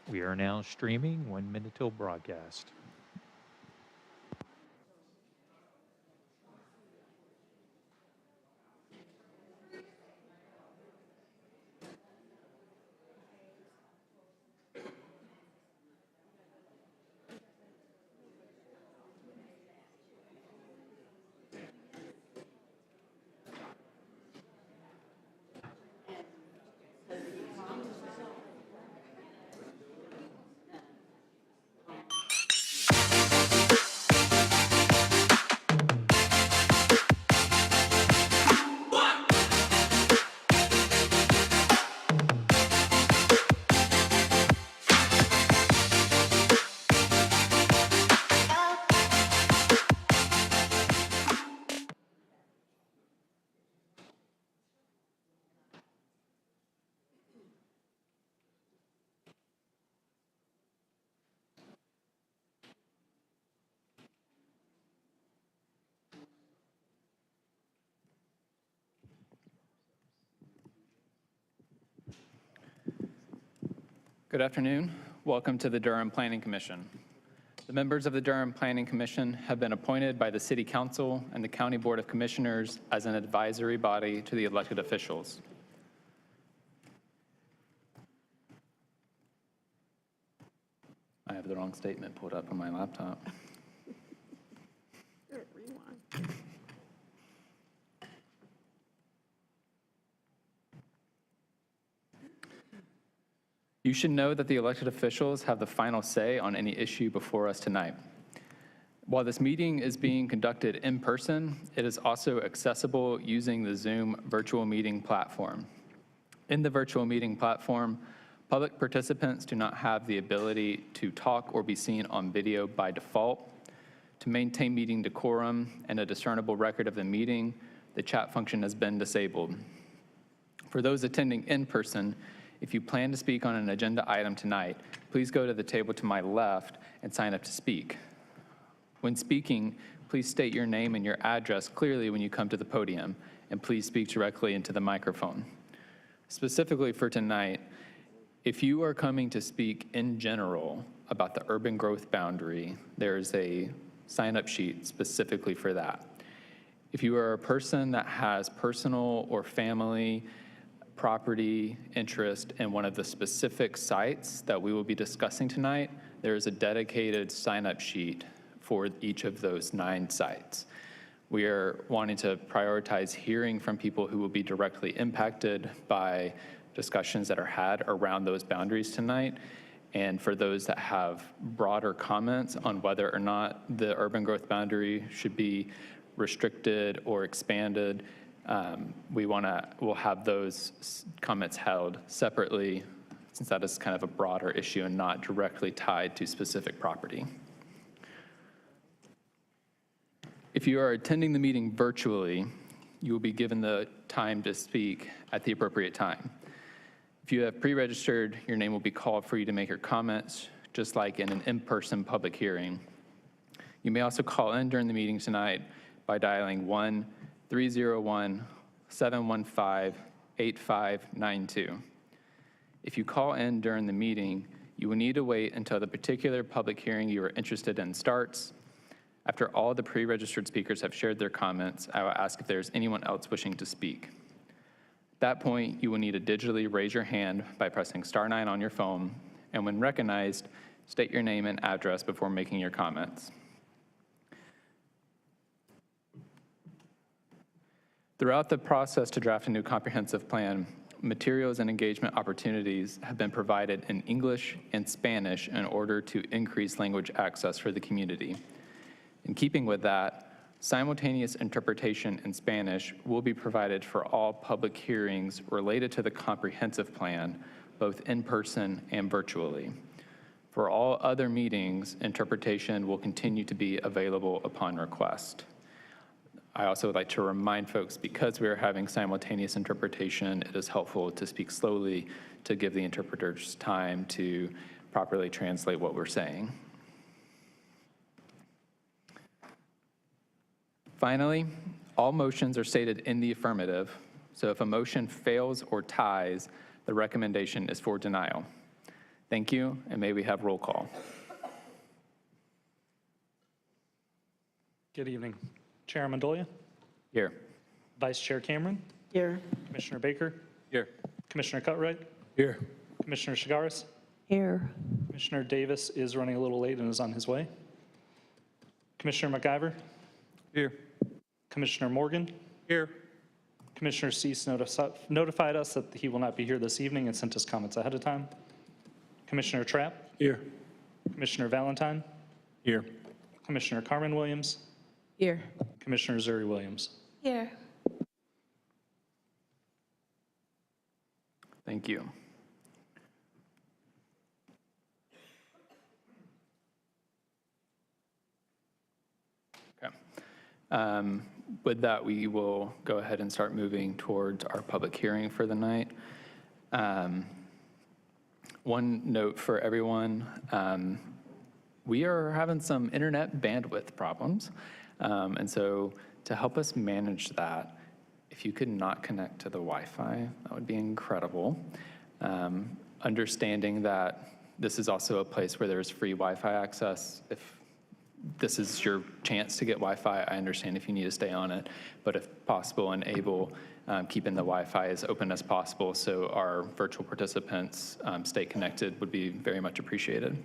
We are now streaming 1 minute till broadcast. Good afternoon. Welcome to the Durham Planning Commission. The members of the Durham Planning Commission have been appointed by the City Council and the County Board of Commissioners as an advisory body to the elected officials. I have the wrong statement pulled up on my laptop. You should know that the elected officials have the final say on any issue before us tonight. While this meeting is being conducted in person, it is also accessible using the Zoom virtual meeting platform. In the virtual meeting platform, public participants do not have the ability to talk or be seen on video by default. To maintain meeting decorum and a discernible record of the meeting, the chat function has been disabled. For those attending in person, if you plan to speak on an agenda item tonight, please go to the table to my left and sign up to speak. When speaking, please state your name and your address clearly when you come to the podium, and please speak directly into the microphone. Specifically for tonight, if you are coming to speak in general about the urban growth boundary, there is a sign-up sheet specifically for that. If you are a person that has personal or family property interest in one of the specific sites that we will be discussing tonight, there is a dedicated sign-up sheet for each of those 9 sites. We are wanting to prioritize hearing from people who will be directly impacted by discussions that are had around those boundaries tonight. And for those that have broader comments on whether or not the urban growth boundary should be restricted or expanded, we'll have those comments held separately, since that is kind of a broader issue and not directly tied to specific property. If you are attending the meeting virtually, you will be given the time to speak at the appropriate time. If you have pre-registered, your name will be called for you to make your comments, just like in an in-person public hearing. You may also call in during the meeting tonight by dialing 1-301-715-8592. If you call in during the meeting, you will need to wait until the particular public hearing you are interested in starts. After all the pre-registered speakers have shared their comments, I will ask if there's anyone else wishing to speak. At that point, you will need to digitally raise your hand by pressing *9 on your phone, and when recognized, state your name and address before making your comments. Throughout the process to draft a new comprehensive plan, materials and engagement opportunities have been provided in English and Spanish in order to increase language access for the community. In keeping with that, simultaneous interpretation in Spanish will be provided for all public hearings related to the comprehensive plan, both in person and virtually. For all other meetings, interpretation will continue to be available upon request. I also would like to remind folks, because we are having simultaneous interpretation, it is helpful to speak slowly to give the interpreters time to properly translate what we're saying. Finally, all motions are stated in the affirmative, So if a motion fails or ties, the recommendation is for denial. Thank you, and may we have roll call. Good evening. Chair Mondolia, Here. Vice Chair Cameron, Here. Commissioner Baker, Here. Commissioner Cutright, Here. Commissioner Chigaris, Here. Commissioner Davis is running a little late and is on his way. Commissioner McIver, Here. Commissioner Morgan, Here. Commissioner Cease notified us that he will not be here this evening and sent us comments ahead of time. Commissioner Trapp, Here. Commissioner Valentine, Here. Commissioner Carmen Williams, Here. Commissioner Zuri Williams. Here. Thank you. Okay. With that, we will go ahead and start moving towards our public hearing for the night. One note for everyone, we are having some internet bandwidth problems. And so to help us manage that, if you could not connect to the Wi-Fi, that would be incredible. Understanding that this is also a place where there's free Wi-Fi access. If this is your chance to get Wi-Fi, I understand if you need to stay on it, but if possible and able, keeping the Wi-Fi as open as possible so our virtual participants stay connected would be very much appreciated.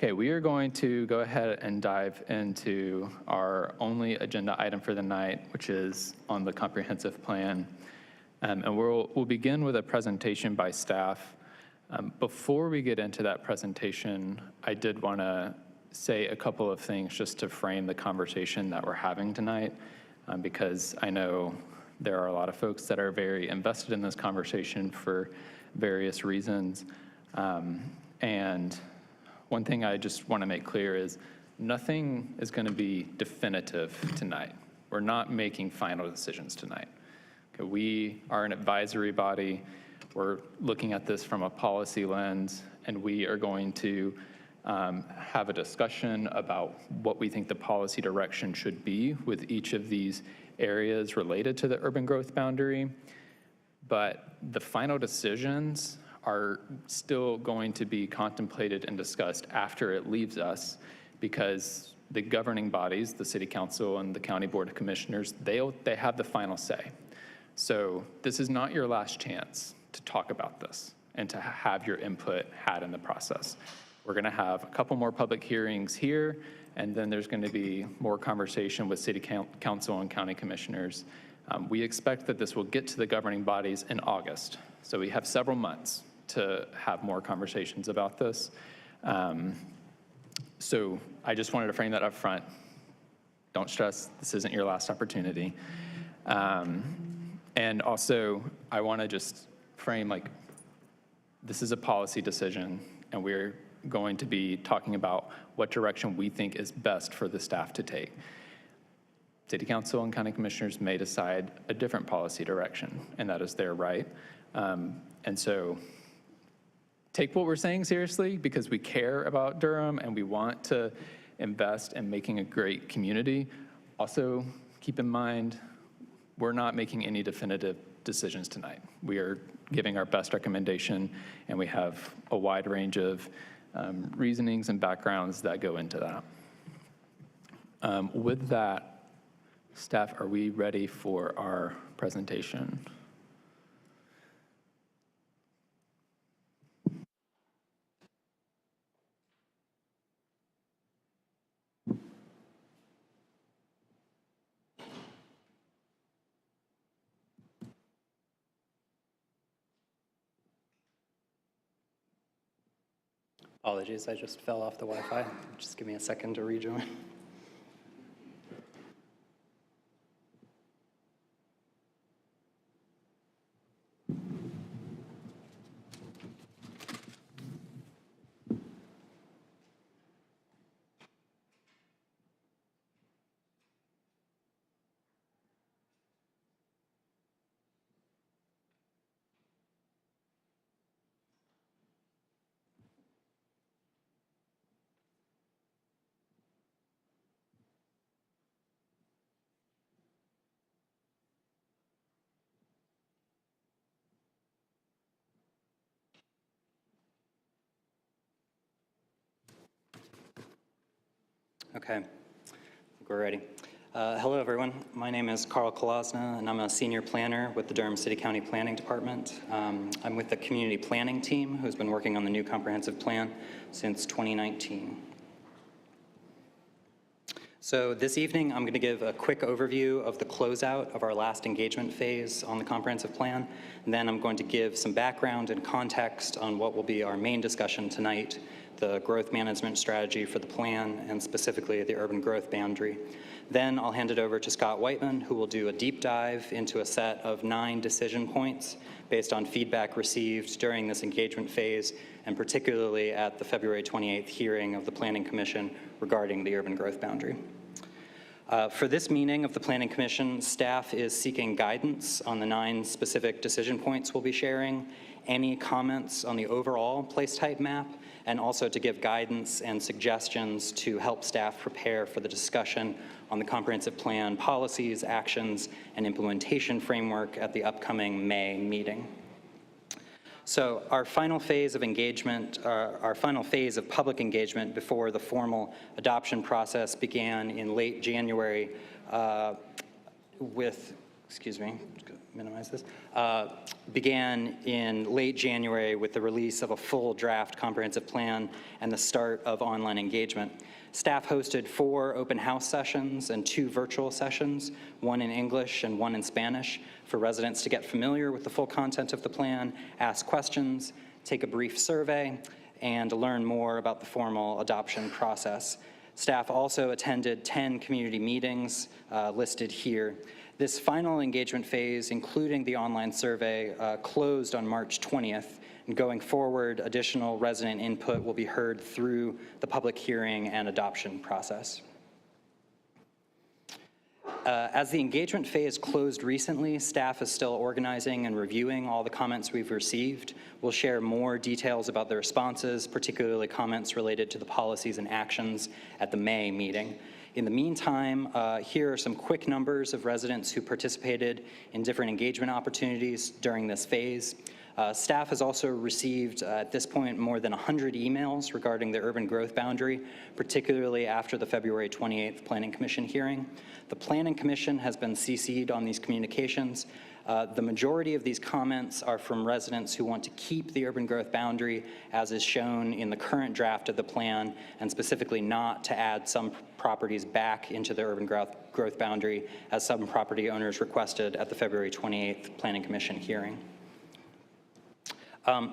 Okay, we are going to go ahead and dive into our only agenda item for the night, which is on the comprehensive plan. And we'll begin with a presentation by staff. Before we get into that presentation, I did want to say a couple of things just to frame the conversation that we're having tonight, because I know there are a lot of folks that are very invested in this conversation for various reasons. And one thing I just want to make clear is nothing is going to be definitive tonight. We're not making final decisions tonight. Okay, we are an advisory body. We're looking at this from a policy lens, and we are going to have a discussion about what we think the policy direction should be with each of these areas related to the urban growth boundary. But the final decisions are still going to be contemplated and discussed after it leaves us, because the governing bodies, the City Council and the County Board of Commissioners, they have the final say. So this is not your last chance to talk about this and to have your input had in the process. We're going to have a couple more public hearings here, and then there's going to be more conversation with City Council and County Commissioners. We expect that this will get to the governing bodies in August, so we have several months to have more conversations about this. So I just wanted to frame that up front. Don't stress, this isn't your last opportunity. And also, I want to just frame, like, this is a policy decision, and we're going to be talking about what direction we think is best for the staff to take. City Council and County Commissioners may decide a different policy direction, and that is their right. And so take what we're saying seriously, because we care about Durham and we want to invest in making a great community. Also, keep in mind, we're not making any definitive decisions tonight. We are giving our best recommendation, and we have a wide range of reasonings and backgrounds that go into that. With that, staff, are we ready for our presentation? Apologies, I just fell off the Wi-Fi. Just give me a second to rejoin. Okay, I think we're ready. Hello, everyone. My name is Kolosna, and I'm a senior planner with the Durham City County Planning Department. I'm with the community planning team, who's been working on the new comprehensive plan since 2019. So this evening, I'm going to give a quick overview of the closeout of our last engagement phase on the comprehensive plan. And then I'm going to give some background and context on what will be our main discussion tonight, the growth management strategy for the plan, and specifically the urban growth boundary. Then I'll hand it over to Scott Whiteman, who will do a deep dive into a set of 9 decision points based on feedback received during this engagement phase, and particularly at the February 28th hearing of the Planning Commission regarding the urban growth boundary. For this meeting of the Planning Commission, staff is seeking guidance on the 9 specific decision points we'll be sharing, any comments on the overall place type map, and also to give guidance and suggestions to help staff prepare for the discussion on the comprehensive plan policies, actions, and implementation framework at the upcoming May meeting. So our final phase of engagement, our final phase of public engagement before the formal adoption process began in late January began in late January with the release of a full draft comprehensive plan and the start of online engagement. Staff hosted 4 open house sessions and 2 virtual sessions, one in English and one in Spanish, for residents to get familiar with the full content of the plan, ask questions, take a brief survey, and learn more about the formal adoption process. Staff also attended 10 community meetings listed here. This final engagement phase, including the online survey, closed on March 20th. And going forward, additional resident input will be heard through the public hearing and adoption process. As the engagement phase closed recently, staff is still organizing and reviewing all the comments we've received. We'll share more details about the responses, particularly comments related to the policies and actions at the May meeting. In the meantime, here are some quick numbers of residents who participated in different engagement opportunities during this phase. Staff has also received, at this point, more than 100 emails regarding the urban growth boundary, particularly after the February 28th Planning Commission hearing. The Planning Commission has been CC'd on these communications. The majority of these comments are from residents who want to keep the urban growth boundary as is shown in the current draft of the plan, and specifically not to add some properties back into the urban growth boundary as some property owners requested at the February 28th Planning Commission hearing.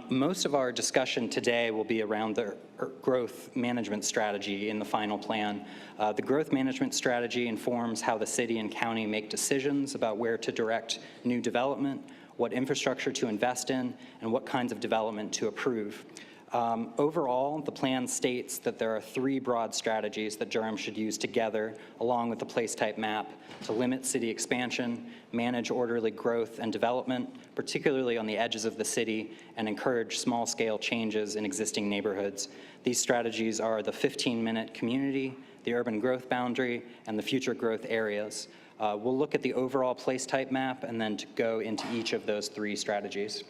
Most of our discussion today will be around the growth management strategy in the final plan. The growth management strategy informs how the city and county make decisions about where to direct new development, what infrastructure to invest in, and what kinds of development to approve. Overall, the plan states that there are 3 broad strategies that Durham should use together, along with the place type map, to limit city expansion, manage orderly growth and development, particularly on the edges of the city, and encourage small-scale changes in existing neighborhoods. These strategies are the 15-minute community, the urban growth boundary, and the future growth areas. We'll look at the overall place type map and then to go into each of those 3 strategies.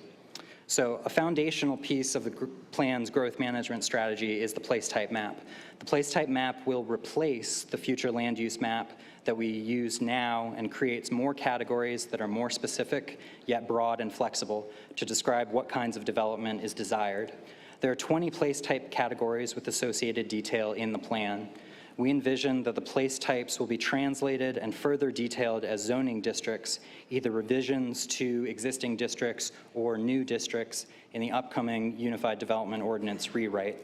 So a foundational piece of the plan's growth management strategy is the place type map. The place type map will replace the future land use map that we use now and creates more categories that are more specific, yet broad and flexible, to describe what kinds of development is desired. There are 20 place type categories with associated detail in the plan. We envision that the place types will be translated and further detailed as zoning districts, either revisions to existing districts or new districts in the upcoming Unified Development Ordinance rewrite.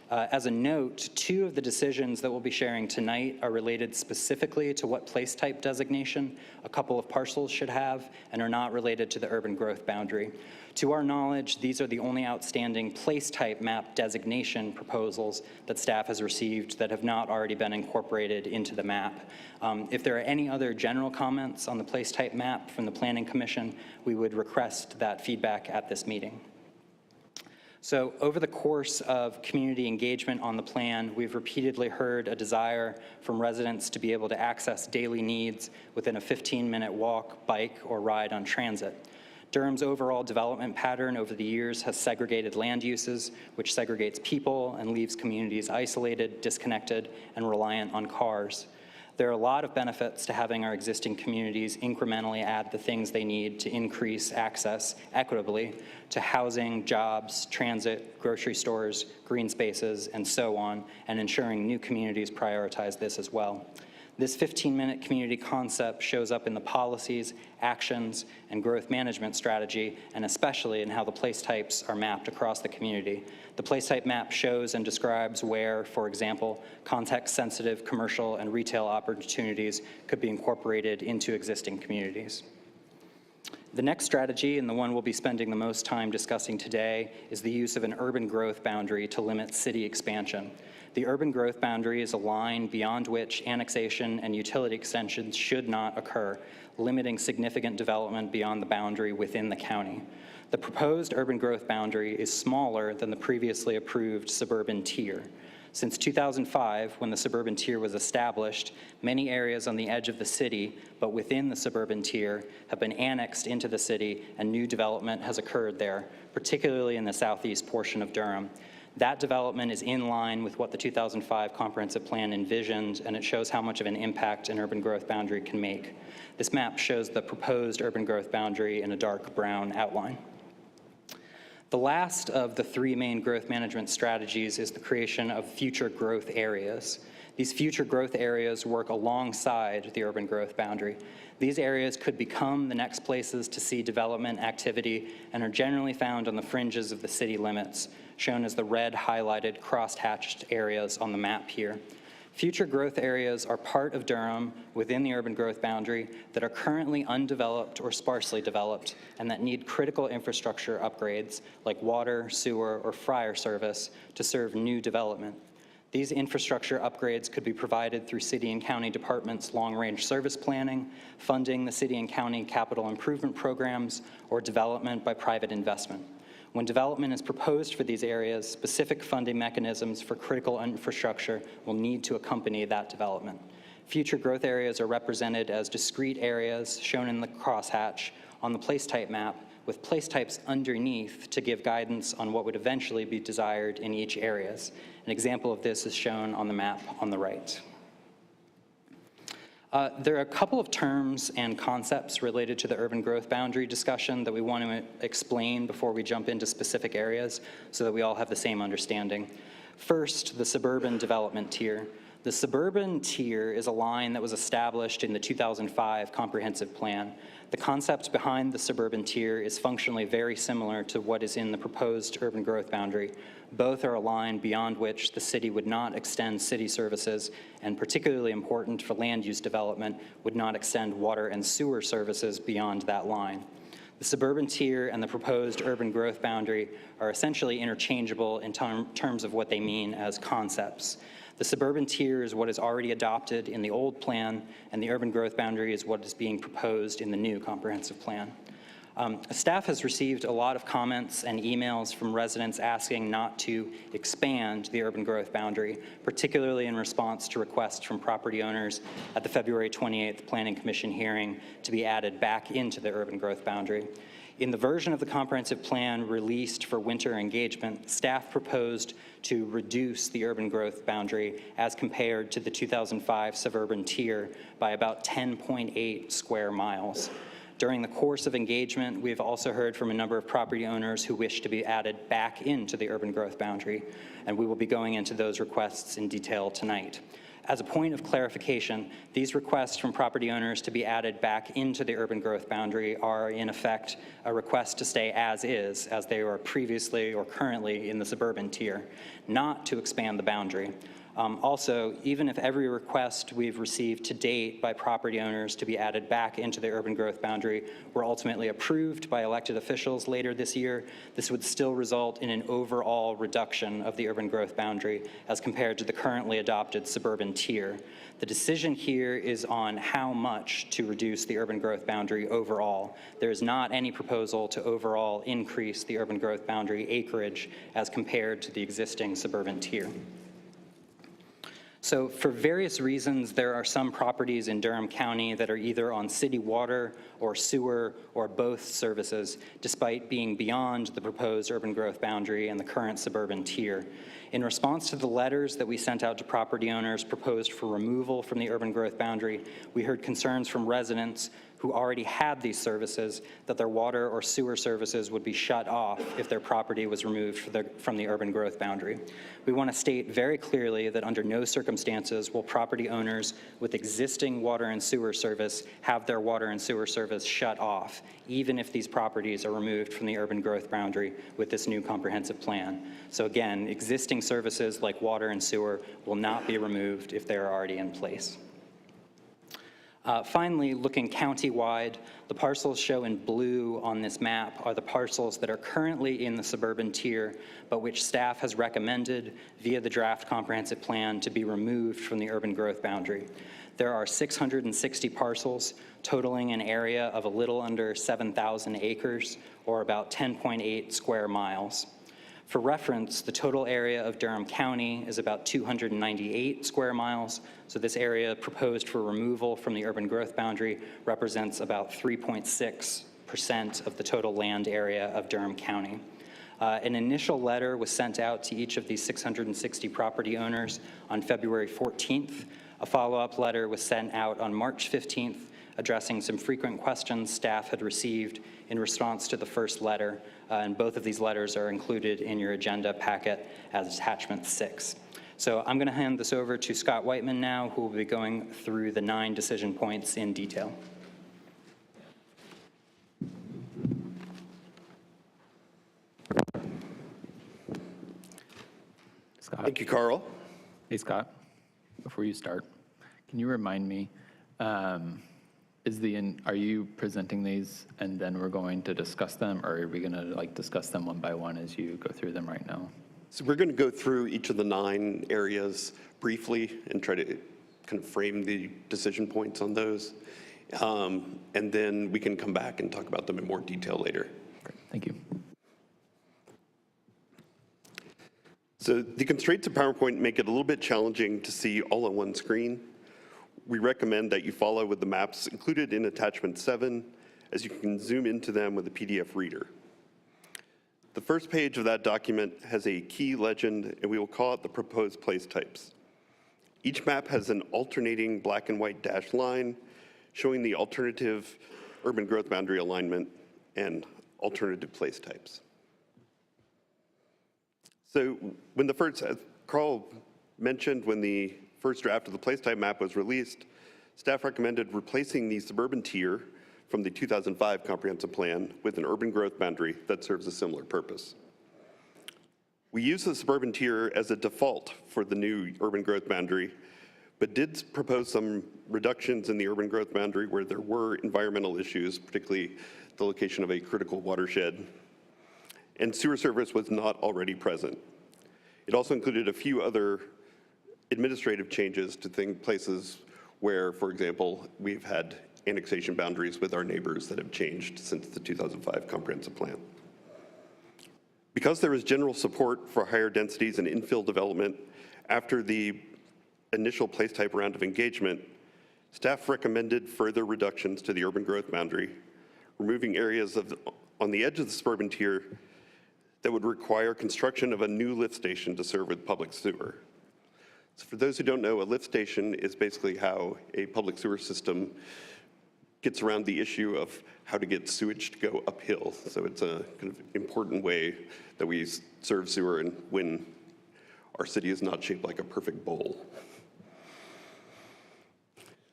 As a note, 2 of the decisions that we'll be sharing tonight are related specifically to what place type designation a couple of parcels should have and are not related to the urban growth boundary. To our knowledge, these are the only outstanding place type map designation proposals that staff has received that have not already been incorporated into the map. If there are any other general comments on the place type map from the Planning Commission, we would request that feedback at this meeting. So over the course of community engagement on the plan, we've repeatedly heard a desire from residents to be able to access daily needs within a 15-minute walk, bike, or ride on transit. Durham's overall development pattern over the years has segregated land uses, which segregates people and leaves communities isolated, disconnected, and reliant on cars. There are a lot of benefits to having our existing communities incrementally add the things they need to increase access equitably to housing, jobs, transit, grocery stores, green spaces, and so on, and ensuring new communities prioritize this as well. This 15-minute community concept shows up in the policies, actions, and growth management strategy, and especially in how the place types are mapped across the community. The place type map shows and describes where, for example, context-sensitive commercial and retail opportunities could be incorporated into existing communities. The next strategy, and the one we'll be spending the most time discussing today, is the use of an urban growth boundary to limit city expansion. The urban growth boundary is a line beyond which annexation and utility extensions should not occur, limiting significant development beyond the boundary within the county. The proposed urban growth boundary is smaller than the previously approved suburban tier. Since 2005, when the suburban tier was established, many areas on the edge of the city, but within the suburban tier, have been annexed into the city, and new development has occurred there, particularly in the southeast portion of Durham. That development is in line with what the 2005 comprehensive plan envisioned, and it shows how much of an impact an urban growth boundary can make. This map shows the proposed urban growth boundary in a dark brown outline. The last of the three main growth management strategies is the creation of future growth areas. These future growth areas work alongside the urban growth boundary. These areas could become the next places to see development activity and are generally found on the fringes of the city limits, shown as the red highlighted cross-hatched areas on the map here. Future growth areas are part of Durham within the urban growth boundary that are currently undeveloped or sparsely developed and that need critical infrastructure upgrades like water, sewer, or fire service to serve new development. These infrastructure upgrades could be provided through city and county departments' long-range service planning, funding the city and county capital improvement programs, or development by private investment. When development is proposed for these areas, specific funding mechanisms for critical infrastructure will need to accompany that development. Future growth areas are represented as discrete areas shown in the crosshatch on the place type map, with place types underneath to give guidance on what would eventually be desired in each areas. An example of this is shown on the map on the right. There are a couple of terms and concepts related to the urban growth boundary discussion that we want to explain before we jump into specific areas so that we all have the same understanding. First, the suburban development tier. The suburban tier is a line that was established in the 2005 comprehensive plan. The concept behind the suburban tier is functionally very similar to what is in the proposed urban growth boundary. Both are a line beyond which the city would not extend city services, and particularly important for land use development, would not extend water and sewer services beyond that line. The suburban tier and the proposed urban growth boundary are essentially interchangeable in terms of what they mean as concepts. The suburban tier is what is already adopted in the old plan, and the urban growth boundary is what is being proposed in the new comprehensive plan. Staff has received a lot of comments and emails from residents asking not to expand the urban growth boundary, particularly in response to requests from property owners at the February 28th Planning Commission hearing to be added back into the urban growth boundary. In the version of the comprehensive plan released for winter engagement, staff proposed to reduce the urban growth boundary as compared to the 2005 suburban tier by about 10.8 square miles. During the course of engagement, we've also heard from a number of property owners who wish to be added back into the urban growth boundary, and we will be going into those requests in detail tonight. As a point of clarification, these requests from property owners to be added back into the urban growth boundary are, in effect, a request to stay as is, as they were previously or currently in the suburban tier, not to expand the boundary. Also, even if every request we've received to date by property owners to be added back into the urban growth boundary were ultimately approved by elected officials later this year, this would still result in an overall reduction of the urban growth boundary as compared to the currently adopted suburban tier. The decision here is on how much to reduce the urban growth boundary overall. There is not any proposal to overall increase the urban growth boundary acreage as compared to the existing suburban tier. So for various reasons, there are some properties in Durham County that are either on city water or sewer or both services, despite being beyond the proposed urban growth boundary and the current suburban tier. In response to the letters that we sent out to property owners proposed for removal from the urban growth boundary, we heard concerns from residents who already had these services that their water or sewer services would be shut off if their property was removed from the urban growth boundary. We want to state very clearly that under no circumstances will property owners with existing water and sewer service have their water and sewer service shut off, even if these properties are removed from the urban growth boundary with this new comprehensive plan. So again, existing services like water and sewer will not be removed if they're already in place. Finally, looking county-wide, the parcels shown in blue on this map are the parcels that are currently in the suburban tier, but which staff has recommended via the draft comprehensive plan to be removed from the urban growth boundary. There are 660 parcels totaling an area of a little under 7,000 acres, or about 10.8 square miles. For reference, the total area of Durham County is about 298 square miles, so this area proposed for removal from the urban growth boundary represents about 3.6% of the total land area of Durham County. An initial letter was sent out to each of these 660 property owners on February 14th. A follow-up letter was sent out on March 15th, addressing some frequent questions staff had received in response to the first letter, and both of these letters are included in your agenda packet as attachment 6. So I'm going to hand this over to Scott Whiteman now, who will be going through the 9 decision points in detail. Scott. Thank you, Carl. Hey, Scott, before you start, can you remind me, are you presenting these and then we're going to discuss them, or are we going to discuss them one by one as you go through them right now? So we're going to go through each of the 9 areas briefly and try to kind of frame the decision points on those. And then we can come back and talk about them in more detail later. Great, thank you. So the constraints of PowerPoint make it a little bit challenging to see all on one screen. We recommend that you follow with the maps included in attachment 7, as you can zoom into them with a PDF reader. The first page of that document has a key legend, and we will call it the proposed place types. Each map has an alternating black and white dashed line showing the alternative urban growth boundary alignment and alternative place types. So when as Carl mentioned, when the first draft of the place type map was released, staff recommended replacing the suburban tier from the 2005 comprehensive plan with an urban growth boundary that serves a similar purpose. We use the suburban tier as a default for the new urban growth boundary, but did propose some reductions in the urban growth boundary where there were environmental issues, particularly the location of a critical watershed, and sewer service was not already present. It also included a few other administrative changes to places where, for example, we've had annexation boundaries with our neighbors that have changed since the 2005 comprehensive plan. Because there is general support for higher densities and infill development after the initial place type round of engagement, staff recommended further reductions to the urban growth boundary, removing areas on the edge of the suburban tier that would require construction of a new lift station to serve with public sewer. So for those who don't know, a lift station is basically how a public sewer system gets around the issue of how to get sewage to go uphill. So it's a kind of important way that we serve sewer and when our city is not shaped like a perfect bowl.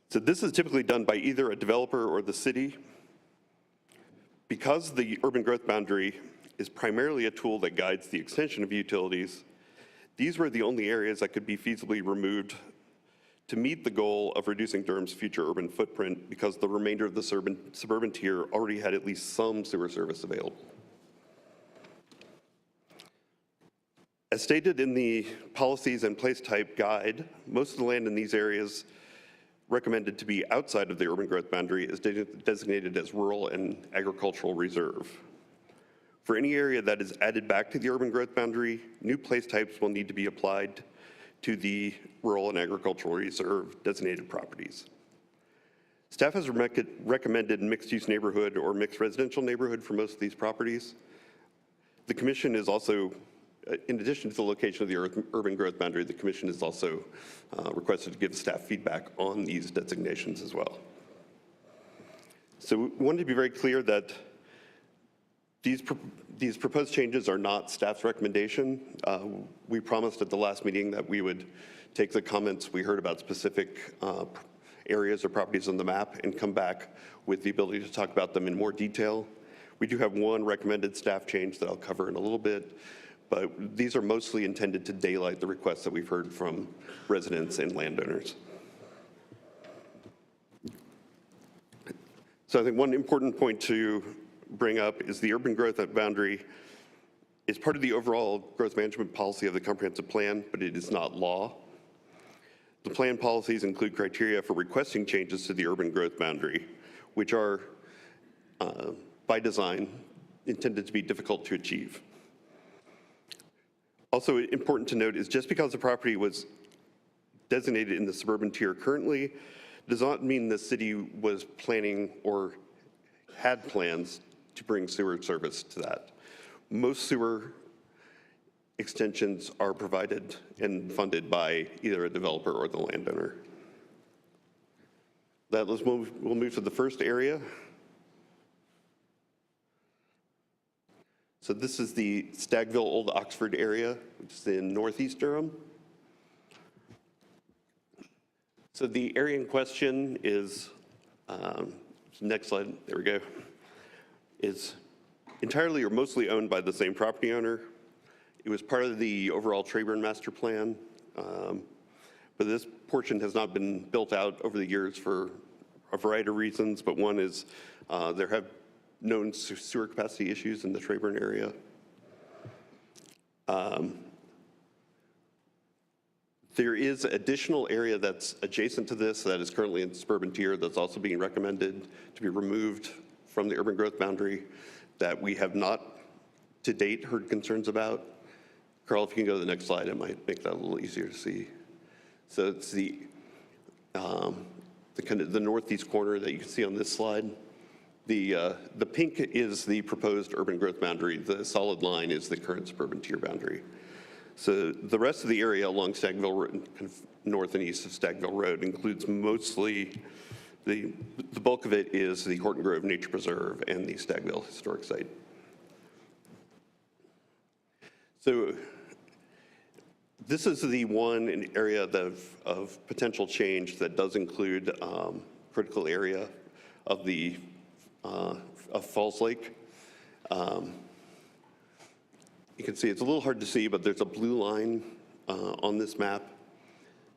So this is typically done by either a developer or the city. Because the urban growth boundary is primarily a tool that guides the extension of utilities, these were the only areas that could be feasibly removed to meet the goal of reducing Durham's future urban footprint because the remainder of the suburban tier already had at least some sewer service available. As stated in the policies and place type guide, most of the land in these areas recommended to be outside of the urban growth boundary is designated as rural and agricultural reserve. For any area that is added back to the urban growth boundary, new place types will need to be applied to the rural and agricultural reserve designated properties. Staff has recommended mixed-use neighborhood or mixed residential neighborhood for most of these properties. The commission is also, in addition to the location of the urban growth boundary, the commission is also requested to give staff feedback on these designations as well. So we wanted to be very clear that these proposed changes are not staff's recommendation. We promised at the last meeting that we would take the comments we heard about specific areas or properties on the map and come back with the ability to talk about them in more detail. We do have one recommended staff change that I'll cover in a little bit, but these are mostly intended to daylight the requests that we've heard from residents and landowners. So I think one important point to bring up is the urban growth boundary is part of the overall growth management policy of the comprehensive plan, but it is not law. The plan policies include criteria for requesting changes to the urban growth boundary, which are, by design, intended to be difficult to achieve. Also important to note is just because the property was designated in the suburban tier currently, does not mean the city was planning or had plans to bring sewer service to that. Most sewer extensions are provided and funded by either a developer or the landowner. We'll move to the first area. So this is the Stagville Old Oxford area, which is in northeast Durham. So the area in question is, next slide, there we go, is entirely or mostly owned by the same property owner. It was part of the overall Trayburn master plan, but this portion has not been built out over the years for a variety of reasons, but one is there have known sewer capacity issues in the Trayburn area. There is additional area that's adjacent to this that is currently in suburban tier that's also being recommended to be removed from the urban growth boundary that we have not to date heard concerns about. Carl, if you can go to the next slide, it might make that a little easier to see. So it's the kind of the northeast corner that you can see on this slide. The pink is the proposed urban growth boundary. The solid line is the current suburban tier boundary. So the rest of the area along Stagville Road, kind of north and east of Stagville Road, includes mostly the bulk of it is the Horton Grove Nature Preserve and the Stagville Historic Site. So this is the one area of potential change that does include critical area of the of Falls Lake. You can see it's a little hard to see, but there's a blue line on this map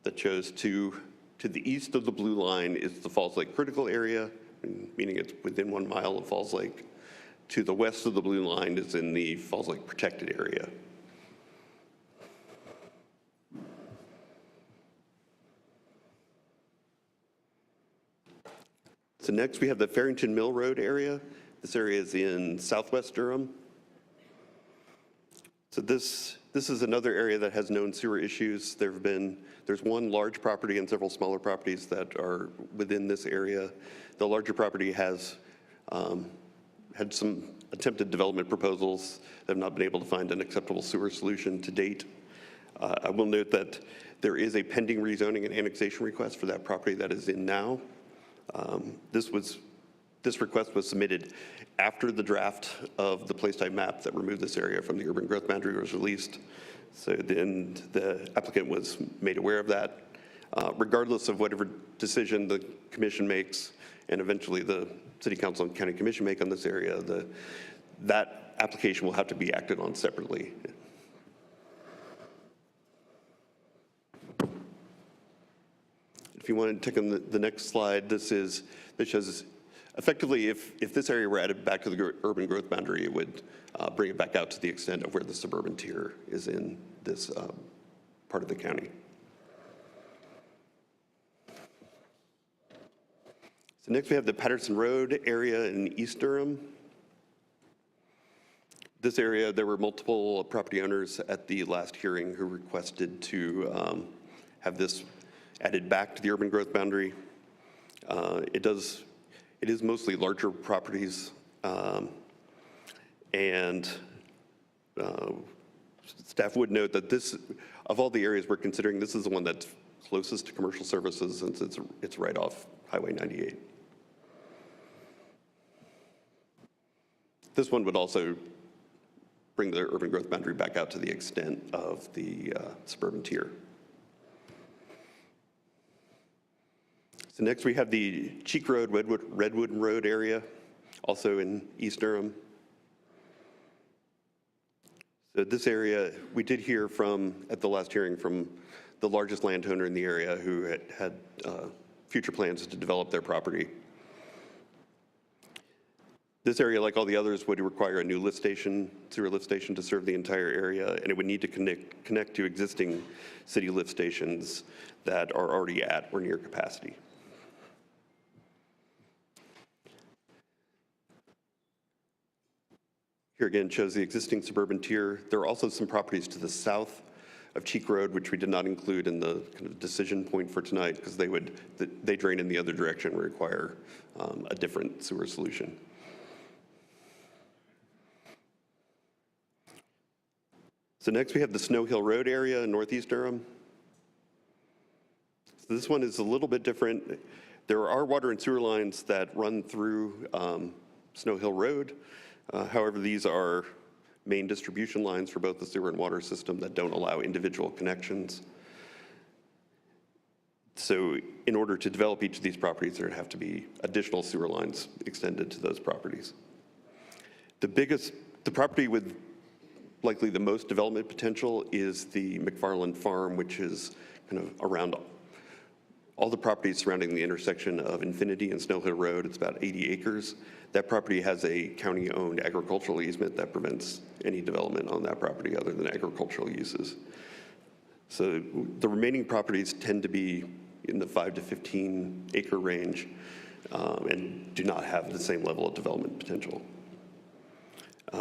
that shows to the east of the blue line is the Falls Lake critical area, meaning it's within 1 mile of Falls Lake. To the west of the blue line is in the Falls Lake protected area. So next we have the Farrington Mill Road area. This area is in southwest Durham. So this is another area that has known sewer issues. There's one large property and several smaller properties that are within this area. The larger property has had some attempted development proposals that have not been able to find an acceptable sewer solution to date. I will note that there is a pending rezoning and annexation request for that property that is in now. This request was submitted after the draft of the place-type map that removed this area from the urban growth boundary was released. So then the applicant was made aware of that. Regardless of whatever decision the commission makes, and eventually the city council and county commission make on this area, that application will have to be acted on separately. If you want to take on the next slide, this shows effectively if this area were added back to the urban growth boundary, it would bring it back out to the extent of where the suburban tier is in this part of the county. So next we have the Patterson Road area in East Durham. This area, there were multiple property owners at the last hearing who requested to have this added back to the urban growth boundary. It is mostly larger properties, and staff would note that this, of all the areas we're considering, this is the one that's closest to commercial services since it's right off Highway 98. This one would also bring the urban growth boundary back out to the extent of the suburban tier. So next we have the Cheek Road, Redwood Road area, also in East Durham. So this area, we did hear from, at the last hearing, from the largest landowner in the area who had future plans to develop their property. This area, like all the others, would require a new lift station, sewer lift station to serve the entire area, and it would need to connect to existing city lift stations that are already at or near capacity. Here again shows the existing suburban tier. There are also some properties to the south of Cheek Road, which we did not include in the kind of decision point for tonight because they drain in the other direction and require a different sewer solution. So next we have the Snow Hill Road area in northeast Durham. So this one is a little bit different. There are water and sewer lines that run through Snow Hill Road. However, these are main distribution lines for both the sewer and water system that don't allow individual connections. So in order to develop each of these properties, there'd have to be additional sewer lines extended to those properties. The property with likely the most development potential is the McFarland Farm, which is kind of around all the properties surrounding the intersection of Infinity and Snow Hill Road. It's about 80 acres. That property has a county-owned agricultural easement that prevents any development on that property other than agricultural uses. So the remaining properties tend to be in the 5 to 15 acre range and do not have the same level of development potential.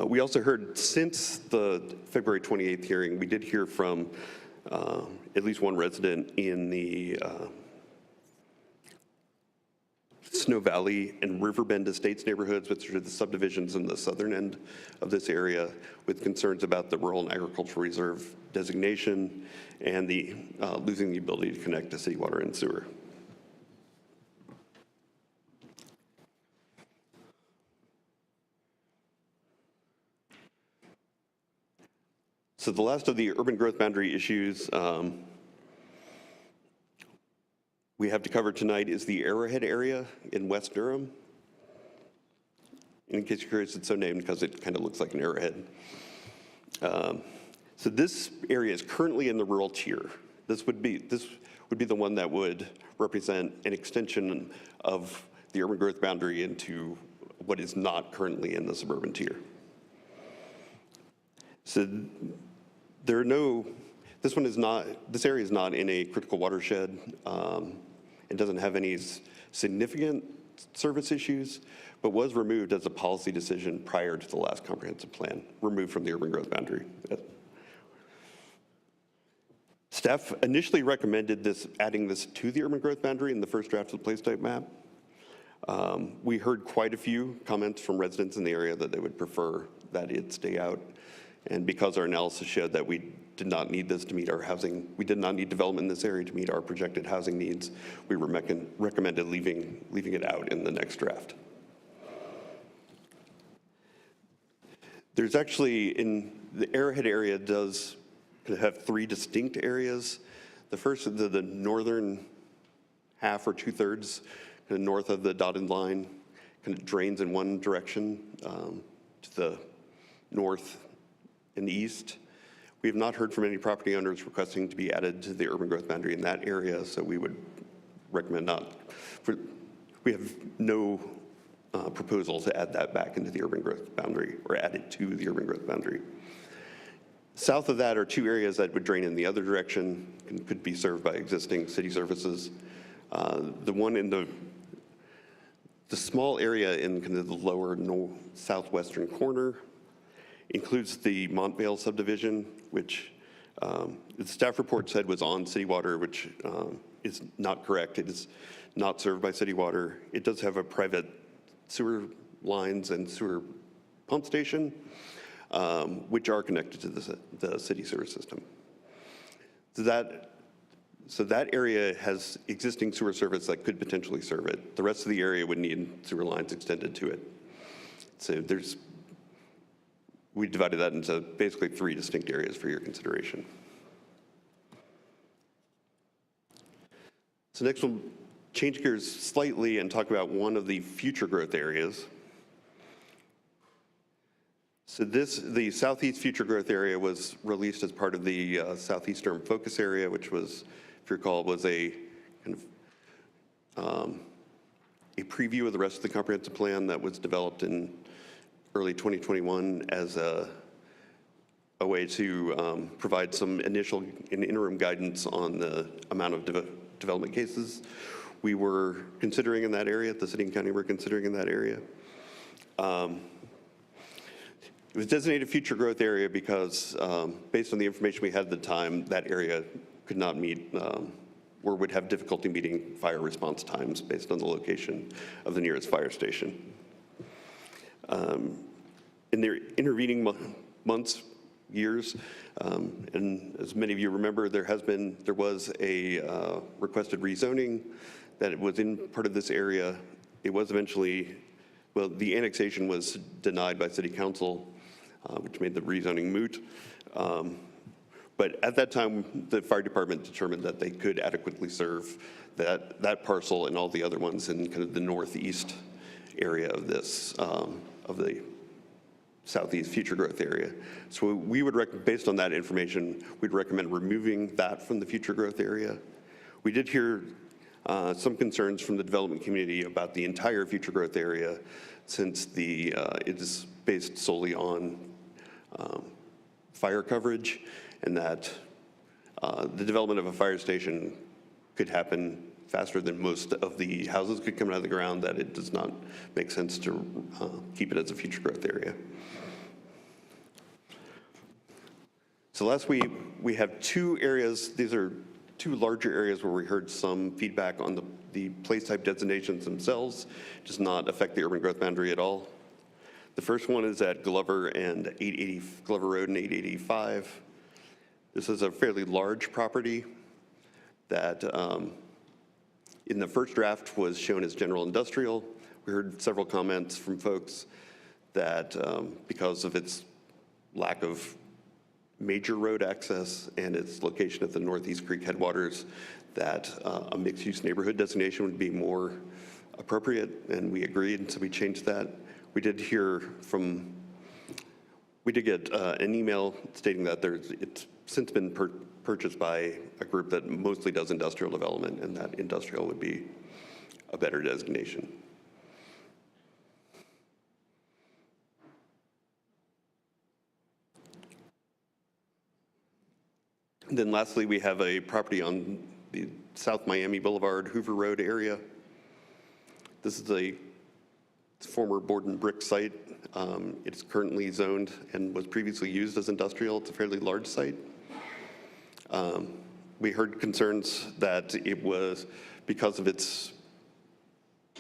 We also heard since the February 28th hearing, we did hear from at least one resident in the Snow Valley and Riverbend Estates neighborhoods, which are the subdivisions in the southern end of this area, with concerns about the rural and agricultural reserve designation and the losing the ability to connect to city water and sewer. So the last of the urban growth boundary issues we have to cover tonight is the Arrowhead area in West Durham. In case you're curious, it's so named because it kind of looks like an arrowhead. So this area is currently in the rural tier. This would be the one that would represent an extension of the urban growth boundary into what is not currently in the suburban tier. So this area is not in a critical watershed. It doesn't have any significant service issues, but was removed as a policy decision prior to the last comprehensive plan, removed from the urban growth boundary. Staff initially recommended adding this to the urban growth boundary in the first draft of the place type map. We heard quite a few comments from residents in the area that they would prefer that it stay out. And because our analysis showed that we did not need this to meet our housing, we did not need development in this area to meet our projected housing needs, we recommended leaving it out in the next draft. There's actually, in the Arrowhead area does have 3 distinct areas. The first is the northern half or 2/3, kind of north of the dotted line, kind of drains in one direction to the north and east. We have not heard from any property owners requesting to be added to the urban growth boundary in that area, so we would recommend not. We have no proposal to add that back into the urban growth boundary or add it to the urban growth boundary. South of that are 2 areas that would drain in the other direction and could be served by existing city services. The one in the small area in kind of the lower southwestern corner includes the Montvale subdivision, which the staff report said was on city water, which is not correct. It is not served by city water. It does have a private sewer lines and sewer pump station, which are connected to the city sewer system. So that area has existing sewer service that could potentially serve it. The rest of the area would need sewer lines extended to it. So we divided that into basically 3 distinct areas for your consideration. So next we'll change gears slightly and talk about one of the future growth areas. So the Southeast Future Growth Area was released as part of the Southeast Durham Focus Area, which was, if you recall, was a kind of a preview of the rest of the comprehensive plan that was developed in early 2021 as a way to provide some initial and interim guidance on the amount of development cases we were considering in that area, the city and county were considering in that area. It was designated future growth area because based on the information we had at the time, that area could not meet or would have difficulty meeting fire response times based on the location of the nearest fire station. In the intervening months, years, and as many of you remember, there was a requested rezoning that it was in part of this area. It was eventually, well, the annexation was denied by city council, which made the rezoning moot. But at that time, the fire department determined that they could adequately serve that parcel and all the other ones in kind of the northeast area of this, of the Southeast Future Growth Area. So we would, based on that information, we'd recommend removing that from the future growth area. We did hear some concerns from the development community about the entire future growth area, since it is based solely on fire coverage, and that the development of a fire station could happen faster than most of the houses could come out of the ground, that it does not make sense to keep it as a future growth area. So last we have 2 areas. These are 2 larger areas where we heard some feedback on the place type designations themselves. It does not affect the urban growth boundary at all. The first one is at Glover Road and 885. This is a fairly large property that in the first draft was shown as general industrial. We heard several comments from folks that because of its lack of major road access and its location at the Northeast Creek headwaters, that a mixed-use neighborhood designation would be more appropriate, and we agreed, and so we changed that. We did get an email stating that it's since been purchased by a group that mostly does industrial development, and that industrial would be a better designation. And then lastly, we have a property on the South Miami Boulevard, Hoover Road area. This is a former board and brick site. It's currently zoned and was previously used as industrial. It's a fairly large site. We heard concerns that it was, because of its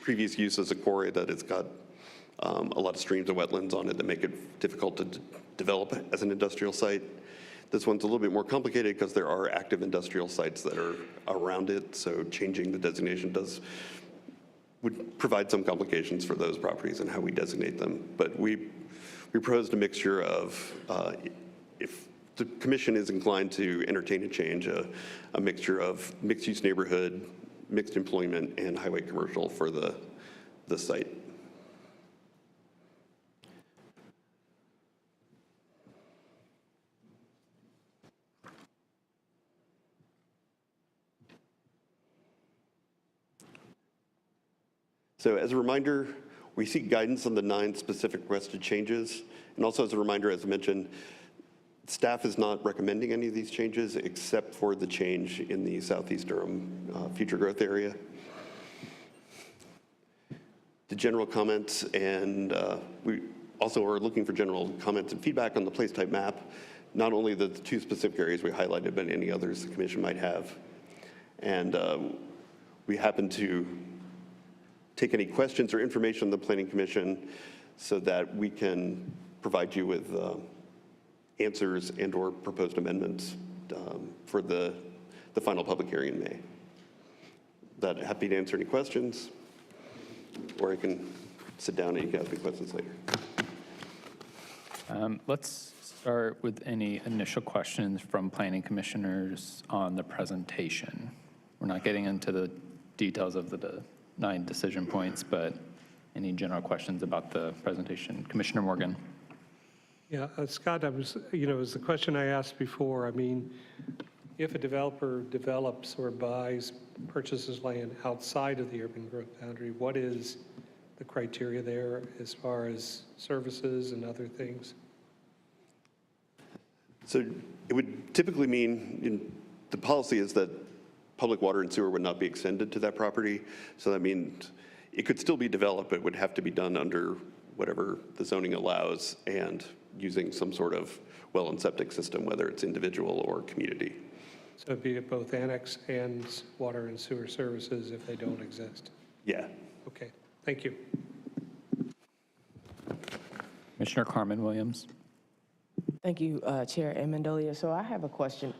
previous use as a quarry, that it's got a lot of streams and wetlands on it that make it difficult to develop as an industrial site. This one's a little bit more complicated because there are active industrial sites that are around it, so changing the designation would provide some complications for those properties and how we designate them. But we proposed a mixture of, if the commission is inclined to entertain a change, a mixture of mixed-use neighborhood, mixed employment, and highway commercial for the site. So as a reminder, we seek guidance on the 9 specific requested changes. And also as a reminder, as I mentioned, staff is not recommending any of these changes except for the change in the Southeast Durham future growth area. The general comments, and also are looking for general comments and feedback on the place type map, not only the two specific areas we highlighted, but any others the commission might have. And we happen to take any questions or information from the Planning Commission so that we can provide you with answers and or proposed amendments for the final public hearing in May. But happy to answer any questions, or I can sit down and you can ask me questions later. Let's start with any initial questions from planning commissioners on the presentation. We're not getting into the details of the 9 decision points, but any general questions about the presentation? Commissioner Morgan. Yeah, Scott, is the question I asked before. I mean, if a developer develops or purchases land outside of the urban growth boundary, what is the criteria there as far as services and other things? So it would typically mean, the policy is that public water and sewer would not be extended to that property. So that means it could still be developed, but it would have to be done under whatever the zoning allows and using some sort of well and septic system, whether it's individual or community. So it'd be both annex and water and sewer services if they don't exist? Yeah. Okay, thank you. Commissioner Carmen Williams. Thank you, Chair Amendolia. So I have a question.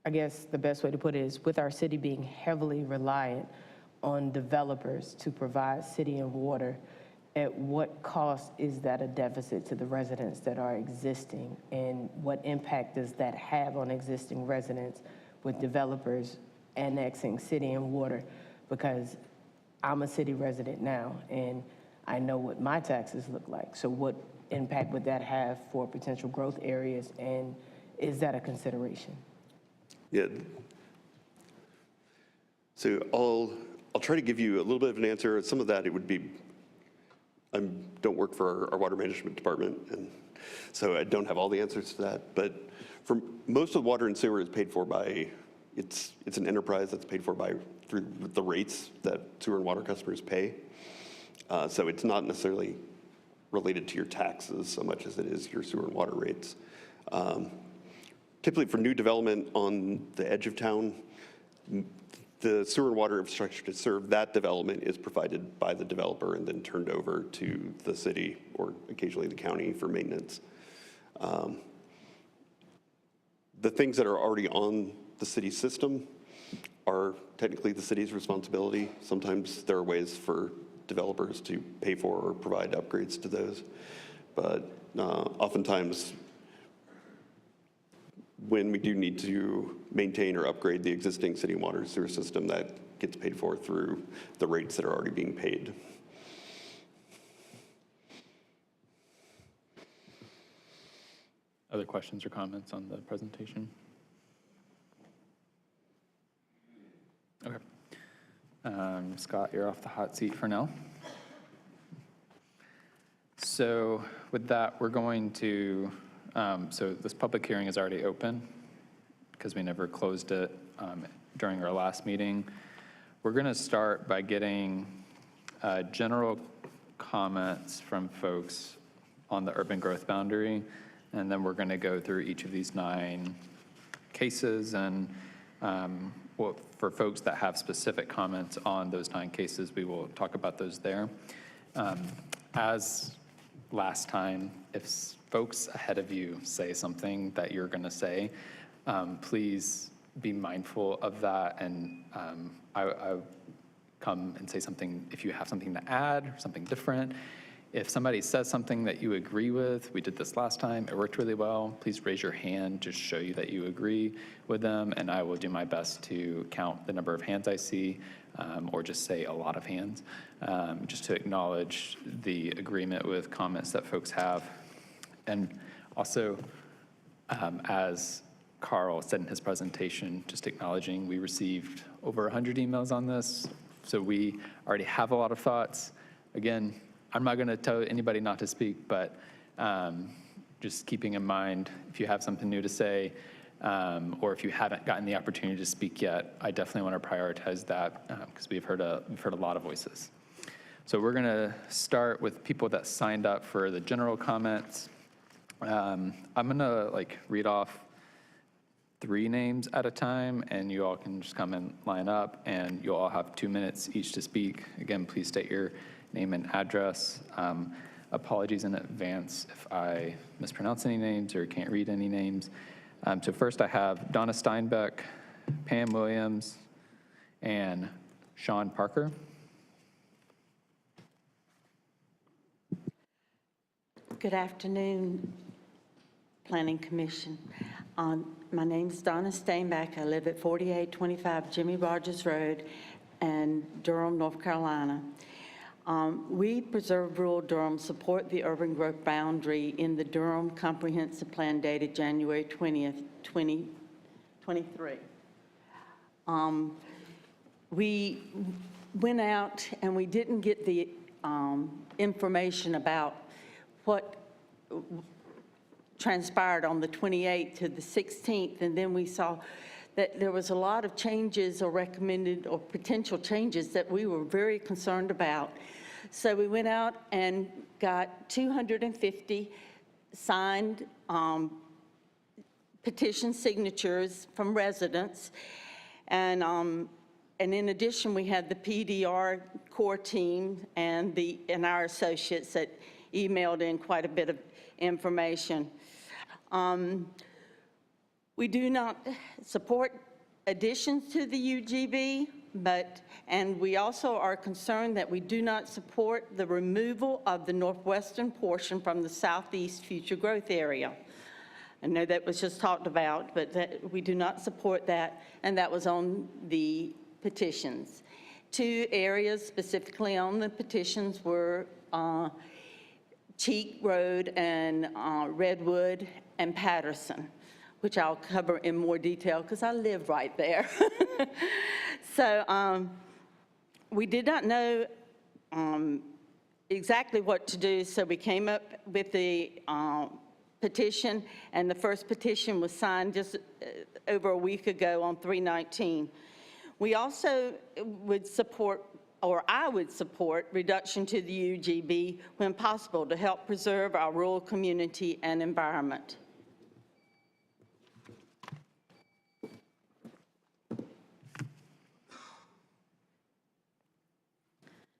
I guess the best way to put it is, with our city being heavily reliant on developers to provide city and water, at what cost is that a deficit to the residents that are existing? And what impact does that have on existing residents with developers annexing city and water? Because I'm a city resident now, and I know what my taxes look like. So what impact would that have for potential growth areas, and is that a consideration? Yeah. So I'll try to give you a little bit of an answer. Some of that, it would be, I don't work for our water management department, and so I don't have all the answers to that. But for most of the water and sewer is paid for by, it's an enterprise that's paid for by through the rates that sewer and water customers pay. So it's not necessarily related to your taxes so much as it is your sewer and water rates. Typically for new development on the edge of town, the sewer and water infrastructure to serve that development is provided by the developer and then turned over to the city or occasionally the county for maintenance. The things that are already on the city system are technically the city's responsibility. Sometimes there are ways for developers to pay for or provide upgrades to those. But oftentimes, when we do need to maintain or upgrade the existing city water sewer system, that gets paid for through the rates that are already being paid. Other questions or comments on the presentation? Okay. Scott, you're off the hot seat for now. So with that, we're going to, so this public hearing is already open because we never closed it during our last meeting. We're going to start by getting general comments from folks on the urban growth boundary, and then we're going to go through each of these 9 cases, and well, for folks that have specific comments on those 9 cases, we will talk about those there. As last time, if folks ahead of you say something that you're going to say, please be mindful of that, and I come and say something if you have something to add or something different. If somebody says something that you agree with, we did this last time, it worked really well, please raise your hand to show you that you agree with them, and I will do my best to count the number of hands I see, or just say a lot of hands, just to acknowledge the agreement with comments that folks have. And also, as Carl said in his presentation, just acknowledging we received over 100 emails on this, so we already have a lot of thoughts. Again, I'm not going to tell anybody not to speak, but just keeping in mind, if you have something new to say, or if you haven't gotten the opportunity to speak yet, I definitely want to prioritize that because we've heard a lot of voices. So we're going to start with people that signed up for the general comments. I'm going to read off 3 names at a time, and you all can just come and line up, and you'll all have 2 minutes each to speak. Again, please state your name and address. Apologies in advance if I mispronounce any names or can't read any names. So first I have Donna Steinbeck, Pam Williams, and Sean Parker. Good afternoon, Planning Commission. My name's Donna Steinbeck. I live at 4825 Jimmy Rogers Road in Durham, North Carolina. We, Preserve Rural Durham, support the urban growth boundary in the Durham Comprehensive Plan dated January 20th, 2023. We went out and we didn't get the information about what transpired on the 28th to the 16th, and then we saw that there was a lot of changes or recommended or potential changes that we were very concerned about. So we went out and got 250 signed petition signatures from residents, and in addition, we had the PDR core team and our associates that emailed in quite a bit of information. We do not support additions to the UGB, and we also are concerned that we do not support the removal of the northwestern portion from the southeast future growth area. I know that was just talked about, but we do not support that, and that was on the petitions. 2 areas specifically on the petitions were Cheek Road and Redwood and Patterson, which I'll cover in more detail because I live right there. So we did not know exactly what to do, so we came up with the petition, and the first petition was signed just over a week ago on 3/19. We also would support, or I would support, reduction to the UGB when possible to help preserve our rural community and environment.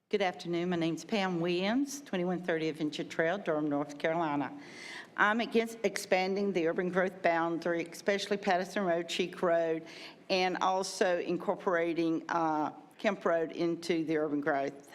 Good afternoon. My name's Pam Williams, 2130 Adventure Trail, Durham, North Carolina. I'm against expanding the urban growth boundary, especially Patterson Road, Cheek Road, and also incorporating Kemp Road into the urban growth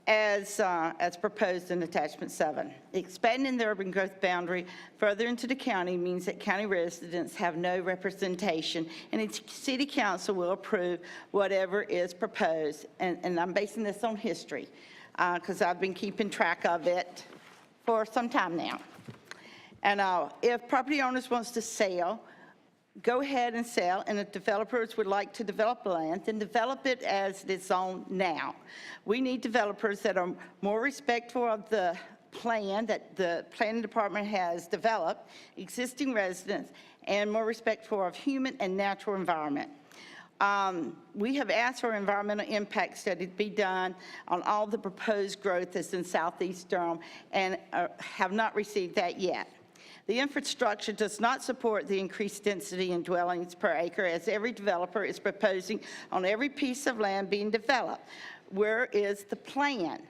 as proposed in Attachment 7. Expanding the urban growth boundary further into the county means that county residents have no representation, and its city council will approve whatever is proposed. And I'm basing this on history because I've been keeping track of it for some time now. And if property owners wants to sell, go ahead and sell, and if developers would like to develop land, then develop it as it's on now. We need developers that are more respectful of the plan that the planning department has developed, existing residents, and more respectful of human and natural environment. We have asked for environmental impact study to be done on all the proposed growth that's in Southeast Durham and have not received that yet. The infrastructure does not support the increased density in dwellings per acre as every developer is proposing on every piece of land being developed. Where is the plan?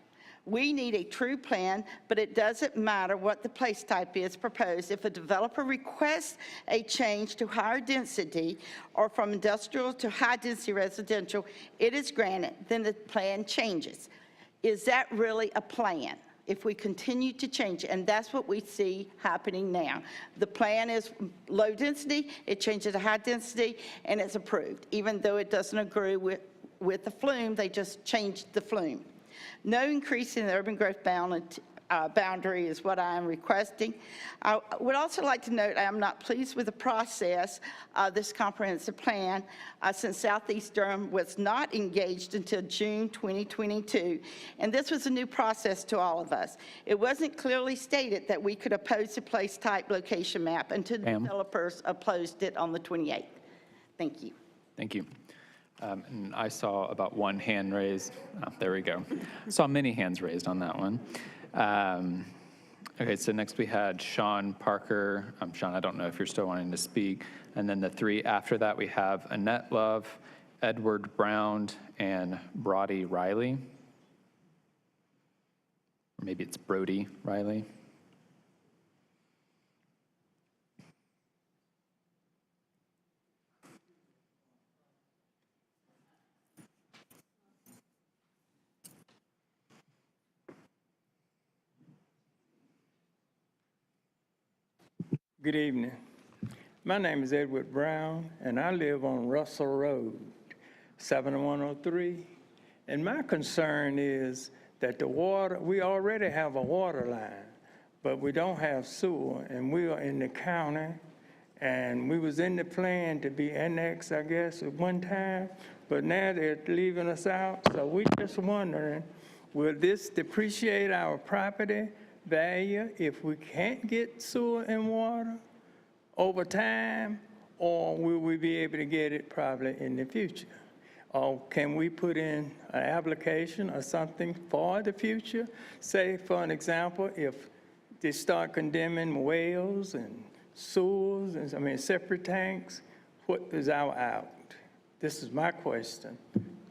We need a true plan, but it doesn't matter what the place type is proposed. If a developer requests a change to higher density or from industrial to high density residential, it is granted, then the plan changes. Is that really a plan? If we continue to change, and that's what we see happening now. The plan is low density, it changes to high density, and it's approved. Even though it doesn't agree with the flume, they just changed the flume. No increase in the urban growth boundary is what I am requesting. I would also like to note I am not pleased with the process of this comprehensive plan since Southeast Durham was not engaged until June 2022, and this was a new process to all of us. It wasn't clearly stated that we could oppose the place type location map until the developers opposed it on the 28th. Thank you. Thank you. And I saw about one hand raised. Oh, there we go. Saw many hands raised on that one. Okay, so next we had Sean Parker. Sean, I don't know if you're still wanting to speak. And then the three after that, we have Annette Love, Edward Brown, and Brody Riley. Or maybe it's Brody Riley. Good evening. My name is Edward Brown, and I live on Russell Road, 7103. And my concern is that the water, we already have a water line, but we don't have sewer, and we are in the county, and we was in the plan to be annexed, I guess, at one time, but now they're leaving us out. So we just wondering, will this depreciate our property value if we can't get sewer and water over time, or will we be able to get it probably in the future? Or can we put in an application or something for the future? Say, for an example, if they start condemning wells and sewers, and separate tanks, what is our out? This is my question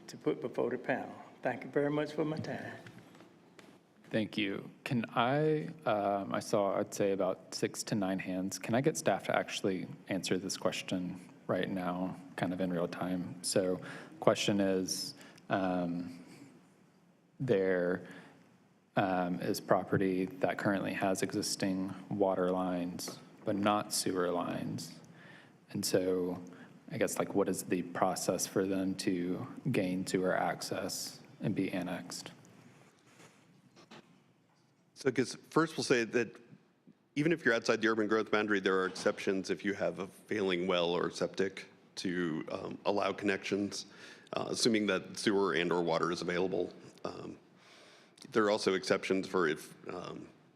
to put before the panel. Thank you very much for my time. Thank you. Can I saw, I'd say about 6 to 9 hands. Can I get staff to actually answer this question right now, kind of in real time? So question is, there is property that currently has existing water lines, but not sewer lines. And so I guess, like, what is the process for them to gain sewer access and be annexed? So, because first we'll say that even if you're outside the urban growth boundary, there are exceptions if you have a failing well or septic to allow connections, assuming that sewer and or water is available. There are also exceptions for if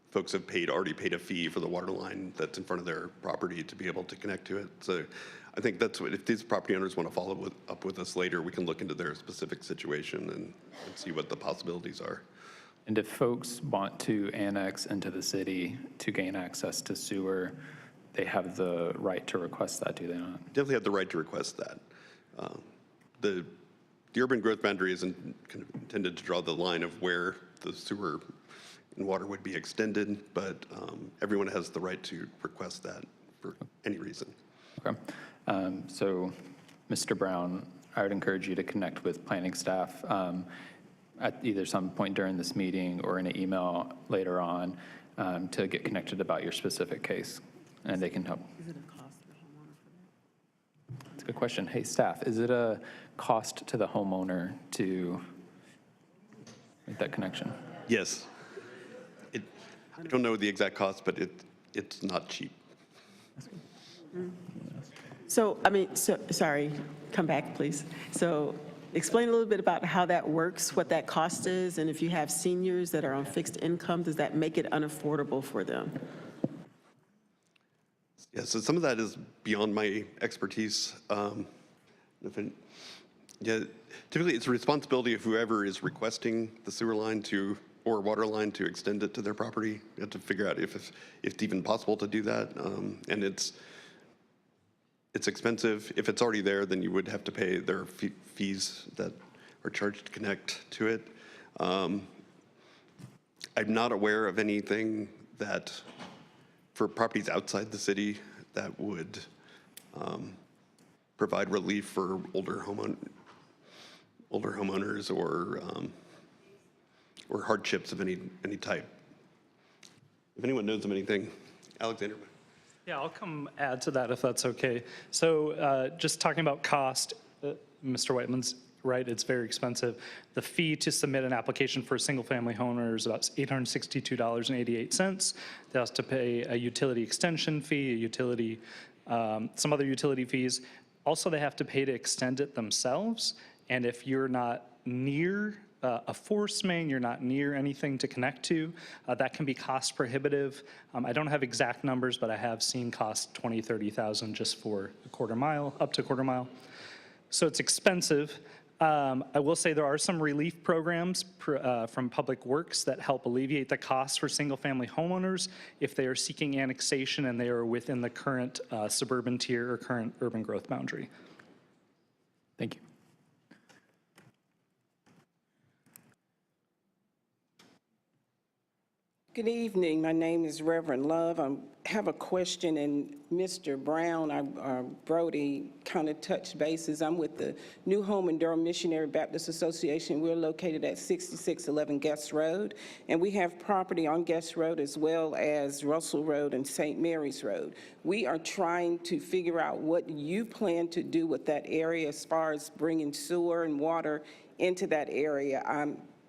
folks have already paid a fee for the water line that's in front of their property to be able to connect to it. So I think that's what, if these property owners want to follow up with us later, we can look into their specific situation and see what the possibilities are. And if folks want to annex into the city to gain access to sewer, they have the right to request that, do they not? Definitely have the right to request that. The urban growth boundary isn't kind of intended to draw the line of where the sewer and water would be extended, but everyone has the right to request that for any reason. Okay. So, Mr. Brown, I would encourage you to connect with planning staff at either some point during this meeting or in an email later on to get connected about your specific case, and they can help. Is it a cost to the homeowner for that? That's a good question. Hey, staff, is it a cost to the homeowner to make that connection? Yes. I don't know the exact cost, but it's not cheap. So, sorry, come back, please. So explain a little bit about how that works, what that cost is, and if you have seniors that are on fixed income, does that make it unaffordable for them? Yeah, so some of that is beyond my expertise. Typically it's a responsibility of whoever is requesting the sewer line or water line to extend it to their property. You have to figure out if it's even possible to do that. And it's expensive. If it's already there, then you would have to pay their fees that are charged to connect to it. I'm not aware of anything that, for properties outside the city, that would provide relief for older homeowners or hardships of any type. If anyone knows of anything, Alexander. Yeah, I'll come add to that if that's okay. So just talking about cost, Mr. Whiteman's right, it's very expensive. The fee to submit an application for a single-family homeowner is about $862.88. They have to pay a utility extension fee, some other utility fees. Also, they have to pay to extend it themselves. And if you're not near a force main, you're not near anything to connect to, that can be cost prohibitive. I don't have exact numbers, but I have seen cost $20,000, $30,000 just for a quarter mile, up to a quarter mile. So it's expensive. I will say there are some relief programs from Public Works that help alleviate the costs for single-family homeowners if they are seeking annexation and they are within the current suburban tier or current urban growth boundary. Thank you. Good evening. My name is Reverend Love. I have a question, and Mr. Brown, Brody, kind of touched bases. I'm with the New Home and Durham Missionary Baptist Association. We're located at 6611 Guest Road, and we have property on Guest Road as well as Russell Road and St. Mary's Road. We are trying to figure out what you plan to do with that area as far as bringing sewer and water into that area.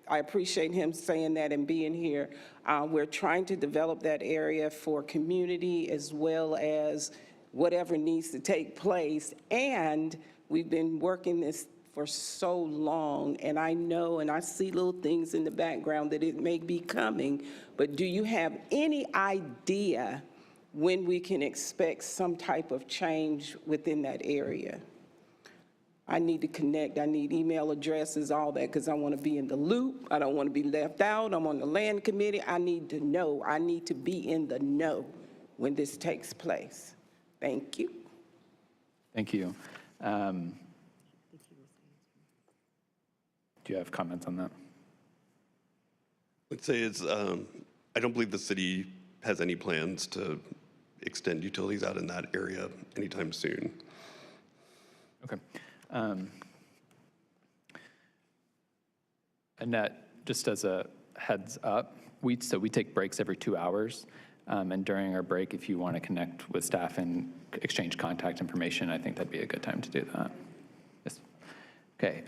I appreciate him saying that and being here. We're trying to develop that area for community as well as whatever needs to take place. And we've been working this for so long, and I know and I see little things in the background that it may be coming, but do you have any idea when we can expect some type of change within that area? I need to connect. I need email addresses, all that, because I want to be in the loop. I don't want to be left out. I'm on the land committee. I need to know. I need to be in the know when this takes place. Thank you. Thank you. Do you have comments on that? I'd say it's, I don't believe the city has any plans to extend utilities out in that area anytime soon. Okay. Annette, just as a heads up, we take breaks every 2 hours. And during our break, if you want to connect with staff and exchange contact information, I think that'd be a good time to do that. Yes. Okay.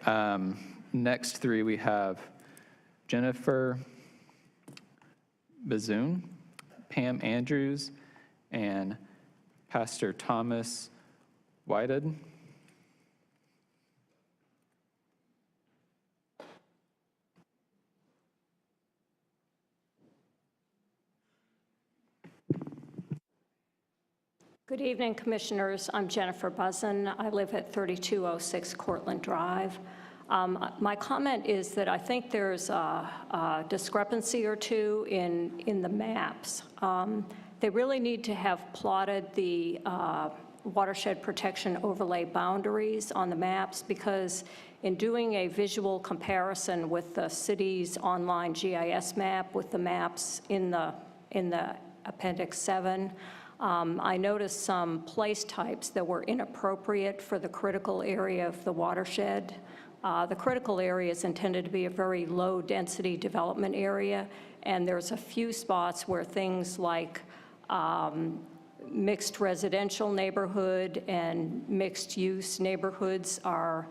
Next three, we have Jennifer Bazoon, Pam Andrews, and Pastor Thomas Whitehead. Good evening, Commissioners. I'm Jennifer Buzzen. I live at 3206 Cortlandt Drive. My comment is that I think there's a discrepancy or two in the maps. They really need to have plotted the watershed protection overlay boundaries on the maps, because in doing a visual comparison with the city's online GIS map with the maps in the Appendix 7, I noticed some place types that were inappropriate for the critical area of the watershed. The critical area is intended to be a very low-density development area, and there's a few spots where things like mixed residential neighborhood and mixed-use neighborhoods are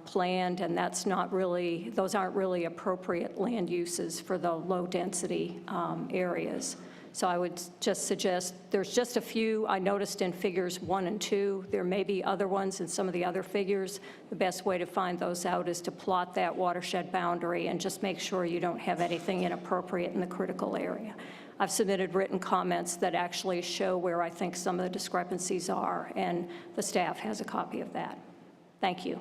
planned, and that's not really, those aren't really appropriate land uses for the low-density areas. So I would just suggest, there's just a few I noticed in figures 1 and 2. There may be other ones in some of the other figures. The best way to find those out is to plot that watershed boundary and just make sure you don't have anything inappropriate in the critical area. I've submitted written comments that actually show where I think some of the discrepancies are, and the staff has a copy of that. Thank you.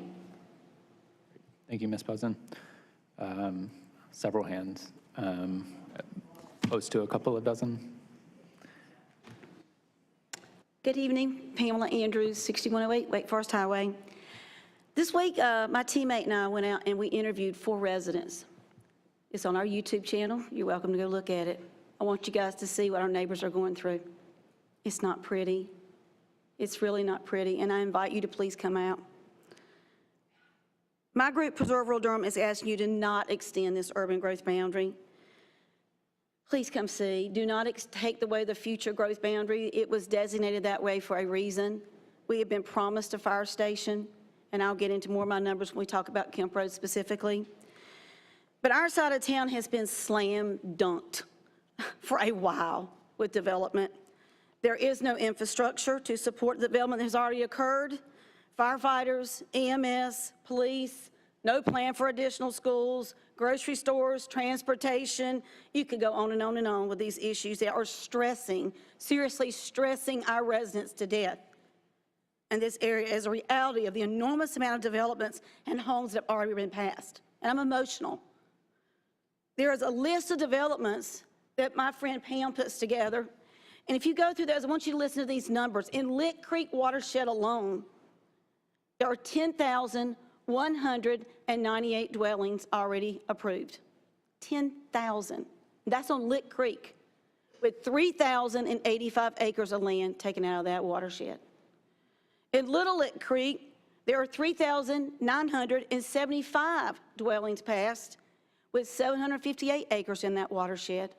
Thank you, Ms. Buzzen. Several hands. Close to a couple of dozen. Good evening, Pamela Andrews, 6108 Wake Forest Highway. This week, my teammate and I went out and we interviewed 4 residents. It's on our YouTube channel. You're welcome to go look at it. I want you guys to see what our neighbors are going through. It's not pretty. It's really not pretty, and I invite you to please come out. My group, Preserve Rural Durham, is asking you to not extend this urban growth boundary. Please come see. Do not take away the future growth boundary. It was designated that way for a reason. We have been promised a fire station, and I'll get into more of my numbers when we talk about Kemp Road specifically. But our side of town has been slam dunked for a while with development. There is no infrastructure to support the development that has already occurred. Firefighters, EMS, police, no plan for additional schools, grocery stores, transportation. You could go on and on and on with these issues that are stressing, seriously stressing our residents to death. in this area as a reality of the enormous amount of developments and homes that have already been passed. And I'm emotional. There is a list of developments that my friend Pam puts together. And if you go through those, I want you to listen to these numbers. In Lick Creek watershed alone, there are 10,198 dwellings already approved. 10,000. That's on Lick Creek, with 3,085 acres of land taken out of that watershed. In Little Lick Creek, there are 3,975 dwellings passed, with 758 acres in that watershed.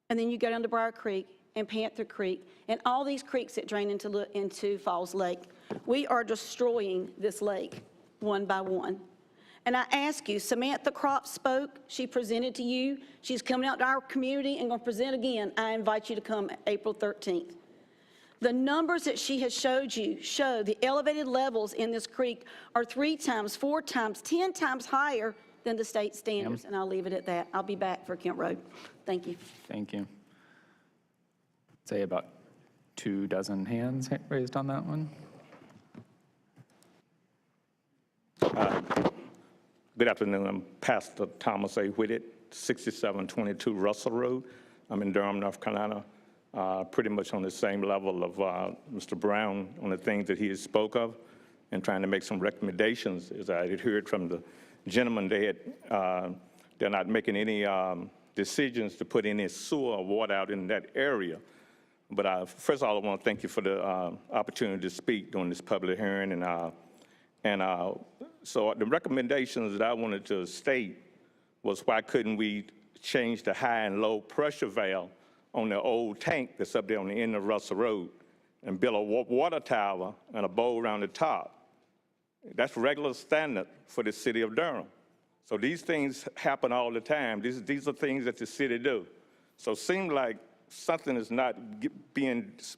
And then you go down to Briar Creek and Panther Creek, and all these creeks that drain into Falls Lake. We are destroying this lake one by one. And I ask you, Samantha Crop spoke, she presented to you, she's coming out to our community and going to present again. I invite you to come April 13th. The numbers that she has showed you show the elevated levels in this creek are 3 times, 4 times, 10 times higher than the state standards, and I'll leave it at that. I'll be back for Kent Road. Thank you. Thank you. Say about 24 hands raised on that one. Good afternoon. I'm Pastor Thomas A. Whitted, 6722 Russell Road. I'm in Durham, North Carolina, pretty much on the same level of Mr. Brown on the things that he has spoke of, and trying to make some recommendations. As I had heard from the gentleman, they're not making any decisions to put any sewer or water out in that area. But first of all, I want to thank you for the opportunity to speak during this public hearing. So the recommendations that I wanted to state was, why couldn't we change the high and low pressure valve on the old tank that's up there on the end of Russell Road and build a water tower and a bowl around the top? That's regular standard for the city of Durham. So these things happen all the time. These are things that the city do. So it seems like something is not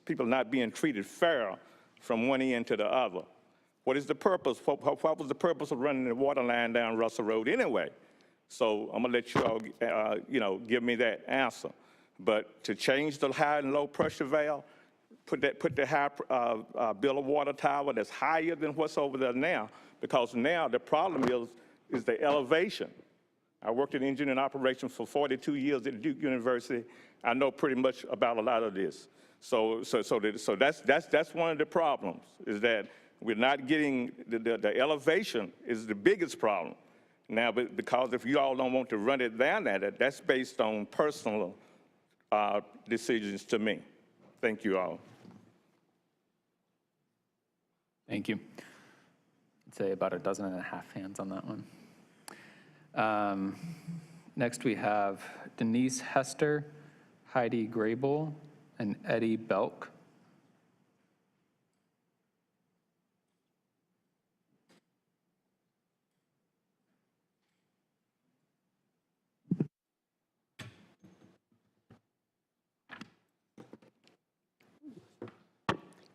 people not being treated fair from one end to the other. What is the purpose? What was the purpose of running the water line down Russell Road anyway? So I'm gonna let you all, give me that answer. But to change the high and low pressure valve, put the high, build a water tower that's higher than what's over there now, because now the problem is the elevation. I worked in engineering operations for 42 years at Duke University. I know pretty much about a lot of this. So that's one of the problems, is that we're not getting, the elevation is the biggest problem. Now, because if you all don't want to run it down that's based on personal decisions to me. Thank you all. Thank you. I'd say about 12.5 hands on that one. Next we have Denise Hester, Heidi Grable, and Eddie Belk.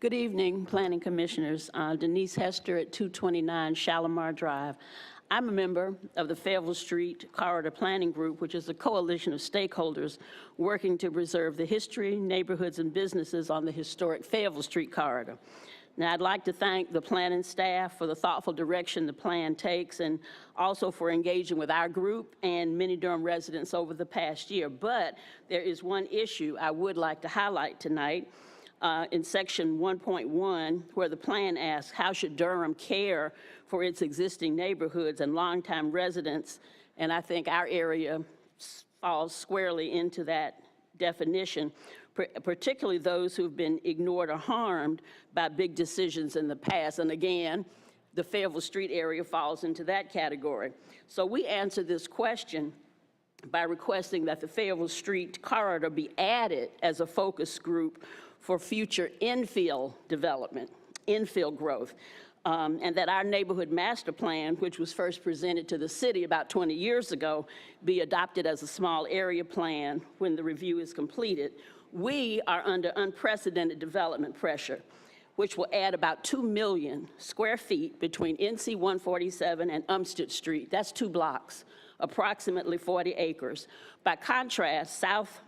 Good evening, Planning Commissioners. Denise Hester at 229 Shalimar Drive. I'm a member of the Fayetteville Street Corridor Planning Group, which is a coalition of stakeholders working to preserve the history, neighborhoods, and businesses on the historic Fayetteville Street Corridor. Now, I'd like to thank the planning staff for the thoughtful direction the plan takes, and also for engaging with our group and many Durham residents over the past year. But there is one issue I would like to highlight tonight. In section 1.1, where the plan asks, how should Durham care for its existing neighborhoods and longtime residents? And I think our area falls squarely into that definition, particularly those who've been ignored or harmed by big decisions in the past. And again, the Fayetteville Street area falls into that category. So we answer this question by requesting that the Fayetteville Street corridor be added as a focus group for future infill development, infill growth, and that our neighborhood master plan, which was first presented to the city about 20 years ago, be adopted as a small area plan when the review is completed. We are under unprecedented development pressure, which will add about 2 million square feet between NC 147 and Umstead Street. That's 2 blocks, approximately 40 acres. By contrast, South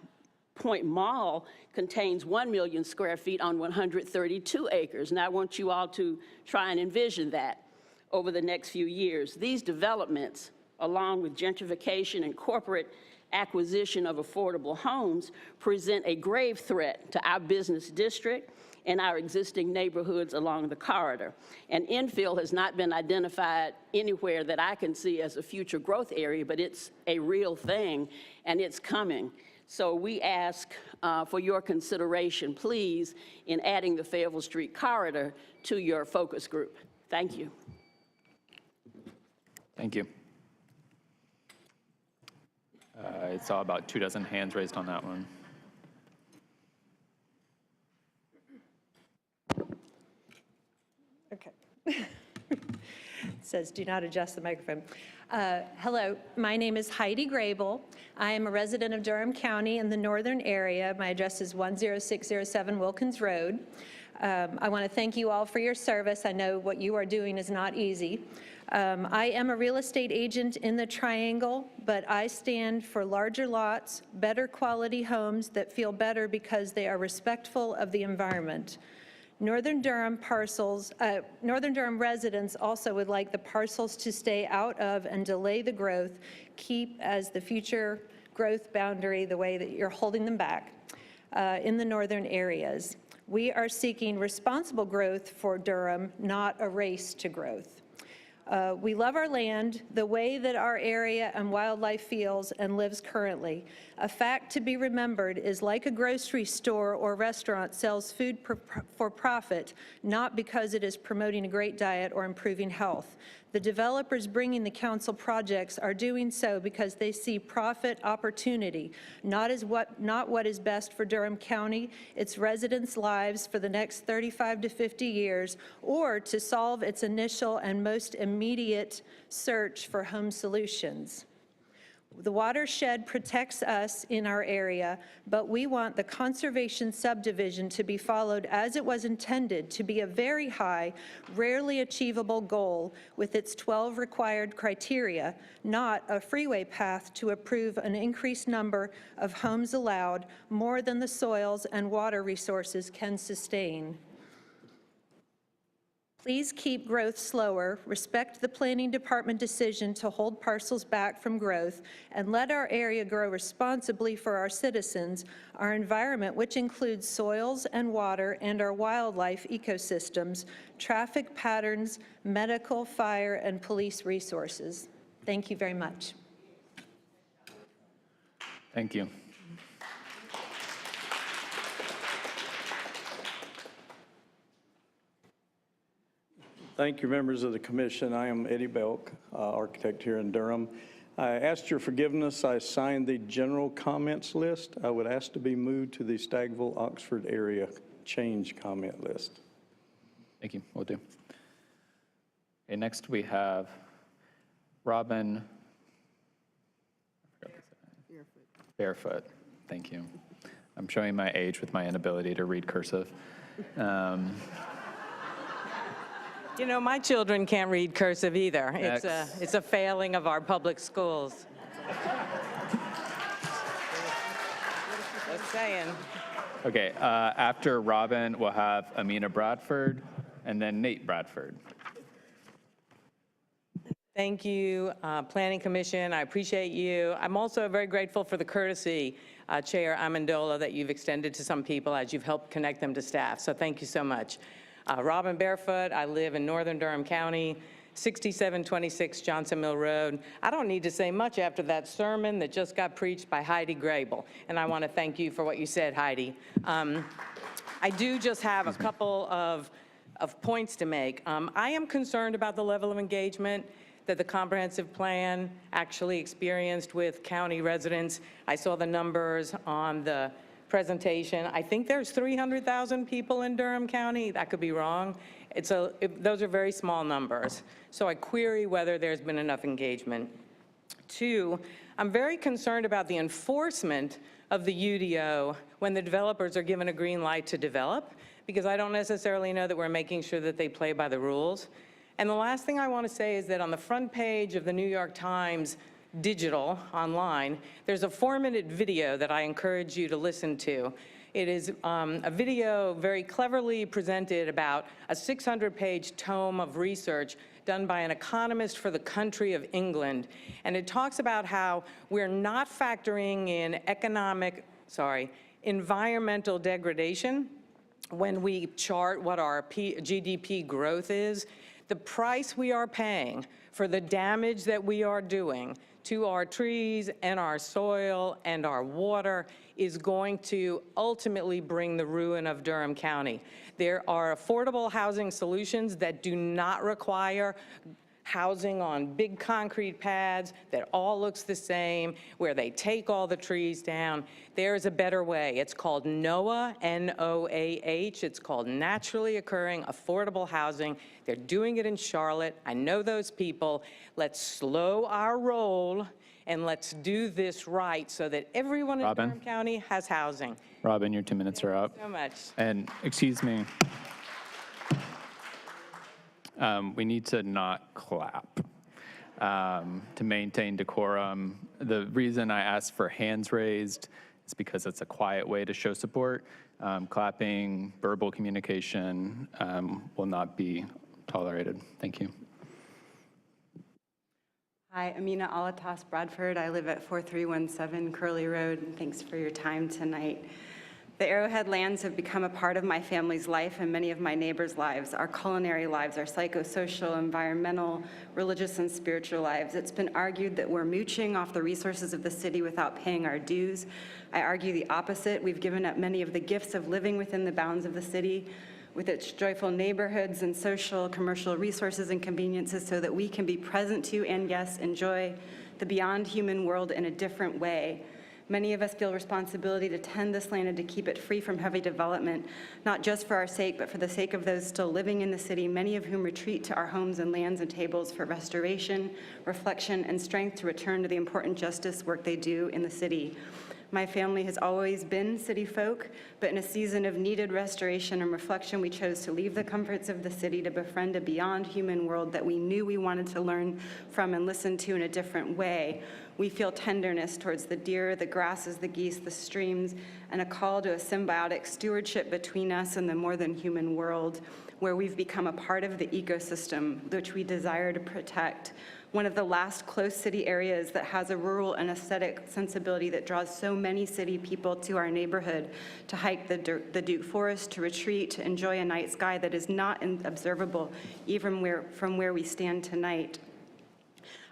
Point Mall contains 1 million square feet on 132 acres. And I want you all to try and envision that over the next few years. These developments, along with gentrification and corporate acquisition of affordable homes, present a grave threat to our business district and our existing neighborhoods along the corridor. And infill has not been identified anywhere that I can see as a future growth area, but it's a real thing, and it's coming. So we ask for your consideration, please, in adding the Fayetteville Street corridor to your focus group. Thank you. Thank you. I saw about 24 hands raised on that one. Okay. It says, do not adjust the microphone. Hello, my name is Heidi Grable. I am a resident of Durham County in the northern area. My address is 10607 Wilkins Road. I want to thank you all for your service. I know what you are doing is not easy. I am a real estate agent in the Triangle, but I stand for larger lots, better quality homes that feel better because they are respectful of the environment. Northern Durham residents also would like the parcels to stay out of and delay the growth, keep as the future growth boundary the way that you're holding them back in the northern areas. We are seeking responsible growth for Durham, not a race to growth. We love our land, the way that our area and wildlife feels and lives currently. A fact to be remembered is like a grocery store or restaurant sells food for profit, not because it is promoting a great diet or improving health. The developers bringing the council projects are doing so because they see profit opportunity, not what is best for Durham County, its residents' lives for the next 35 to 50 years, or to solve its initial and most immediate search for home solutions. The watershed protects us in our area, but we want the conservation subdivision to be followed as it was intended, to be a very high, rarely achievable goal with its 12 required criteria, not a freeway path to approve an increased number of homes allowed, more than the soils and water resources can sustain. Please keep growth slower, respect the planning department decision to hold parcels back from growth, and let our area grow responsibly for our citizens, our environment, which includes soils and water, and our wildlife ecosystems, traffic patterns, medical, fire, and police resources. Thank you very much. Thank you. Thank you, members of the commission. I am Eddie Belk, architect here in Durham. I asked your forgiveness. I signed the general comments list. I would ask to be moved to the Stagville, Oxford area change comment list. Thank you. Will do. Okay, next we have Robin Barefoot. Thank you. I'm showing my age with my inability to read cursive. You know, my children can't read cursive either. It's a failing of our public schools. Just saying. Okay, after Robin, we'll have Amina Bradford and then Nate Bradford. Thank you, Planning Commission. I appreciate you. I'm also very grateful for the courtesy, Chair Amendola, that you've extended to some people as you've helped connect them to staff. So thank you so much. Robin Barefoot, I live in northern Durham County, 6726 Johnson Mill Road. I don't need to say much after that sermon that just got preached by Heidi Grable, and I want to thank you for what you said, Heidi. I do just have a couple of points to make. I am concerned about the level of engagement that the comprehensive plan actually experienced with county residents. I saw the numbers on the presentation. I think there's 300,000 people in Durham County. That could be wrong. Those are very small numbers. So I query whether there's been enough engagement. Two, I'm very concerned about the enforcement of the UDO when the developers are given a green light to develop, because I don't necessarily know that we're making sure that they play by the rules. And the last thing I want to say is that on the front page of the New York Times digital online, there's a 4-minute video that I encourage you to listen to. It is a video very cleverly presented about a 600-page tome of research done by an economist for the country of England. And it talks about how we're not factoring in environmental degradation when we chart what our GDP growth is. The price we are paying for the damage that we are doing to our trees and our soil and our water is going to ultimately bring the ruin of Durham County. There are affordable housing solutions that do not require housing on big concrete pads that all looks the same, where they take all the trees down. There's a better way. It's called NOAH, N-O-A-H. It's called Naturally Occurring Affordable Housing. They're doing it in Charlotte. I know those people. Let's slow our roll and let's do this right so that everyone in Durham County has housing. Robin, your 2 minutes are up. Thank you so much. And excuse me. We need to not clap to maintain decorum. The reason I asked for hands raised is because it's a quiet way to show support. Clapping, verbal communication will not be tolerated. Thank you. Hi, Amina Alatas Bradford. I live at 4317 Curly Road, and thanks for your time tonight. The Arrowhead lands have become a part of my family's life and many of my neighbors' lives, our culinary lives, our psychosocial, environmental, religious, and spiritual lives. It's been argued that we're mooching off the resources of the city without paying our dues. I argue the opposite. We've given up many of the gifts of living within the bounds of the city, with its joyful neighborhoods and social, commercial resources and conveniences so that we can be present to and, yes, enjoy the beyond human world in a different way. Many of us feel responsibility to tend this land and to keep it free from heavy development, not just for our sake, but for the sake of those still living in the city, many of whom retreat to our homes and lands and tables for restoration, reflection, and strength to return to the important justice work they do in the city. My family has always been city folk, but in a season of needed restoration and reflection, we chose to leave the comforts of the city to befriend a beyond human world that we knew we wanted to learn from and listen to in a different way. We feel tenderness towards the deer, the grasses, the geese, the streams, and a call to a symbiotic stewardship between us and the more than human world, where we've become a part of the ecosystem which we desire to protect. One of the last close city areas that has a rural and aesthetic sensibility that draws so many city people to our neighborhood to hike the Duke Forest, to retreat, to enjoy a night sky that is not observable even from where we stand tonight.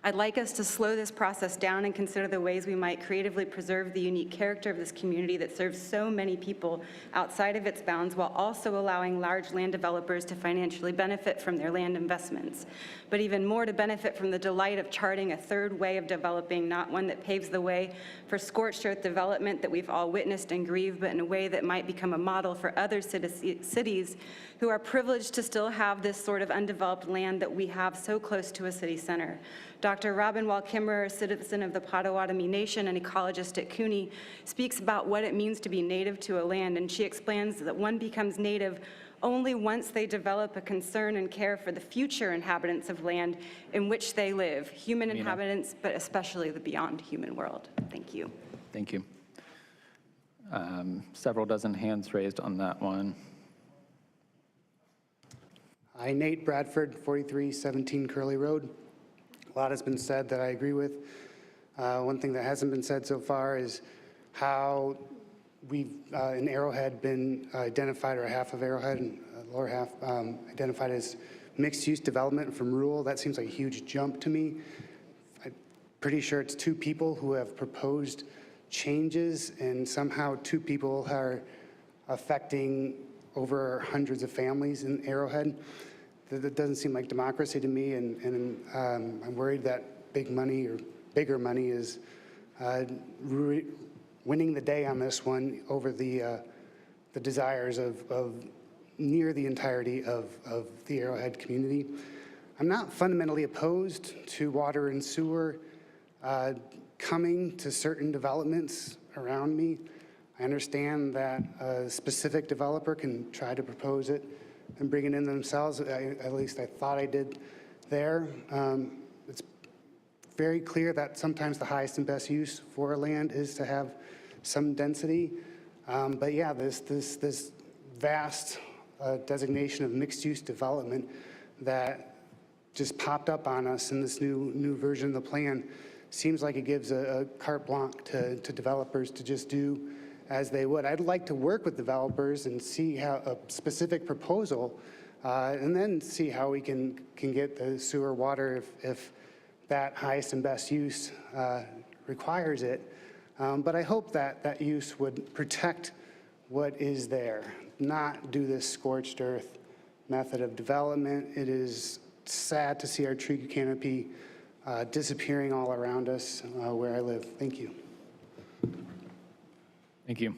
I'd like us to slow this process down and consider the ways we might creatively preserve the unique character of this community that serves so many people outside of its bounds, while also allowing large land developers to financially benefit from their land investments, but even more to benefit from the delight of charting a third way of developing, not one that paves the way for scorched earth development that we've all witnessed and grieved, but in a way that might become a model for other cities who are privileged to still have this sort of undeveloped land that we have so close to a city center. Dr. Robin Wall-Kimmerer, a citizen of the Potawatomi Nation and ecologist at CUNY, speaks about what it means to be native to a land, and she explains that one becomes native only once they develop a concern and care for the future inhabitants of land in which they live, human inhabitants, but especially the beyond human world. Thank you. Thank you. Several dozen hands raised on that one. Hi, Nate Bradford, 4317 Curly Road. A lot has been said that I agree with. One thing that hasn't been said so far is how we've, in Arrowhead, been identified, or half of Arrowhead, and lower half, identified as mixed-use development from rural. That seems like a huge jump to me. I'm pretty sure it's 2 people who have proposed changes, and somehow 2 people are affecting over hundreds of families in Arrowhead. That doesn't seem like democracy to me, and I'm worried that big money or bigger money is winning the day on this one over the desires of near the entirety of the Arrowhead community. I'm not fundamentally opposed to water and sewer coming to certain developments around me. I understand that a specific developer can try to propose it and bring it in themselves. At least I thought I did there. It's very clear that sometimes the highest and best use for land is to have some density. But yeah, this vast designation of mixed-use development that just popped up on us in this new version of the plan seems like it gives a carte blanche to developers to just do as they would. I'd like to work with developers and see how a specific proposal, and then see how we can get the sewer water if that highest and best use requires it. But I hope that use would protect what is there, not do this scorched earth method of development. It is sad to see our tree canopy disappearing all around us where I live. Thank you. Thank you.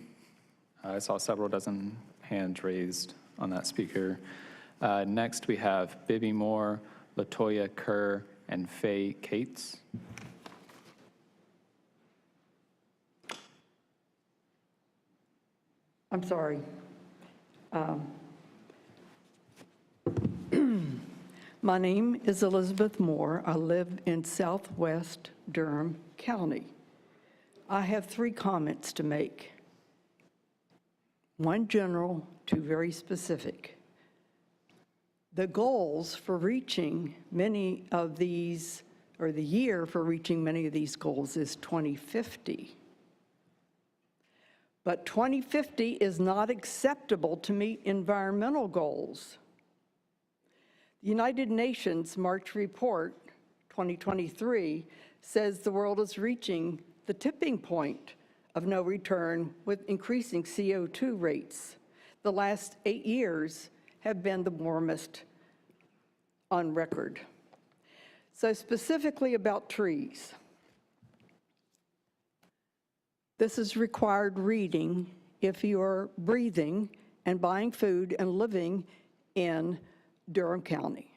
I saw several dozen hands raised on that speaker. Next, we have Bibby Moore, LaToya Kerr, and Faye Cates. I'm sorry. My name is Elizabeth Moore. I live in southwest Durham County. I have 3 comments to make. 1 general, 2 very specific. The goals for reaching many of these, or the year for reaching many of these goals is 2050. But 2050 is not acceptable to meet environmental goals. The United Nations March Report 2023 says the world is reaching the tipping point of no return with increasing CO2 rates. The last 8 years have been the warmest on record. So specifically about trees. This is required reading if you're breathing and buying food and living in Durham County.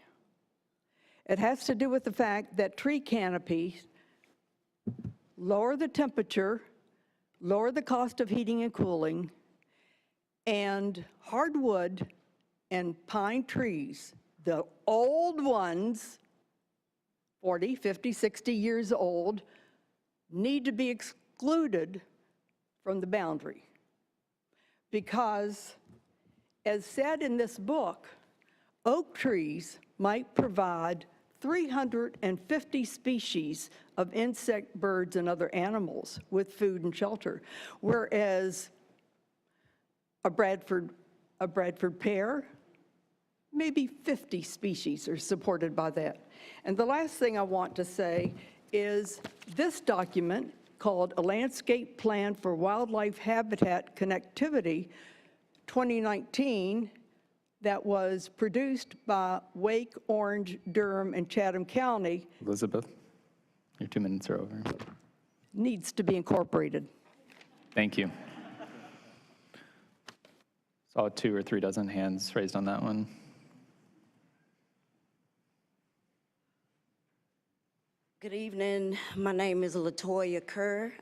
It has to do with the fact that tree canopies lower the temperature, lower the cost of heating and cooling, and hardwood and pine trees, the old ones, 40, 50, 60 years old, need to be excluded from the boundary. Because, as said in this book, oak trees might provide 350 species of insect, birds, and other animals with food and shelter, whereas a Bradford pear, maybe 50 species are supported by that. And the last thing I want to say is this document called A Landscape Plan for Wildlife Habitat Connectivity 2019 that was produced by Wake, Orange, Durham, and Chatham County Elizabeth, your 2 minutes are over. needs to be incorporated. Thank you. Saw 2 or 3 dozen hands raised on that one. Good evening. My name is LaToya Kerr.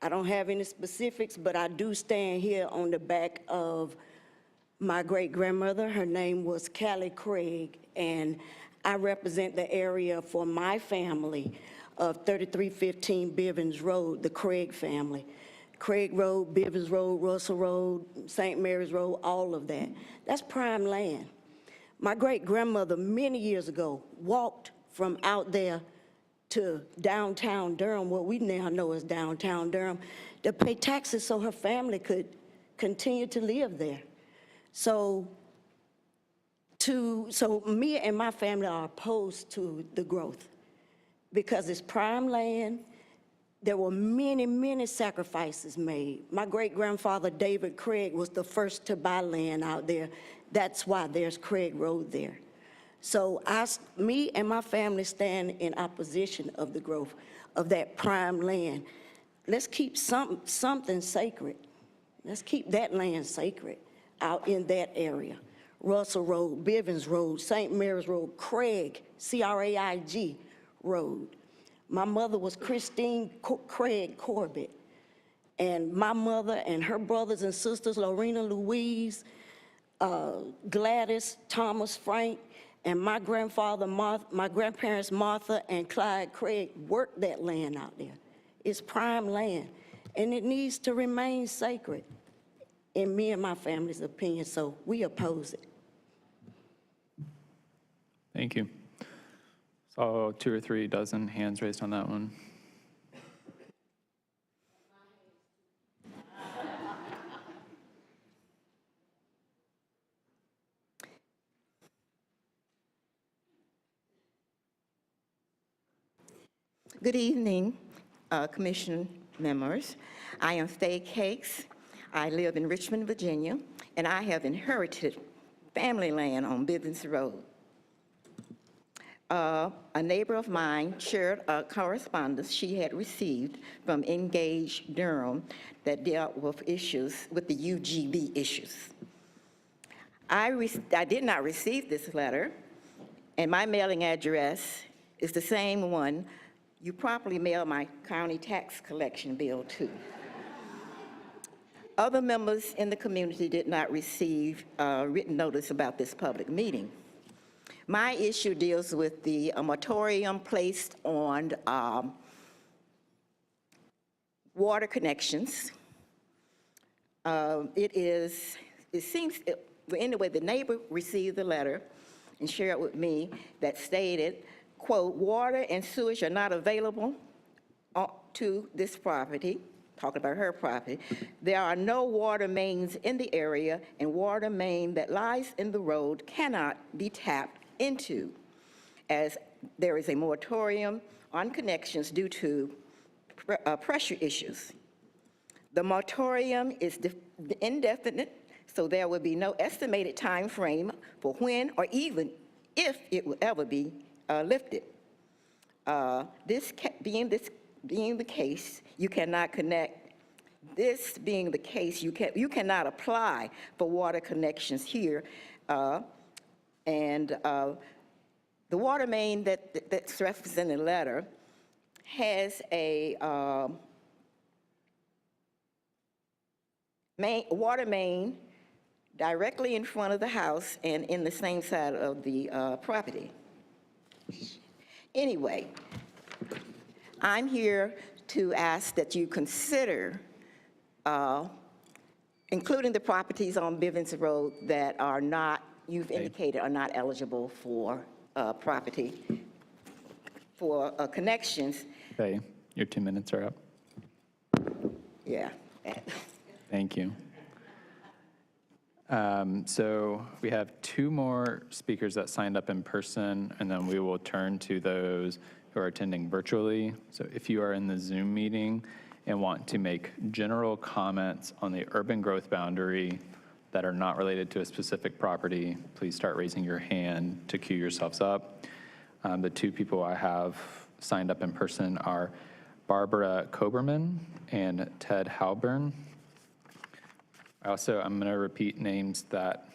I don't have any specifics, but I do stand here on the back of my great-grandmother. Her name was Callie Craig, and I represent the area for my family of 3315 Bivens Road, the Craig family. Craig Road, Bivens Road, Russell Road, St. Mary's Road, all of that. That's prime land. My great-grandmother, many years ago, walked from out there to downtown Durham, what we now know as downtown Durham, to pay taxes so her family could continue to live there. So me and my family are opposed to the growth because it's prime land. There were many, many sacrifices made. My great-grandfather, David Craig, was the first to buy land out there. That's why there's Craig Road there. So me and my family stand in opposition of the growth of that prime land. Let's keep something sacred. Let's keep that land sacred out in that area. Russell Road, Bivens Road, St. Mary's Road, Craig, C-R-A-I-G Road. My mother was Christine Craig Corbett. And my mother and her brothers and sisters, Lorena Louise, Gladys, Thomas, Frank, And my grandparents Martha and Clyde Craig worked that land out there. It's prime land, and it needs to remain sacred, in me and my family's opinion, so we oppose it. Thank you. Saw 2 or 3 dozen hands raised on that one. Good evening, Commission members. I am Faye Cakes. I live in Richmond, Virginia, and I have inherited family land on Bivens Road. A neighbor of mine shared a correspondence she had received from Engage Durham that dealt with issues, with the UGB issues. I did not receive this letter, and my mailing address is the same one you properly mail my county tax collection bill to. Other members in the community did not receive written notice about this public meeting. My issue deals with the moratorium placed on water connections. Anyway, the neighbor received the letter and shared with me that stated, quote, water and sewage are not available to this property, talking about her property. There are no water mains in the area, and water main that lies in the road cannot be tapped into, as there is a moratorium on connections due to pressure issues. The moratorium is indefinite, so there will be no estimated time frame for when or even if it will ever be lifted. Being the case, you cannot connect. This being the case, you cannot apply for water connections here. And the water main that's referenced in the letter has a water main directly in front of the house and in the same side of the property. Anyway, I'm here to ask that you consider including the properties on Bivens Road that are not, you've indicated, are not eligible for connections. Okay, your 2 minutes are up. Yeah. Thank you. So we have 2 more speakers that signed up in person, and then we will turn to those who are attending virtually. So if you are in the Zoom meeting and want to make general comments on the urban growth boundary that are not related to a specific property, please start raising your hand to queue yourselves up. The 2 people I have signed up in person are Barbara Koberman and Ted Halburn. I'm going to repeat names that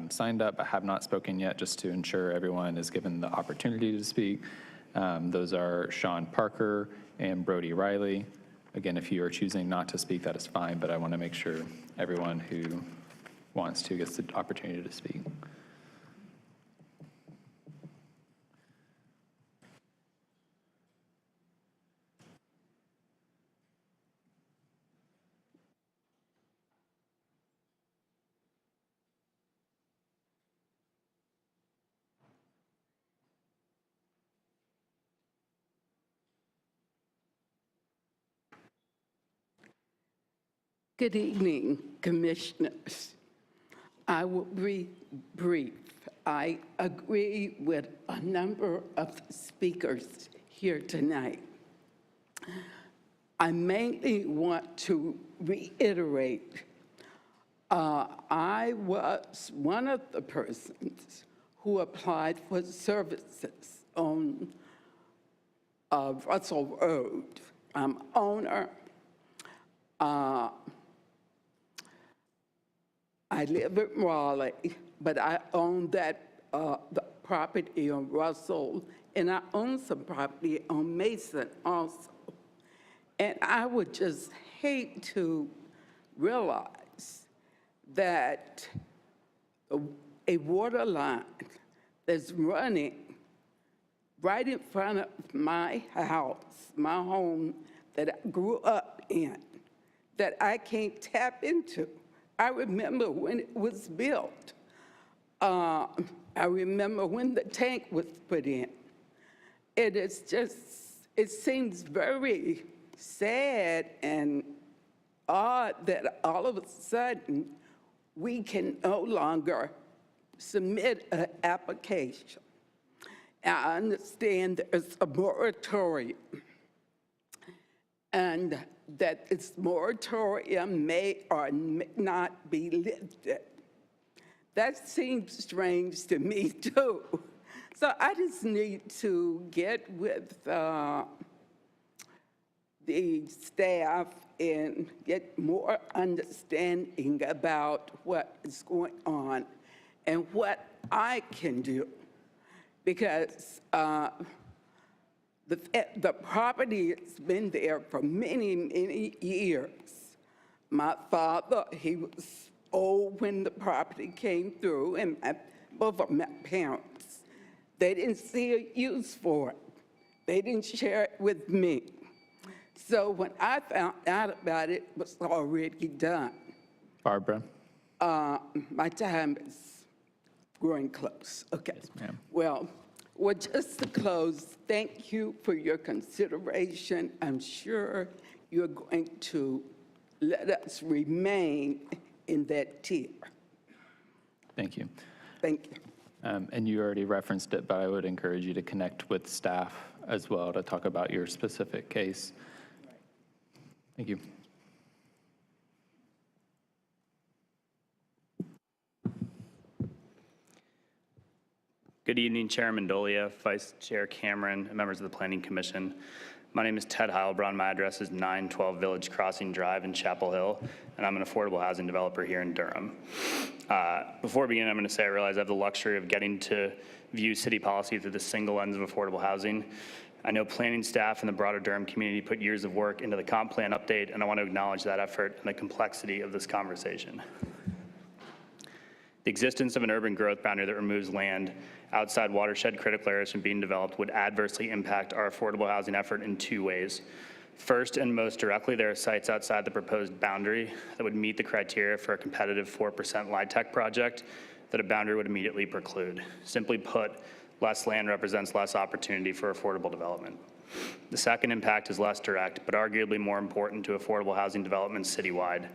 signed up but have not spoken yet, just to ensure everyone is given the opportunity to speak. Those are Sean Parker and Brody Riley. Again, if you are choosing not to speak, that is fine, but I want to make sure everyone who wants to gets the opportunity to speak. Good evening, Commissioners. I will be brief. I agree with a number of speakers here tonight. I mainly want to reiterate, I was one of the persons who applied for services on Russell Road. I'm owner. I live in Raleigh, but I own the property on Russell, and I own some property on Mason also. And I would just hate to realize that a water line that's running right in front of my house, my home that I grew up in, that I can't tap into. I remember when it was built. I remember when the tank was put in. It is just, it seems very sad and odd that all of a sudden we can no longer submit an application. I understand there's a moratorium and that this moratorium may or may not be lifted. That seems strange to me too. So I just need to get with the staff and get more understanding about what is going on and what I can do. Because the property has been there for many, many years. My father, he was old when the property came through, and both of my parents, they didn't see a use for it. They didn't share it with me. So when I found out about it, it was already done. Barbara? My time is growing close. Okay. Yes, ma'am. Well, just to close, thank you for your consideration. I'm sure you're going to let us remain in that tier. Thank you. Thank you. And you already referenced it, but I would encourage you to connect with staff as well to talk about your specific case. Thank you. Good evening, Chair Mendolia, Vice Chair Cameron, and members of the Planning Commission. My name is Ted Heilbronn. My address is 912 Village Crossing Drive in Chapel Hill, and I'm an affordable housing developer here in Durham. Before beginning, I'm going to say I realize I have the luxury of getting to view city policy through the single lens of affordable housing. I know planning staff and the broader Durham community put years of work into the comp plan update, and I want to acknowledge that effort and the complexity of this conversation. The existence of an urban growth boundary that removes land outside watershed critical areas from being developed would adversely impact our affordable housing effort in two ways. First and most directly, there are sites outside the proposed boundary that would meet the criteria for a competitive 4% LIHTC project that a boundary would immediately preclude. Simply put, less land represents less opportunity for affordable development. The second impact is less direct, but arguably more important to affordable housing development citywide.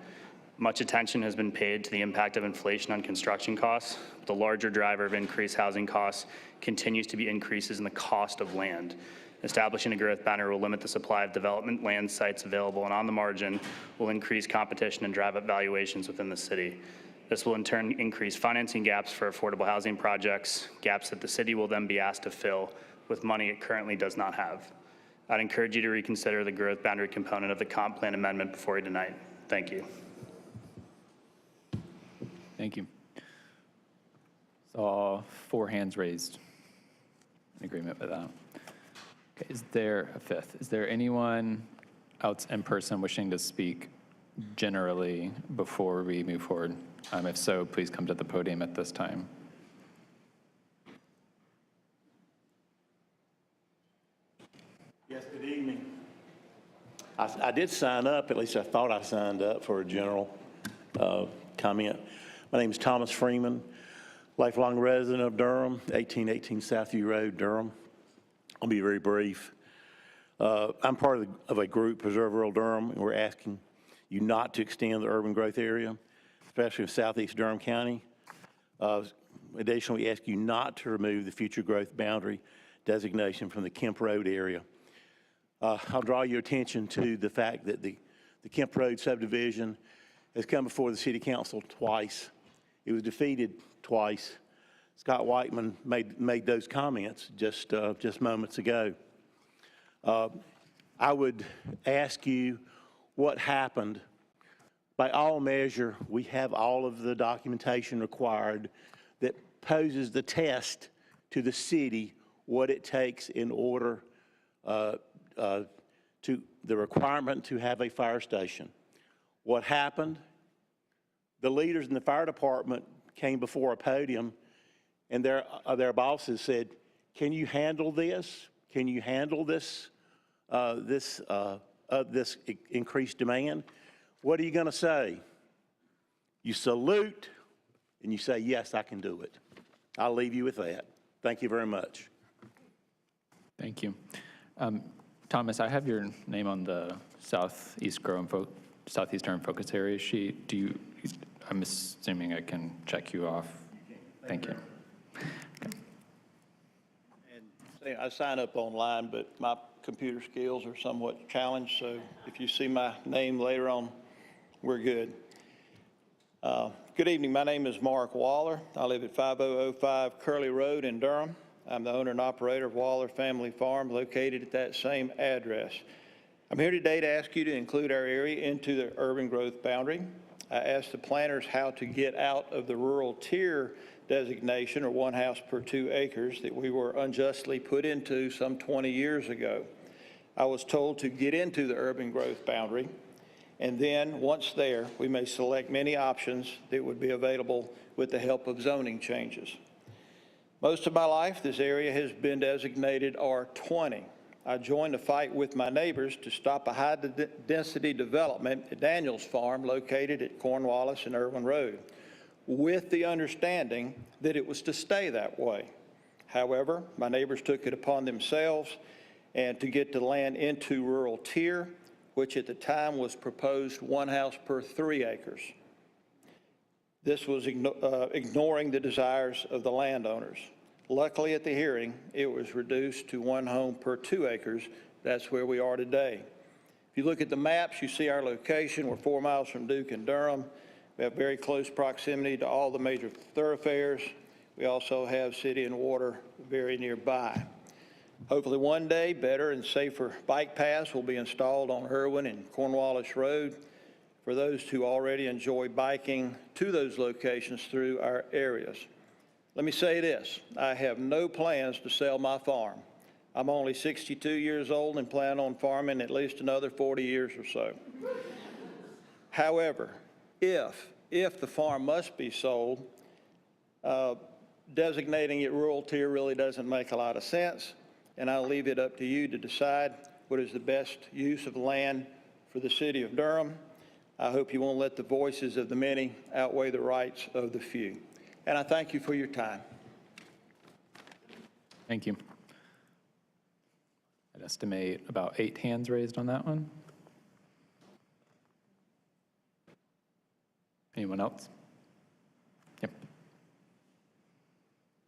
Much attention has been paid to the impact of inflation on construction costs. The larger driver of increased housing costs continues to be increases in the cost of land. Establishing a growth boundary will limit the supply of development land sites available, and on the margin will increase competition and drive up valuations within the city. This will in turn increase financing gaps for affordable housing projects, gaps that the city will then be asked to fill with money it currently does not have. I'd encourage you to reconsider the growth boundary component of the comp plan amendment before you tonight. Thank you. Thank you. Saw 4 hands raised in agreement with that. Okay, is there a fifth? Is there anyone else in person wishing to speak generally before we move forward? If so, please come to the podium at this time. Yes, good evening. I did sign up, at least I thought I signed up for a general comment. My name is Thomas Freeman, lifelong resident of Durham, 1818 Southview Road, Durham. I'll be very brief. I'm part of a group, Preserve Rural Durham, and we're asking you not to extend the urban growth area, especially in southeast Durham County. Additionally, we ask you not to remove the future growth boundary designation from the Kemp Road area. I'll draw your attention to the fact that the Kemp Road subdivision has come before the City Council twice. It was defeated twice. Scott Whiteman made those comments just moments ago. I would ask you what happened. By all measure, we have all of the documentation required that poses the test to the city what it takes in order to the requirement to have a fire station. What happened? The leaders in the fire department came before a podium and their bosses said, can you handle this? Can you handle this, this increased demand? What are you going to say? You salute and you say, yes, I can do it. I'll leave you with that. Thank you very much. Thank you. Thomas, I have your name on the southeastern focus area sheet. I'm assuming I can check you off. Thank you. I sign up online, but my computer skills are somewhat challenged, so if you see my name later on, we're good. Good evening. My name is Mark Waller. I live at 5005 Curly Road in Durham. I'm the owner and operator of Waller Family Farm, located at that same address. I'm here today to ask you to include our area into the urban growth boundary. I asked the planners how to get out of the rural tier designation, or 1 house per 2 acres, that we were unjustly put into some 20 years ago. I was told to get into the urban growth boundary, and then once there, we may select many options that would be available with the help of zoning changes. Most of my life, this area has been designated R20. I joined a fight with my neighbors to stop a high-density development at Daniels Farm, located at Cornwallis and Irwin Road, with the understanding that it was to stay that way. However, my neighbors took it upon themselves and to get the land into rural tier, which at the time was proposed 1 house per 3 acres. This was ignoring the desires of the landowners. Luckily, at the hearing, it was reduced to 1 home per 2 acres. That's where we are today. If you look at the maps, you see our location. We're 4 miles from Duke and Durham. We have very close proximity to all the major thoroughfares. We also have city and water very nearby. Hopefully one day, better and safer bike paths will be installed on Irwin and Cornwallis Road for those who already enjoy biking to those locations through our areas. Let me say this, I have no plans to sell my farm. I'm only 62 years old and plan on farming at least another 40 years or so. However, if the farm must be sold, designating it rural tier really doesn't make a lot of sense, and I'll leave it up to you to decide what is the best use of land for the city of Durham. I hope you won't let the voices of the many outweigh the rights of the few. And I thank you for your time. Thank you. I'd estimate about 8 hands raised on that one. Anyone else? Yep.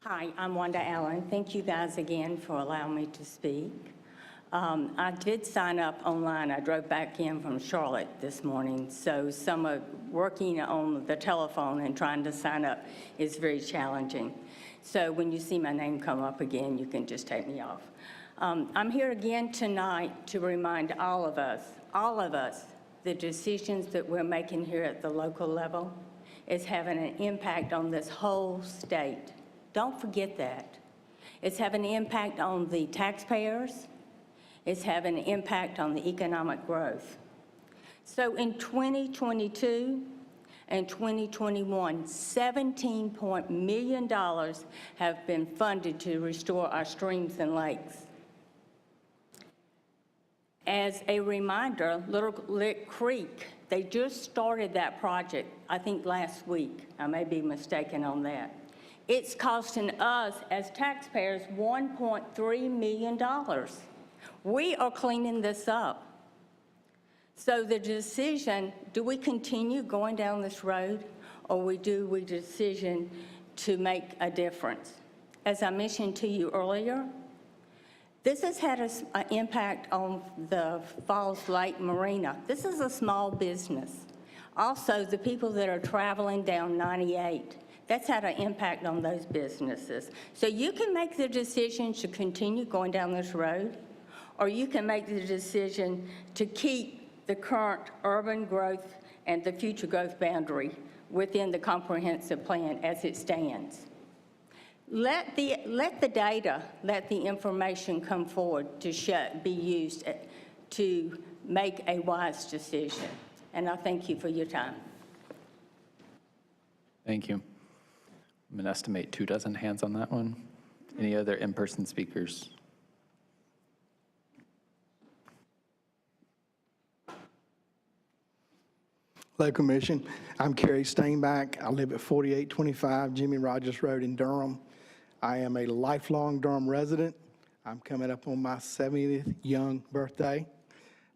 Hi, I'm Wanda Allen. Thank you guys again for allowing me to speak. I did sign up online. I drove back in from Charlotte this morning, so some of working on the telephone and trying to sign up is very challenging. So when you see my name come up again, you can just take me off. I'm here again tonight to remind all of us, the decisions that we're making here at the local level is having an impact on this whole state. Don't forget that. It's having an impact on the taxpayers. It's having an impact on the economic growth. So in 2022 and 2021, $17 million have been funded to restore our streams and lakes. As a reminder, Little Lick Creek, they just started that project, I think last week. I may be mistaken on that. It's costing us as taxpayers $1.3 million. We are cleaning this up. So the decision, do we continue going down this road, or do we decision to make a difference? As I mentioned to you earlier, this has had an impact on the Falls Lake Marina. This is a small business. Also, the people that are traveling down 98, that's had an impact on those businesses. So you can make the decision to continue going down this road, or you can make the decision to keep the current urban growth and the future growth boundary within the comprehensive plan as it stands. Let the data, let the information come forward to be used to make a wise decision. And I thank you for your time. Thank you. I'm going to estimate 24 hands on that one. Any other in-person speakers? Hello, Commission. I'm Kerry Stainback. I live at 4825 Jimmy Rogers Road in Durham. I am a lifelong Durham resident. I'm coming up on my 70th young birthday.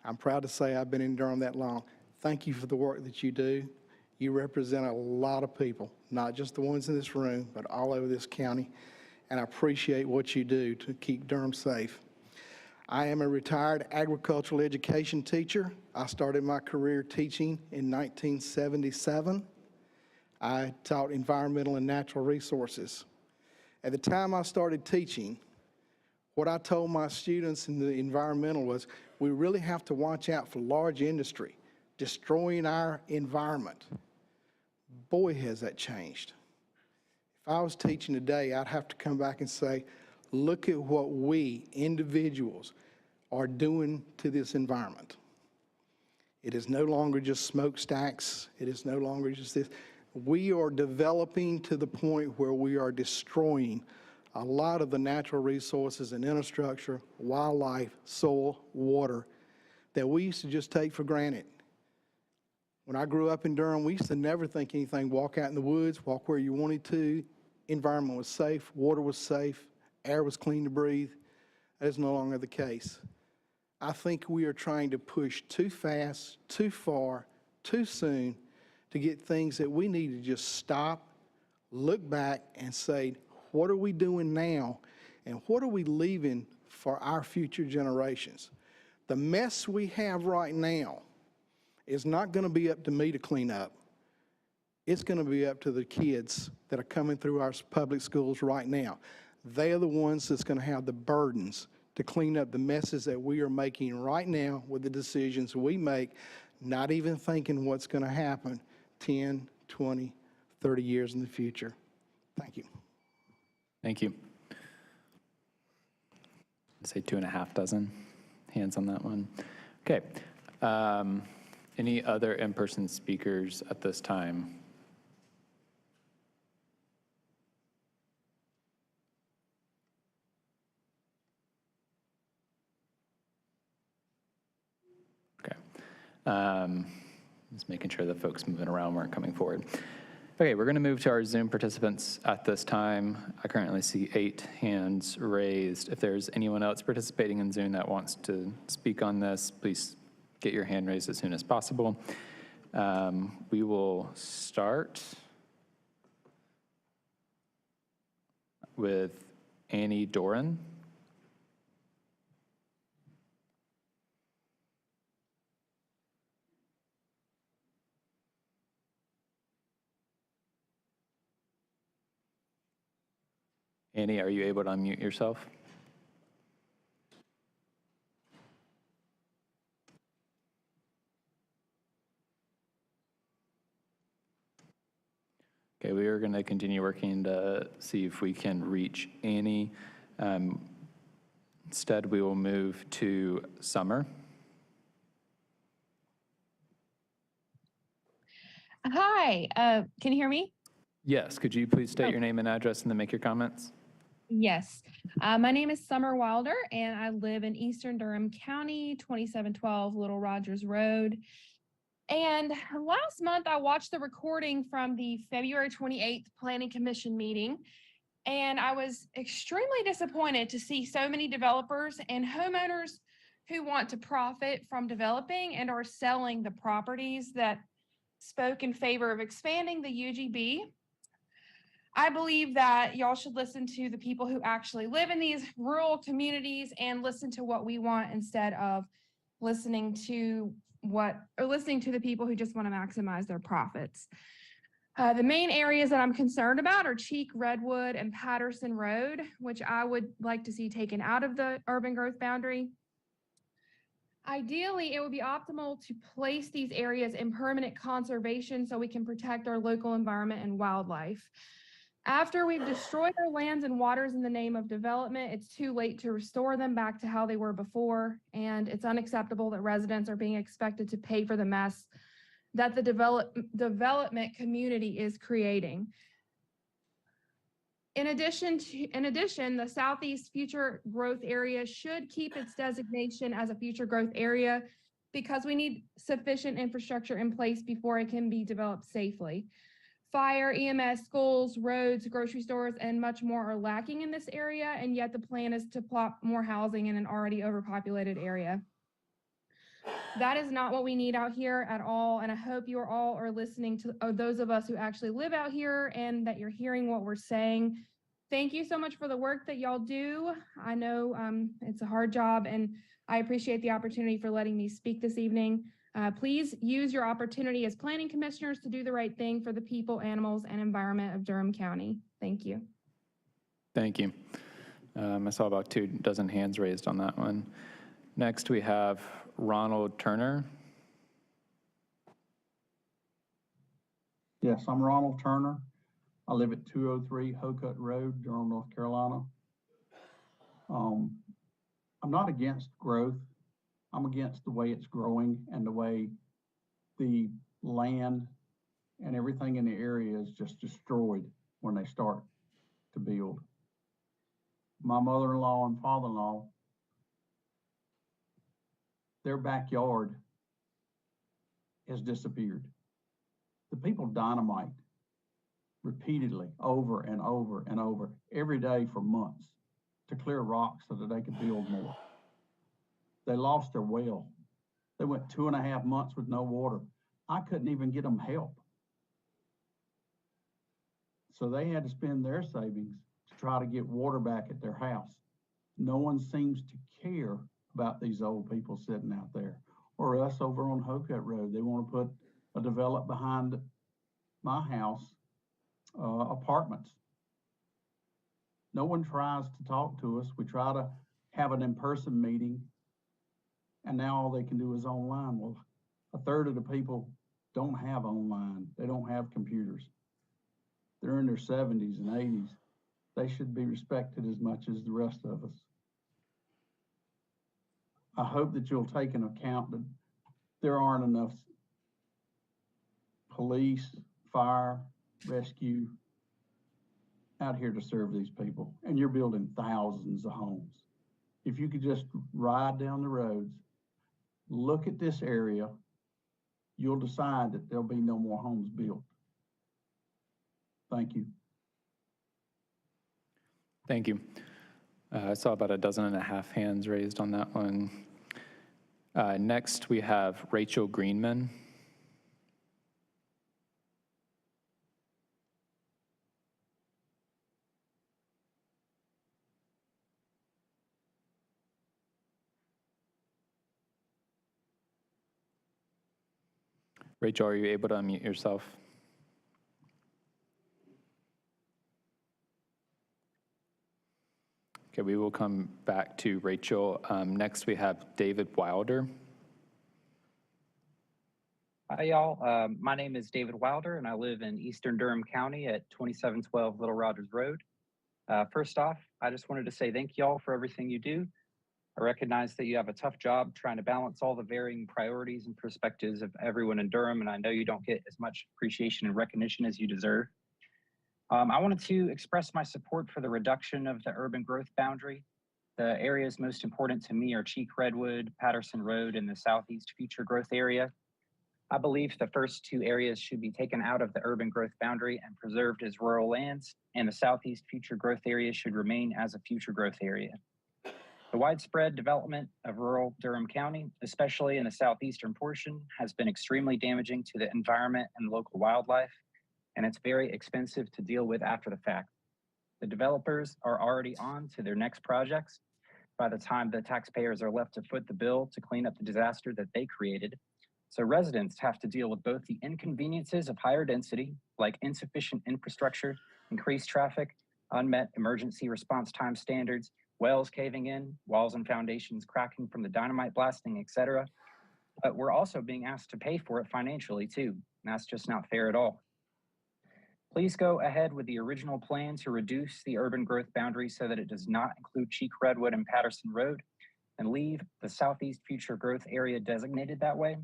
I'm proud to say I've been in Durham that long. Thank you for the work that you do. You represent a lot of people, not just the ones in this room, but all over this county, and I appreciate what you do to keep Durham safe. I am a retired agricultural education teacher. I started my career teaching in 1977. I taught environmental and natural resources. At the time I started teaching, what I told my students in the environmental was, we really have to watch out for large industry destroying our environment. Boy, has that changed. If I was teaching today, I'd have to come back and say, look at what we, individuals, are doing to this environment. It is no longer just smokestacks. It is no longer just this. We are developing to the point where we are destroying a lot of the natural resources and infrastructure, wildlife, soil, water, that we used to just take for granted. When I grew up in Durham, we used to never think anything, walk out in the woods, walk where you wanted to. Environment was safe, water was safe, air was clean to breathe. That is no longer the case. I think we are trying to push too fast, too far, too soon to get things that we need to just stop, look back and say, what are we doing now and what are we leaving for our future generations? The mess we have right now is not going to be up to me to clean up. It's going to be up to the kids that are coming through our public schools right now. They are the ones that's going to have the burdens to clean up the messes that we are making right now with the decisions we make, not even thinking what's going to happen 10, 20, 30 years in the future. Thank you. Thank you. I'd say 2.5 hands on that one. Okay. Any other in-person speakers at this time? Okay. Just making sure the folks moving around weren't coming forward. Okay, we're going to move to our Zoom participants at this time. I currently see 8 hands raised. If there's anyone else participating in Zoom that wants to speak on this, please get your hand raised as soon as possible. We will start with Annie Doran. Annie, are you able to unmute yourself? Okay, we are going to continue working to see if we can reach Annie. Instead, we will move to Summer. Hi, can you hear me? Yes, could you please state your name and address and then make your comments? Yes. My name is Summer Wilder, and I live in Eastern Durham County, 2712 Little Rogers Road. And last month, I watched the recording from the February 28th Planning Commission meeting, and I was extremely disappointed to see so many developers and homeowners who want to profit from developing and are selling the properties that spoke in favor of expanding the UGB. I believe that y'all should listen to the people who actually live in these rural communities and listen to what we want instead of listening to the people who just want to maximize their profits. The main areas that I'm concerned about are Cheek, Redwood, and Patterson Road, which I would like to see taken out of the urban growth boundary. Ideally, it would be optimal to place these areas in permanent conservation so we can protect our local environment and wildlife. After we've destroyed our lands and waters in the name of development, it's too late to restore them back to how they were before, and it's unacceptable that residents are being expected to pay for the mess that the development community is creating. In addition, the Southeast Future Growth Area should keep its designation as a future growth area because we need sufficient infrastructure in place before it can be developed safely. Fire, EMS, schools, roads, grocery stores, and much more are lacking in this area, and yet the plan is to plot more housing in an already overpopulated area. That is not what we need out here at all, and I hope you all are listening to those of us who actually live out here and that you're hearing what we're saying. Thank you so much for the work that y'all do. I know it's a hard job, and I appreciate the opportunity for letting me speak this evening. Please use your opportunity as planning commissioners to do the right thing for the people, animals, and environment of Durham County. Thank you. Thank you. I saw about 24 hands raised on that one. Next, we have Ronald Turner. Yes, I'm Ronald Turner. I live at 203 Hocut Road, Durham, North Carolina. I'm not against growth. I'm against the way it's growing and the way the land and everything in the area is just destroyed when they start to build. My mother-in-law and father-in-law, their backyard has disappeared. The people dynamite repeatedly over and over and over every day for months to clear rocks so that they could build more. They lost their well. They went 2.5 months with no water. I couldn't even get them help. So they had to spend their savings to try to get water back at their house. No one seems to care about these old people sitting out there. Or us over on Hocut Road. They want to put a develop behind my house, apartments. No one tries to talk to us. We try to have an in-person meeting, and now all they can do is online. Well, a third of the people don't have online. They don't have computers. They're in their 70s and 80s. They should be respected as much as the rest of us. I hope that you'll take into account that there aren't enough police, fire, rescue out here to serve these people. And you're building thousands of homes. If you could just ride down the roads, look at this area, you'll decide that there'll be no more homes built. Thank you. Thank you. I saw about 12.5 hands raised on that one. Next, we have Rachel Greenman. Rachel, are you able to unmute yourself? Okay, we will come back to Rachel. Next, we have David Wilder. Hi, y'all. My name is David Wilder, and I live in Eastern Durham County at 2712 Little Rogers Road. First off, I just wanted to say thank y'all for everything you do. I recognize that you have a tough job trying to balance all the varying priorities and perspectives of everyone in Durham, and I know you don't get as much appreciation and recognition as you deserve. I wanted to express my support for the reduction of the urban growth boundary. The areas most important to me are Cheek Redwood, Patterson Road, and the Southeast Future Growth Area. I believe the first two areas should be taken out of the urban growth boundary and preserved as rural lands, and the Southeast Future Growth Area should remain as a future growth area. The widespread development of rural Durham County, especially in the southeastern portion, has been extremely damaging to the environment and local wildlife, and it's very expensive to deal with after the fact. The developers are already on to their next projects by the time the taxpayers are left to foot the bill to clean up the disaster that they created. So residents have to deal with both the inconveniences of higher density, like insufficient infrastructure, increased traffic, unmet emergency response time standards, wells caving in, walls and foundations cracking from the dynamite blasting, etc. But we're also being asked to pay for it financially too, and that's just not fair at all. Please go ahead with the original plan to reduce the urban growth boundary so that it does not include Cheek Redwood and Patterson Road, and leave the Southeast Future Growth Area designated that way.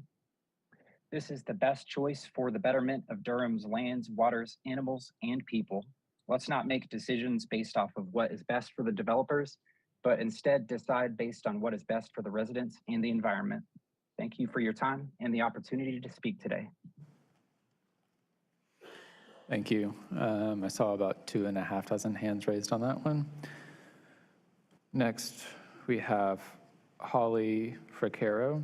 This is the best choice for the betterment of Durham's lands, waters, animals, and people. Let's not make decisions based off of what is best for the developers, but instead decide based on what is best for the residents and the environment. Thank you for your time and the opportunity to speak today. Thank you. I saw about 2,500 hands raised on that one. Next, we have Holly Fricaro.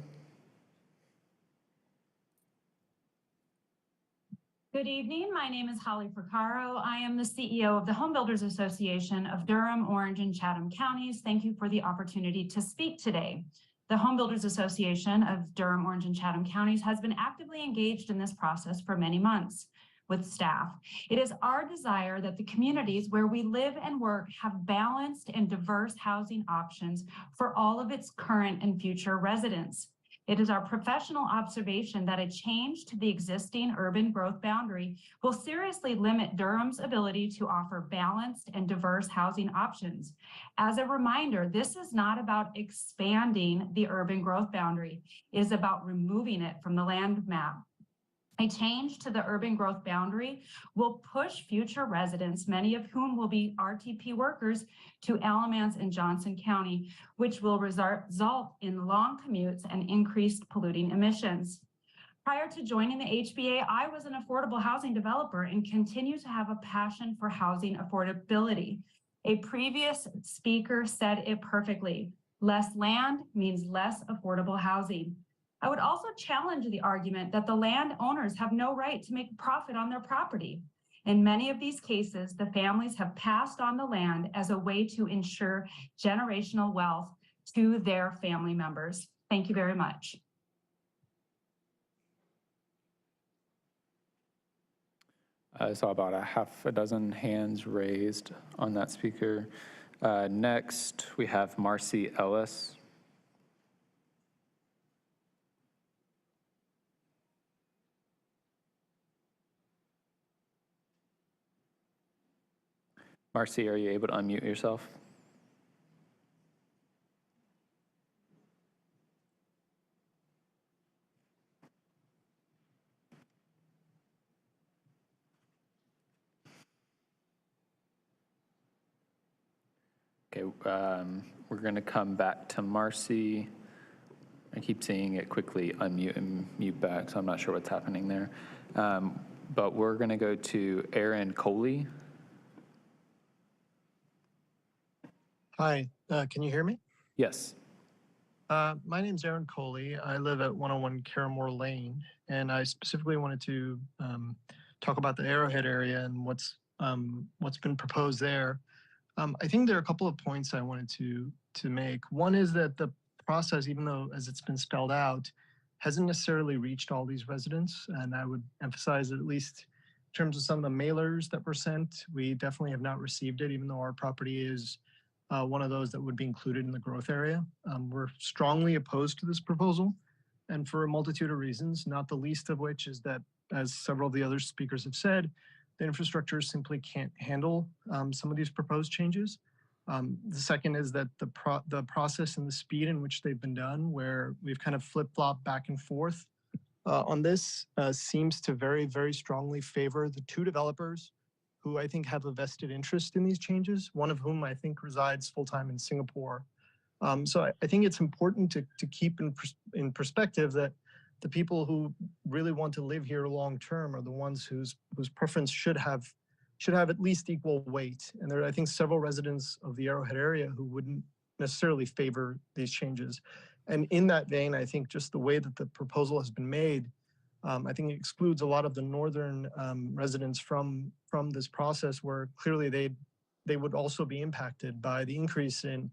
Good evening. My name is Holly Fricaro. I am the CEO of the Home Builders Association of Durham, Orange, and Chatham counties. Thank you for the opportunity to speak today. The Home Builders Association of Durham, Orange, and Chatham counties has been actively engaged in this process for many months with staff. It is our desire that the communities where we live and work have balanced and diverse housing options for all of its current and future residents. It is our professional observation that a change to the existing urban growth boundary will seriously limit Durham's ability to offer balanced and diverse housing options. As a reminder, this is not about expanding the urban growth boundary. It is about removing it from the land map. A change to the urban growth boundary will push future residents, many of whom will be RTP workers, to Alamance and Johnson County, which will result in long commutes and increased polluting emissions. Prior to joining the HBA, I was an affordable housing developer and continue to have a passion for housing affordability. A previous speaker said it perfectly: less land means less affordable housing. I would also challenge the argument that the landowners have no right to make a profit on their property. In many of these cases, the families have passed on the land as a way to ensure generational wealth to their family members. Thank you very much. I saw about a half a dozen hands raised on that speaker. Next, we have Marcy Ellis. Marcy, are you able to unmute yourself? Okay, we're going to come back to Marcy. I keep seeing it quickly unmute and mute back, so I'm not sure what's happening there. But we're going to go to Aaron Coley. Hi, can you hear me? Yes. My name's Aaron Coley. I live at 101 Caramore Lane, and I specifically wanted to talk about the Arrowhead area and what's been proposed there. I think there are a couple of points I wanted to make. One is that the process, even though as it's been spelled out, hasn't necessarily reached all these residents, and I would emphasize that at least in terms of some of the mailers that were sent, we definitely have not received it, even though our property is one of those that would be included in the growth area. We're strongly opposed to this proposal, and for a multitude of reasons, not the least of which is that, as several of the other speakers have said, the infrastructure simply can't handle some of these proposed changes. The second is that the process and the speed in which they've been done, where we've kind of flip-flopped back and forth on this, seems to very, very strongly favor the two developers who I think have a vested interest in these changes, one of whom I think resides full-time in Singapore. So I think it's important to keep in perspective that the people who really want to live here long-term are the ones whose preference should have at least equal weight. And there are, I think, several residents of the Arrowhead area who wouldn't necessarily favor these changes. And in that vein, I think just the way that the proposal has been made, I think it excludes a lot of the northern residents from this process, where clearly they would also be impacted by the increase in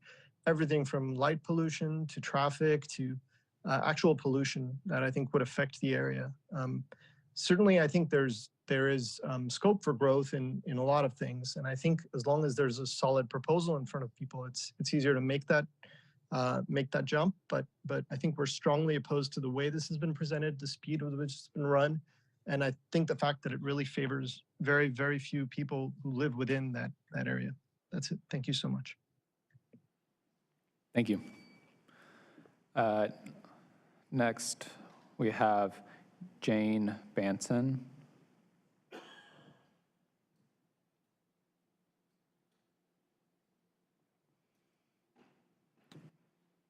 everything from light pollution to traffic to actual pollution that I think would affect the area. Certainly, I think there is scope for growth in a lot of things, and I think as long as there's a solid proposal in front of people, it's easier to make that jump. But I think we're strongly opposed to the way this has been presented, the speed with which it's been run, and I think the fact that it really favors very, very few people who live within that area. That's it. Thank you so much. Thank you. Next, we have Jane Banson.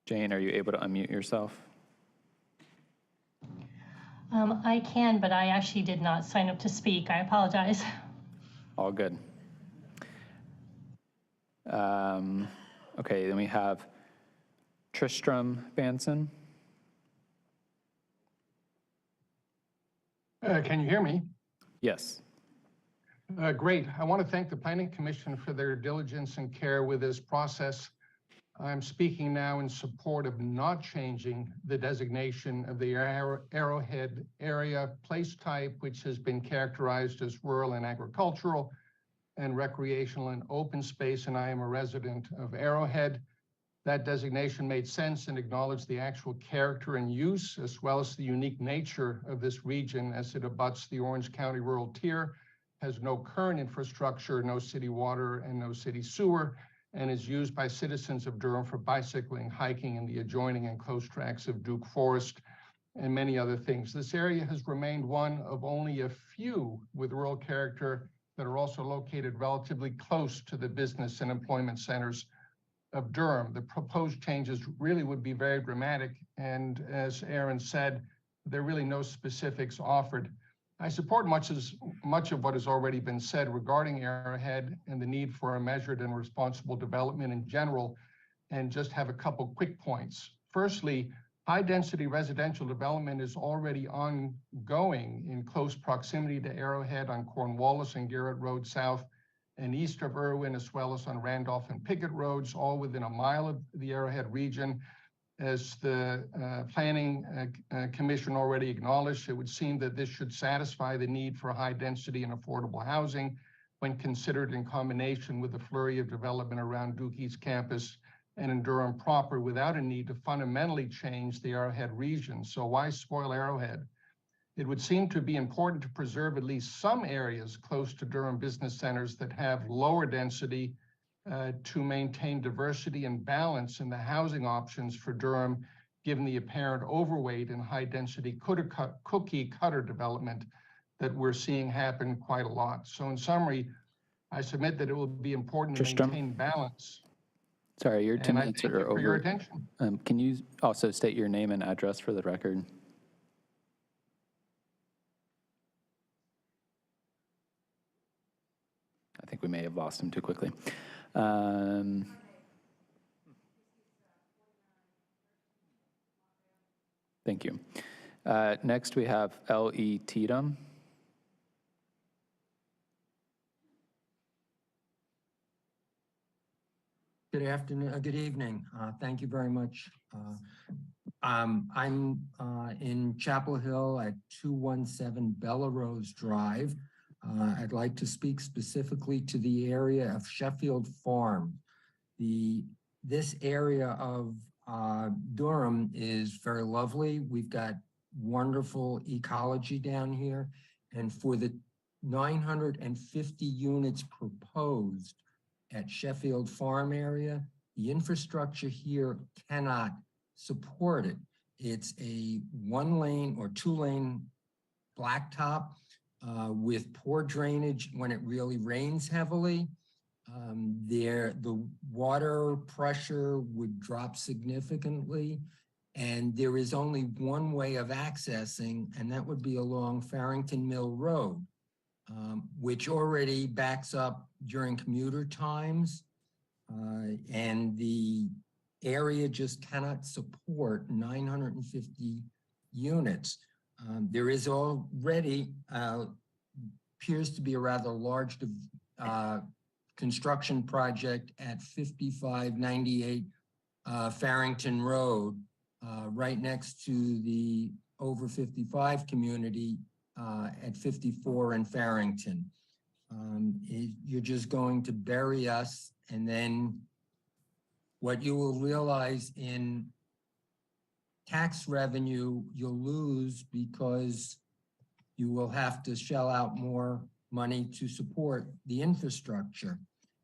Jane, are you able to unmute yourself? I can, but I actually did not sign up to speak. I apologize. All good. Okay, then we have Tristram Vanson. Can you hear me? Yes. Great. I want to thank the Planning Commission for their diligence and care with this process. I'm speaking now in support of not changing the designation of the Arrowhead area place type, which has been characterized as rural and agricultural and recreational and open space, and I am a resident of Arrowhead. That designation made sense and acknowledged the actual character and use, as well as the unique nature of this region as it abuts the Orange County rural tier, has no current infrastructure, no city water, and no city sewer, and is used by citizens of Durham for bicycling, hiking in the adjoining and close tracts of Duke Forest, and many other things. This area has remained one of only a few with rural character that are also located relatively close to the business and employment centers of Durham. The proposed changes really would be very dramatic, and as Aaron said, there are really no specifics offered. I support much of what has already been said regarding Arrowhead and the need for a measured and responsible development in general, and just have a couple quick points. Firstly, high-density residential development is already ongoing in close proximity to Arrowhead on Cornwallis and Garrett Road South and east of Irwin, as well as on Randolph and Pickett Roads, all within a mile of the Arrowhead region. As the Planning Commission already acknowledged, it would seem that this should satisfy the need for high density and affordable housing when considered in combination with the flurry of development around Duke East Campus and in Durham proper without a need to fundamentally change the Arrowhead region. So why spoil Arrowhead? It would seem to be important to preserve at least some areas close to Durham business centers that have lower density to maintain diversity and balance in the housing options for Durham, given the apparent overweight and high density cookie cutter development that we're seeing happen quite a lot. So in summary, I submit that it will be important to maintain balance. Sorry, your 2 And I minutes thank are you for your over. attention. Can you also state your name and address for the record? I think we may have lost him too quickly. Thank you. Next, we have L.E. Tatum. Good afternoon, good evening. Thank you very much. I'm in Chapel Hill at 217 Bella Rose Drive. I'd like to speak specifically to the area of Sheffield Farm. This area of Durham is very lovely. We've got wonderful ecology down here. And for the 950 units proposed at Sheffield Farm area, the infrastructure here cannot support it. It's a 1-lane or 2-lane blacktop with poor drainage when it really rains heavily. The water pressure would drop significantly, and there is only one way of accessing, and that would be along Farrington Mill Road, which already backs up during commuter times, and the area just cannot support 950 units. There is already, appears to be a rather large construction project at 5598 Farrington Road, right next to the over 55 community at 54 in Farrington. You're just going to bury us, and then what you will realize in tax revenue you'll lose because you will have to shell out more money to support the infrastructure,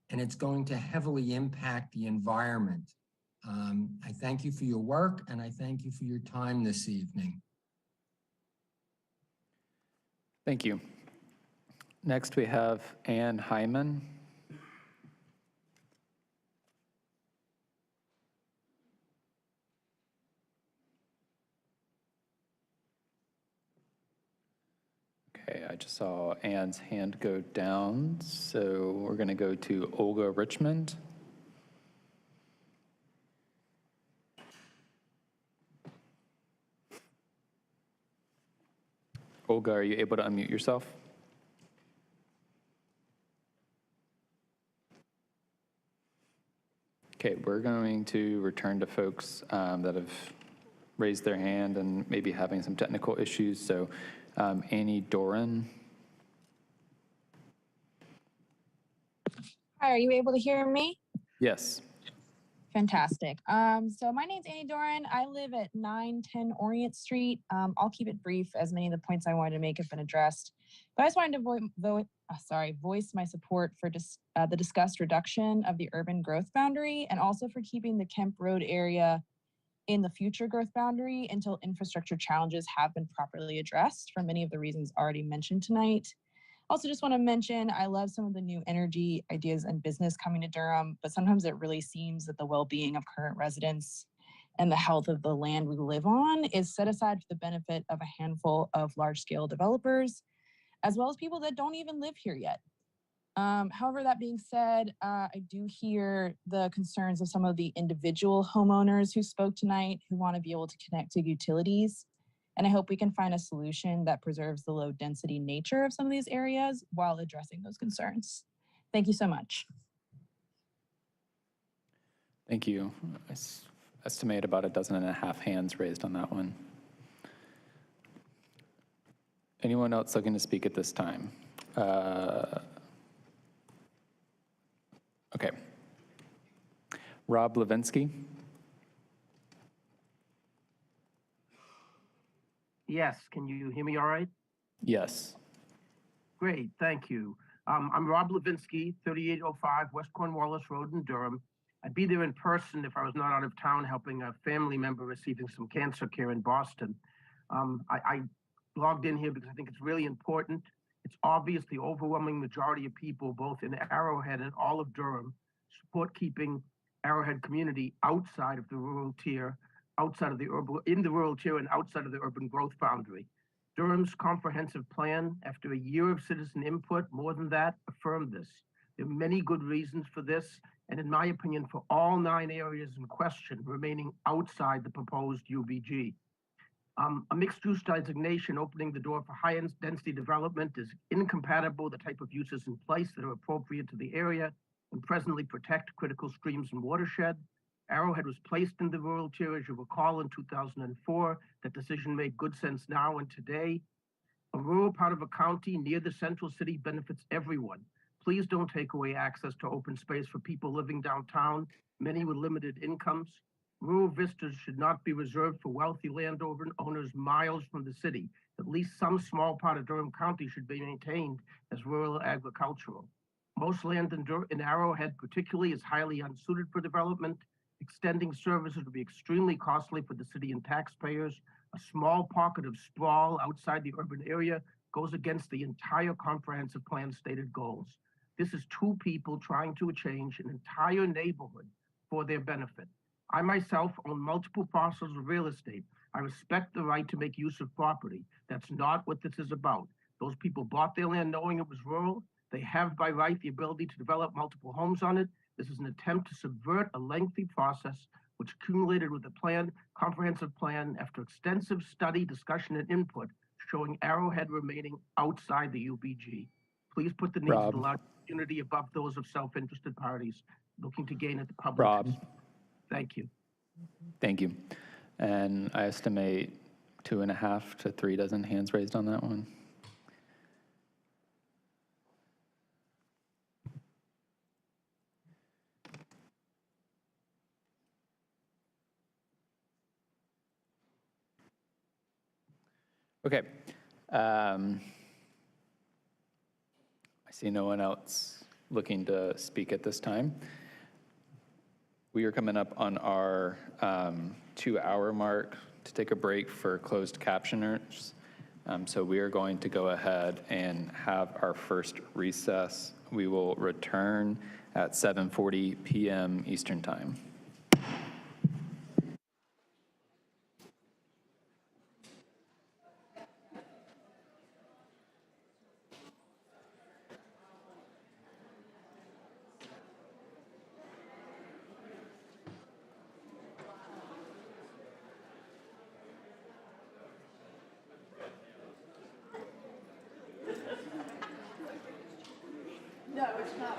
and it's going to heavily impact the environment. I thank you for your work, and I thank you for your time this evening. Thank you. Next, we have Ann Hyman. saw Ann's hand go down, so we're going to go to Olga Richmond. Olga, are you able to unmute yourself? Okay, we're going to return to folks that have raised their hand and maybe having some technical issues. So Annie Doran. Hi, are you able to hear me? Yes. Fantastic. So my name's Annie Doran. I live at 910 Orient Street. I'll keep it brief as many of the points I wanted to make have been addressed. But I just wanted to voice my support for the discussed reduction of the urban growth boundary and also for keeping the Kemp Road area in the future growth boundary until infrastructure challenges have been properly addressed for many of the reasons already mentioned tonight. Also just want to mention, I love some of the new energy ideas and business coming to Durham, but sometimes it really seems that the well-being of current residents and the health of the land we live on is set aside for the benefit of a handful of large-scale developers, as well as people that don't even live here yet. However, that being said, I do hear the concerns of some of the individual homeowners who spoke tonight who want to be able to connect to utilities. And I hope we can find a solution that preserves the low density nature of some of these areas while addressing those concerns. Thank you so much. Thank you. I estimate about 12.5 hands raised on that one. Anyone else looking to speak at this time? Okay. Rob Levinsky. Yes, can you hear me all right? Yes. Great, thank you. I'm Rob Levinsky, 3805 West Cornwallis Road in Durham. I'd be there in person if I was not out of town helping a family member receiving some cancer care in Boston. I logged in here because I think it's really important. It's obvious the overwhelming majority of people, both in Arrowhead and all of Durham, support keeping Arrowhead community outside of the rural tier, outside of the urban, in the rural tier and outside of the urban growth boundary. Durham's comprehensive plan, after a year of citizen input, more than that, affirmed this. There are many good reasons for this, and in my opinion, for all 9 areas in question remaining outside the proposed UBG. A mixed-use designation opening the door for high-density development is incompatible with the type of uses in place that are appropriate to the area and presently protect critical streams and watershed. Arrowhead was placed in the rural tier, as you recall, in 2004. That decision made good sense now and today. A rural part of a county near the central city benefits everyone. Please don't take away access to open space for people living downtown, many with limited incomes. Rural vistas should not be reserved for wealthy landowners miles from the city. At least some small part of Durham County should be maintained as rural agricultural. Most land in Arrowhead particularly is highly unsuited for development. Extending services would be extremely costly for the city and taxpayers. A small pocket of sprawl outside the urban area goes against the entire comprehensive plan stated goals. This is 2 people trying to change an entire neighborhood for their benefit. I myself own multiple parcels of real estate. I respect the right to make use of property. That's not what this is about. Those people bought their land knowing it was rural. They have by right the ability to develop multiple homes on it. This is an attempt to subvert a lengthy process which accumulated with the comprehensive plan after extensive study, discussion, and input showing Arrowhead remaining outside the UBG. Please put the needs of the large community above those of self-interested parties looking to gain at the public. Rob. Thank you. Thank you. And I estimate 2.5 to 3 dozen hands raised on that one. Okay. I see no one else looking to speak at this time. We are coming up on our 2-hour mark to take a break for closed captioners. So we are going to go ahead and have our first recess. We will return at 7:40 p.m. Eastern Time. No, it's not.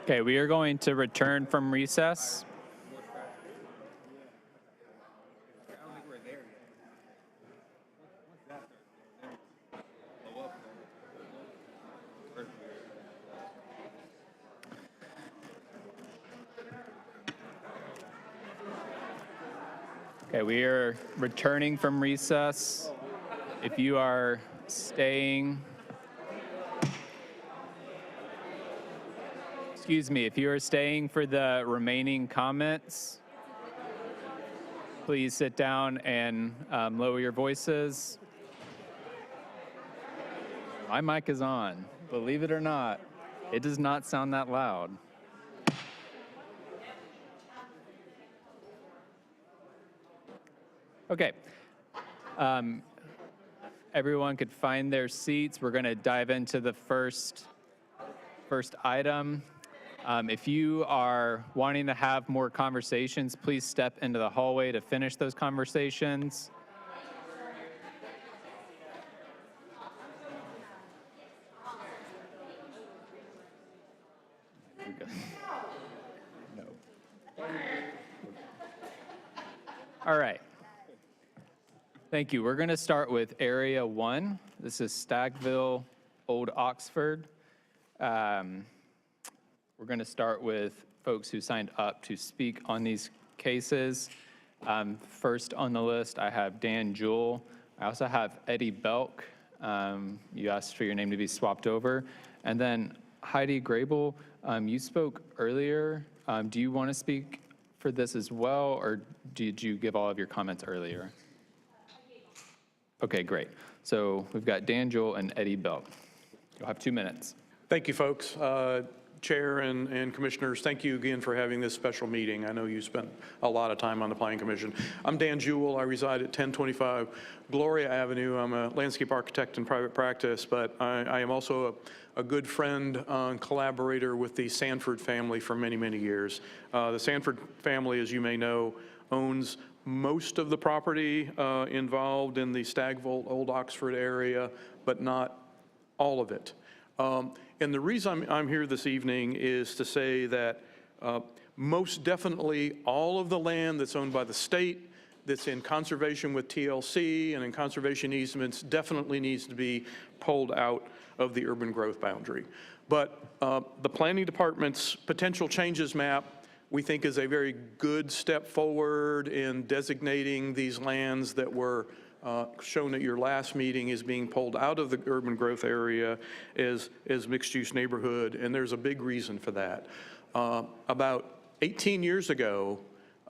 Okay, we are going to return from recess. Okay, we are returning from recess. If you are staying, excuse me, if you are staying for the remaining comments, please sit down and lower your voices. My mic is on. Believe it or not, it does not sound that loud. Okay. Everyone could find their seats. We're going to dive into the first item. If you are wanting to have more conversations, please step into the hallway to finish those conversations. No. All right. Thank you. We're going to start with Area 1. This is Stagville, Old Oxford. We're going to start with folks who signed up to speak on these cases. First on the list, I have Dan Jewell. I also have Eddie Belk. You asked for your name to be swapped over. And then Heidi Grable, you spoke earlier. Do you want to speak for this as well, or did you give all of your comments earlier? Okay, great. So we've got Dan Jewell and Eddie Belk. You'll have 2 minutes. Thank you, folks. Chair and commissioners, thank you again for having this special meeting. I know you spent a lot of time on the Planning Commission. I'm Dan Jewell. I reside at 1025 Gloria Avenue. I'm a landscape architect in private practice, but I am also a good friend and collaborator with the Sanford family for many, many years. The Sanford family, as you may know, owns most of the property involved in the Stagville, Old Oxford area, but not all of it. And the reason I'm here this evening is to say that most definitely all of the land that's owned by the state, that's in conservation with TLC and in conservation easements, definitely needs to be pulled out of the urban growth boundary. But the Planning Department's potential changes map, we think, is a very good step forward in designating these lands that were shown at your last meeting as being pulled out of the urban growth area as mixed-use neighborhood, and there's a big reason for that. About 18 years ago,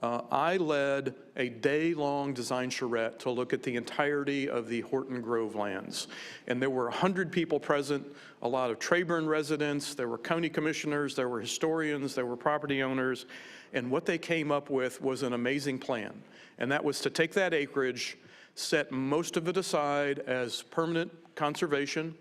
I led a day-long design charrette to look at the entirety of the Horton Grove lands. And there were 100 people present, a lot of Trayburn residents, there were county commissioners, there were historians, there were property owners, and what they came up with was an amazing plan. And that was to take that acreage, set most of it aside as permanent conservation,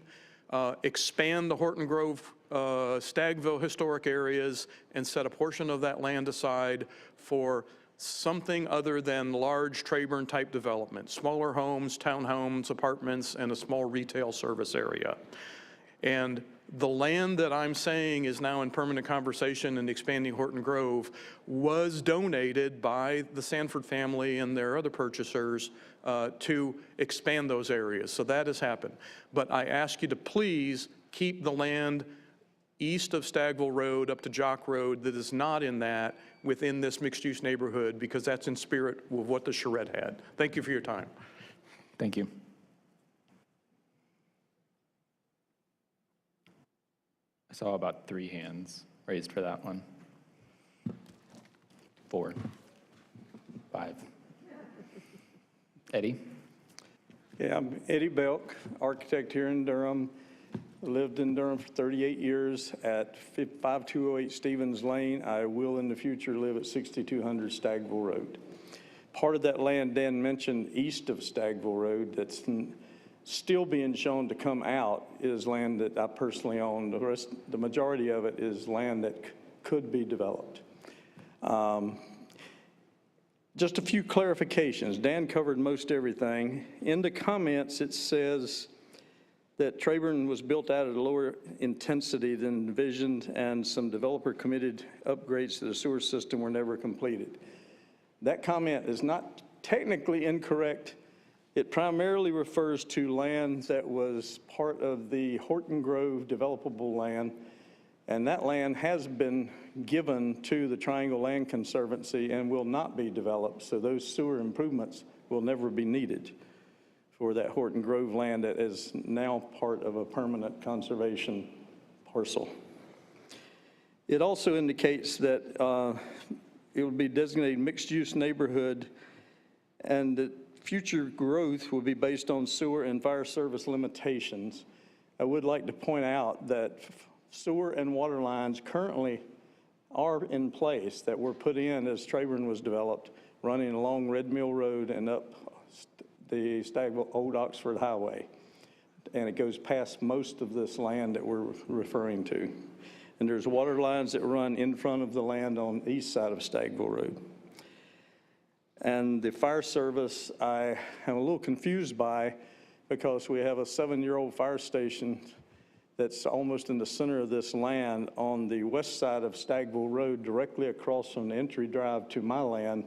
expand the Horton Grove, Stagville historic areas, and set a portion of that land aside for something other than large Trayburn type development, smaller homes, townhomes, apartments, and a small retail service area. And the land that I'm saying is now in permanent conservation and expanding Horton Grove was donated by the Sanford family and their other purchasers to expand those areas. So that has happened. But I ask you to please keep the land east of Stagville Road up to Jock Road that is not in that within this mixed-use neighborhood, because that's in spirit of what the charrette had. Thank you for your time. Thank you. I saw about 3 hands raised for that one. 4, 5. Eddie? Yeah, I'm Eddie Belk, architect here in Durham. Lived in Durham for 38 years at 5208 Stevens Lane. I will in the future live at 6200 Stagville Road. Part of that land Dan mentioned east of Stagville Road that's still being shown to come out is land that I personally own. The majority of it is land that could be developed. Just a few clarifications. Dan covered most everything. In the comments, it says that Trayburn was built out at a lower intensity than envisioned, and some developer-committed upgrades to the sewer system were never completed. That comment is not technically incorrect. It primarily refers to land that was part of the Horton Grove developable land, and that land has been given to the Triangle Land Conservancy and will not be developed, so those sewer improvements will never be needed for that Horton Grove land that is now part of a permanent conservation parcel. It also indicates that it will be designated mixed-use neighborhood, and that future growth will be based on sewer and fire service limitations. I would like to point out that sewer and water lines currently are in place that were put in as Trayburn was developed, running along Red Mill Road and up the Stagville Old Oxford Highway. And it goes past most of this land that we're referring to. And there's water lines that run in front of the land on the east side of Stagville Road. And the fire service, I am a little confused by, because we have a 7-year-old fire station that's almost in the center of this land on the west side of Stagville Road, directly across from the entry drive to my land,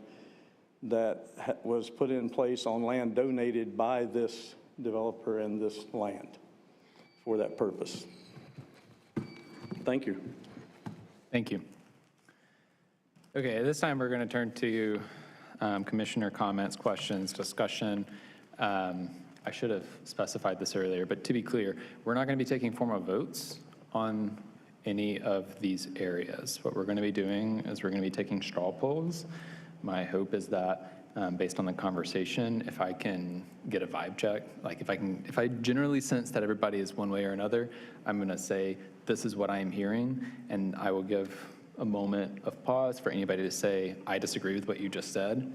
that was put in place on land donated by this developer and this land for that purpose. Thank you. Thank you. Okay, at this time, we're going to turn to commissioner comments, questions, discussion. I should have specified this earlier, but to be clear, we're not going to be taking formal votes on any of these areas. What we're going to be doing is we're going to be taking straw polls. My hope is that based on the conversation, if I can get a vibe check, like if I generally sense that everybody is one way or another, I'm going to say, this is what I am hearing, and I will give a moment of pause for anybody to say, I disagree with what you just said,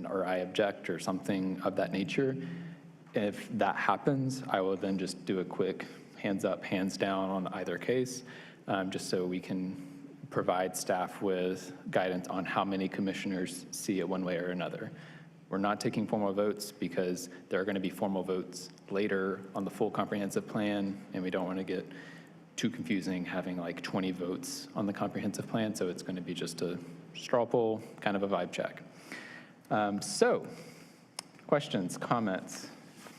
or I object, or something of that nature. If that happens, I will then just do a quick hands up, hands down on either case, just so we can provide staff with guidance on how many commissioners see it one way or another. We're not taking formal votes because there are going to be formal votes later on the full comprehensive plan, and we don't want to get too confusing having like 20 votes on the comprehensive plan, so it's going to be just a straw poll, kind of a vibe check. So, questions, comments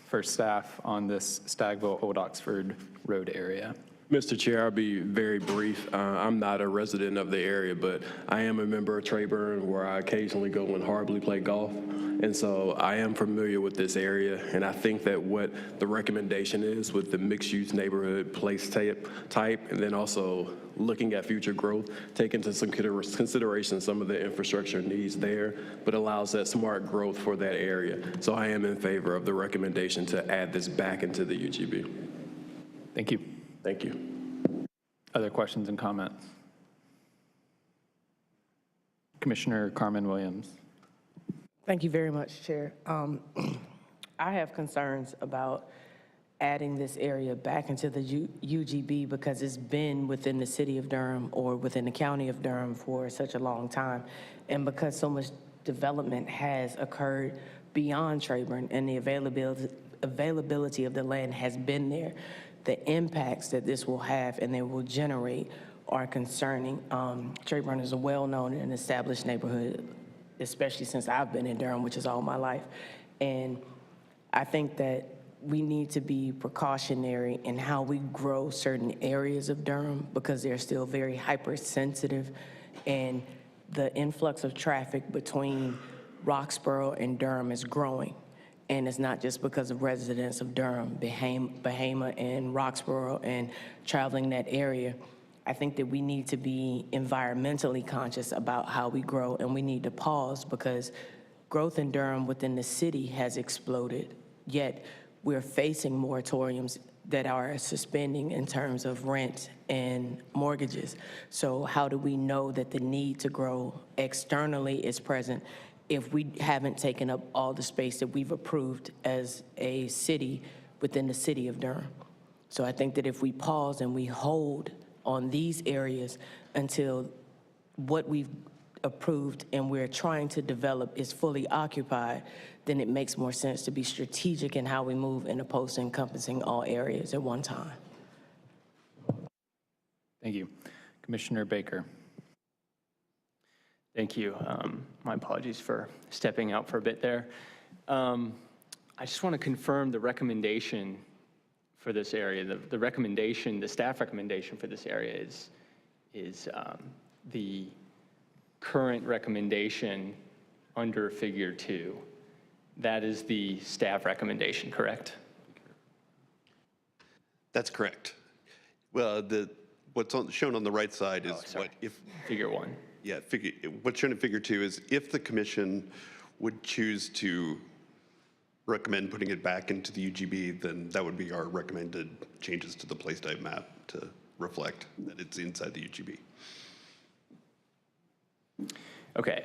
for staff on this Stagville Old Oxford Road area? Mr. Chair, I'll be very brief. I'm not a resident of the area, but I am a member of Trayburn, where I occasionally go and horribly play golf. And so I am familiar with this area, and I think that what the recommendation is with the mixed-use neighborhood place type, and then also looking at future growth, take into some consideration some of the infrastructure needs there, but allows that smart growth for that area. So I am in favor of the recommendation to add this back into the UGB. Thank you. Thank you. Other questions and comments? Commissioner Carmen Williams. Thank you very much, Chair. I have concerns about adding this area back into the UGB because it's been within the city of Durham or within the county of Durham for such a long time. And because so much development has occurred beyond Trayburn and the availability of the land has been there, the impacts that this will have and they will generate are concerning. Trayburn is a well-known and established neighborhood, especially since I've been in Durham, which is all my life. And I think that we need to be precautionary in how we grow certain areas of Durham because they're still very hypersensitive, and the influx of traffic between Roxborough and Durham is growing. And it's not just because of residents of Durham, Bahama and Roxborough and traveling that area. I think that we need to be environmentally conscious about how we grow, and we need to pause because growth in Durham within the city has exploded, yet we're facing moratoriums that are suspending in terms of rent and mortgages. So how do we know that the need to grow externally is present if we haven't taken up all the space that we've approved as a city within the city of Durham? So I think that if we pause and we hold on these areas until what we've approved and we're trying to develop is fully occupied, then it makes more sense to be strategic in how we move and opposed to encompassing all areas at one time. Thank you. Commissioner Baker. Thank you. My apologies for stepping out for a bit there. I just want to confirm the recommendation for this area. The recommendation, the staff recommendation for this area is the current recommendation under Figure 2. That is the staff recommendation, correct? That's correct. Well, what's shown on the right side is what if Figure 1. Yeah, what's shown in Figure 2 is if the commission would choose to recommend putting it back into the UGB, then that would be our recommended changes to the place type map to reflect that it's inside the UGB. Okay,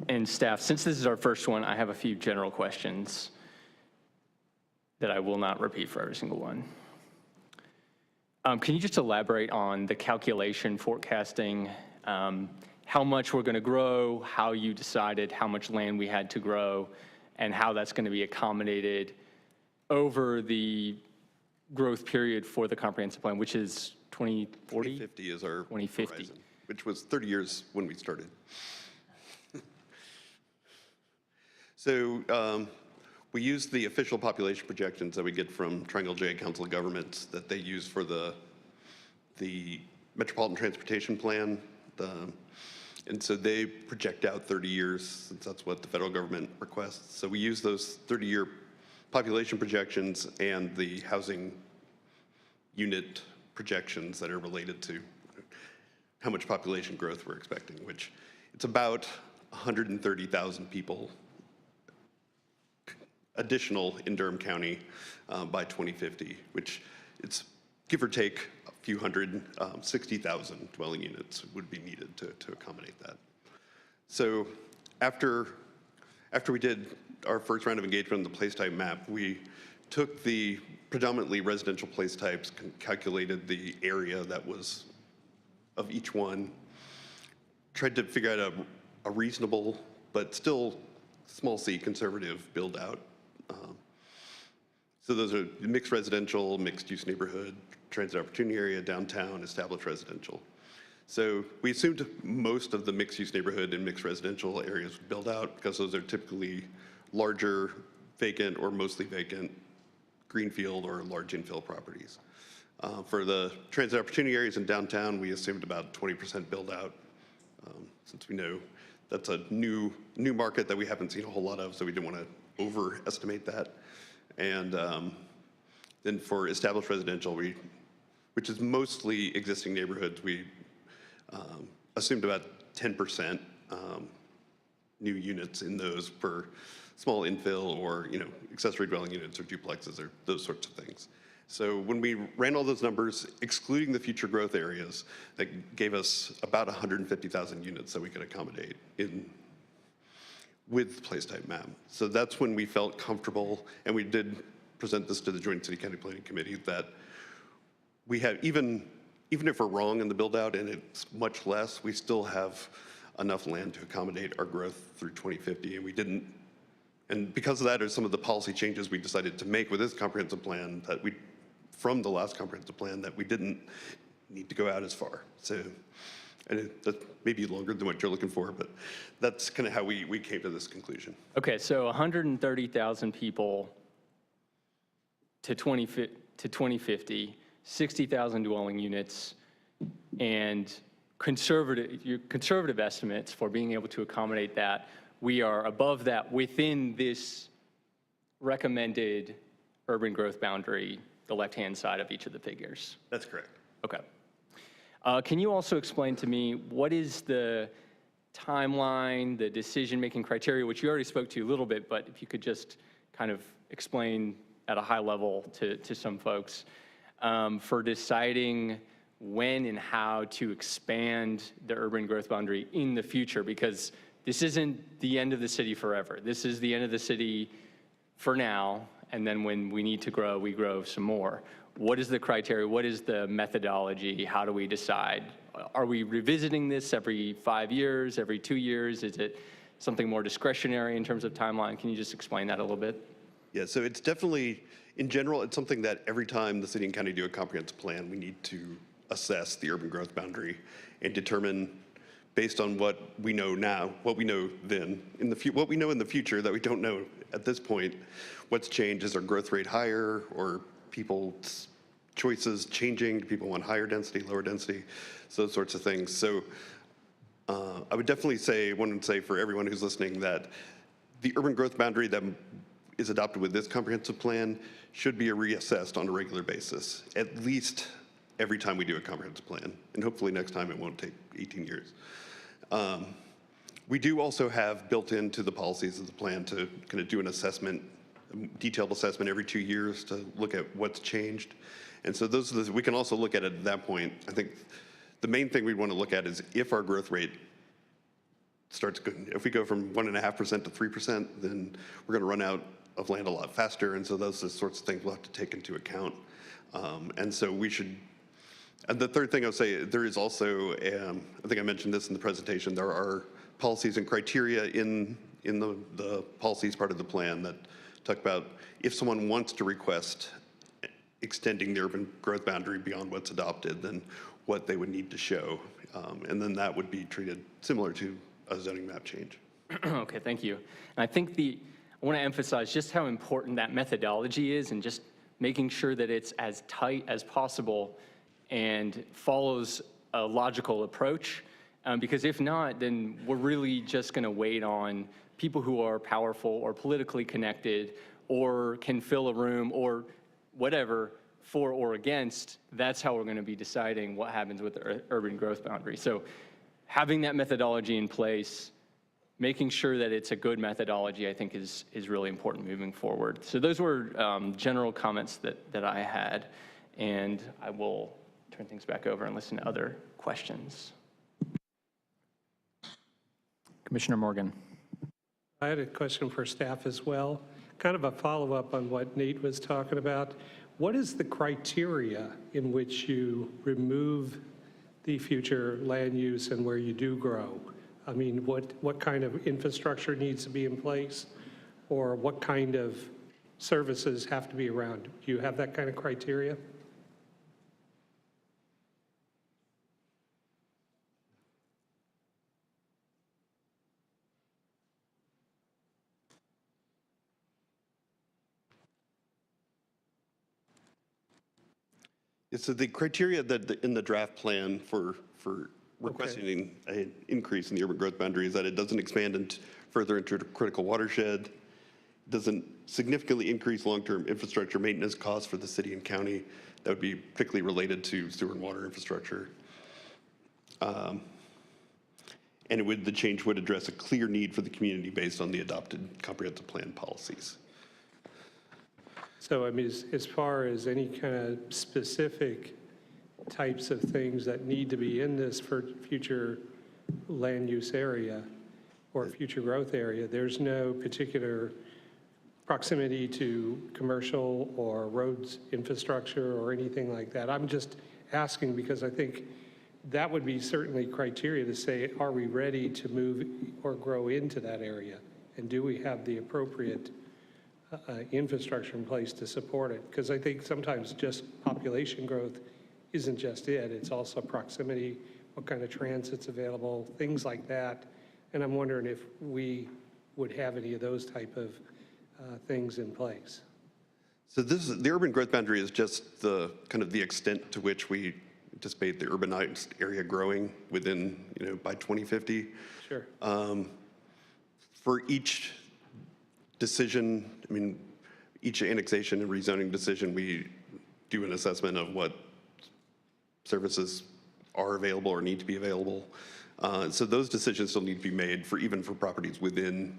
and staff, since this is our first one, I have a few general questions that I will not repeat for every single one. Can you just elaborate on the calculation forecasting, how much we're going to grow, how you decided how much land we had to grow, and how that's going to be accommodated over the growth period for the comprehensive plan, which is 2040? 2050 is our 2050. horizon, which was 30 years when we started. So we use the official population projections that we get from Triangle J Council of Governments that they use for the Metropolitan Transportation Plan. And so they project out 30 years, since that's what the federal government requests. So we use those 30-year population projections and the housing unit projections that are related to how much population growth we're expecting, which it's about 130,000 people additional in Durham County by 2050, which it's give or take a few hundred, 60,000 dwelling units would be needed to accommodate that. So after we did our first round of engagement on the place type map, we took the predominantly residential place types, calculated the area that was of each one, tried to figure out a reasonable but still small c conservative build out. So those are mixed residential, mixed use neighborhood, transit opportunity area, downtown, established residential. So we assumed most of the mixed use neighborhood and mixed residential areas would build out because those are typically larger, vacant or mostly vacant, greenfield or large infill properties. For the transit opportunity areas in downtown, we assumed about 20% build out, since we know that's a new market that we haven't seen a whole lot of, so we didn't want to overestimate that. And then for established residential, which is mostly existing neighborhoods, we assumed about 10% new units in those per small infill or accessory dwelling units or duplexes or those sorts of things. So when we ran all those numbers, excluding the future growth areas, that gave us about 150,000 units that we could accommodate with the place type map. So that's when we felt comfortable, and we did present this to the Joint City County Planning Committee, that we have, even if we're wrong in the build out and it's much less, we still have enough land to accommodate our growth through 2050, and we didn't. And because of that are some of the policy changes we decided to make with this comprehensive plan from the last comprehensive plan, that we didn't need to go out as far. So, and that may be longer than what you're looking for, but that's kind of how we came to this conclusion. Okay, so 130,000 people to 2050, 60,000 dwelling units, and conservative estimates for being able to accommodate that. We are above that within this recommended urban growth boundary, the left-hand side of each of the figures. That's correct. Okay. Can you also explain to me what is the timeline, the decision-making criteria, which you already spoke to a little bit, but if you could just kind of explain at a high level to some folks, for deciding when and how to expand the urban growth boundary in the future, because this isn't the end of the city forever. This is the end of the city for now, and then when we need to grow, we grow some more. what is the criteria? What is the methodology? How do we decide? Are we revisiting this every 5 years, every 2 years? Is it something more discretionary in terms of timeline? Can you just explain that a little bit? Yeah, so it's definitely, in general, it's something that every time the city and county do a comprehensive plan, we need to assess the urban growth boundary and determine, based on what we know now, what we know then, what we know in the future that we don't know at this point, what's changed. Is our growth rate higher, or people's choices changing? Do people want higher density, lower density? So those sorts of things. So I would definitely want to say for everyone who's listening that the urban growth boundary that is adopted with this comprehensive plan should be reassessed on a regular basis, at least every time we do a comprehensive plan. And hopefully next time it won't take 18 years. We do also have built into the policies of the plan to kind of do an assessment, detailed assessment every 2 years to look at what's changed. And so we can also look at it at that point. I think the main thing we want to look at is if our growth rate starts going, if we go from 1.5% to 3%, then we're going to run out of land a lot faster. And so those are the sorts of things we'll have to take into account. And so we should, and the third thing I'll say, there is also, I think I mentioned this in the presentation, there are policies and criteria in the policies part of the plan that talk about if someone wants to request extending the urban growth boundary beyond what's adopted, then what they would need to show. And then that would be treated similar to a zoning map change. Okay, thank you. And I think I want to emphasize just how important that methodology is, and just making sure that it's as tight as possible and follows a logical approach. Because if not, then we're really just going to wait on people who are powerful or politically connected or can fill a room or whatever, for or against. That's how we're going to be deciding what happens with the urban growth boundary. So having that methodology in place, making sure that it's a good methodology, I think is really important moving forward. So those were general comments that I had, and I will turn things back over and listen to other questions. Commissioner Morgan. I had a question for staff as well, kind of a follow-up on what Nate was talking about. What is the criteria in which you remove the future land use and where you do grow? I mean, what kind of infrastructure needs to be in place, or what kind of services have to be around? Do you have that kind of criteria? So the criteria that in the draft plan for requesting an increase in the urban growth boundary is that it doesn't expand further into a critical watershed, doesn't significantly increase long-term infrastructure maintenance costs for the city and county. That would be particularly related to sewer and water infrastructure. And the change would address a clear need for the community based on the adopted comprehensive plan policies. So, I mean, as far as any kind of specific types of things that need to be in this for future land use area or future growth area, there's no particular proximity to commercial or roads infrastructure or anything like that. I'm just asking because I think that would be certainly criteria to say, are we ready to move or grow into that area? And do we have the appropriate infrastructure in place to support it? Because I think sometimes just population growth isn't just it. It's also proximity, what kind of transit's available, things like that. And I'm wondering if we would have any of those type of things in place. So the urban growth boundary is just the kind of the extent to which we anticipate the urbanized area growing within, by 2050. Sure. For each decision, each annexation and rezoning decision, we do an assessment of what services are available or need to be available. So those decisions still need to be made even for properties within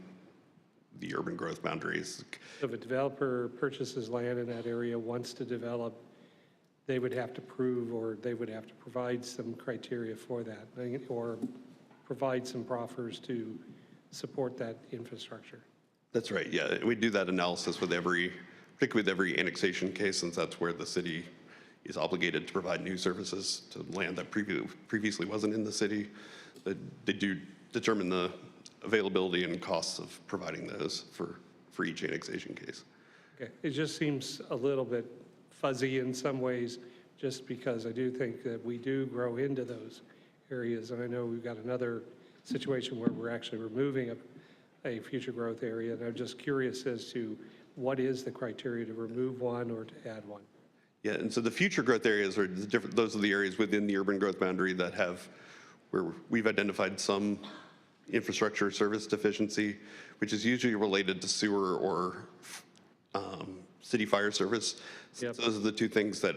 the urban growth boundaries. If a developer purchases land in that area, wants to develop, they would have to prove, or they would have to provide some criteria for that, or provide some proffers to support that infrastructure. That's right, yeah. We do that analysis with particularly with every annexation case, since that's where the city is obligated to provide new services to land that previously wasn't in the city. That they do determine the availability and costs of providing those for each annexation case. Okay, it just seems a little bit fuzzy in some ways, just because I do think that we do grow into those areas. And I know we've got another situation where we're actually removing a future growth area. And I'm just curious as to what is the criteria to remove one or to add one? Yeah, and so the future growth areas are the different, those are the areas within the urban growth boundary that have, where we've identified some infrastructure service deficiency, which is usually related to sewer or city fire service. So those are the two things that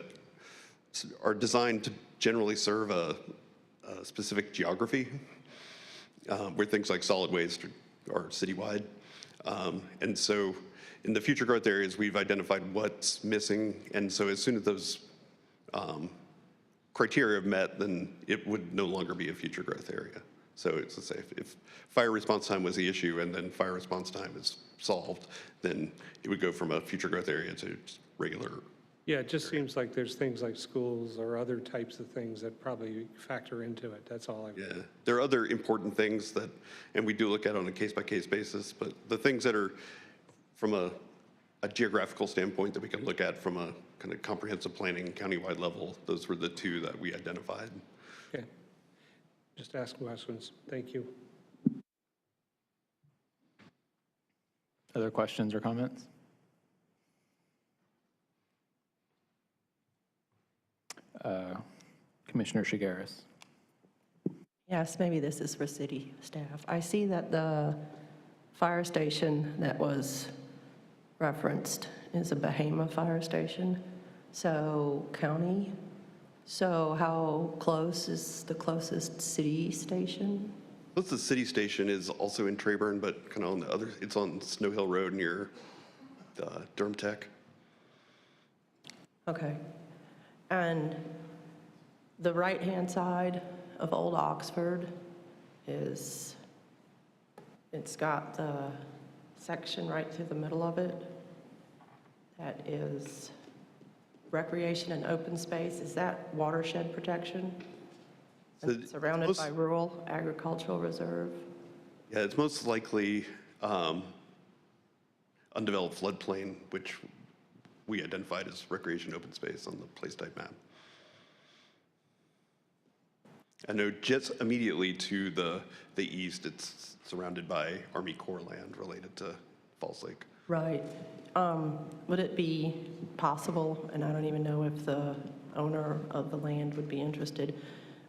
are designed to generally serve a specific geography, where things like solid waste are citywide. And so in the future growth areas, we've identified what's missing. And so as soon as those criteria are met, then it would no longer be a future growth area. So it's to say, if fire response time was the issue and then fire response time is solved, then it would go from a future growth area to just regular. Yeah, it just seems like there's things like schools or other types of things that probably factor into it. That's all I. Yeah, there are other important things that, and we do look at on a case-by-case basis, but the things that are from a geographical standpoint that we can look at from a kind of comprehensive planning countywide level, those were the two that we identified. Okay, just ask questions. Thank you. Other questions or comments? Commissioner Shigaris. Yes, maybe this is for city staff. I see that the fire station that was referenced is a Bahama fire station, so county. So how close is the closest city station? The city station is also in Trayburn, but kind of on the other, it's on Snow Hill Road near Durham Tech. Okay. And the right-hand side of Old Oxford it's got the section right through the middle of it that is recreation and open space. Is that watershed protection? So surrounded by rural agricultural reserve? Yeah, it's most likely undeveloped floodplain, which we identified as recreation open space on the place type map. I know just immediately to the east, it's surrounded by Army Corps land related to Falls Lake. Right. Would it be possible, and I don't even know if the owner of the land would be interested,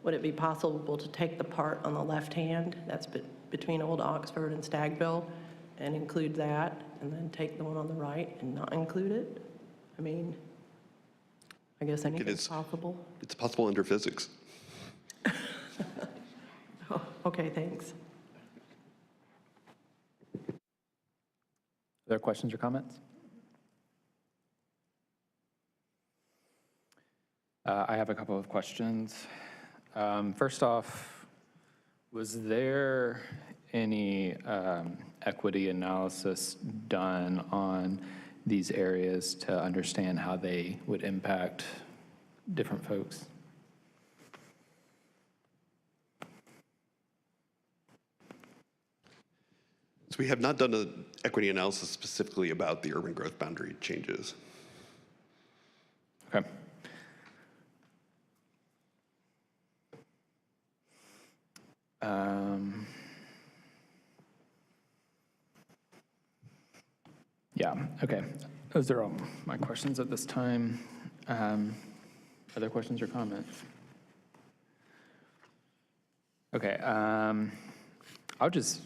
would it be possible to take the part on the left hand that's between Old Oxford and Stagville and include that, and then take the one on the right and not include it? I mean, I guess anything's possible. It's possible under physics. Oh, okay, thanks. Other questions or comments? I have a couple of questions. First off, was there any equity analysis done on these areas to understand how they would impact different folks? So we have not done an equity analysis specifically about the urban growth boundary changes. Okay. Yeah, okay. Those are all my questions at this time. Other questions or comments? Okay, I'll just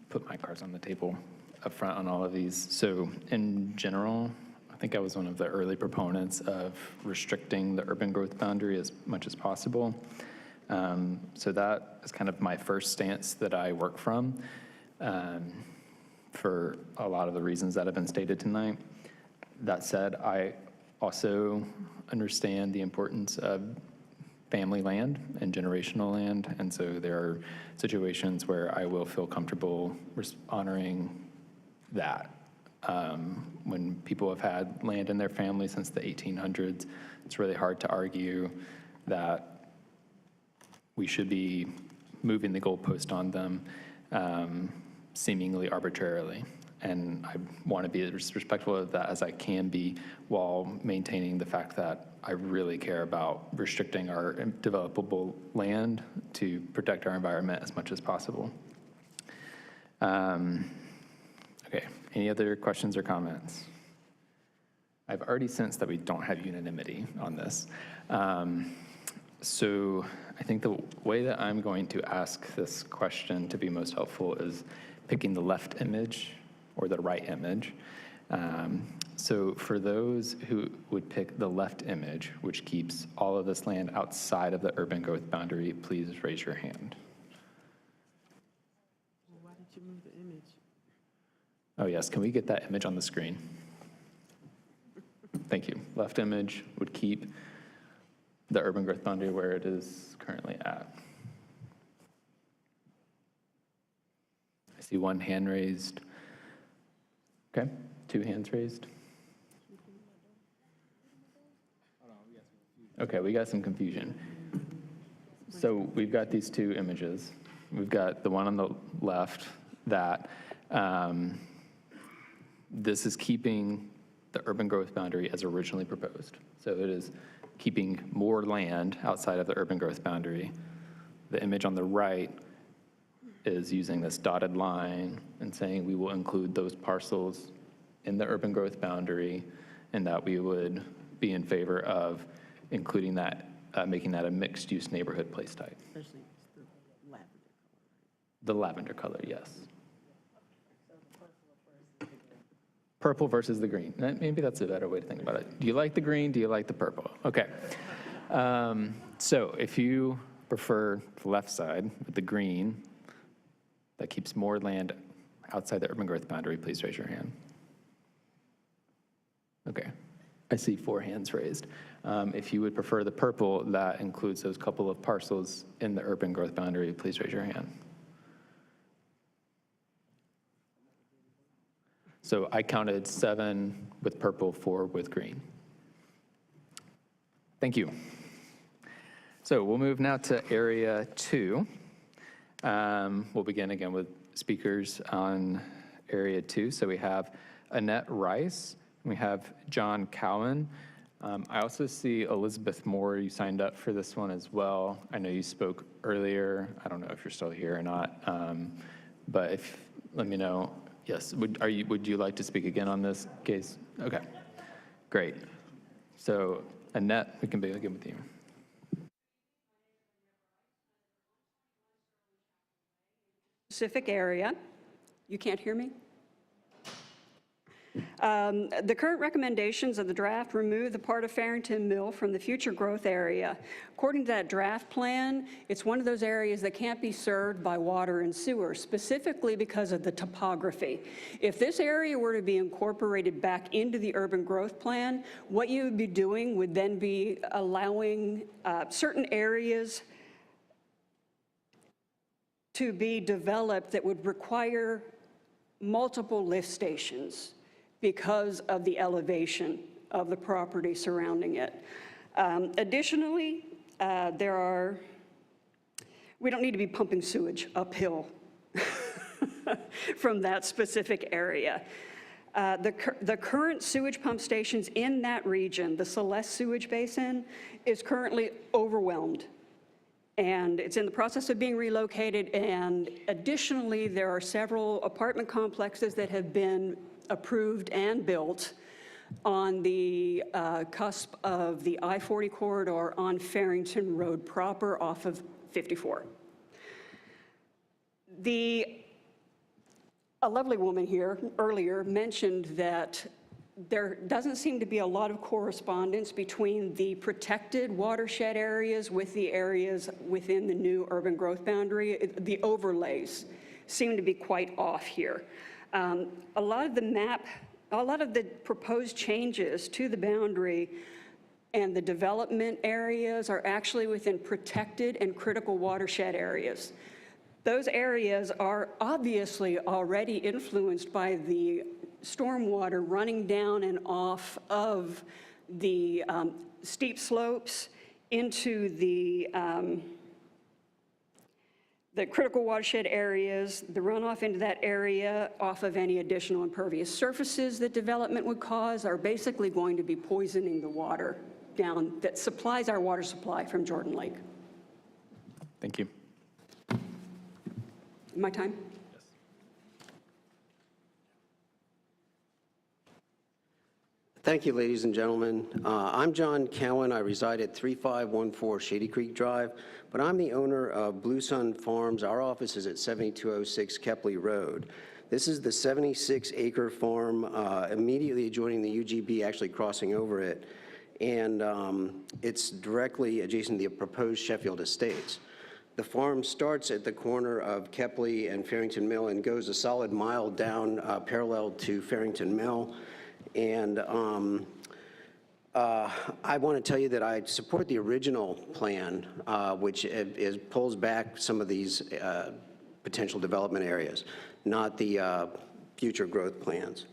put my cards on the table up front on all of these. So in general, I think I was one of the early proponents of restricting the urban growth boundary as much as possible. So that is kind of my first stance that I work from for a lot of the reasons that have been stated tonight. That said, I also understand the importance of family land and generational land, and so there are situations where I will feel comfortable honoring that When people have had land in their family since the 1800s, it's really hard to argue that we should be moving the goalpost on them seemingly arbitrarily. And I want to be as respectful of that as I can be while maintaining the fact that I really care about restricting our developable land to protect our environment as much as possible. Okay, any other questions or comments? I've already sensed that we don't have unanimity on this. So I think the way that I'm going to ask this question to be most helpful is picking the left image or the right image. So for those who would pick the left image, which keeps all of this land outside of the urban growth boundary, please raise your hand. Why did you move the image? Oh yes, can we get that image on the screen? Thank you. Left image would keep the urban growth boundary where it is currently at. I see one hand raised. Okay, 2 hands raised. Okay, we got some confusion. So we've got these 2 images. We've got the one on the left that this is keeping the urban growth boundary as originally proposed. So it is keeping more land outside of the urban growth boundary. The image on the right is using this dotted line and saying we will include those parcels in the urban growth boundary and that we would be in favor of including that, making that a mixed-use neighborhood place type. Especially the lavender color. The lavender color, yes. Purple versus the green. Maybe that's a better way to think about it. Do you like the green? Do you like the purple? Okay. So if you prefer the left side with the green that keeps more land outside the urban growth boundary, please raise your hand. Okay. I see 4 hands raised. If you would prefer the purple that includes those couple of parcels in the urban growth boundary, please raise your hand. So I counted 7 with purple, 4 with green. Thank you. So we'll move now to area 2. We'll begin again with speakers on area 2. So we have Annette Rice, we have John Cowan. I also see Elizabeth Moore, you signed up for this one as well. I know you spoke earlier. I don't know if you're still here or not, but let me know. Yes, would you like to speak again on this case? Okay, great. So Annette, we can begin with you. Specific area. You can't hear me? The current recommendations of the draft remove the part of Farrington Mill from the future growth area. According to that draft plan, it's one of those areas that can't be served by water and sewer, specifically because of the topography. If this area were to be incorporated back into the urban growth plan, what you would be doing would then be allowing certain areas to be developed that would require multiple lift stations because of the elevation of the property surrounding it. Additionally, we don't need to be pumping sewage uphill from that specific area. The current sewage pump stations in that region, the Celeste Sewage Basin, is currently overwhelmed. And it's in the process of being relocated. And additionally, there are several apartment complexes that have been approved and built on the cusp of the I-40 corridor on Farrington Road proper off of 54. A lovely woman here earlier mentioned that there doesn't seem to be a lot of correspondence between the protected watershed areas with the areas within the new urban growth boundary. The overlays seem to be quite off here. A lot of the proposed changes to the boundary and the development areas are actually within protected and critical watershed areas. Those areas are obviously already influenced by the stormwater running down and off of the steep slopes into the critical watershed areas, the runoff into that area off of any additional impervious surfaces that development would cause are basically going to be poisoning the water down that supplies our water supply from Jordan Lake. Thank you. My time? Thank you, ladies and gentlemen. I'm John Cowan. I reside at 3514 Shady Creek Drive, but I'm the owner of Blue Sun Farms. Our office is at 7206 Kepley Road. This is the 76-acre farm immediately adjoining the UGB, actually crossing over it, and it's directly adjacent to the proposed Sheffield Estates. The farm starts at the corner of Kepley and Farrington Mill and goes a solid mile down parallel to Farrington Mill. And I want to tell you that I support the original plan, which pulls back some of these potential development areas, not the future growth plans.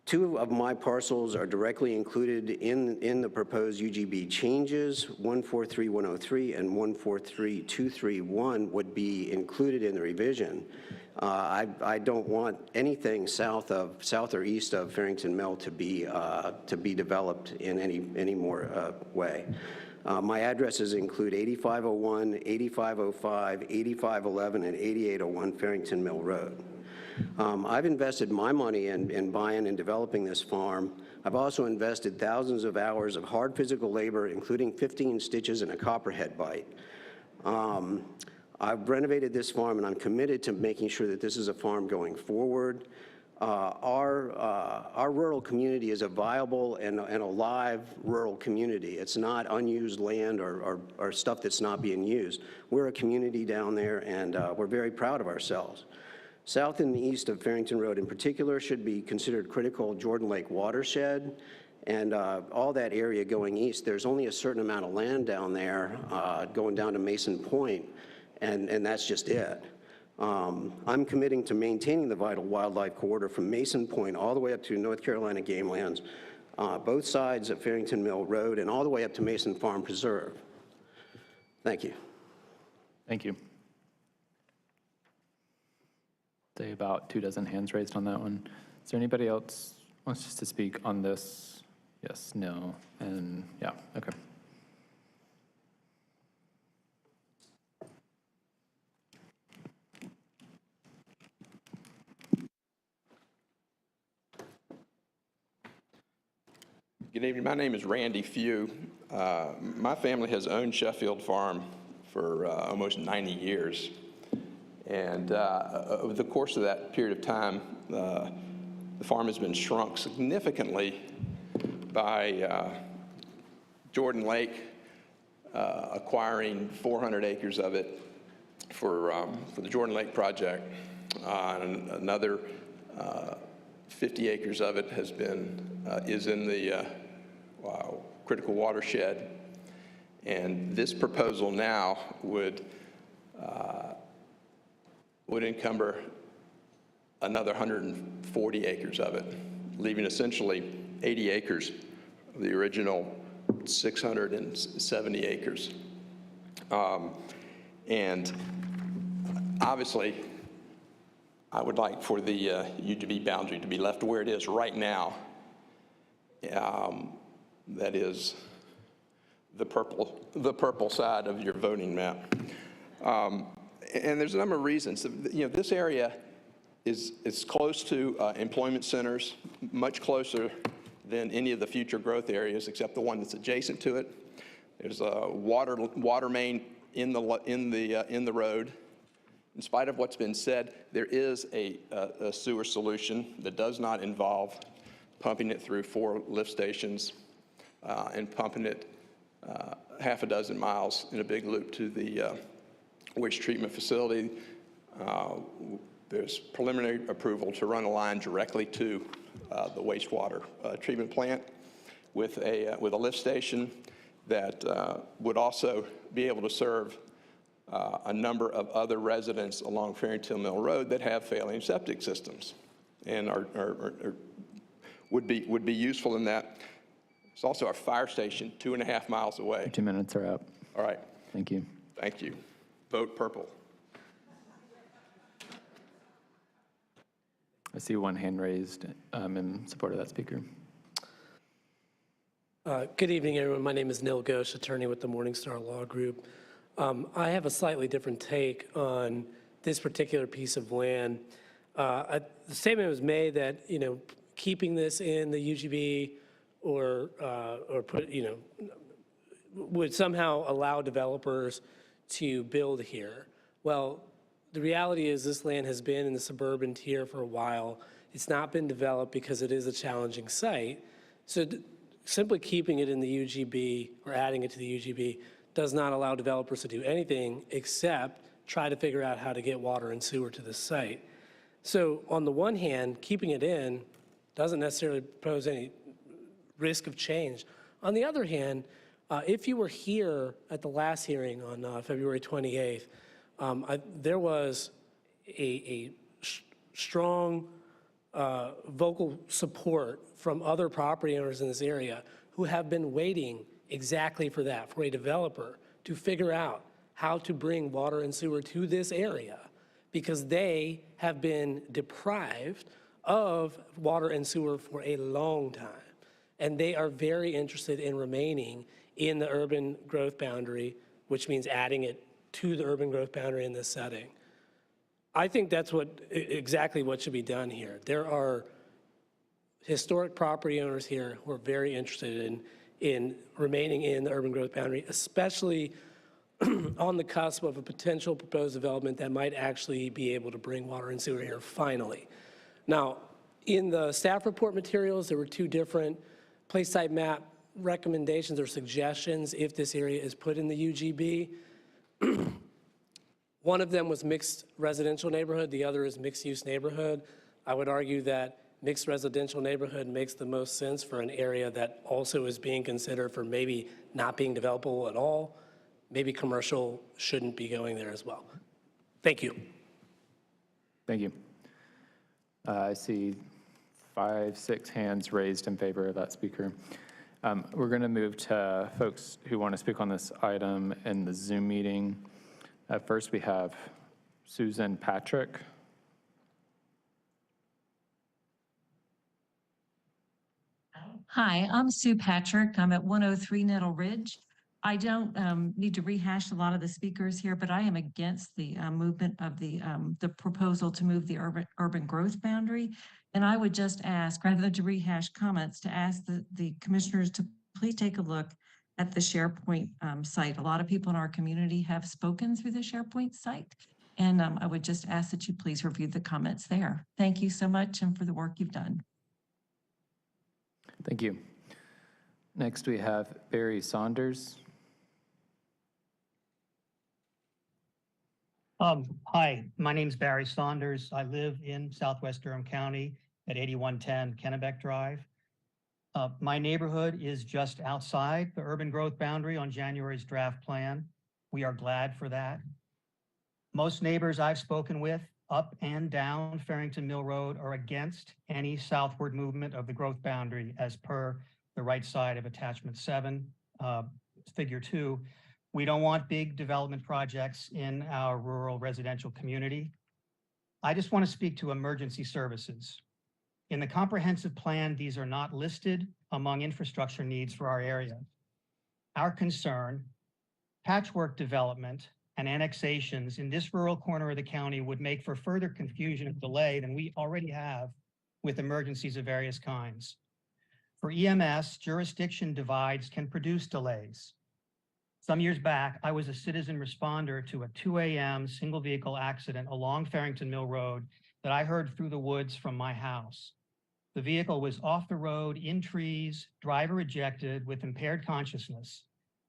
Two of my parcels are directly included in the proposed UGB changes. 143103 and 143231 would be included in the revision. I don't want anything south or east of Farrington Mill to be developed in any more way. My addresses include 8501, 8505, 8511, and 8801 Farrington Mill Road. I've invested my money in buying and developing this farm. I've also invested thousands of hours of hard physical labor, including 15 stitches and a copperhead bite. I've renovated this farm, and I'm committed to making sure that this is a farm going forward. Our rural community is a viable and a live rural community. It's not unused land or stuff that's not being used. We're a community down there, and we're very proud of ourselves. South and east of Farrington Road in particular should be considered critical Jordan Lake watershed, and all that area going east, there's only a certain amount of land down there going down to Mason Point, and that's just it. I'm committing to maintaining the vital wildlife corridor from Mason Point all the way up to North Carolina Game Lands, both sides of Farrington Mill Road, and all the way up to Mason Farm Preserve. Thank you. Thank you. Say about 24 hands raised on that one. Is there anybody else who wants just to speak on this? Yes, no, and yeah, okay. Good evening. My name is Randy Few. My family has owned Sheffield Farm for almost 90 years. And over the course of that period of time, the farm has been shrunk significantly by Jordan Lake acquiring 400 acres of it for the Jordan Lake project. And another 50 acres of it is in the critical watershed. And this proposal now would encumber another 140 acres of it, leaving essentially 80 acres of the original 670 acres. And obviously, I would like for the UGB boundary to be left where it is right now. That is the purple side of your voting map. And there's a number of reasons. You know, this area is close to employment centers, much closer than any of the future growth areas except the one that's adjacent to it. There's a water main in the road. In spite of what's been said, there is a sewer solution that does not involve pumping it through 4 lift stations and pumping it half a dozen miles in a big loop to the waste treatment facility. There's preliminary approval to run a line directly to the wastewater treatment plant with a lift station that would also be able to serve a number of other residents along Farrington Mill Road that have failing septic systems and would be useful in that. It's also our fire station 2.5 miles away. 2 minutes are up. All right. Thank you. Thank you. Vote purple. I see one hand raised in support of that speaker. Good evening, everyone. My name is Neil Ghosh, attorney with the Morningstar Law Group. I have a slightly different take on this particular piece of land. The statement was made that, keeping this in the UGB or put, would somehow allow developers to build here. Well, the reality is this land has been in the suburban tier for a while. It's not been developed because it is a challenging site. So simply keeping it in the UGB or adding it to the UGB does not allow developers to do anything except try to figure out how to get water and sewer to this site. So on the one hand, keeping it in doesn't necessarily pose any risk of change. On the other hand, if you were here at the last hearing on February 28th, there was a strong vocal support from other property owners in this area who have been waiting exactly for that, for a developer to figure out how to bring water and sewer to this area because they have been deprived of water and sewer for a long time. And they are very interested in remaining in the urban growth boundary, which means adding it to the urban growth boundary in this setting. I think that's exactly what should be done here. There are historic property owners here who are very interested in remaining in the urban growth boundary, especially on the cusp of a potential proposed development that might actually be able to bring water and sewer here finally. Now, in the staff report materials, there were two different place site map recommendations or suggestions if this area is put in the UGB. One of them was mixed residential neighborhood, the other is mixed use neighborhood. I would argue that mixed residential neighborhood makes the most sense for an area that also is being considered for maybe not being developable at all. Maybe commercial shouldn't be going there as well. Thank you. Thank you. I see 5, 6 hands raised in favor of that speaker. We're going to move to folks who want to speak on this item in the Zoom meeting. First, we have Susan Patrick. Hi, I'm Sue Patrick. I'm at 103 Nettle Ridge. I don't need to rehash a lot of the speakers here, but I am against the movement of the proposal to move the urban growth boundary. And I would just ask, rather than to rehash comments, to ask the commissioners to please take a look at the SharePoint site. A lot of people in our community have spoken through the SharePoint site. And I would just ask that you please review the comments there. Thank you so much and for the work you've done. Thank you. Next, we have Barry Saunders. Hi, my name's Barry Saunders. I live in Southwest Durham County at 8110 Kennebec Drive. My neighborhood is just outside the urban growth boundary on January's draft plan. We are glad for that. Most neighbors I've spoken with up and down Farrington Mill Road are against any southward movement of the growth boundary as per the right side of attachment 7, figure 2. We don't want big development projects in our rural residential community. I just want to speak to emergency services. In the comprehensive plan, these are not listed among infrastructure needs for our area. Our concern, patchwork development and annexations in this rural corner of the county would make for further confusion and delay than we already have with emergencies of various kinds. For EMS, jurisdiction divides can produce delays. Some years back, I was a citizen responder to a 2 a.m. single vehicle accident along Farrington Mill Road that I heard through the woods from my house. The vehicle was off the road, in trees, driver ejected with impaired consciousness.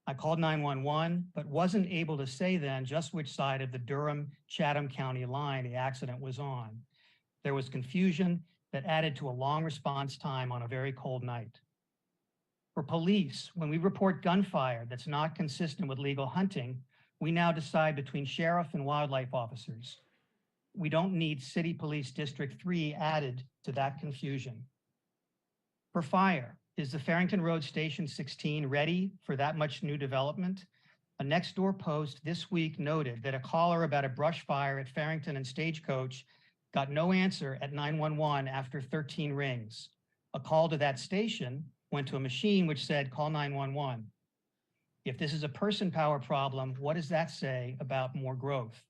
I called 911, but wasn't able to say then just which side of the Durham-Chatham County line the accident was on. There was confusion that added to a long response time on a very cold night. For police, when we report gunfire that's not consistent with legal hunting, We now decide between sheriff and wildlife officers. We don't need City Police District 3 added to that confusion. For fire, is the Farrington Road Station 16 ready for that much new development? A next door post this week noted that a caller about a brush fire at Farrington and Stagecoach got no answer at 911 after 13 rings. A call to that station went to a machine which said, call 911. If this is a person power problem, what does that say about more growth?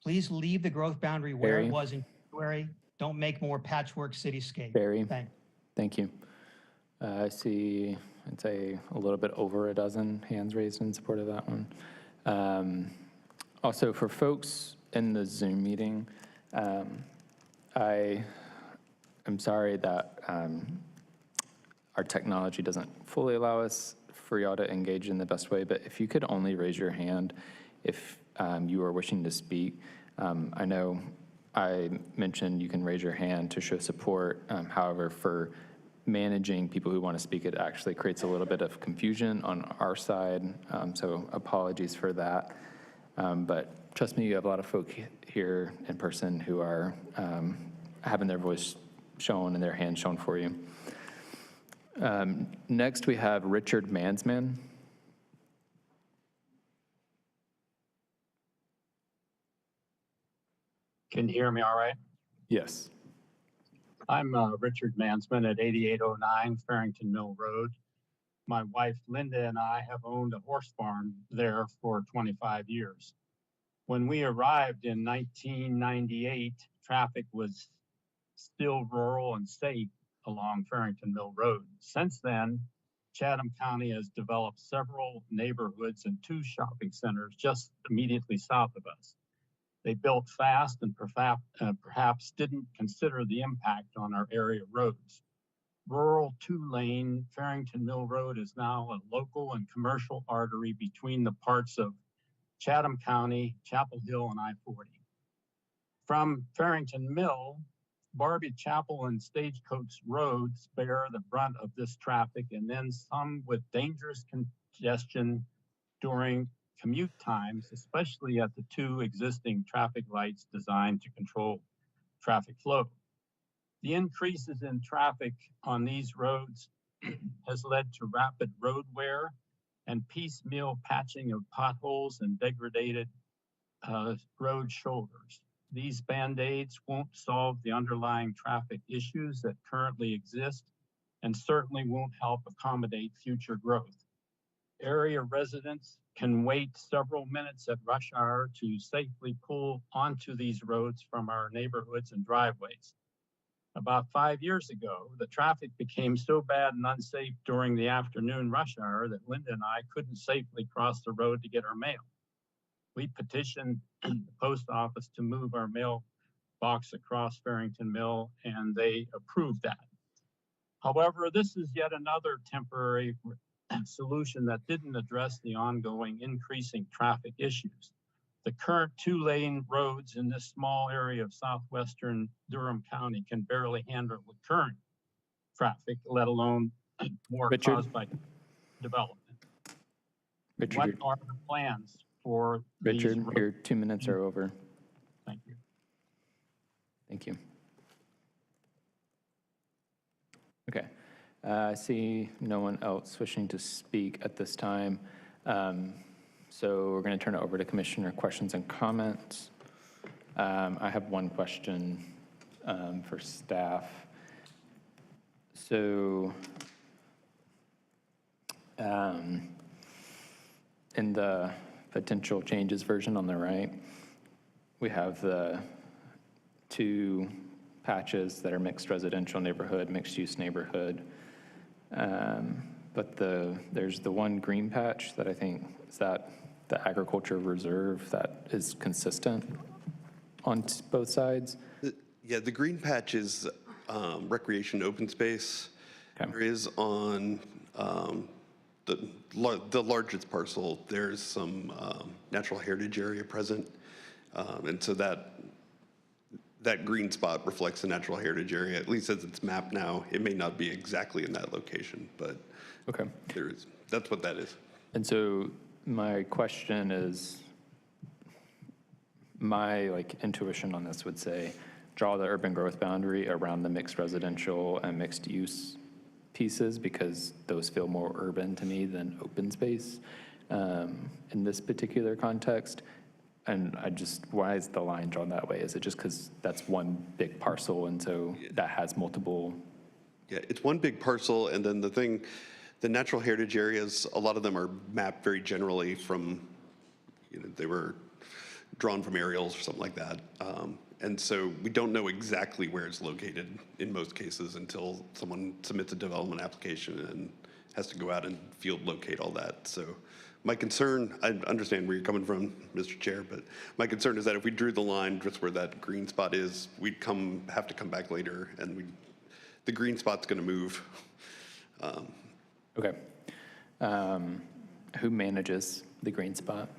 Please leave the growth boundary where Barry. it was in February. Don't make more patchwork cityscape. Barry. Thanks. Thank you. I see, I'd say a little bit over a dozen hands raised in support of that one. Also, for folks in the Zoom meeting, I am sorry that our technology doesn't fully allow us for y'all to engage in the best way, but if you could only raise your hand if you are wishing to speak. I know I mentioned you can raise your hand to show support. However, for managing people who want to speak, it actually creates a little bit of confusion on our side. So apologies for that. But trust me, you have a lot of folk here in person who are having their voice shown and their hand shown for you. Next, we have Richard Mansman. Can you hear me all right? Yes. I'm Richard Mansman at 8809 Farrington Mill Road. My wife Linda and I have owned a horse farm there for 25 years. When we arrived in 1998, traffic was still rural and safe along Farrington Mill Road. Since then, Chatham County has developed several neighborhoods and 2 shopping centers just immediately south of us. They built fast and perhaps didn't consider the impact on our area roads. Rural 2-lane Farrington Mill Road is now a local and commercial artery between the parts of Chatham County, Chapel Hill, and I-40. From Farrington Mill, Barbie Chapel and Stagecoach roads bear the brunt of this traffic, and then some with dangerous congestion during commute times, especially at the 2 existing traffic lights designed to control traffic flow. The increases in traffic on these roads has led to rapid road wear and piecemeal patching of potholes and degraded road shoulders. These Band-Aids won't solve the underlying traffic issues that currently exist and certainly won't help accommodate future growth. Area residents can wait several minutes at rush hour to safely pull onto these roads from our neighborhoods and driveways. About 5 years ago, the traffic became so bad and unsafe during the afternoon rush hour that Linda and I couldn't safely cross the road to get our mail. We petitioned the post office to move our mail box across Farrington Mill, and they approved that. However, this is yet another temporary solution that didn't address the ongoing increasing traffic issues. The current 2-lane roads in this small area of southwestern Durham County can barely handle the current traffic, let alone more caused by development. What are the plans for Richard, these roads? your 2 minutes are over. Thank you. Thank you. Okay. I see no one else wishing to speak at this time. So we're going to turn it over to Commissioner questions and comments. I have one question for staff. So in the potential changes version on the right, we have the 2 patches that are mixed residential neighborhood, mixed use neighborhood. But there's the 1 green patch that I think is that the agriculture reserve that is consistent on both sides. Yeah, the green patch is recreation open space. Okay. There is on the largest parcel, there's some natural heritage area present. And so that green spot reflects the natural heritage area, at least as it's mapped now. It may not be exactly in that location, but okay, that's what that is. And so My question is, my intuition on this would say, draw the urban growth boundary around the mixed residential and mixed use pieces because those feel more urban to me than open space in this particular context. And why is the line drawn that way? Is it just because that's one big parcel and so that has multiple? Yeah, it's one big parcel, and then the natural heritage areas, a lot of them are mapped very generally from, they were drawn from aerials or something like that. And so we don't know exactly where it's located in most cases until someone submits a development application and has to go out and field locate all that. So my concern, I understand where you're coming from, Mr. Chair, but my concern is that if we drew the line just where that green spot is, we'd have to come back later, and the green spot's going to move. Okay. Who manages the green spot?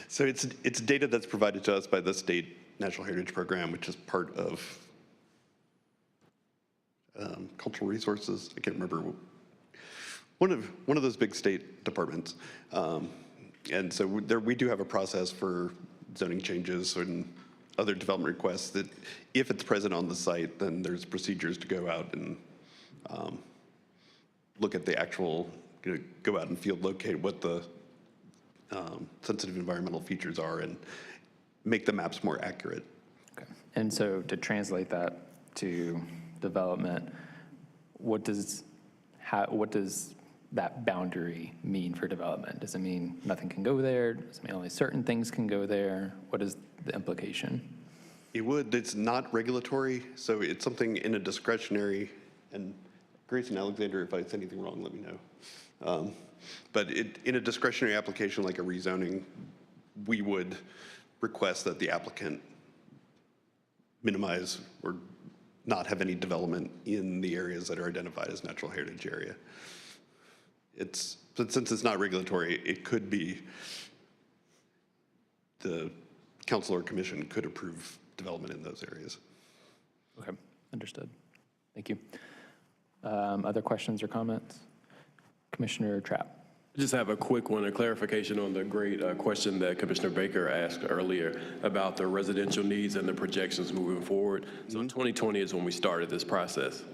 So it's data that's provided to us by the state Natural Heritage Program, which is part of cultural resources. I can't remember. One of those big state departments. And so we do have a process for zoning changes and other development requests that if it's present on the site, then there's procedures to go out and look at the actual, go out and field locate what the sensitive environmental features are and make the maps more accurate. Okay. And so to translate that to development, what does that boundary mean for development? Does it mean nothing can go there? Does it mean only certain things can go there? What is the implication? It's not regulatory, so it's something in a discretionary, and Grace and Alexander, if I said anything wrong, let me know. But in a discretionary application like a rezoning, we would request that the applicant minimize or not have any development in the areas that are identified as natural heritage area. But since it's not regulatory, it could be the council or commission could approve development in those areas. Okay, understood. Thank you. Other questions or comments? Commissioner Trapp. I just have a quick one, a clarification on the great question that Commissioner Baker asked earlier about the residential needs and the projections moving forward. So 2020 is when we started this process.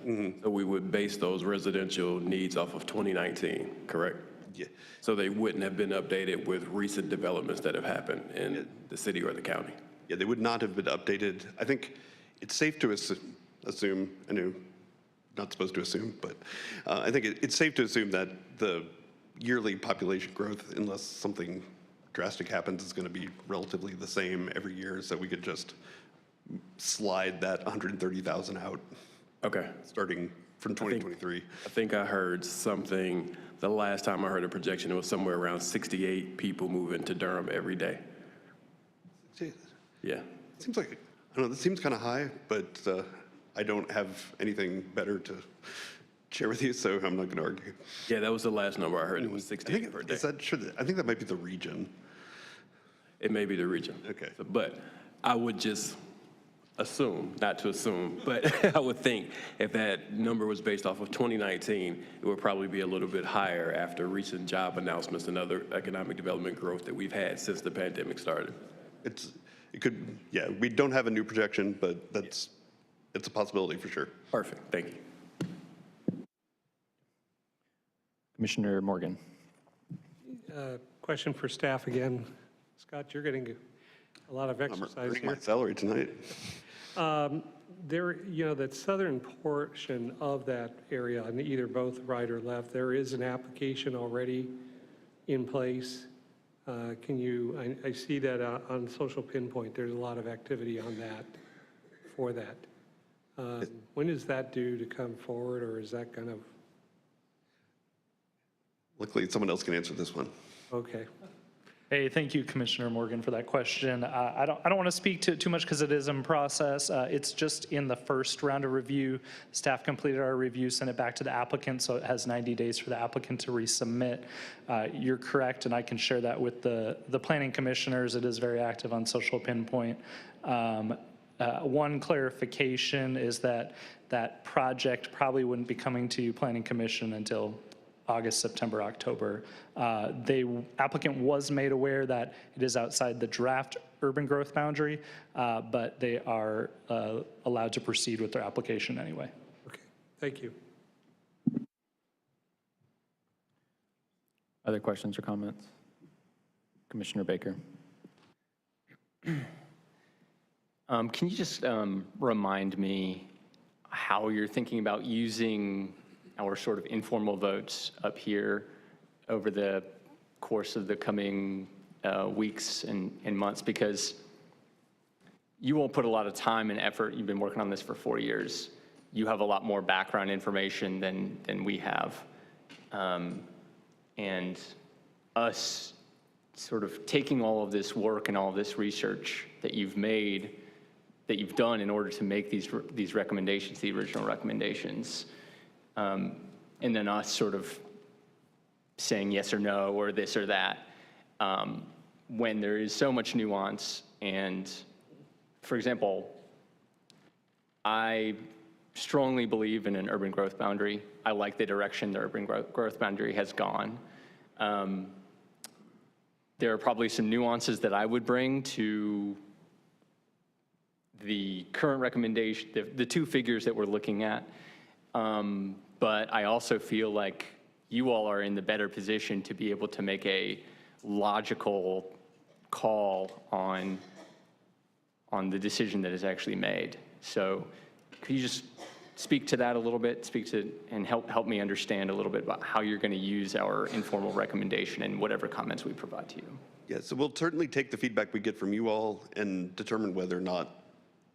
So we would base those residential needs off of 2019, correct? Yeah. So they wouldn't have been updated with recent developments that have happened in the city or the county? Yeah, they would not have been updated. I think it's safe to assume, I know not supposed to assume, but I think it's safe to assume that the yearly population growth, unless something drastic happens, is going to be relatively the same every year. So we could just slide that 130,000 out. Okay. Starting from 2023. I think I heard something, the last time I heard a projection, it was somewhere around 68 people moving to Durham every day. Yeah. It seems like, I don't know, this seems kind of high, but I don't have anything better to share with you, so I'm not going to argue. Yeah, that was the last number I heard. It was 68 per day. I think that might be the region. It may be the region. Okay. But I would just assume, not to assume, but I would think if that number was based off of 2019, it would probably be a little bit higher after recent job announcements and other economic development growth that we've had since the pandemic started. It could, yeah, we don't have a new projection, but it's a possibility for sure. Perfect, thank you. Commissioner Morgan. Question for staff again. Scott, you're getting a lot of exercise I'm earning here. my salary tonight. There, that southern portion of that area, on either both right or left, there is an application already in place. I see that on Social Pinpoint, there's a lot of activity on that, for that. When is that due to come forward, or is that kind of? Luckily, someone else can answer this one. Okay. Hey, thank you, Commissioner Morgan, for that question. I don't want to speak to it too much because it is in process. It's just in the first round of review. Staff completed our review, sent it back to the applicant, so it has 90 days for the applicant to resubmit. You're correct, and I can share that with the planning commissioners. It is very active on Social Pinpoint. One clarification is that that project probably wouldn't be coming to Planning Commission until August, September, October. The applicant was made aware that it is outside the draft urban growth boundary, but they are allowed to proceed with their application anyway. Okay, thank you. Other questions or comments? Commissioner Baker. Can you just remind me how you're thinking about using our sort of informal votes up here over the course of the coming weeks and months? Because you all put a lot of time and effort. You've been working on this for 4 years. You have a lot more background information than we have. And us sort of taking all of this work and all of this research that you've made, that you've done in order to make these recommendations, the original recommendations, and then us sort of saying yes or no or this or that, when there is so much nuance. And for example, I strongly believe in an urban growth boundary. I like the direction the urban growth boundary has gone. There are probably some nuances that I would bring to the current recommendation, the two figures that we're looking at. But I also feel like you all are in the better position to be able to make a logical call on the decision that is actually made. So could you just speak to that a little bit, and help me understand a little bit about how you're going to use our informal recommendation and whatever comments we provide to you? Yeah, so we'll certainly take the feedback we get from you all and determine whether or not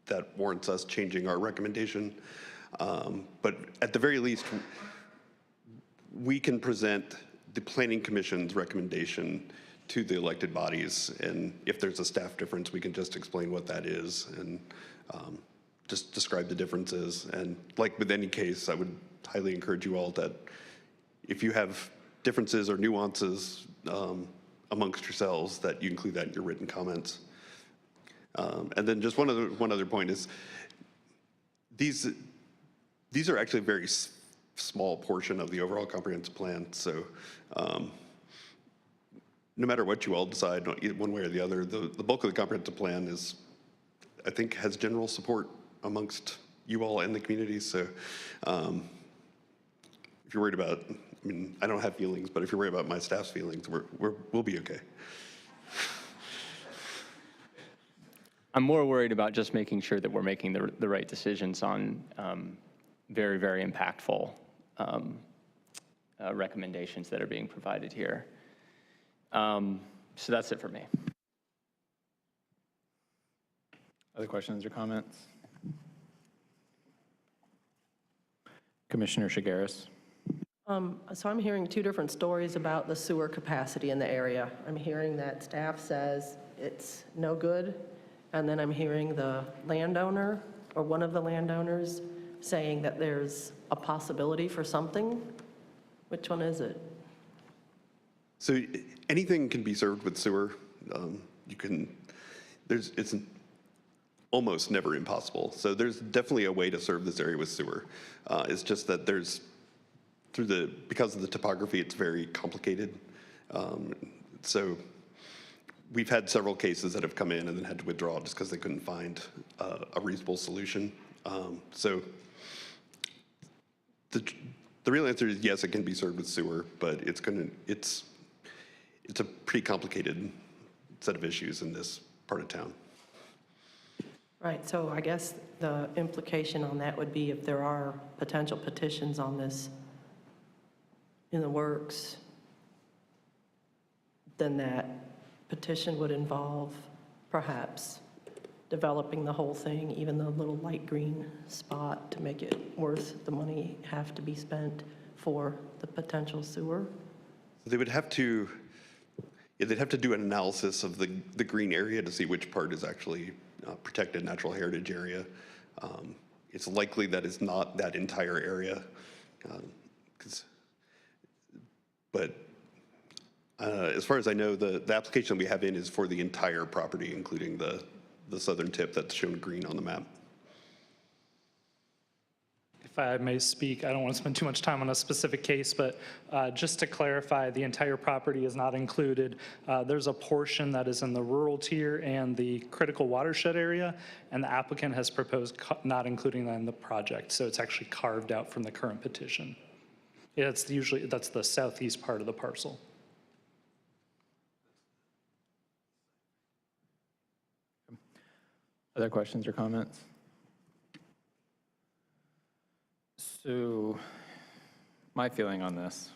that warrants us changing our recommendation. But at the very least, we can present the Planning Commission's recommendation to the elected bodies, and if there's a staff difference, we can just explain what that is and just describe the differences. And like with any case, I would highly encourage you all that if you have differences or nuances amongst yourselves, that you include that in your written comments. And then just one other point is, these are actually a very small portion of the overall comprehensive plan. So no matter what you all decide, one way or the other, the bulk of the comprehensive plan is, I think, has general support amongst you all and the community. So if you're worried about, I mean, I don't have feelings, but if you're worried about my staff's feelings, we'll be okay. I'm more worried about just making sure that we're making the right decisions on very, very impactful recommendations that are being provided here. So that's it for me. Other questions or comments? Commissioner Shigaris. So I'm hearing two different stories about the sewer capacity in the area. I'm hearing that staff says it's no good, and then I'm hearing the landowner, or one of the landowners, saying that there's a possibility for something. Which one is it? So anything can be served with sewer. It's almost never impossible. So there's definitely a way to serve this area with sewer. It's just that because of the topography, it's very complicated. So we've had several cases that have come in and then had to withdraw just because they couldn't find a reasonable solution. So the real answer is yes, it can be served with sewer, but it's a pretty complicated set of issues in this part of town. Right, so I guess the implication on that would be if there are potential petitions on this in the works, then that petition would involve perhaps developing the whole thing, even the little light green spot, to make it worth the money have to be spent for the potential sewer. They would have to, they'd have to do an analysis of the green area to see which part is actually protected natural heritage area. It's likely that it's not that entire area, but as far as I know, the application we have in is for the entire property, including the southern tip that's shown green on the map. If I may speak, I don't want to spend too much time on a specific case, but just to clarify, the entire property is not included. There's a portion that is in the rural tier and the critical watershed area, and the applicant has proposed not including that in the project, so it's actually carved out from the current petition. That's the southeast part of the parcel. Other questions or comments? So my feeling on this,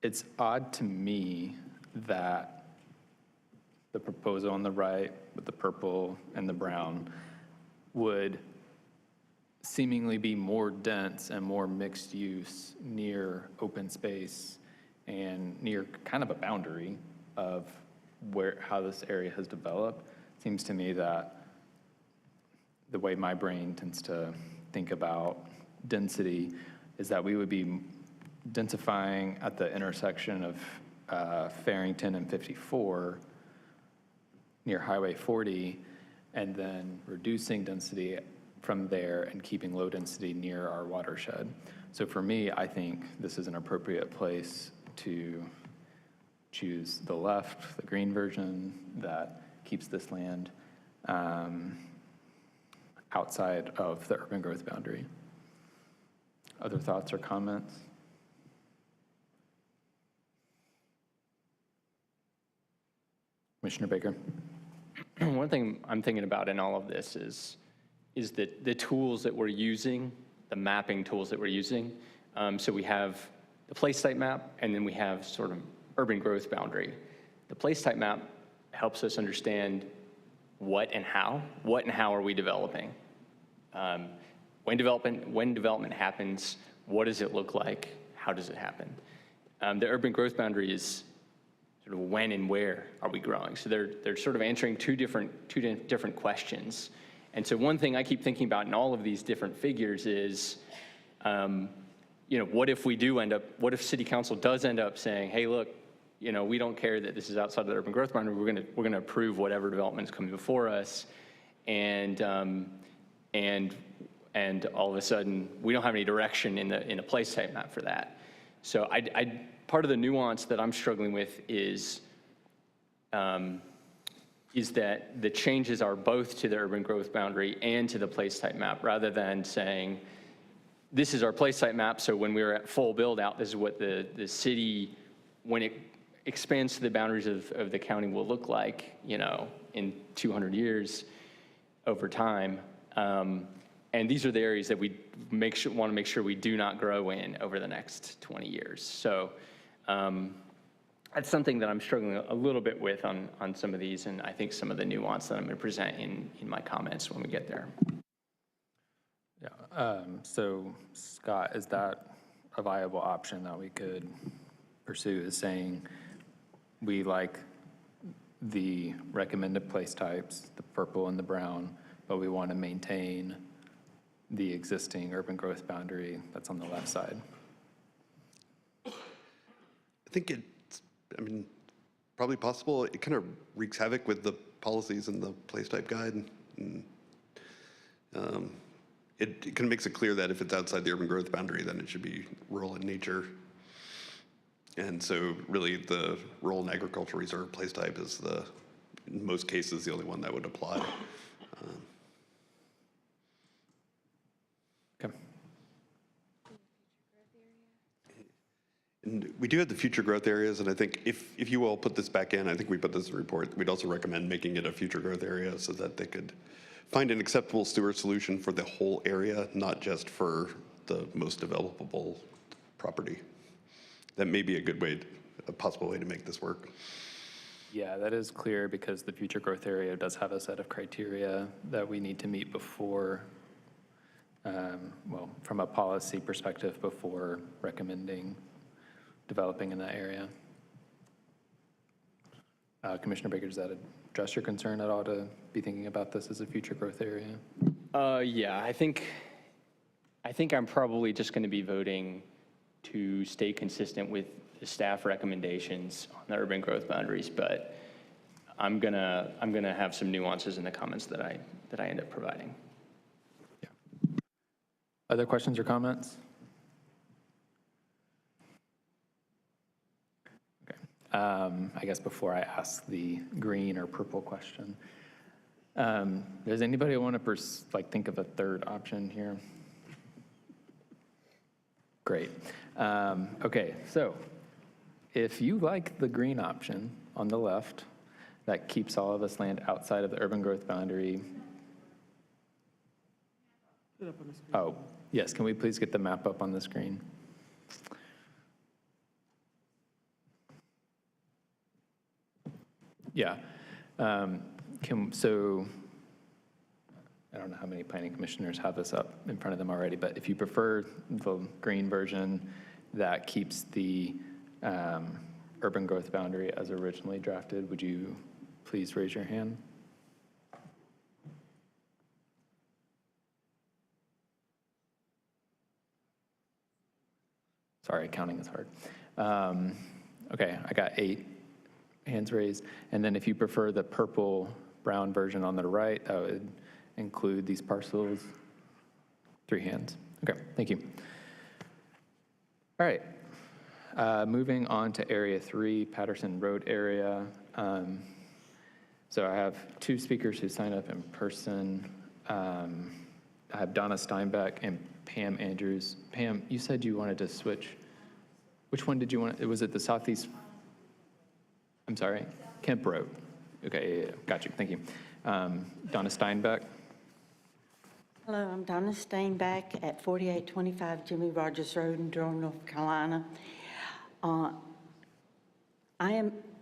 it's odd to me that the proposal on the right with the purple and the brown would seemingly be more dense and more mixed use near open space and near kind of a boundary of how this area has developed. Seems to me that the way my brain tends to think about density is that we would be densifying at the intersection of Farrington and 54 near Highway 40, and then reducing density from there and keeping low density near our watershed. So for me, I think this is an appropriate place to choose the left, the green version that keeps this land outside of the urban growth boundary. Other thoughts or comments? Commissioner Baker. One thing I'm thinking about in all of this is that the tools that we're using, the mapping tools that we're using. So we have the place type map, and then we have sort of urban growth boundary. The place type map helps us understand what and how are we developing. When development happens, what does it look like? How does it happen? The urban growth boundary is sort of when and where are we growing? So they're sort of answering two different questions. And so one thing I keep thinking about in all of these different figures is, what if City Council does end up saying, hey, look, we don't care that this is outside of the urban growth boundary. We're gonna approve whatever development's coming before us, and all of a sudden we don't have any direction in a place type map for that. So part of the nuance that I'm struggling with is that the changes are both to the urban growth boundary and to the place type map, rather than saying, this is our place type map, so when we're at full build out, this is what the city, when it expands to the boundaries of the county, will look like, in 200 years over time. And these are the areas that we want to make sure we do not grow in over the next 20 years. So that's something that I'm struggling a little bit with on some of these, and I think some of the nuance that I'm going to present in my comments when we get there. Yeah. So Scott, is that a viable option that we could pursue, is saying we like the recommended place types, the purple and the brown, but we want to maintain the existing urban growth boundary that's on the left side? I think it's, probably possible. It kind of wreaks havoc with the policies in the place type guide. And, it kind of makes it clear that if it's outside the urban growth boundary, then it should be rural in nature. And so really the rural and agricultural reserve place type is in most cases, the only one that would apply. Okay. And we do have the future growth areas, and I think if you all put this back in, I think we put this in the report, we'd also recommend making it a future growth area so that they could find an acceptable sewer solution for the whole area, not just for the most developable property. That may be a possible way to make this work. Yeah, that is clear, because the future growth area does have a set of criteria that we need to meet before, from a policy perspective, before recommending developing in that area. Commissioner Baker, does that address your concern at all to be thinking about this as a future growth area? Yeah, I think I'm probably just going to be voting to stay consistent with the staff recommendations on the urban growth boundaries, but I'm gonna have some nuances in the comments that I that I end up providing. Other questions or comments? Okay. I guess before I ask the green or purple question, does anybody want to think of a third option here? Great. Okay, so if you like the green option on the left, that keeps all of this land outside of the urban growth boundary. Oh, yes, can we please get the map up on the screen? Yeah. So I don't know how many planning commissioners have this up in front of them already, but if you prefer the green version that keeps the urban growth boundary as originally drafted, would you please raise your hand? Sorry, counting is hard. Okay, I got 8 hands raised. And then if you prefer the purple brown version on the right, that would include these parcels. 3 hands. Okay, thank you. All right, moving on to Area 3, Patterson Road area. So I have 2 speakers who signed up in person. I have Donna Steinbeck and Pam Andrews. Pam, you said you wanted to switch. Which one did you want? Was it the southeast? I'm sorry, Kemp Road. Okay, yeah, got you, thank you. Donna Steinbeck. Hello, I'm Donna Steinbeck at 4825 Jimmy Rogers Road in Durham, North Carolina.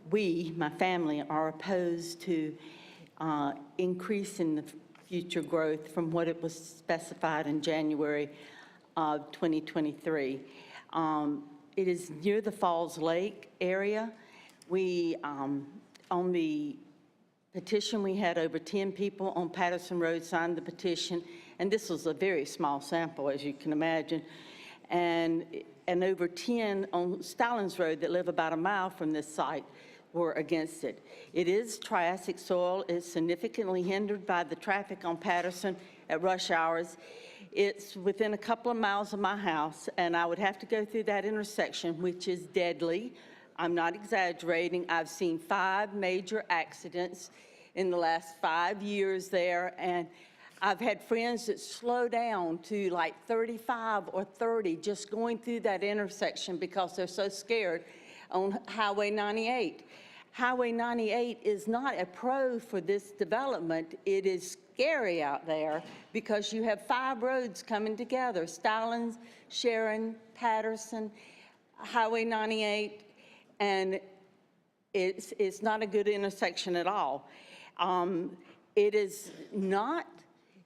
We, my family, are opposed to increasing the future growth from what it was specified in January of 2023. It is near the Falls Lake area. We, on the petition, we had over 10 people on Patterson Road sign the petition, and this was a very small sample, as you can imagine, and over 10 on Stallings Road that live about a mile from this site were against it. It is Triassic soil. It's significantly hindered by the traffic on Patterson at rush hours. It's within a couple of miles of my house, and I would have to go through that intersection, which is deadly. I'm not exaggerating. I've seen 5 major accidents in the last 5 years there, and I've had friends that slow down to like 35 or 30 just going through that intersection because they're so scared on Highway 98. Highway 98 is not a pro for this development. It is scary out there because you have 5 roads coming together: Stallings, Sharon, Patterson, Highway 98, and it's not a good intersection at all. It is not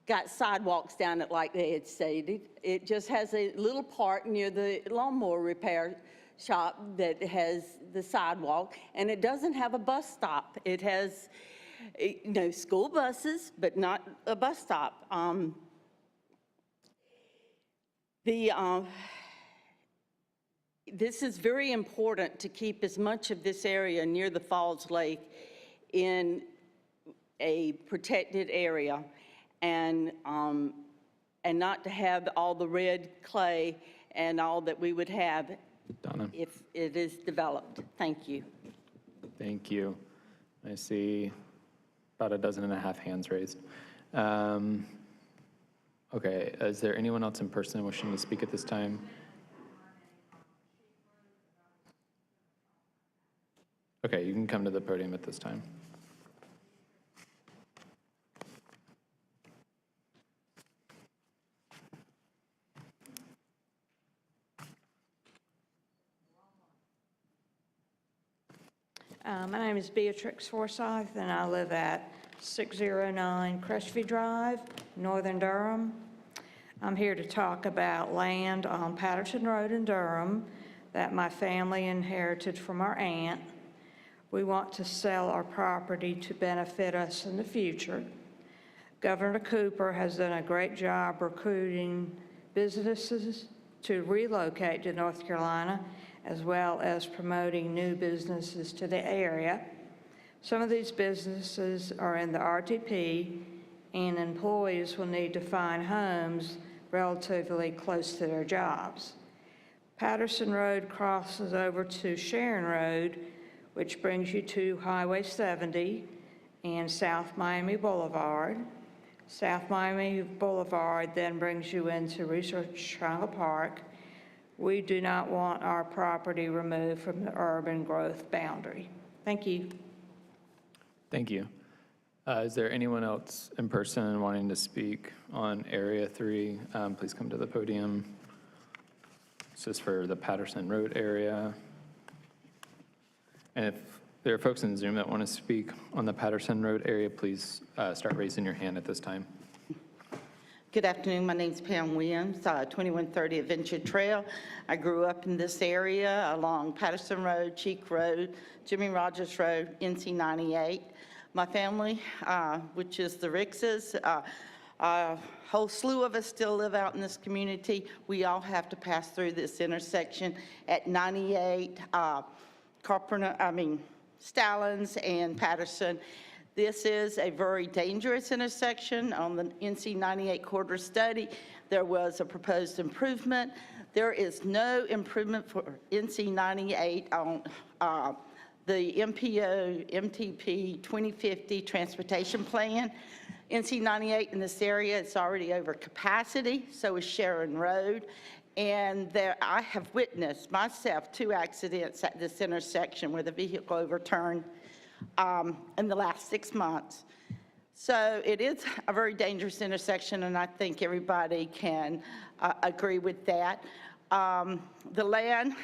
got sidewalks down it like they had stated. It just has a little part near the lawnmower repair shop that has the sidewalk, and it doesn't have a bus stop. It has, school buses, but not a bus stop. This is very important to keep as much of this area near the Falls Lake in a protected area, and not to have all the red clay and all that we would have Donna. if it is developed. Thank you. Thank you. I see about 12.5 hands raised. Okay, is there anyone else in person wishing to speak at this time? Okay, you can come to the podium at this time. My name is Beatrix Forsyth, and I live at 609 Crestview Drive, Northern Durham. I'm here to talk about land on Patterson Road in Durham that my family inherited from our aunt. We want to sell our property to benefit us in the future. Governor Cooper has done a great job recruiting businesses to relocate to North Carolina, as well as promoting new businesses to the area. Some of these businesses are in the RTP, and employees will need to find homes relatively close to their jobs. Patterson Road crosses over to Sharon Road, which brings you to Highway 70 and South Miami Boulevard. South Miami Boulevard then brings you into Research Triangle Park. We do not want our property removed from the urban growth boundary. Thank you. Thank you. Is there anyone else in person wanting to speak on Area 3? Please come to the podium. This is for the Patterson Road area. And if there are folks in Zoom that want to speak on the Patterson Road area, please start raising your hand at this time. Good afternoon. My name's Pam Williams, 2130 Adventure Trail. I grew up in this area along Patterson Road, Cheek Road, Jimmy Rogers Road, NC 98. My family, which is the Rickses, a whole slew of us still live out in this community. We all have to pass through this intersection at 98, Stallings and Patterson. This is a very dangerous intersection. On the NC 98 corridor study, there was a proposed improvement. There is no improvement for NC 98 on the MPO MTP 2050 transportation plan. NC 98 in this area is already over capacity, so is Sharon Road. And there, I have witnessed myself 2 accidents at this intersection where the vehicle overturned in the last 6 months. So it is a very dangerous intersection, and I think everybody can agree with that. The land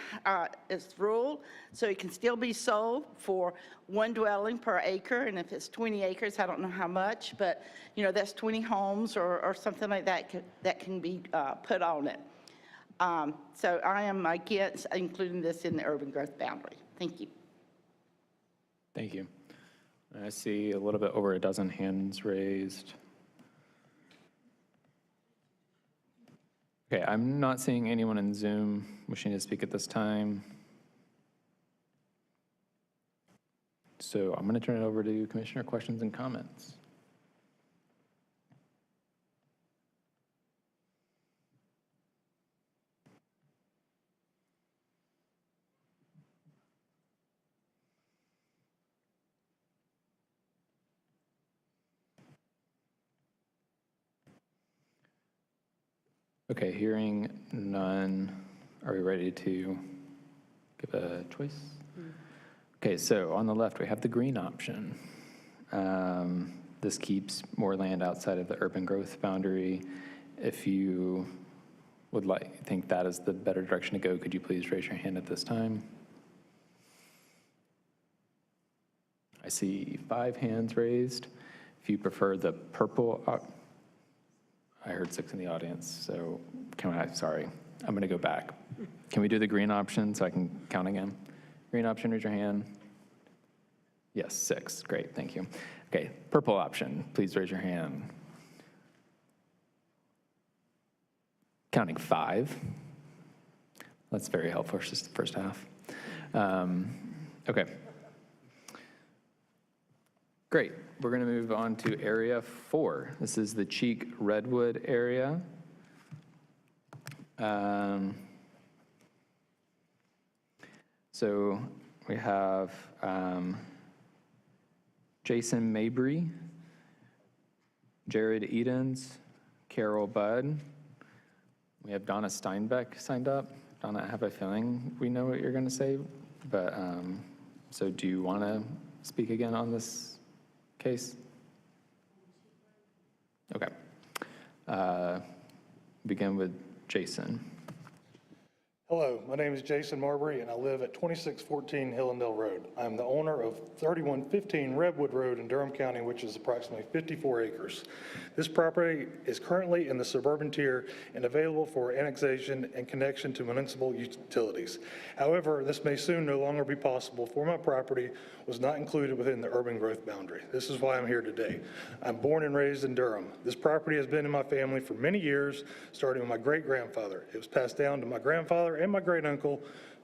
is rural, so it can still be sold for 1 dwelling per acre, and if it's 20 acres, I don't know how much, but you know, that's 20 homes or something like that that can be put on it. So I am against including this in the urban growth boundary. Thank you. Thank you. I see a little bit over a dozen hands raised. Okay, I'm not seeing anyone in Zoom wishing to speak at this time. So I'm going to turn it over to Commissioner questions and comments. Okay, hearing none, are we ready to give a choice? Okay, so on the left, we have the green option. This keeps more land outside of the urban growth boundary. If you would think that is the better direction to go, could you please raise your hand at this time? I see 5 hands raised. If you prefer the purple, I heard 6 in the audience, so sorry, I'm going to go back. Can we do the green option so I can count again? Green option, raise your hand. Yes, 6, great, thank you. Okay, purple option, please raise your hand. Counting 5. That's very helpful, it's just the first half. Okay. Great, we're going to move on to Area 4. This is the Cheek Redwood area. So we have Jason Mabry, Jared Edens, Carol Budd. We have Donna Steinbeck signed up. Donna, I have a feeling we know what you're going to say, but so do you want to speak again on this case? Okay. Begin with Jason. Hello, my name is Jason Marbury, and I live at 2614 Hillendale Road. I'm the owner of 3115 Redwood Road in Durham County, which is approximately 54 acres. This property is currently in the suburban tier and available for annexation and connection to municipal utilities. However, this may soon no longer be possible, for my property was not included within the urban growth boundary. This is why I'm here today. I'm born and raised in Durham. This property has been in my family for many years, starting with my great-grandfather. It was passed down to my grandfather and my great-uncle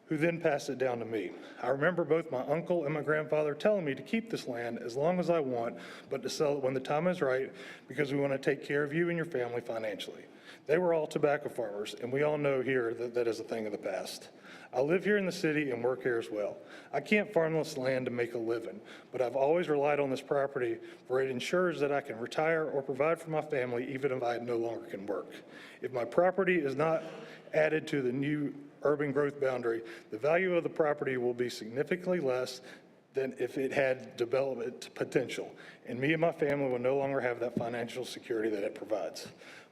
who then passed it down to me. I remember both my uncle and my grandfather telling me to keep this land as long as I want, but to sell it when the time is right because we want to take care of you and your family financially. They were all tobacco farmers, and we all know here that that is a thing of the past. I live here in the city and work here as well. I can't farm this land to make a living, but I've always relied on this property for it ensures that I can retire or provide for my family even if I no longer can work. If my property is not added to the new urban growth boundary, the value of the property will be significantly less than if it had development potential, and me and my family will no longer have that financial security that it provides.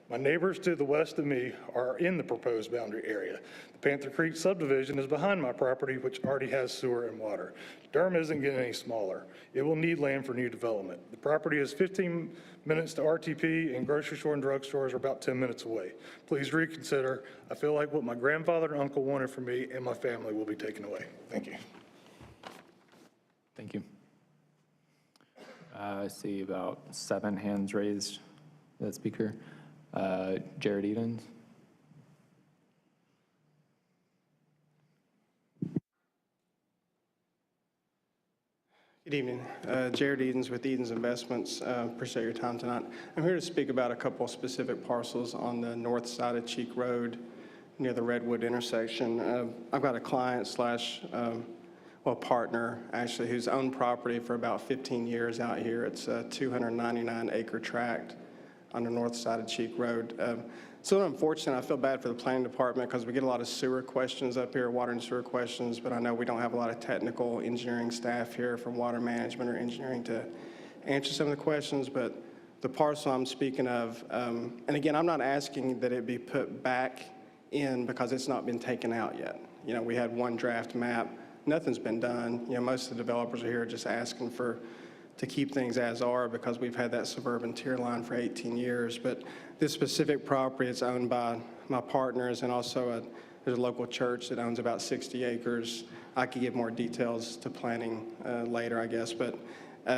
My neighbors to the west of me are in the proposed boundary area. The Panther Creek subdivision is behind my property, which already has sewer and water. Durham isn't getting any smaller. It will need land for new development. The property is 15 minutes to RTP, and grocery store and drugstores are about 10 minutes away. Please reconsider. I feel like what my grandfather and uncle wanted for me and my family will be taken away. Thank you. Thank you. I see about 7 hands raised. That speaker. Jared Edens. Good evening. Jared Edens with Edens Investments. Appreciate your time tonight. I'm here to speak about a couple of specific parcels on the north side of Cheek Road near the Redwood intersection. I've got a client slash, partner actually, who's owned property for about 15 years out here. It's a 299-acre tract on the north side of Cheek Road. So unfortunate, I feel bad for the planning department because we get a lot of sewer questions up here, water and sewer questions, but I know we don't have a lot of technical engineering staff here from water management or engineering to answer some of the questions, but the parcel I'm speaking of, and again, I'm not asking that it be put back in because it's not been taken out yet. You know, we had one draft map, nothing's been done. You know, most of the developers are here just asking to keep things as are because we've had that suburban tier line for 18 years. But this specific property is owned by my partners and also there's a local church that owns about 60 acres. I could give more details to planning later, I guess. But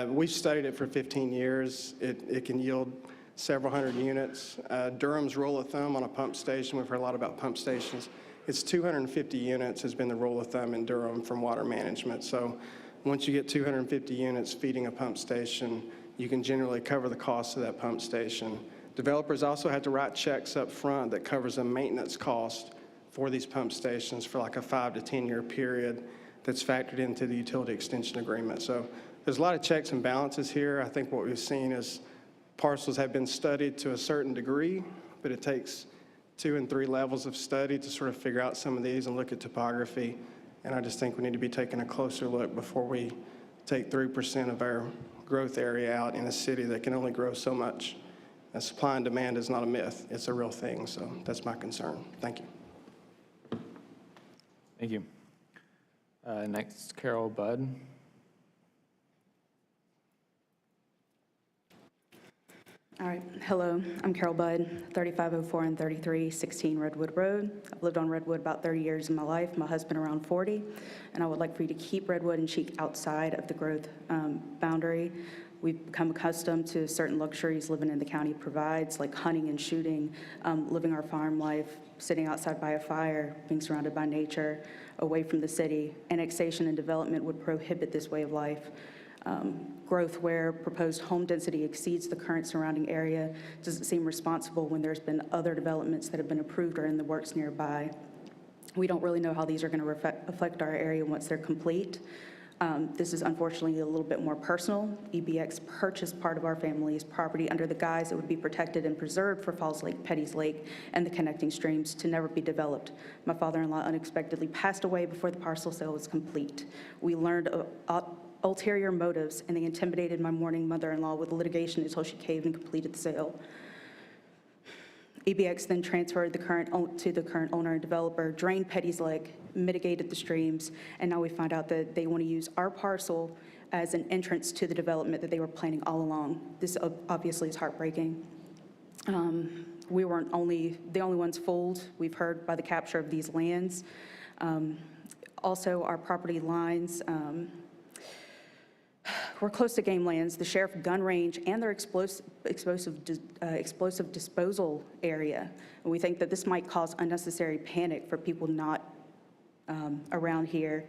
we've studied it for 15 years. It can yield several hundred units. Durham's rule of thumb on a pump station, we've heard a lot about pump stations. It's 250 units has been the rule of thumb in Durham from water management. So once you get 250 units feeding a pump station, you can generally cover the cost of that pump station. Developers also have to write checks up front that covers a maintenance cost for these pump stations for like a 5 to 10 year period that's factored into the utility extension agreement. So there's a lot of checks and balances here. I think what we've seen is parcels have been studied to a certain degree, but it takes 2 and 3 levels of study to sort of figure out some of these and look at topography. And I just think we need to be taking a closer look before we take 3% of our growth area out in a city that can only grow so much. And supply and demand is not a myth, it's a real thing. So that's my concern. Thank you. Thank you. Next, Carol Budd. All right, hello, I'm Carol Budd, 3504 and 3316 Redwood Road. I've lived on Redwood about 30 years in my life, my husband around 40, and I would like for you to keep Redwood and Cheek outside of the growth boundary. We've become accustomed to certain luxuries living in the county provides, like hunting and shooting, living our farm life, sitting outside by a fire, being surrounded by nature, away from the city. Annexation and development would prohibit this way of life. Growth where proposed home density exceeds the current surrounding area doesn't seem responsible when there's been other developments that have been approved or in the works nearby. We don't really know how these are going to affect our area once they're complete. This is unfortunately a little bit more personal. EBX purchased part of our family's property under the guise it would be protected and preserved for Falls Lake, Petty's Lake, and the connecting streams to never be developed. My father-in-law unexpectedly passed away before the parcel sale was complete. We learned ulterior motives, and they intimidated my mourning mother-in-law with litigation until she caved and completed the sale. EBX then transferred to the current owner and developer, drained Petty's Lake, mitigated the streams, and now we find out that they want to use our parcel as an entrance to the development that they were planning all along. This obviously is heartbreaking. We weren't the only ones fooled. We've heard by the capture of these lands. Also, our property lines, we're close to game lands, the sheriff gun range, and their explosive disposal area. And we think that this might cause unnecessary panic for people not around here.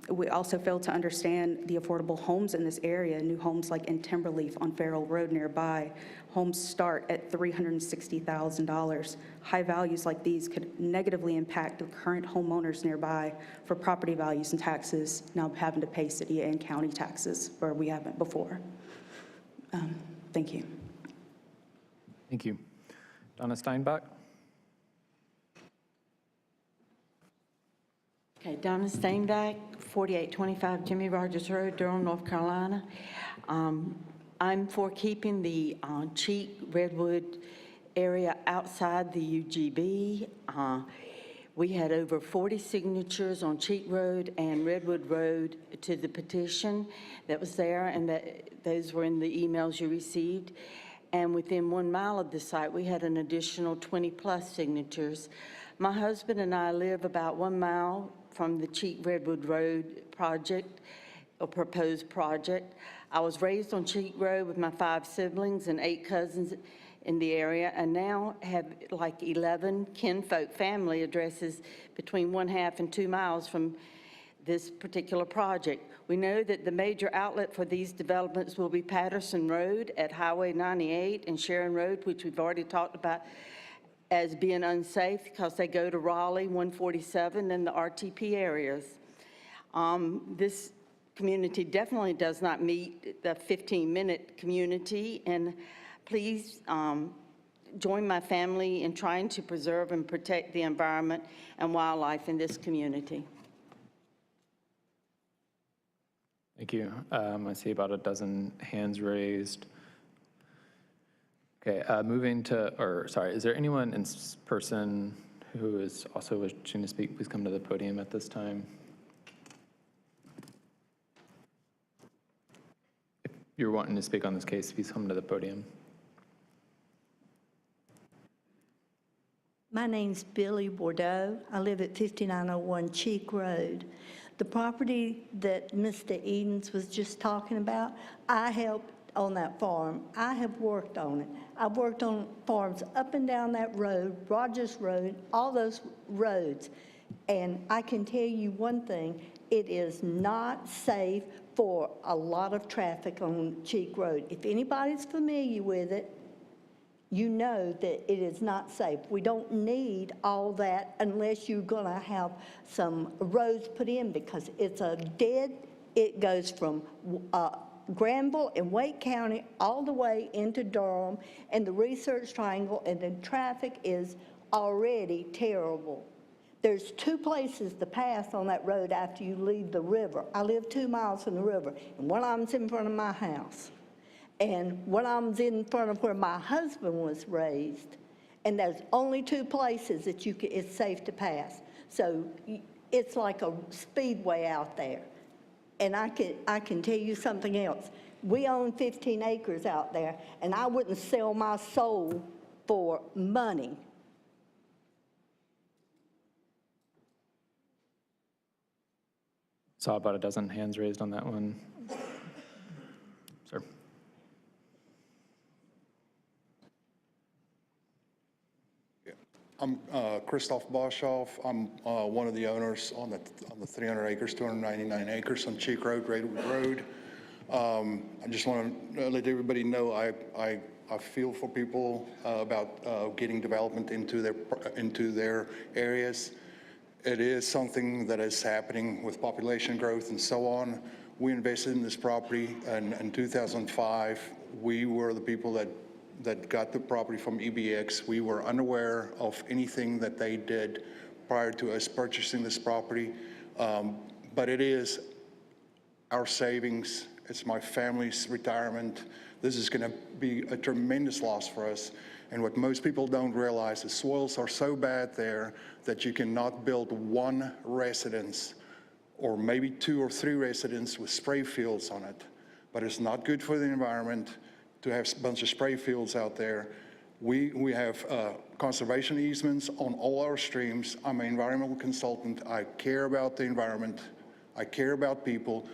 We also fail to understand the affordable homes in this area. New homes like in Timberleaf on Farrell Road nearby, homes start at $360,000. High values like these could negatively impact the current homeowners nearby for property values and taxes, now having to pay city and county taxes where we haven't before. Thank you. Thank you. Donna Steinbach? Okay, Donna Steinbach, 4825 Jimmy Rogers Road, Durham, North Carolina. I'm for keeping the Cheek Redwood area outside the UGB. We had over 40 signatures on Cheek Road and Redwood Road to the petition that was there, and those were in the emails you received. And within 1 mile of the site, we had an additional 20-plus signatures. My husband and I live about 1 mile from the Cheek Redwood Road project, or proposed project. I was raised on Cheek Road with my 5 siblings and 8 cousins in the area, and now have like 11 kinfolk family addresses between 1/2 and 2 miles from this particular project. We know that the major outlet for these developments will be Patterson Road at Highway 98 and Sharon Road, which we've already talked about as being unsafe because they go to Raleigh, 147, and the RTP areas. This community definitely does not meet the 15-minute community, and please join my family in trying to preserve and protect the environment and wildlife in this community. Thank you. I see about a dozen hands raised. Okay, moving to, is there anyone in person who is also wishing to speak? Please come to the podium at this time. If you're wanting to speak on this case, please come to the podium. My name's Billy Bordeaux. I live at 5901 Cheek Road. The property that Mr. Edens was just talking about, I helped on that farm. I have worked on it. I've worked on farms up and down that road, Rogers Road, all those roads. And I can tell you one thing, it is not safe for a lot of traffic on Cheek Road. If anybody's familiar with it, you know that it is not safe. We don't need all that unless you're going to have some roads put in, because it's a dead, it goes from Granville and Wake County all the way into Durham and the Research Triangle, and the traffic is already terrible. There's 2 places to pass on that road after you leave the river. I live 2 miles from the river, and one of them's in front of my house. And one of them's in front of where my husband was raised. And there's only 2 places that it's safe to pass. So it's like a speedway out there. And I can tell you something else. We own 15 acres out there, and I wouldn't sell my soul for money. Saw about a dozen hands raised on that one. Sir. I'm Christoph Boschoff. I'm one of the owners on the 300 acres, 299 acres on Cheek Road, Redwood Road. I just want to let everybody know I feel for people about getting development into their areas. It is something that is happening with population growth and so on. We invested in this property in 2005. We were the people that got the property from EBX. We were unaware of anything that they did prior to us purchasing this property. But it is our savings. It's my family's retirement. This is going to be a tremendous loss for us. And what most people don't realize, the soils are so bad there that you cannot build 1 residence or maybe 2 or 3 residences with spray fields on it. But it's not good for the environment to have a bunch of spray fields out there. We have conservation easements on all our streams. I'm an environmental consultant. I care about the environment. I care about people.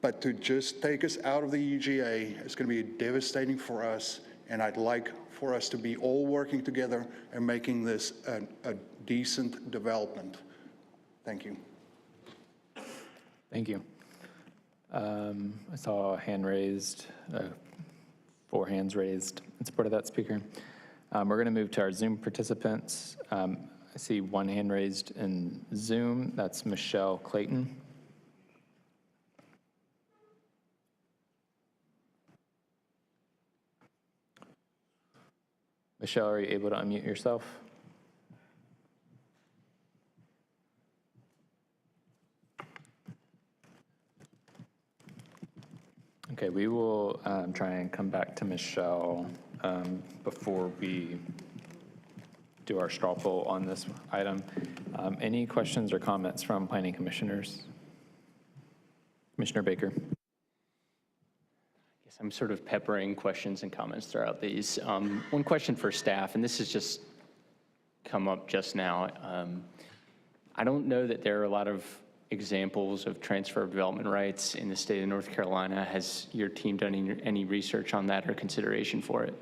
But to just take us out of the UGA is going to be devastating for us. And I'd like for us to be all working together and making this a decent development. Thank you. Thank you. Thank you. I saw a hand raised, 4 hands raised in support of that speaker. We're going to move to our Zoom participants. I see 1 hand raised in Zoom. That's Michelle Clayton. Michelle, are you able to unmute yourself? Okay, we will try and come back to Michelle before we do our straw poll on this item. Any questions or comments from planning commissioners? Commissioner Baker. I guess I'm sort of peppering questions and comments throughout these. One question for staff, and this has just come up just now. I don't know that there are a lot of examples of transfer of development rights in the state of North Carolina. Has your team done any research on that or consideration for it?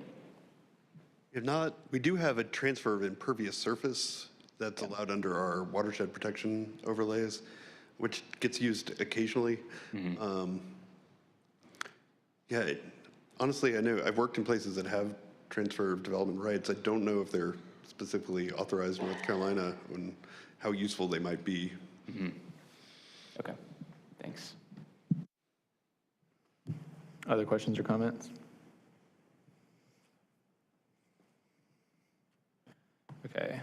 If not, we do have a transfer of impervious surface that's allowed under our watershed protection overlays, which gets used occasionally. Yeah, honestly, I know I've worked in places that have transfer of development rights. I don't know if they're specifically authorized in North Carolina and how useful they might be. Okay, thanks. Other questions or comments? Okay.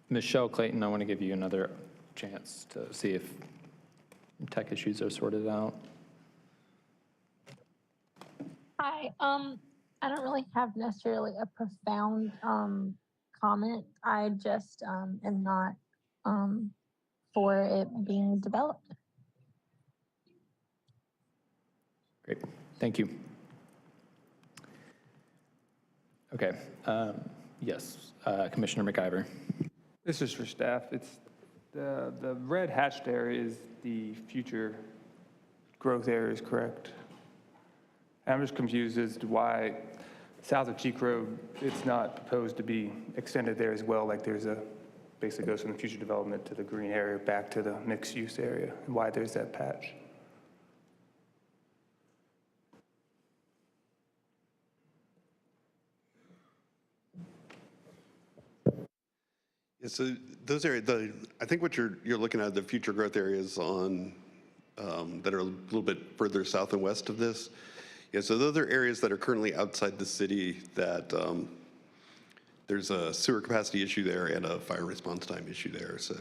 Michelle Clayton, I want to give you another chance to see if tech issues are sorted out. Hi. I don't really have necessarily a profound comment. I just am not for it being developed. Great, thank you. Okay, yes, Commissioner McIver. This is for staff. It's the red hatched area is the future growth areas, correct? I'm just confused as to why south of Cheek Road, it's not proposed to be extended there as well, like there's a, basically goes from the future development to the green area back to the mixed use area, and why there's that patch. Yeah, so those areas, I think what you're looking at, the future growth areas on that are a little bit further south and west of this. Yeah, so those are areas that are currently outside the city that there's a sewer capacity issue there and a fire response time issue there. So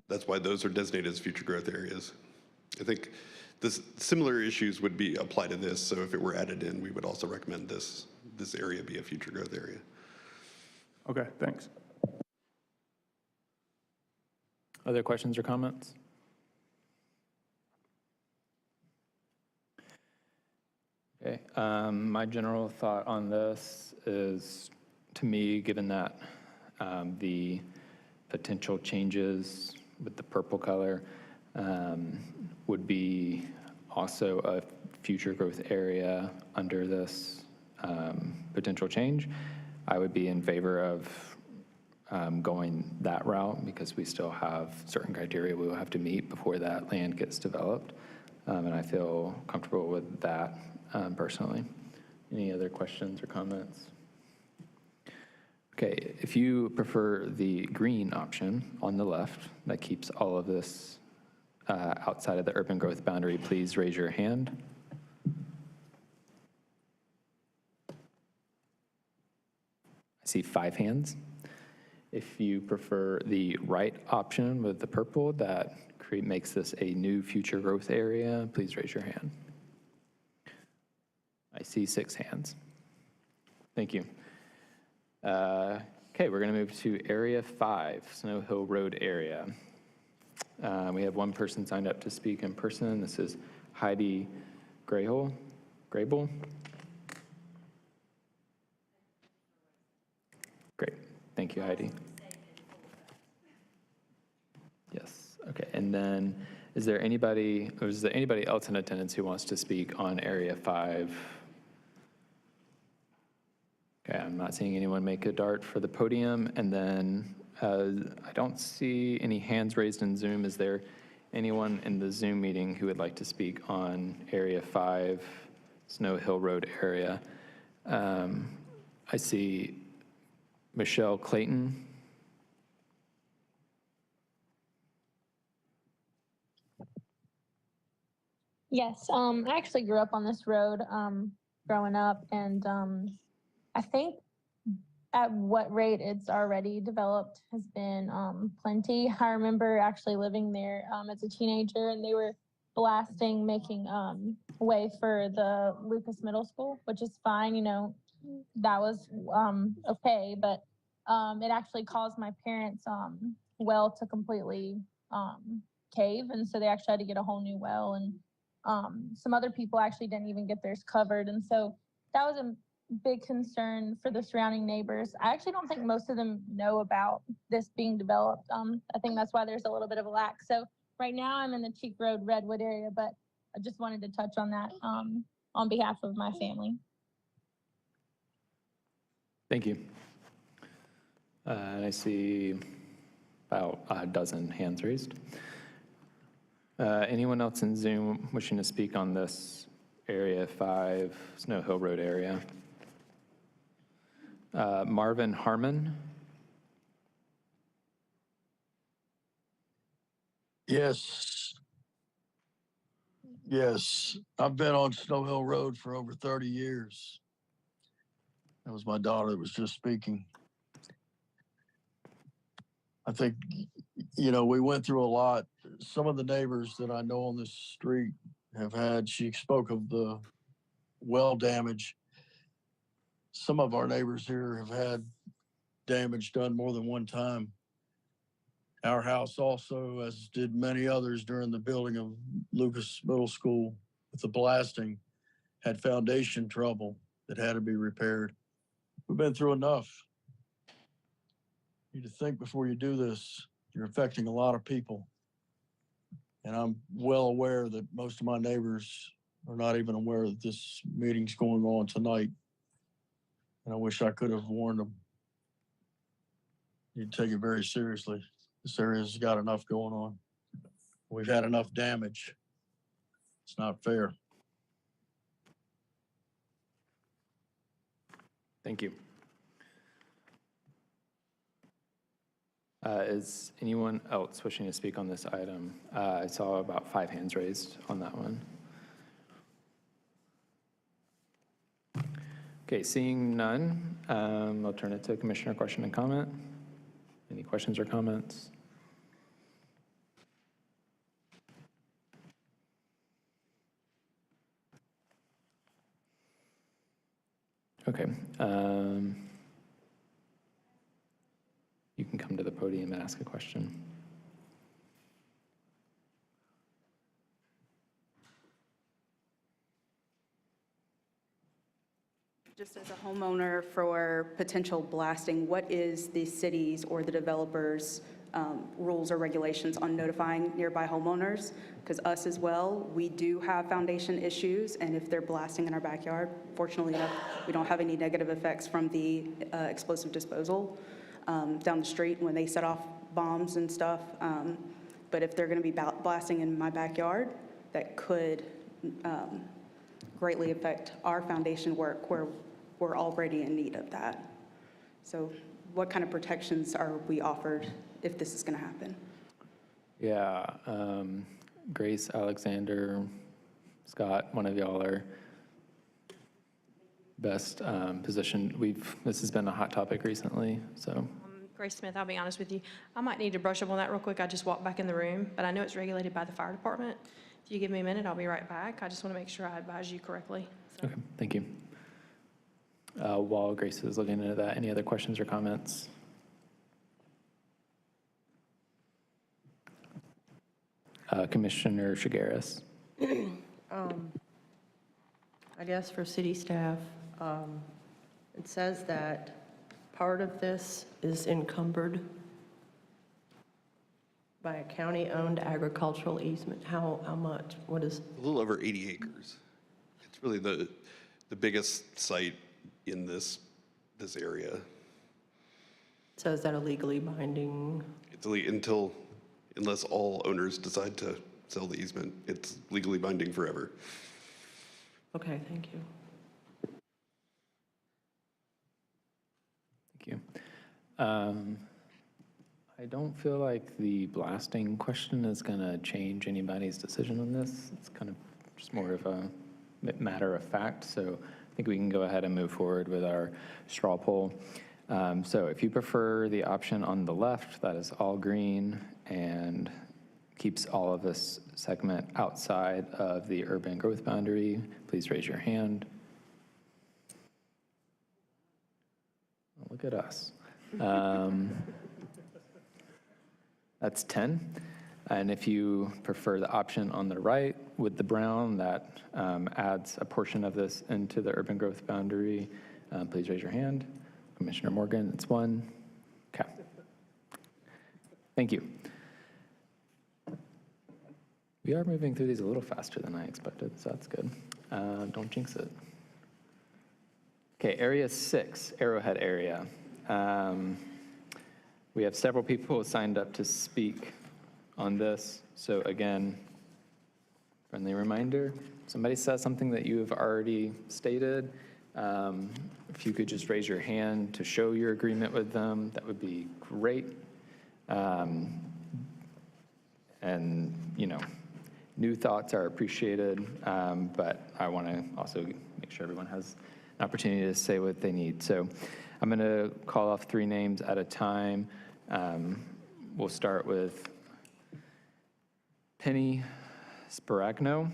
that's why those are designated as future growth areas. I think similar issues would be applied to this. So if it were added in, we would also recommend this area be a future growth area. Okay, thanks. Other questions or comments? Okay, my general thought on this is, to me, given that the potential changes with the purple color would be also a future growth area under this potential change, I would be in favor of going that route because we still have certain criteria we will have to meet before that land gets developed. And I feel comfortable with that personally. Any other questions or comments? Okay, if you prefer the green option on the left that keeps all of this outside of the urban growth boundary, please raise your hand. I see 5 hands. If you prefer the right option with the purple that makes this a new future growth area, please raise your hand. I see 6 hands. Thank you. Okay, we're going to move to Area 5, Snow Hill Road area. We have one person signed up to speak in person. This is Heidi Grable. Great, thank you, Heidi. Yes, okay, and then is there anybody else in attendance who wants to speak on Area 5? Okay, I'm not seeing anyone make a dart for the podium, and then I don't see any hands raised in Zoom. Is there anyone in the Zoom meeting who would like to speak on Area 5, Snow Hill Road area? I see Michelle Clayton. Yes, I actually grew up on this road growing up, and I think at what rate it's already developed has been plenty. I remember actually living there as a teenager, and they were blasting, making way for the Lucas Middle School, which is fine, you know, that was okay, but it actually caused my parents' well to completely cave, and so they actually had to get a whole new well, and some other people actually didn't even get theirs covered, and so that was a big concern for the surrounding neighbors. I actually don't think most of them know about this being developed. I think that's why there's a little bit of a lack. So right now I'm in the Cheek Road, Redwood area, but I just wanted to touch on that on behalf of my family. Thank you. And I see about a dozen hands raised. Anyone else in Zoom wishing to speak on this Area 5 Snow Hill Road area? Marvin Harmon. Yes. Yes. I've been on Snow Hill Road for over 30 years. That was my daughter that was just speaking. I think, you know, we went through a lot. Some of the neighbors that I know on this street have had, she spoke of the well damage. Some of our neighbors here have had damage done more than one time. Our house also, as did many others during the building of Lucas Middle School with the blasting, had foundation trouble that had to be repaired. We've been through enough. You need to think before you do this. You're affecting a lot of people. And I'm well aware that most of my neighbors are not even aware that this meeting's going on tonight. And I wish I could have warned them. You take it very seriously. This area's got enough going on. We've had enough damage. It's not fair. Thank you. Is anyone else wishing to speak on this item? I saw about 5 hands raised on that one. Okay, seeing none, I'll turn it to Commissioner question and comment. Any questions or comments? Okay. You can come to the podium and ask a question. Just as a homeowner for potential blasting, what is the city's or the developer's rules or regulations on notifying nearby homeowners? Because us as well, we do have foundation issues, and if they're blasting in our backyard, fortunately enough, we don't have any negative effects from the explosive disposal down the street when they set off bombs and stuff. But if they're going to be blasting in my backyard, that could greatly affect our foundation work where we're already in need of that. So what kind of protections are we offered if this is going to happen? Yeah, Grace, Alexander, Scott, one of y'all are best positioned. This has been a hot topic recently, so. Grace Smith, I'll be honest with you. I might need to brush up on that real quick. I just walked back in the room, but I know it's regulated by the fire department. If you give me a minute, I'll be right back. I just want to make sure I advise you correctly. So. Okay, thank you. While Grace is looking into that, any other questions or comments? Commissioner Shigaris. I guess for city staff, it says that part of this is encumbered by a county-owned agricultural easement. How much? What is? A little over 80 acres. It's really the biggest site in this area. So is that a legally binding? It's unless all owners decide to sell the easement, it's legally binding forever. Okay, thank you. Thank you. I don't feel like the blasting question is going to change anybody's decision on this. It's kind of just more of a matter of fact. So I think we can go ahead and move forward with our straw poll. So if you prefer the option on the left, that is all green and keeps all of this segment outside of the urban growth boundary, please raise your hand. Look at us. That's 10. And if you prefer the option on the right with the brown that adds a portion of this into the urban growth boundary, please raise your hand. Commissioner Morgan, it's 1. Okay. Thank you. We are moving through these a little faster than I expected, so that's good. Don't jinx it. Okay, area 6, Arrowhead area. We have several people signed up to speak on this. So again, friendly reminder, if somebody says something that you have already stated, if you could just raise your hand to show your agreement with them, that would be great. And, you know, new thoughts are appreciated, but I want to also make sure everyone has an opportunity to say what they need. So I'm going to call off 3 names at a time. We'll start with Penny Sparagno.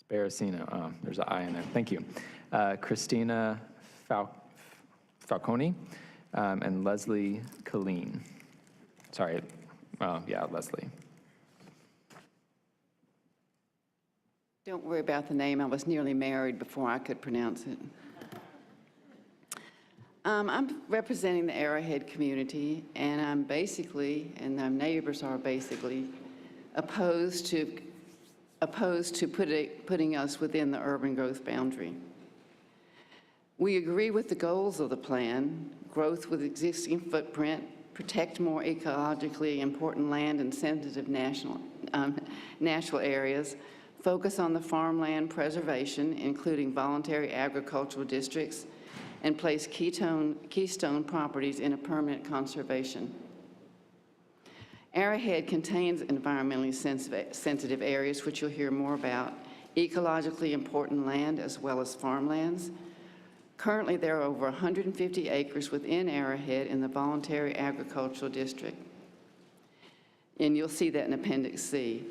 Sparacino. Oh, there's an I in there. Thank you. Christina Falcone and Leslie Colleen. Sorry. Yeah, Leslie. Don't worry about the name. I was nearly married before I could pronounce it. I'm representing the Arrowhead community, and I'm basically, and our neighbors are basically, opposed to putting us within the urban growth boundary. We agree with the goals of the plan: growth with existing footprint, protect more ecologically important land and sensitive natural areas, focus on the farmland preservation, including voluntary agricultural districts, and place keystone properties in a permanent conservation. Arrowhead contains environmentally sensitive areas, which you'll hear more about, ecologically important land as well as farmlands. Currently, there are over 150 acres within Arrowhead in the voluntary agricultural district. And you'll see that in Appendix C.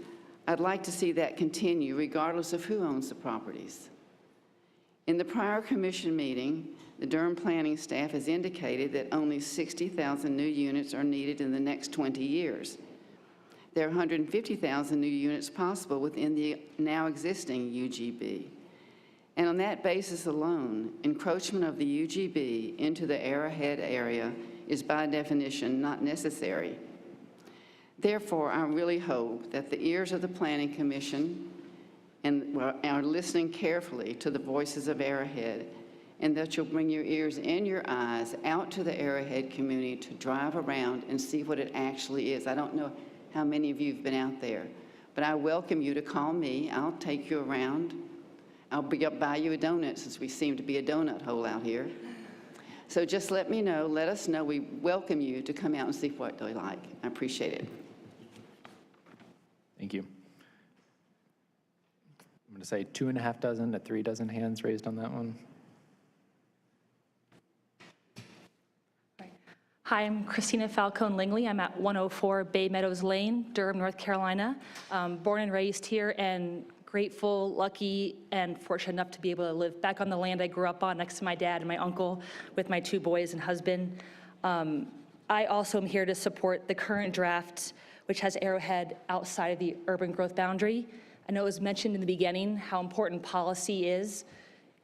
I'd like to see that continue regardless of who owns the properties. In the prior commission meeting, the Durham planning staff has indicated that only 60,000 new units are needed in the next 20 years. There are 150,000 new units possible within the now existing UGB. And on that basis alone, encroachment of the UGB into the Arrowhead area is by definition not necessary. Therefore, I really hope that the ears of the Planning Commission are listening carefully to the voices of Arrowhead, and that you'll bring your ears and your eyes out to the Arrowhead community to drive around and see what it actually is. I don't know how many of you have been out there, but I welcome you to call me. I'll take you around. I'll buy you a donut, since we seem to be a donut hole out here. So just let me know, let us know. We welcome you to come out and see what they like. I appreciate it. Thank you. I'm going to say 2.5 dozen to 3 dozen hands raised on that one. Hi, I'm Christina Falcone Lingley. I'm at 104 Bay Meadows Lane, Durham, North Carolina. Born and raised here, and grateful, lucky, and fortunate enough to be able to live back on the land I grew up on next to my dad and my uncle with my 2 boys and husband. I also am here to support the current draft, which has Arrowhead outside of the urban growth boundary. I know it was mentioned in the beginning how important policy is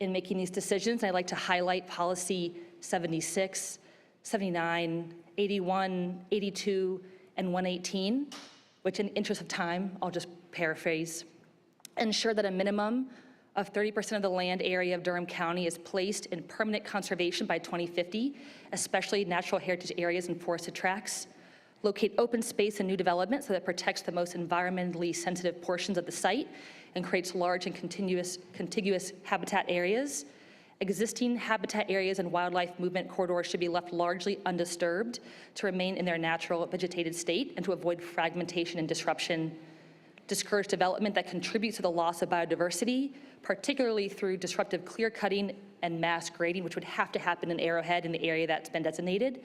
in making these decisions. I'd like to highlight policy 76, 79, 81, 82, and 118, which in the interest of time, I'll just paraphrase. Ensure that a minimum of 30% of the land area of Durham County is placed in permanent conservation by 2050, especially natural heritage areas and forested tracts. Locate open space and new development so that it protects the most environmentally sensitive portions of the site and creates large and contiguous habitat areas. Existing habitat areas and wildlife movement corridors should be left largely undisturbed to remain in their natural vegetated state and to avoid fragmentation and disruption. Discourage development that contributes to the loss of biodiversity, particularly through disruptive clear cutting and mass grading, which would have to happen in Arrowhead in the area that's been designated,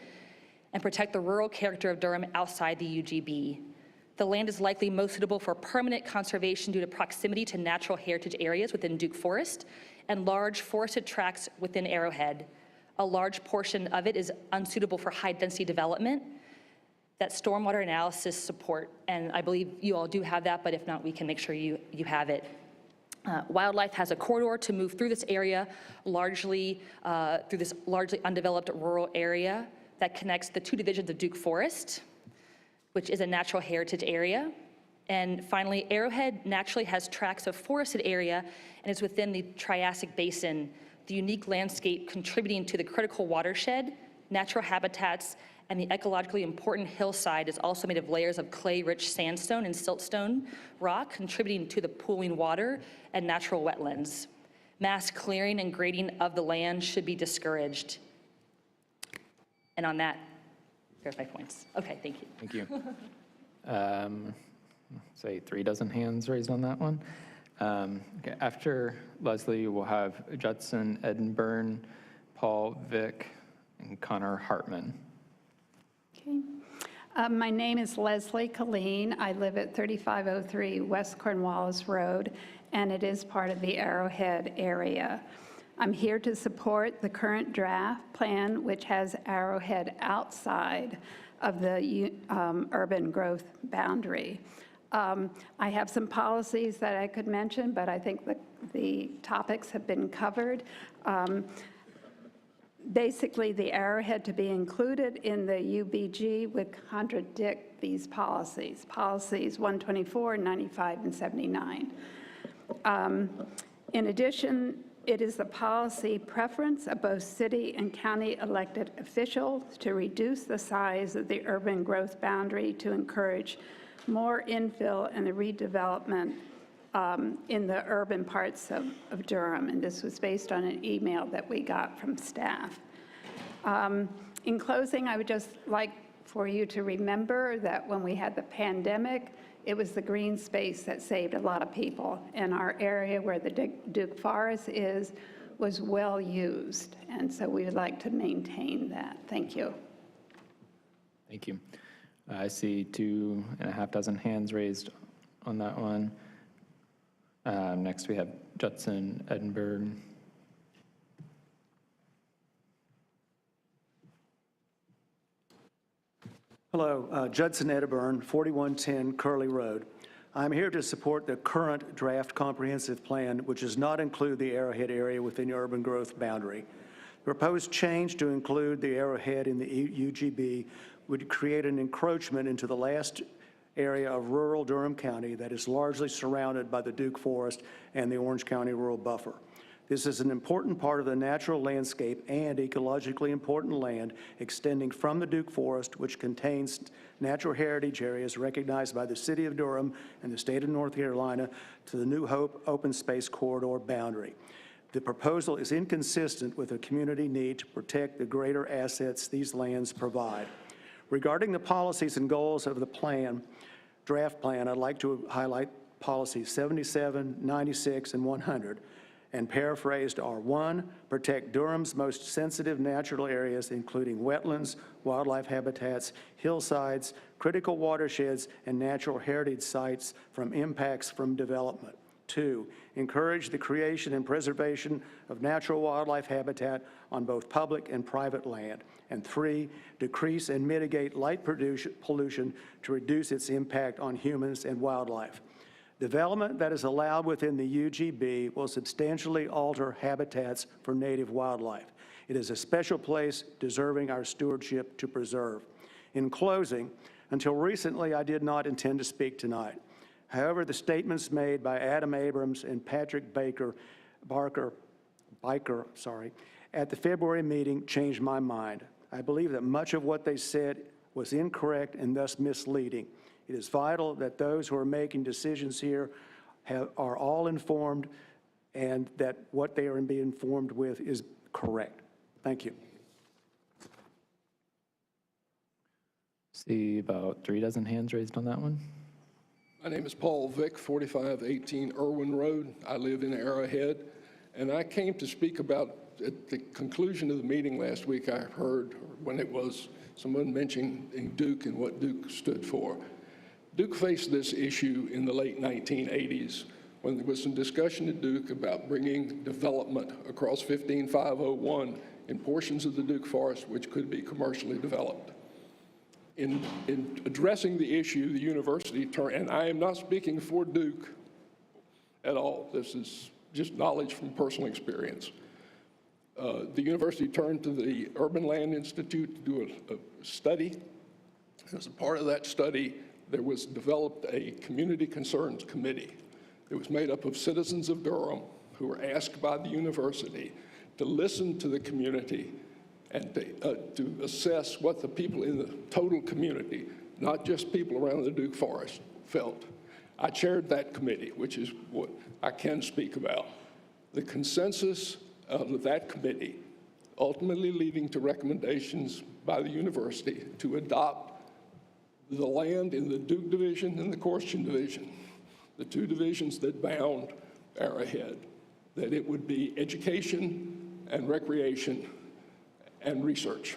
and protect the rural character of Durham outside the UGB. The land is likely most suitable for permanent conservation due to proximity to natural heritage areas within Duke Forest and large forested tracts within Arrowhead. A large portion of it is unsuitable for high-density development that stormwater analysis support, and I believe you all do have that, but if not, we can make sure you have it. Wildlife has a corridor to move through this area, largely through this largely undeveloped rural area that connects the two divisions of Duke Forest, which is a natural heritage area. And finally, Arrowhead naturally has tracts of forested area and is within the Triassic Basin, the unique landscape contributing to the critical watershed, natural habitats, and the ecologically important hillside is also made of layers of clay-rich sandstone and siltstone rock, contributing to the pooling water and natural wetlands. Mass clearing and grading of the land should be discouraged. And on that, there's my points. Okay, thank you. Thank you. Say 36 hands raised on that one. Okay, after Leslie, we'll have Judson Edinburn, Paul Vick, and Connor Hartman. Okay. My name is Leslie Colleen. I live at 3503 West Cornwallis Road, and it is part of the Arrowhead area. I'm here to support the current draft plan, which has Arrowhead outside of the urban growth boundary. I have some policies that I could mention, but I think the topics have been covered. Basically, the Arrowhead to be included in the UBG would contradict these policies, policies 124, 95, and 79. In addition, it is the policy preference of both city and county elected officials to reduce the size of the urban growth boundary to encourage more infill and the redevelopment in the urban parts of Durham, and this was based on an email that we got from staff. In closing, I would just like for you to remember that when we had the pandemic, it was the green space that saved a lot of people, and our area where the Duke Forest is was well used, and so we would like to maintain that. Thank you. Thank you. I see 2.5 hands raised on that one. Next, we have Judson Edinburgh. Hello, Judson Edinburgh, 4110 Curley Road. I'm here to support the current draft comprehensive plan, which does not include the Arrowhead area within the urban growth boundary. The proposed change to include the Arrowhead in the UGB would create an encroachment into the last area of rural Durham County that is largely surrounded by the Duke Forest and the Orange County Rural Buffer. This is an important part of the natural landscape and ecologically important land extending from the Duke Forest, which contains natural heritage areas recognized by the City of Durham and the state of North Carolina, to the New Hope Open Space Corridor boundary. The proposal is inconsistent with the community need to protect the greater assets these lands provide. Regarding the policies and goals of the draft plan, I'd like to highlight policies 77, 96, and 100, and paraphrased are: 1, protect Durham's most sensitive natural areas, including wetlands, wildlife habitats, hillsides, critical watersheds, and natural heritage sites from impacts from development. 2, encourage the creation and preservation of natural wildlife habitat on both public and private land. And 3, decrease and mitigate light pollution to reduce its impact on humans and wildlife. Development that is allowed within the UGB will substantially alter habitats for native wildlife. It is a special place deserving our stewardship to preserve. In closing, until recently, I did not intend to speak tonight. However, the statements made by Adam Abrams and Patrick Baker Biker, at the February meeting changed my mind. I believe that much of what they said was incorrect and thus misleading. It is vital that those who are making decisions here are all informed and that what they are being informed with is correct. Thank you. See about 3 dozen hands raised on that one. My name is Paul Vick, 4518 Irwin Road. I live in Arrowhead, and I came to speak about, at the conclusion of the meeting last week, I heard when it was someone mentioning Duke and what Duke stood for. Duke faced this issue in the late 1980s when there was some discussion at Duke about bringing development across 15501 in portions of the Duke Forest which could be commercially developed. In addressing the issue, the university turned, and I am not speaking for Duke at all, this is just knowledge from personal experience. The university turned to the Urban Land Institute to do a study. As a part of that study, there was developed a community concerns committee. It was made up of citizens of Durham who were asked by the university to listen to the community and to assess what the people in the total community, not just people around the Duke Forest, felt. I chaired that committee, which is what I can speak about. The consensus of that committee, ultimately leading to recommendations by the university to adopt the land in the Duke Division and the Corsican Division, the two divisions that bound Arrowhead, that it would be education and recreation and research.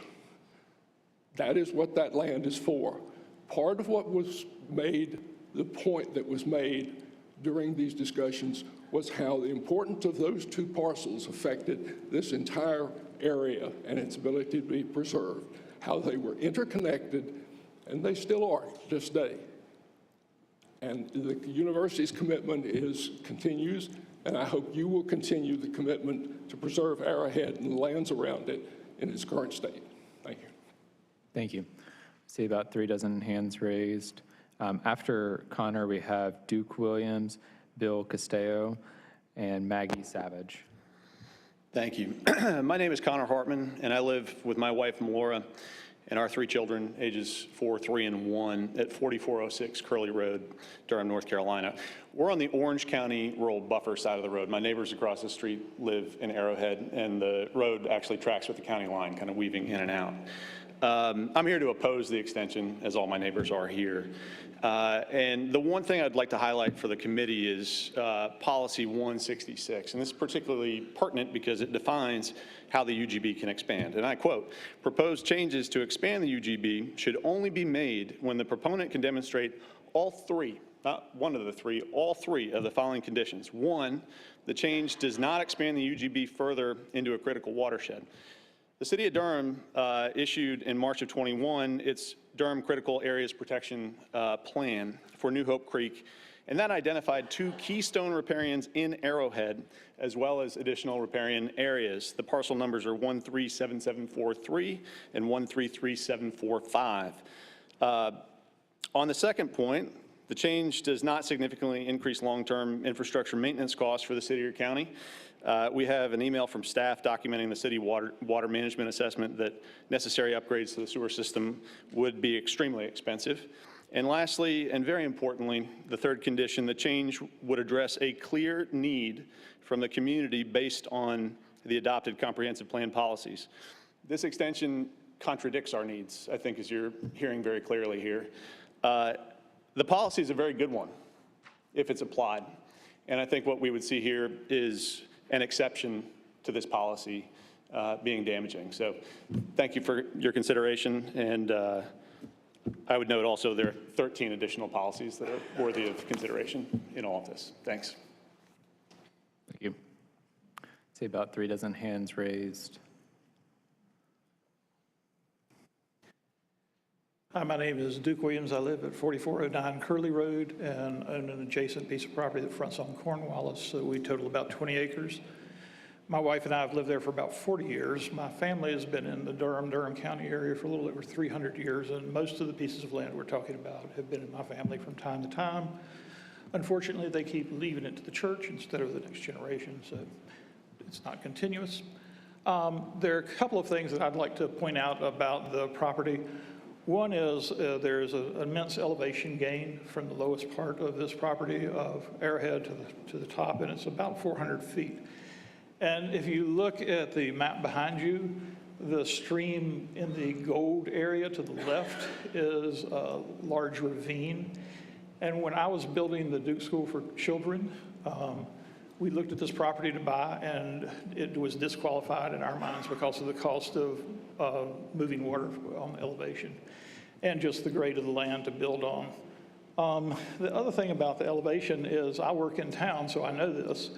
That is what that land is for. Part of what was made, the point that was made during these discussions was how the importance of those two parcels affected this entire area and its ability to be preserved, how they were interconnected, and they still are to this day. And the university's commitment continues, and I hope you will continue the commitment to preserve Arrowhead and the lands around it in its current state. Thank you. Thank you. See about 3 dozen hands raised. After Connor, we have Duke Williams, Bill Castello, and Maggie Savage. Thank you. My name is Connor Hartman, and I live with my wife, Melora, and our 3 children, ages 4, 3, and 1, at 4406 Curly Road, Durham, North Carolina. We're on the Orange County Rural Buffer side of the road. My neighbors across the street live in Arrowhead, and the road actually tracks with the county line, kind of weaving in and out. I'm here to oppose the extension, as all my neighbors are here. And the one thing I'd like to highlight for the committee is Policy 166. And this is particularly pertinent because it defines how the UGB can expand. And I quote, "Proposed changes to expand the UGB should only be made when the proponent can demonstrate all 3, not one of the 3, all 3 of the following conditions. 1, the change does not expand the UGB further into a critical watershed." The city of Durham issued in March of 21 its Durham Critical Areas Protection Plan for New Hope Creek, and that identified 2 keystone riparians in Arrowhead, as well as additional riparian areas. The parcel numbers are 137743 and 133745. On the second point, the change does not significantly increase long-term infrastructure maintenance costs for the city or county. We have an email from staff documenting the city water management assessment that necessary upgrades to the sewer system would be extremely expensive. And lastly, and very importantly, the third condition, the change would address a clear need from the community based on the adopted comprehensive plan policies. This extension contradicts our needs, I think, as you're hearing very clearly here. The policy is a very good one if it's applied. And I think what we would see here is an exception to this policy being damaging. So thank you for your consideration. And I would note also there are 13 additional policies that are worthy of consideration in all of this. Thanks. Thank you. See about 3 dozen hands raised. Hi, my name is Duke Williams. I live at 4409 Curly Road and own an adjacent piece of property that fronts on Cornwallis, so we total about 20 acres. My wife and I have lived there for about 40 years. My family has been in the Durham County area for a little over 300 years, and most of the pieces of land we're talking about have been in my family from time to time. Unfortunately, they keep leaving it to the church instead of the next generation, so it's not continuous. There are a couple of things that I'd like to point out about the property. One is there's an immense elevation gain from the lowest part of this property of Arrowhead to the top, and it's about 400 feet. And if you look at the map behind you, the stream in the gold area to the left is a large ravine. And when I was building the Duke School for Children, we looked at this property to buy, and it was disqualified in our minds because of the cost of moving water on the elevation and just the grade of the land to build on. The other thing about the elevation is I work in town, so I know this.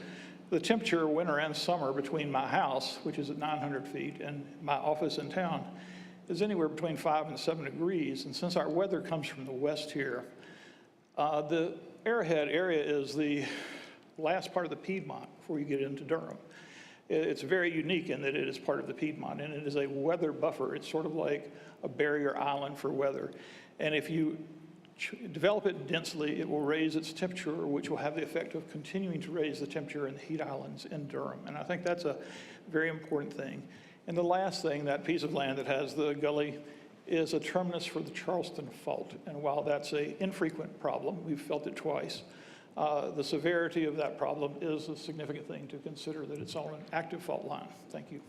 The temperature winter and summer between my house, which is at 900 feet, and my office in town is anywhere between 5 and 7 degrees. And since our weather comes from the west here, the Arrowhead area is the last part of the Piedmont before you get into Durham. It's very unique in that it is part of the Piedmont, and it is a weather buffer. It's sort of like a barrier island for weather. And if you develop it densely, it will raise its temperature, which will have the effect of continuing to raise the temperature in the heat islands in Durham. And I think that's a very important thing. And the last thing, that piece of land that has the gully is a terminus for the Charleston Fault. And while that's an infrequent problem, we've felt it twice, the severity of that problem is a significant thing to consider, that it's on an active fault line. Thank you.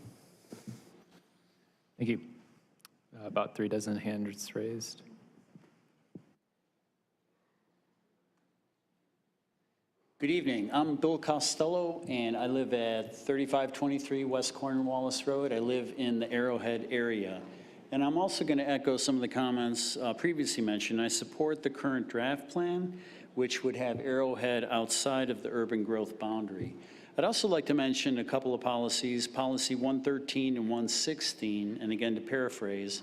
Thank you. About 3 dozen hands raised. Good evening. I'm Bill Costello, and I live at 3523 West Cornwallis Road. I live in the Arrowhead area. And I'm also going to echo some of the comments previously mentioned. I support the current draft plan, which would have Arrowhead outside of the urban growth boundary. I'd also like to mention a couple of policies, policy 113 and 116, and again to paraphrase,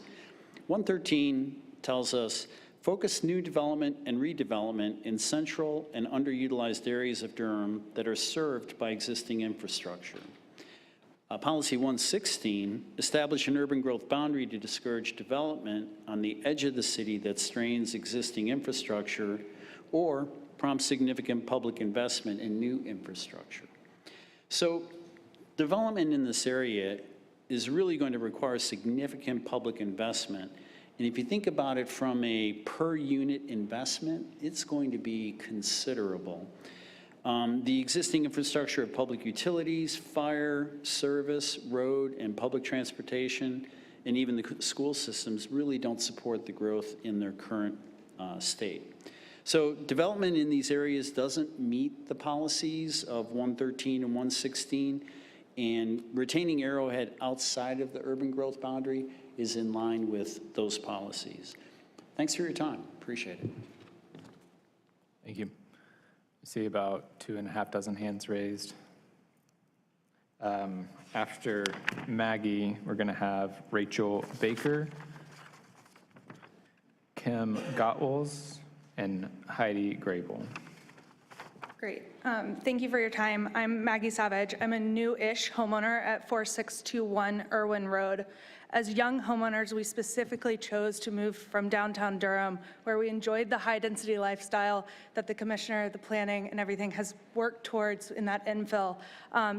113 tells us, focus new development and redevelopment in central and underutilized areas of Durham that are served by existing infrastructure. Policy 116, establish an urban growth boundary to discourage development on the edge of the city that strains existing infrastructure or prompt significant public investment in new infrastructure. So development in this area is really going to require significant public investment. And if you think about it from a per unit investment, it's going to be considerable. The existing infrastructure of public utilities, fire, service, road, and public transportation, and even the school systems really don't support the growth in their current state. So development in these areas doesn't meet the policies of 113 and 116, and retaining Arrowhead outside of the urban growth boundary is in line with those policies. Thanks for your time. Appreciate it. Thank you. I see about 2.5 dozen hands raised. After Maggie, we're going to have Rachel Baker, Kim Gottwals, and Heidi Grable. Great. Thank you for your time. I'm Maggie Savage. I'm a new-ish homeowner at 4621 Irwin Road. As young homeowners, we specifically chose to move from downtown Durham, where we enjoyed the high-density lifestyle that the commissioner, the planning, and everything has worked towards in that infill,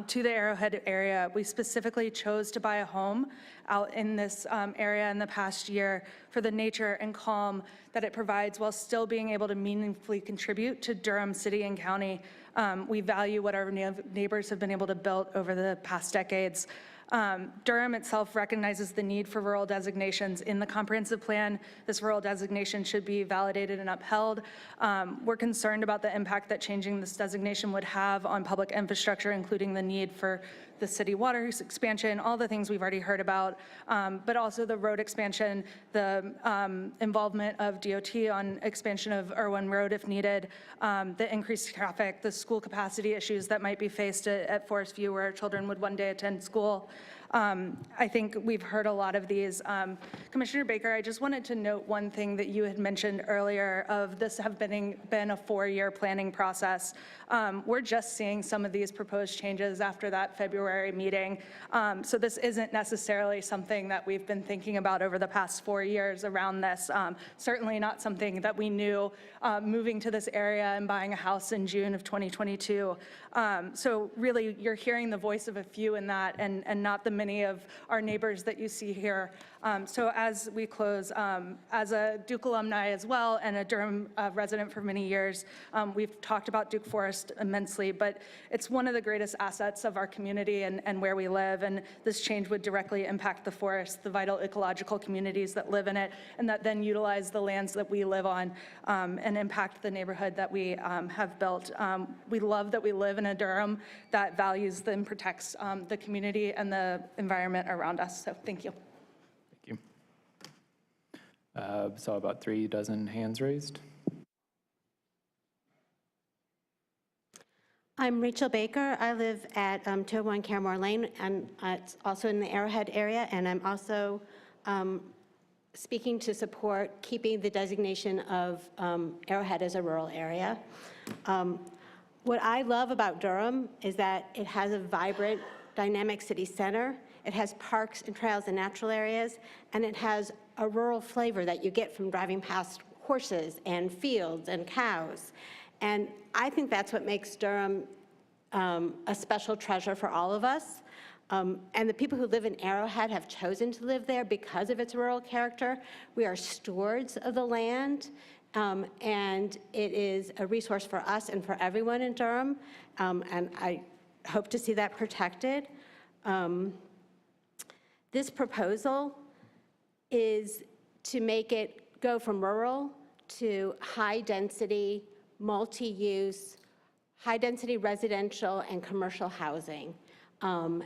to the Arrowhead area. We specifically chose to buy a home out in this area in the past year for the nature and calm that it provides while still being able to meaningfully contribute to Durham City and County. We value what our neighbors have been able to build over the past decades. Durham itself recognizes the need for rural designations in the comprehensive plan. This rural designation should be validated and upheld. We're concerned about the impact that changing this designation would have on public infrastructure, including the need for the city water expansion, all the things we've already heard about, but also the road expansion, the involvement of DOT on expansion of Irwin Road if needed, the increased traffic, the school capacity issues that might be faced at Forest View where children would one day attend school. I think we've heard a lot of these. Commissioner Baker, I just wanted to note one thing that you had mentioned earlier of this have been a 4-year planning process. We're just seeing some of these proposed changes after that February meeting. So this isn't necessarily something that we've been thinking about over the past 4 years around this. Certainly not something that we knew moving to this area and buying a house in June of 2022. So really, you're hearing the voice of a few in that and not the many of our neighbors that you see here. So as we close, as a Duke alumni as well and a Durham resident for many years, we've talked about Duke Forest immensely, but it's one of the greatest assets of our community and where we live, and this change would directly impact the forest, the vital ecological communities that live in it, and that then utilize the lands that we live on and impact the neighborhood that we have built. We love that we live in a Durham that values and protects the community and the environment around us, so thank you. Thank you. Saw about 3 dozen hands raised. I'm Rachel Baker. I live at 201 Caremore Lane, and it's also in the Arrowhead area, and I'm also speaking to support keeping the designation of Arrowhead as a rural area. What I love about Durham is that it has a vibrant, dynamic city center. It has parks and trails and natural areas, and it has a rural flavor that you get from driving past horses and fields and cows. And I think that's what makes Durham a special treasure for all of us. And the people who live in Arrowhead have chosen to live there because of its rural character. We are stewards of the land, and it is a resource for us and for everyone in Durham, and I hope to see that protected. This proposal is to make it go from rural to high-density, multi-use, high-density residential and commercial housing. One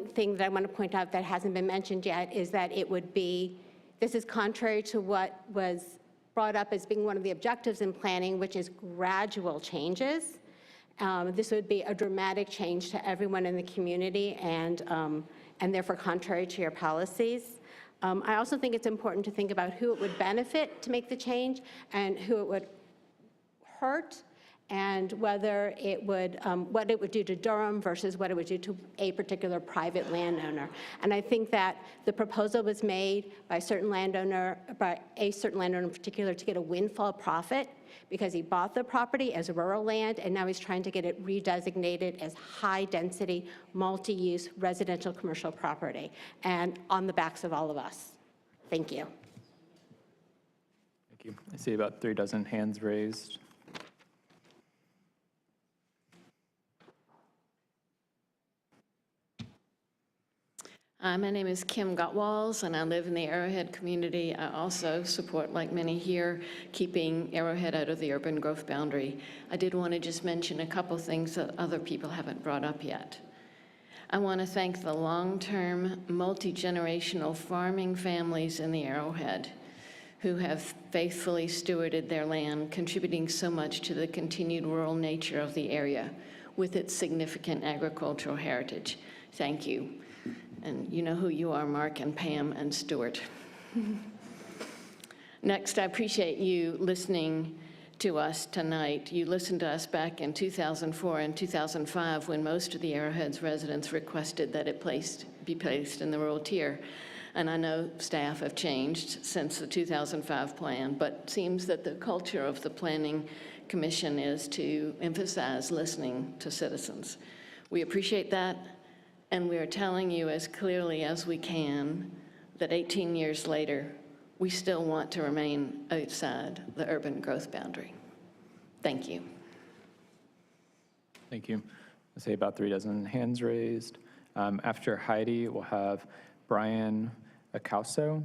thing that I want to point out that hasn't been mentioned yet is that it would be, this is contrary to what was brought up as being one of the objectives in planning, which is gradual changes. This would be a dramatic change to everyone in the community and therefore contrary to your policies. I also think it's important to think about who it would benefit to make the change and who it would hurt, and whether it would, what it would do to Durham versus what it would do to a particular private landowner. And I think that the proposal was made by a certain landowner in particular to get a windfall profit because he bought the property as rural land, and now he's trying to get it redesignated as high-density, multi-use residential commercial property, and on the backs of all of us. Thank you. Thank you. I see about 3 dozen hands raised. My name is Kim Gottwals, and I live in the Arrowhead community. I also support, like many here, keeping Arrowhead out of the urban growth boundary. I did want to just mention a couple things that other people haven't brought up yet. I want to thank the long-term, multi-generational farming families in the Arrowhead who have faithfully stewarded their land, contributing so much to the continued rural nature of the area with its significant agricultural heritage. Thank you. And you know who you are, Mark and Pam and Stuart. Next, I appreciate you listening to us tonight. You listened to us back in 2004 and 2005 when most of the Arrowhead's residents requested that it be placed in the rural tier. And I know staff have changed since the 2005 plan, but it seems that the culture of the Planning Commission is to emphasize listening to citizens. We appreciate that. And we are telling you as clearly as we can that 18 years later, we still want to remain outside the urban growth boundary. Thank you. Thank you. I see about 3 dozen hands raised. After Heidi, we'll have Brian Acauso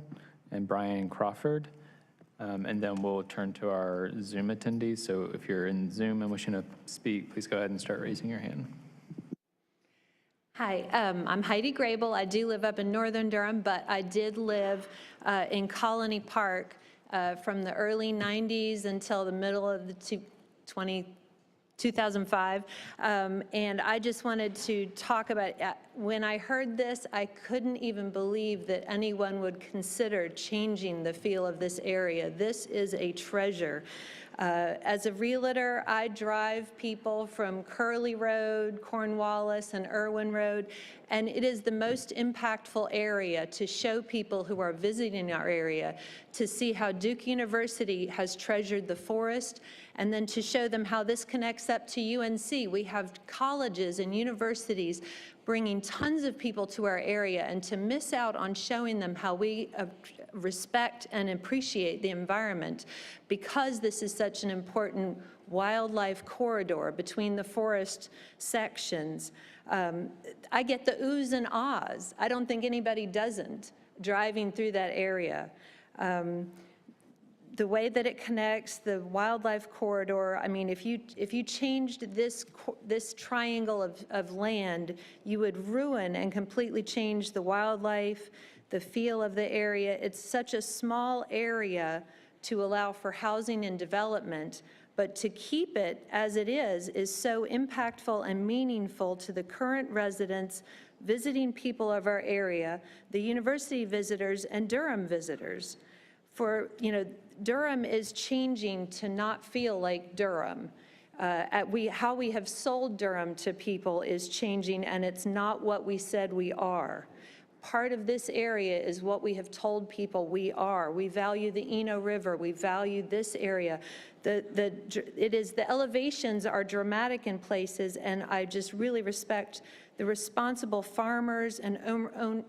and Brian Crawford. And then we'll turn to our Zoom attendees. So if you're in Zoom and wishing to speak, please go ahead and start raising your hand. Hi, I'm Heidi Grable. I do live up in northern Durham, but I did live in Colony Park from the early 90s until the middle of the 2005. And I just wanted to talk about, when I heard this, I couldn't even believe that anyone would consider changing the feel of this area. This is a treasure. As a realtor, I drive people from Curly Road, Cornwallis, and Irwin Road, and it is the most impactful area to show people who are visiting our area to see how Duke University has treasured the forest, and then to show them how this connects up to UNC. We have colleges and universities bringing tons of people to our area, and to miss out on showing them how we respect and appreciate the environment, because this is such an important wildlife corridor between the forest sections. I get the oohs and ahs. I don't think anybody doesn't driving through that area. The way that it connects, the wildlife corridor, I mean, if you changed this triangle of land, you would ruin and completely change the wildlife, the feel of the area. It's such a small area to allow for housing and development, but to keep it as it is so impactful and meaningful to the current residents, visiting people of our area, the university visitors, and Durham visitors. For, Durham is changing to not feel like Durham. How we have sold Durham to people is changing, and it's not what we said we are. Part of this area is what we have told people we are. We value the Eno River. We value this area. The elevations are dramatic in places, and I just really respect the responsible farmers and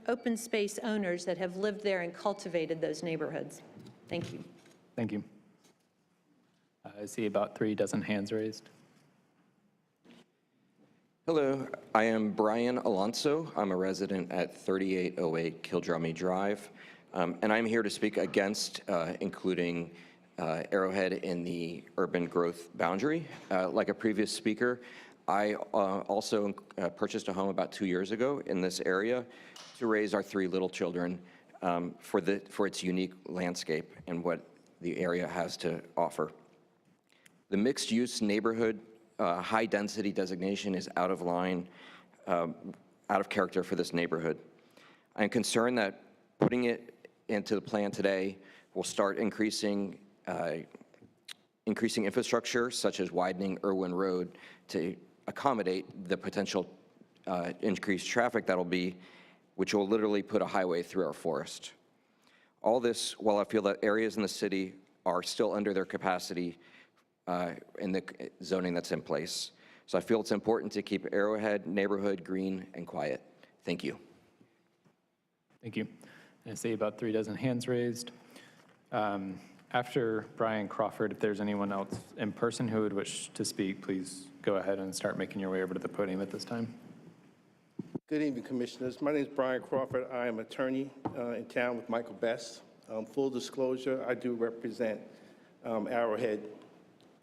open space owners that have lived there and cultivated those neighborhoods. Thank you. Thank you. I see about 3 dozen hands raised. Hello, I am Brian Alonso. I'm a resident at 3808 Kildrummy Drive, and I'm here to speak against including Arrowhead in the urban growth boundary. Like a previous speaker, I also purchased a home about 2 years ago in this area to raise our 3 little children for its unique landscape and what the area has to offer. The mixed-use neighborhood high-density designation is out of line, out of character for this neighborhood. I'm concerned that putting it into the plan today will start increasing infrastructure, such as widening Irwin Road to accommodate the potential increased traffic which will literally put a highway through our forest. All this while I feel that areas in the city are still under their capacity in the zoning that's in place. So I feel it's important to keep Arrowhead neighborhood green and quiet. Thank you. Thank you. I see about 3 dozen hands raised. After Brian Crawford, if there's anyone else in person who would wish to speak, please go ahead and start making your way over to the podium at this time. Good evening, Commissioners. My name is Brian Crawford. I am attorney in town with Michael Best. Full disclosure, I do represent Arrowhead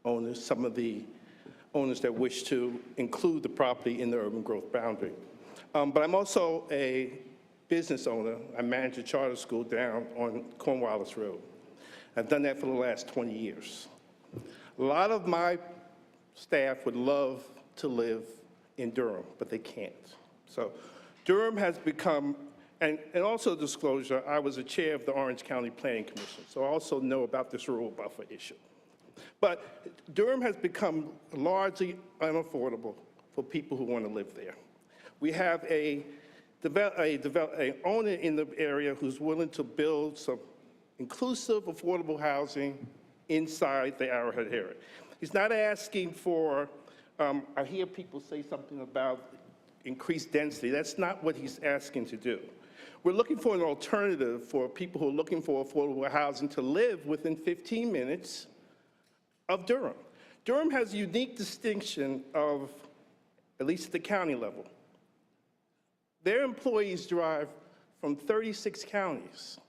owners, some of the owners that wish to include the property in the urban growth boundary. But I'm also a business owner. I manage a charter school down on Cornwallis Road. I've done that for the last 20 years. A lot of my staff would love to live in Durham, but they can't. So Durham has become, and also disclosure, I was a chair of the Orange County Planning Commission, so I also know about this rural buffer issue. But Durham has become largely unaffordable for people who want to live there. We have an owner in the area who's willing to build some inclusive, affordable housing inside the Arrowhead area. He's not asking for, I hear people say something about increased density. That's not what he's asking to do. We're looking for an alternative for people who are looking for affordable housing to live within 15 minutes of Durham. Durham has a unique distinction of, at least at the county level, their employees drive from 36 counties.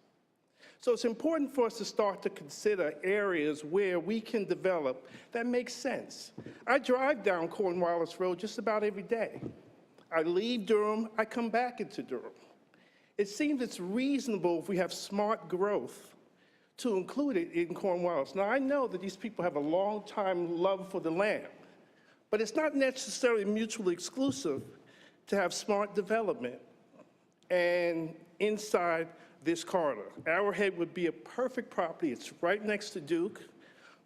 So it's important for us to start to consider areas where we can develop that makes sense. I drive down Cornwallis Road just about every day. I leave Durham, I come back into Durham. It seems it's reasonable if we have smart growth to include it in Cornwallis. Now, I know that these people have a long-time love for the land, But it's not necessarily mutually exclusive to have smart development and inside this corridor. Arrowhead would be a perfect property. It's right next to Duke.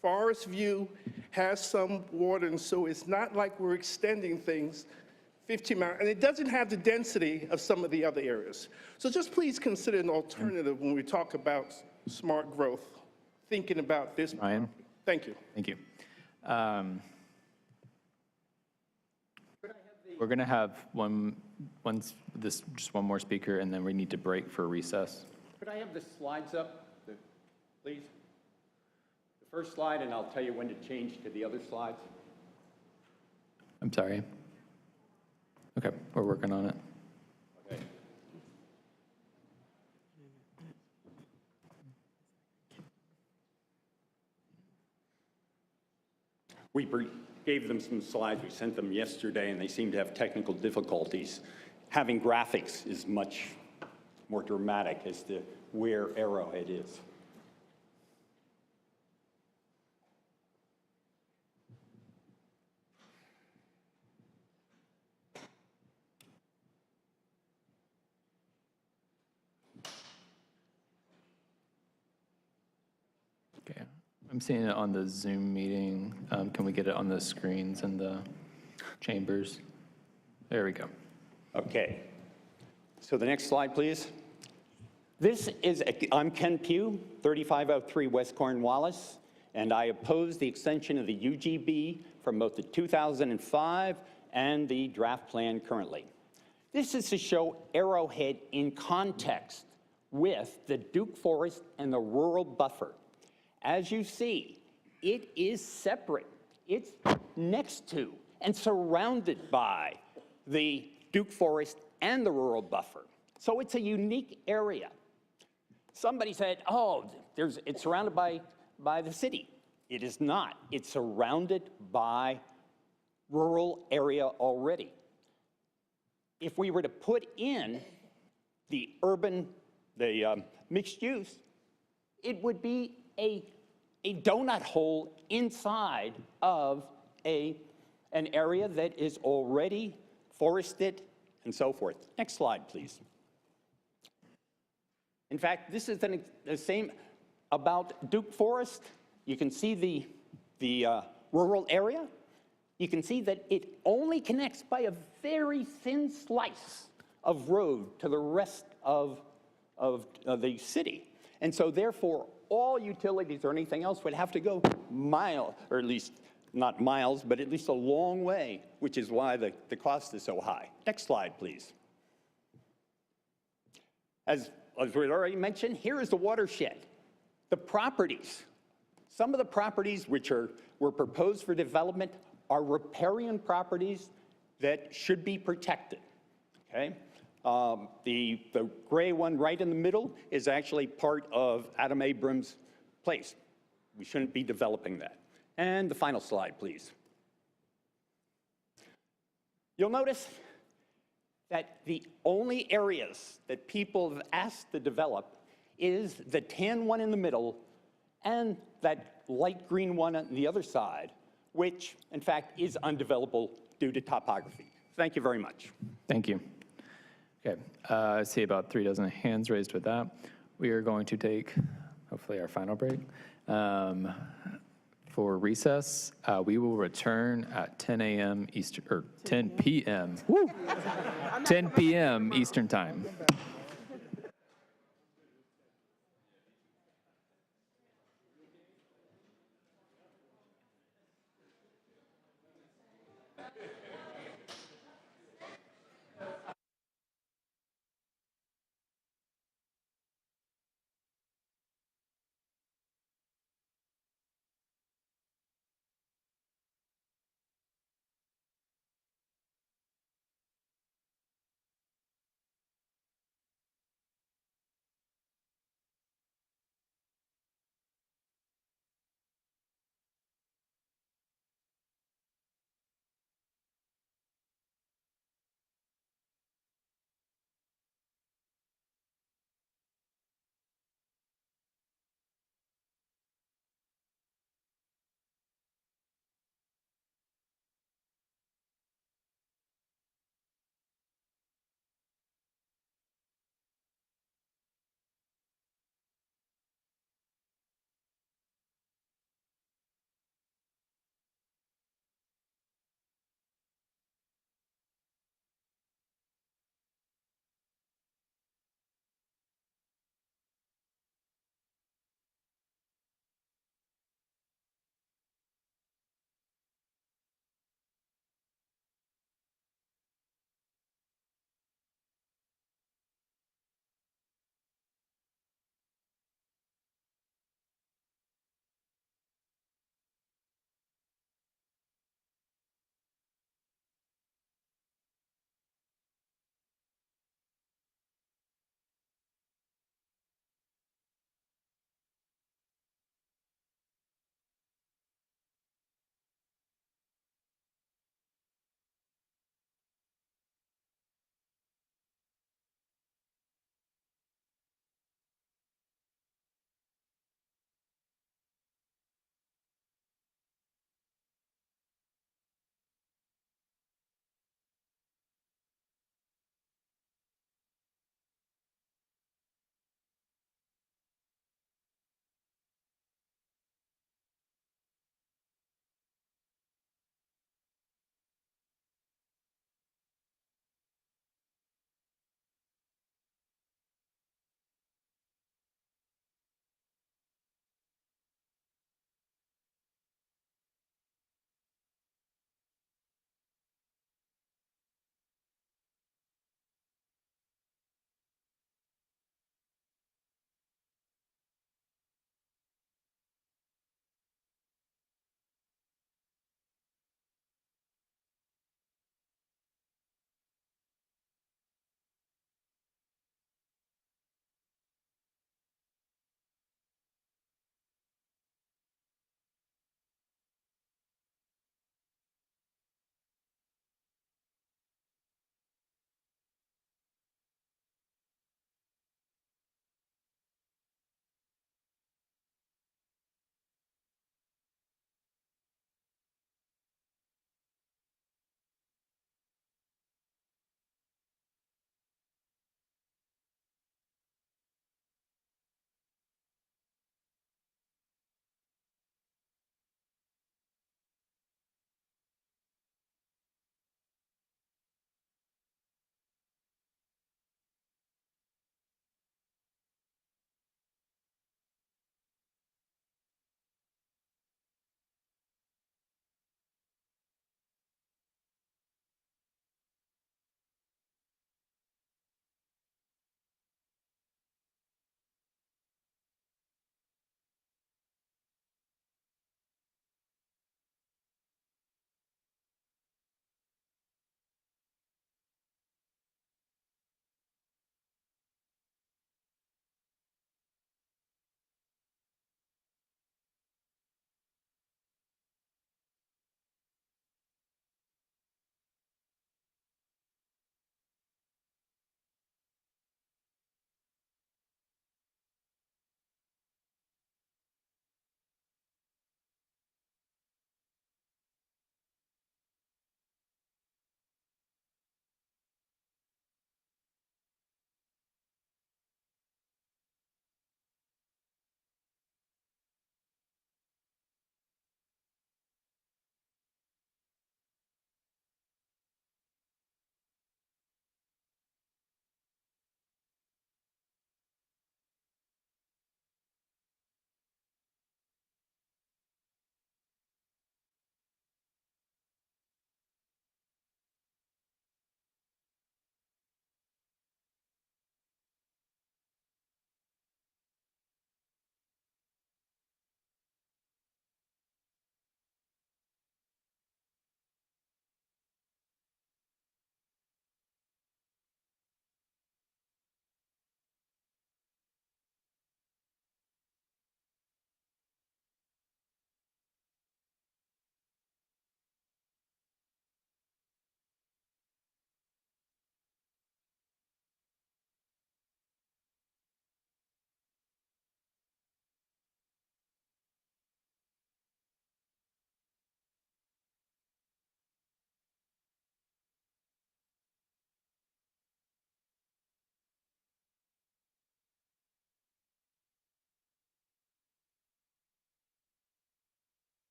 Forest View has some water, and so it's not like we're extending things 15 miles, and it doesn't have the density of some of the other areas. So just please consider an alternative when we talk about smart growth, thinking about this. Ryan? Thank you. Thank you. We're going to have just one more speaker, and then we need to break for recess. Could I have the slides up, please? The first slide, and I'll tell you when to change to the other slides. I'm sorry. Okay, we're working on it. Okay. We gave them some slides. We sent them yesterday, and they seem to have technical difficulties. Having graphics is much more dramatic as to where Arrowhead is. Okay, I'm seeing it on the Zoom meeting. Can we get it on the screens in the chambers? There we go. Okay. So the next slide, please. I'm Ken Pugh, 3503 West Cornwallis, and I oppose the extension of the UGB from both the 2005 and the draft plan currently. This is to show Arrowhead in context with the Duke Forest and the rural buffer. As you see, it is separate. It's next to and surrounded by the Duke Forest and the rural buffer. So it's a unique area. Somebody said, oh, it's surrounded by the city. It is not. It's surrounded by rural area already. If we were to put in the urban, mixed use, it would be a donut hole inside of an area that is already forested and so forth. Next slide, please. In fact, this is the same about Duke Forest. You can see the rural area. You can see that it only connects by a very thin slice of road to the rest of the city. And so therefore, all utilities or anything else would have to go mile, or at least not miles, but at least a long way, which is why the cost is so high. Next slide, please. As we already mentioned, here is the watershed. The properties, some of the properties which were proposed for development are riparian properties that should be protected, okay? The gray one right in the middle is actually part of Adam Abrams' place. We shouldn't be developing that. And the final slide, please. You'll notice that the only areas that people have asked to develop is the tan one in the middle and that light green one on the other side, which in fact is undevelopable due to topography. Thank you very much. Thank you. Okay, I see about 3 dozen hands raised with that. We are going to take, hopefully, our final break. For recess, we will return at 10 a.m. Eastern, or 10 p.m. Woo! 10 p.m. Eastern Time.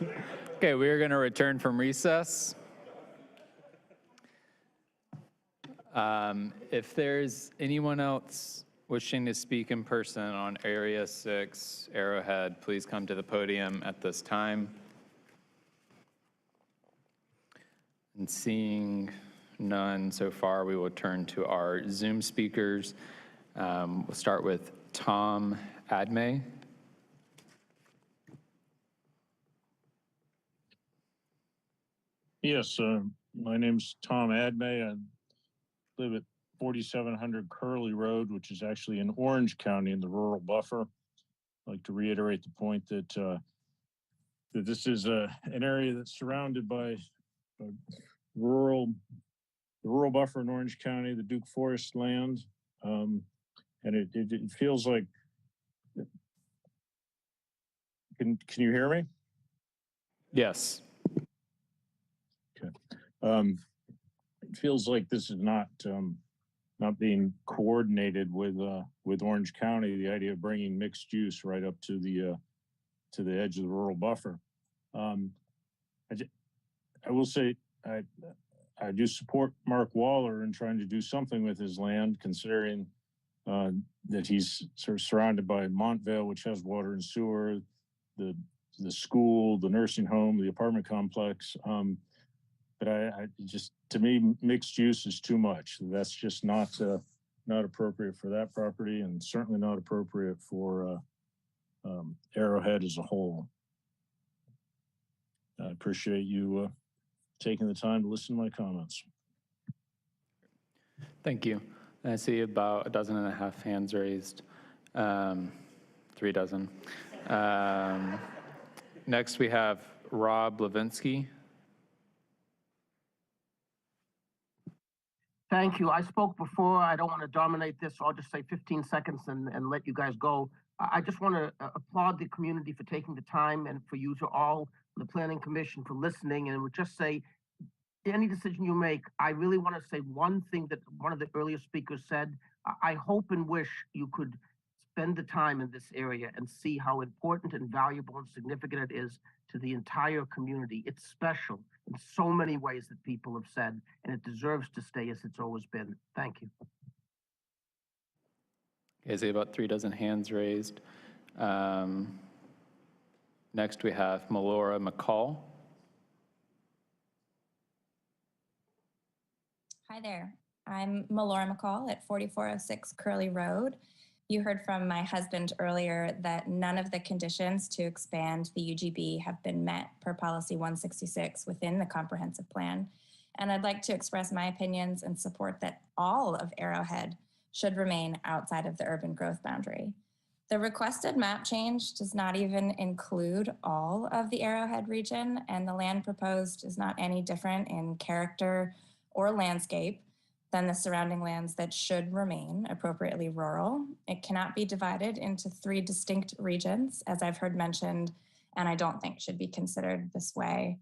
Okay, we are going to return from recess. If there's anyone else wishing to speak in person on Area 6 Arrowhead, please come to the podium at this time. And seeing none so far, we will turn to our Zoom speakers. We'll start with Tom Admay. Yes, my name's Tom Admay. I live at 4700 Curley Road, which is actually in Orange County in the rural buffer. I'd like to reiterate the point that that this is an area that's surrounded by the rural buffer in Orange County, the Duke Forest land, and it feels like. Can you hear me? Yes. Okay. It feels like this is not being coordinated with Orange County. The idea of bringing mixed use right up to the edge of the rural buffer. I will say I do support Mark Waller in trying to do something with his land, considering that he's sort of surrounded by Montvale, which has water and sewer, the school, the nursing home, the apartment complex. But I just, to me, mixed use is too much. That's just not appropriate for that property, and certainly not appropriate for Arrowhead as a whole. I appreciate you taking the time to listen to my comments. Thank you. I see about 12.5 hands raised. 3 dozen. Next, we have Rob Levinsky. Thank you. I spoke before. I don't want to dominate this, so I'll just say 15 seconds and let you guys go. I just want to applaud the community for taking the time, and for you to all, the Planning Commission, for listening, and would just say, any decision you make, I really want to say one thing that one of the earlier speakers said. I hope and wish you could spend the time in this area and see how important and valuable and significant it is to the entire community. It's special in so many ways that people have said, and it deserves to stay as it's always been. Thank you. Okay, I see about 3 dozen hands raised. Next, we have Melora McCall. Hi there. I'm Melora McCall at 4406 Curley Road. You heard from my husband earlier that none of the conditions to expand the UGB have been met per Policy 166 within the comprehensive plan. And I'd like to express my opinions and support that all of Arrowhead should remain outside of the urban growth boundary. The requested map change does not even include all of the Arrowhead region, and the land proposed is not any different in character or landscape than the surrounding lands that should remain appropriately rural. It cannot be divided into 3 distinct regions, as I've heard mentioned, and I don't think should be considered this way.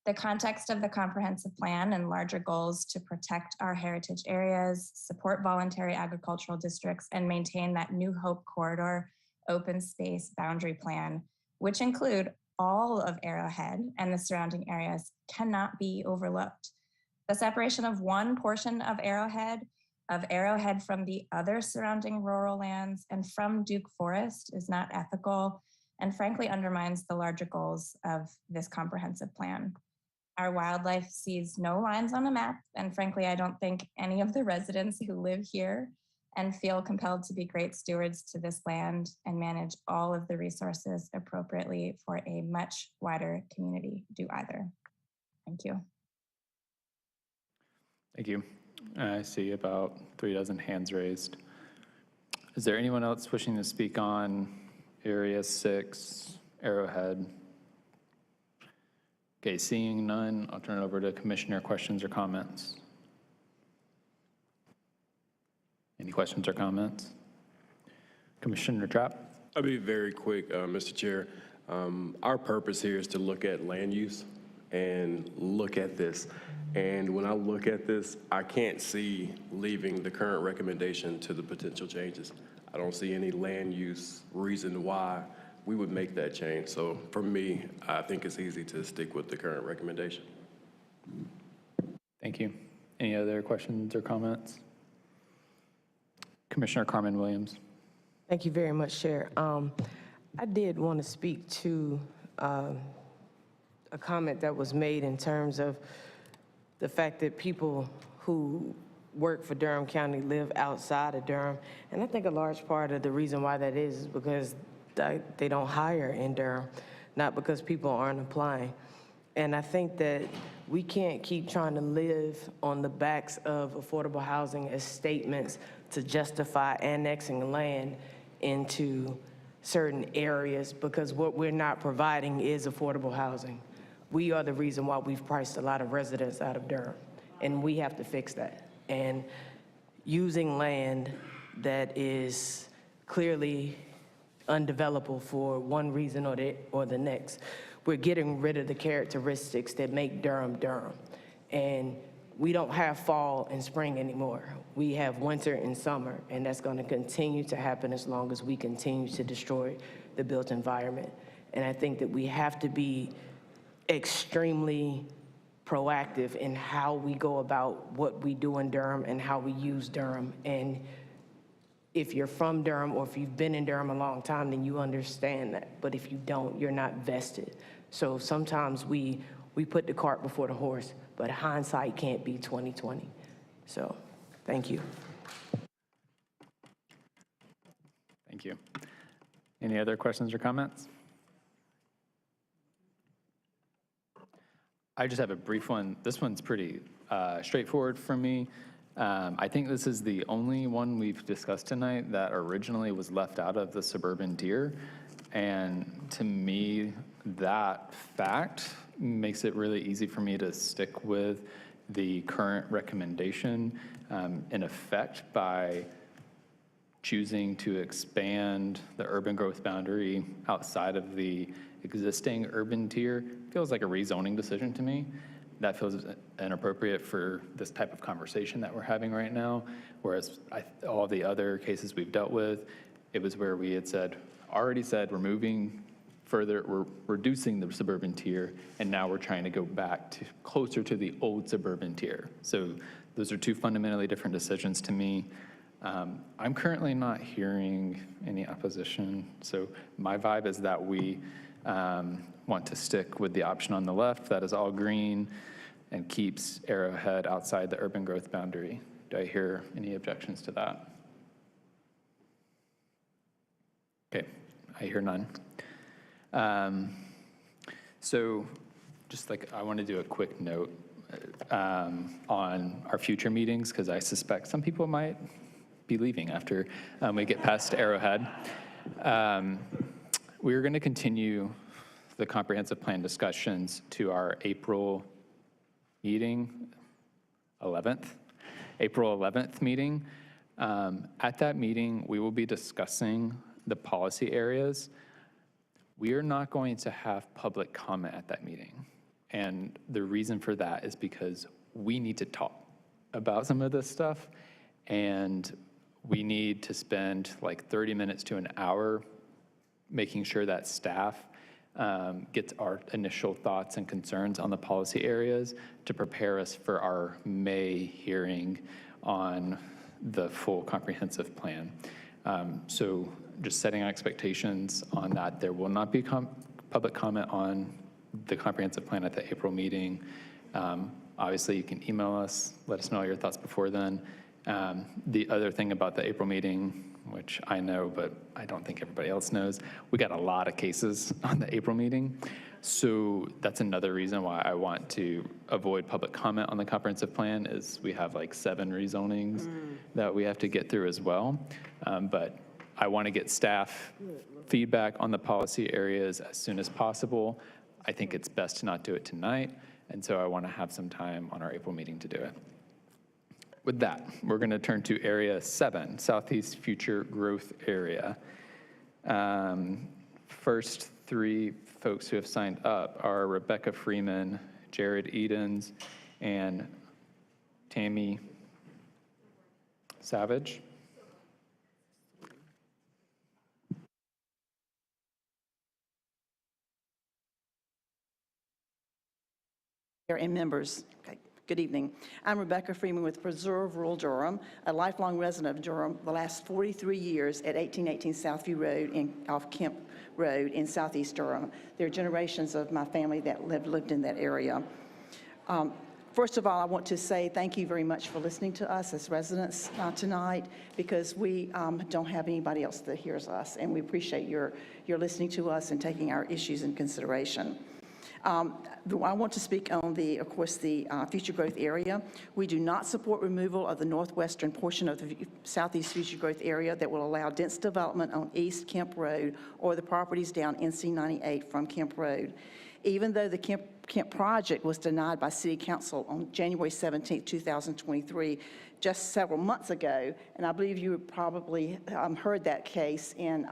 The context of the comprehensive plan and larger goals to protect our heritage areas, support voluntary agricultural districts, and maintain that New Hope corridor open space boundary plan, which include all of Arrowhead and the surrounding areas, cannot be overlooked. The separation of one portion of Arrowhead from the other surrounding rural lands and from Duke Forest is not ethical and frankly undermines the larger goals of this comprehensive plan. Our wildlife sees no lines on a map, and frankly, I don't think any of the residents who live here and feel compelled to be great stewards to this land and manage all of the resources appropriately for a much wider community do either. Thank you. Thank you. I see about 3 dozen hands raised. Is there anyone else wishing to speak on Area 6, Arrowhead? Okay, seeing none, I'll turn it over to Commissioner questions or comments. Any questions or comments? Commissioner Trapp? I'll be very quick, Mr. Chair. Our purpose here is to look at land use and look at this. And when I look at this, I can't see leaving the current recommendation to the potential changes. I don't see any land use reason why we would make that change. So for me, I think it's easy to stick with the current recommendation. Thank you. Any other questions or comments? Commissioner Carmen Williams. Thank you very much, Chair. I did want to speak to a comment that was made in terms of the fact that people who work for Durham County live outside of Durham. And I think a large part of the reason why that is because they don't hire in Durham, not because people aren't applying. And I think that we can't keep trying to live on the backs of affordable housing as statements to justify annexing land into certain areas, because what we're not providing is affordable housing. We are the reason why we've priced a lot of residents out of Durham, and we have to fix that. And using land that is clearly undevelopable for one reason or the next, we're getting rid of the characteristics that make Durham Durham. And we don't have fall and spring anymore. We have winter and summer, and that's going to continue to happen as long as we continue to destroy the built environment. And I think that we have to be extremely proactive in how we go about what we do in Durham and how we use Durham. And if you're from Durham or if you've been in Durham a long time, then you understand that. But if you don't, you're not vested. So sometimes we put the cart before the horse, but hindsight can't be 20/20. So, thank you. Thank you. Any other questions or comments? I just have a brief one. This one's pretty straightforward for me. I think this is the only one we've discussed tonight that originally was left out of the suburban tier. And to me, that fact makes it really easy for me to stick with the current recommendation, in effect, by choosing to expand the urban growth boundary outside of the existing urban tier. Feels like a rezoning decision to me. That feels inappropriate for this type of conversation that we're having right now, whereas all the other cases we've dealt with, it was where we had already said we're moving further, we're reducing the suburban tier, and now we're trying to go back to closer to the old suburban tier. So those are two fundamentally different decisions to me. I'm currently not hearing any opposition, so my vibe is that we want to stick with the option on the left that is all green and keeps Arrowhead outside the urban growth boundary. Do I hear any objections to that? Okay, I hear none. So just I want to do a quick note on our future meetings, because I suspect some people might be leaving after we get past Arrowhead. We're going to continue the comprehensive plan discussions to our April meeting, April 11th meeting. At that meeting, we will be discussing the policy areas. We are not going to have public comment at that meeting. And the reason for that is because we need to talk about some of this stuff, and we need to spend 30 minutes to an hour making sure that staff gets our initial thoughts and concerns on the policy areas to prepare us for our May hearing on the full comprehensive plan. So just setting expectations on that. There will not be public comment on the comprehensive plan at the April meeting. Obviously, you can email us, let us know your thoughts before then. The other thing about the April meeting, which I know, but I don't think everybody else knows, we got a lot of cases on the April meeting. So that's another reason why I want to avoid public comment on the comprehensive plan is we have 7 rezonings that we have to get through as well. But I want to get staff feedback on the policy areas as soon as possible. I think it's best to not do it tonight. And so I want to have some time on our April meeting to do it. With that, we're going to turn to Area 7, Southeast Future Growth Area. First 3 folks who have signed up are Rebecca Freeman, Jared Edens, and Tammy Savage. And members. Okay. Good evening. I'm Rebecca Freeman with Preserve Rural Durham, a lifelong resident of Durham the last 43 years at 1818 Southview Road off Kemp Road in southeast Durham. There are generations of my family that lived in that area. First of all, I want to say thank you very much for listening to us as residents tonight, because we don't have anybody else that hears us, and we appreciate your listening to us and taking our issues in consideration. I want to speak on of course, the future growth area. We do not support removal of the northwestern portion of the southeast future growth area that will allow dense development on East Kemp Road or the properties down NC 98 from Kemp Road. Even though the Kemp project was denied by City Council on January 17, 2023, just several months ago, and I believe you probably heard that case in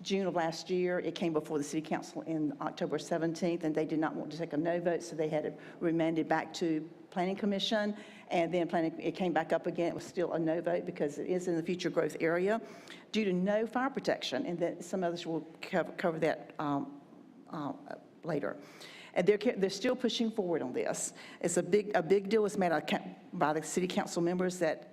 June of last year. It came before the City Council in October 17th, and they did not want to take a no vote, so they had it remanded back to Planning Commission, and then it came back up again. It was still a no vote because it is in the future growth area due to no fire protection, and that some others will cover that later. And they're still pushing forward on this. It's a big deal was made by the City Council members that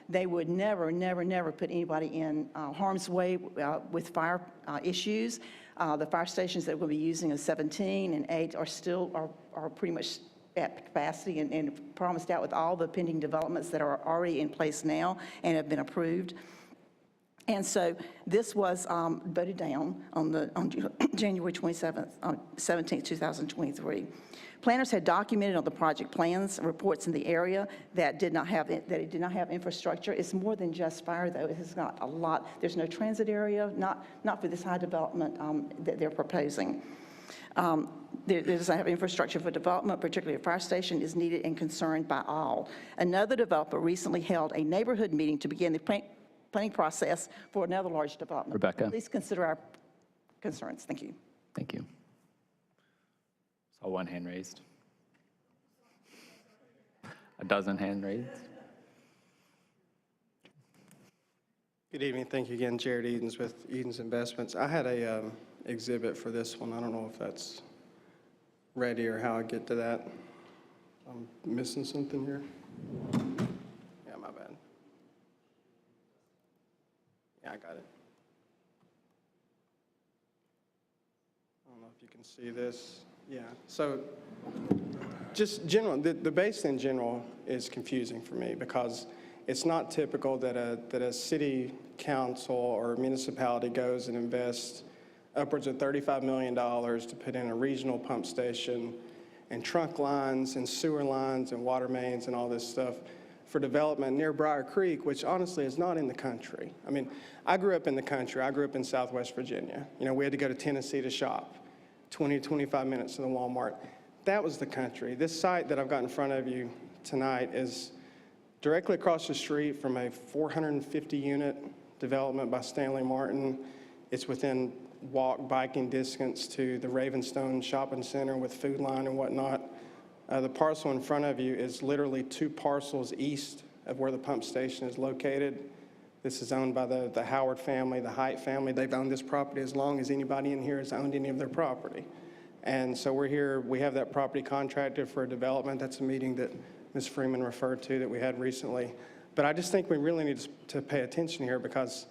they would never put anybody in harm's way with fire issues. The fire stations that we'll be using in 17 and 8 are pretty much at capacity and promised out with all the pending developments that are already in place now and have been approved. And so this was voted down on January 27th, 17th, 2023. Planners had documented on the project plans reports in the area that it did not have infrastructure. It's more than just fire, though. It has got a lot. There's no transit area, not for this high development that they're proposing. There doesn't have infrastructure for development, particularly a fire station is needed and concerned by all. Another developer recently held a neighborhood meeting to begin the planning process for another large development. Rebecca. Please consider our concerns. Thank you. Thank you. Saw one hand raised. A dozen hand raised. Good evening. Thank you again, Jared Edens with Edens Investments. I had a exhibit for this one. I don't know if that's ready or how I get to that. I'm missing something here. Yeah, my bad. Yeah, I got it. I don't know if you can see this. Yeah, so just general, the base in general is confusing for me because it's not typical that a city council or municipality goes and invests upwards of $35 million to put in a regional pump station and trunk lines and sewer lines and water mains and all this stuff for development near Briar Creek, which honestly is not in the country. I mean, I grew up in the country. I grew up in Southwest Virginia. You know, we had to go to Tennessee to shop, 20 to 25 minutes to the Walmart. That was the country. This site that I've got in front of you tonight is directly across the street from a 450-unit development by Stanley Martin. It's within biking distance to the Ravenstone Shopping Center with Food Line and whatnot. The parcel in front of you is literally 2 parcels east of where the pump station is located. This is owned by the Howard family, the Height family. They've owned this property as long as anybody in here has owned any of their property. And so we're here, we have that property contracted for development. That's a meeting that Ms. Freeman referred to that we had recently. But I just think we really need to pay attention here because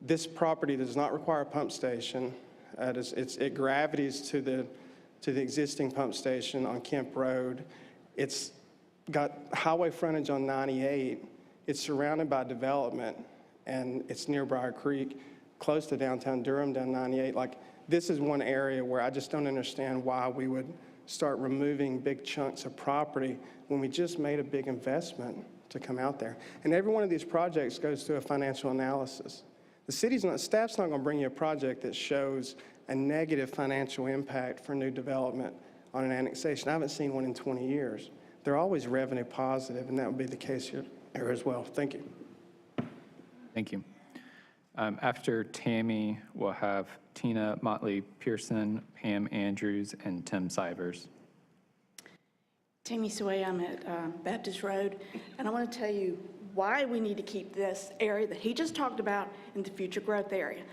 this property does not require a pump station. It gravities to the existing pump station on Kemp Road. It's got highway frontage on 98. It's surrounded by development, and it's near Briar Creek, close to downtown Durham, down 98. Like, this is one area where I just don't understand why we would start removing big chunks of property when we just made a big investment to come out there. And every one of these projects goes through a financial analysis. The staff's not going to bring you a project that shows a negative financial impact for new development on an annexation. I haven't seen one in 20 years. They're always revenue positive, and that would be the case here as well. Thank you. Thank you. After Tammy, we'll have Tina Motley-Pearson, Pam Andrews, and Tim Sivers. Tammy Sway, I'm at Baptist Road, and I want to tell you why we need to keep this area that he just talked about in the future growth area.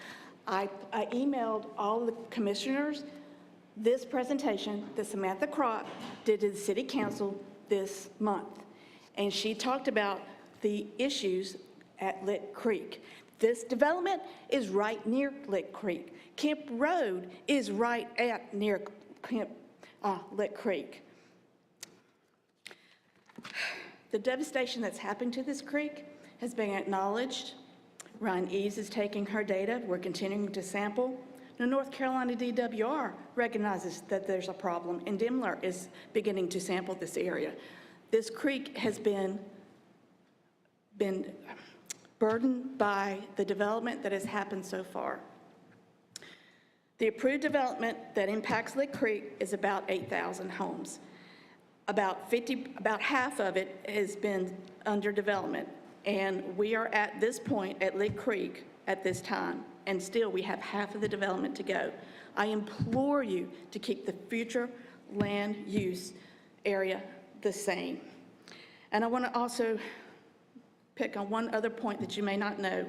I emailed all the commissioners this presentation that Samantha Crott did to the city council this month. And she talked about the issues at Lick Creek. This development is right near Lick Creek. Camp Road is right at near Lick Creek. The devastation that's happened to this creek has been acknowledged. Ryan Eves is taking her data. We're continuing to sample. The North Carolina DWR recognizes that there's a problem, and Daimler is beginning to sample this area. This creek has been burdened by the development that has happened so far. The approved development that impacts Lick Creek is about 8,000 homes. About half of it has been under development, and we are at this point at Lick Creek at this time, and still we have half of the development to go. I implore you to keep the future land use area the same. And I want to also pick on one other point that you may not know.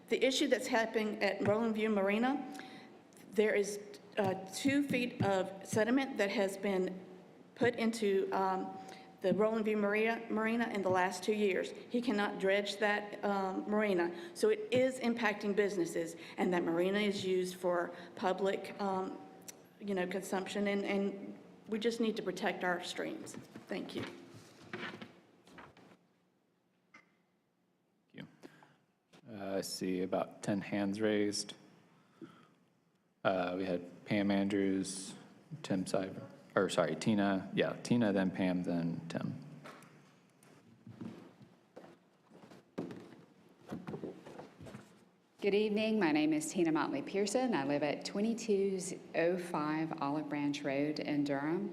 The issue that's happening at Rolling View Marina, there is 2 feet of sediment that has been put into the Rolling View Marina in the last 2 years. He cannot dredge that marina, so it is impacting businesses, and that marina is used for public consumption, and we just need to protect our streams. Thank you. I see about 10 hands raised. We had Pam Andrews, Tim Cyber, or sorry, Tina. Yeah, Tina, then Pam, then Tim. Good evening. My name is Tina Motley Pearson. I live at 2205 Olive Branch Road in Durham.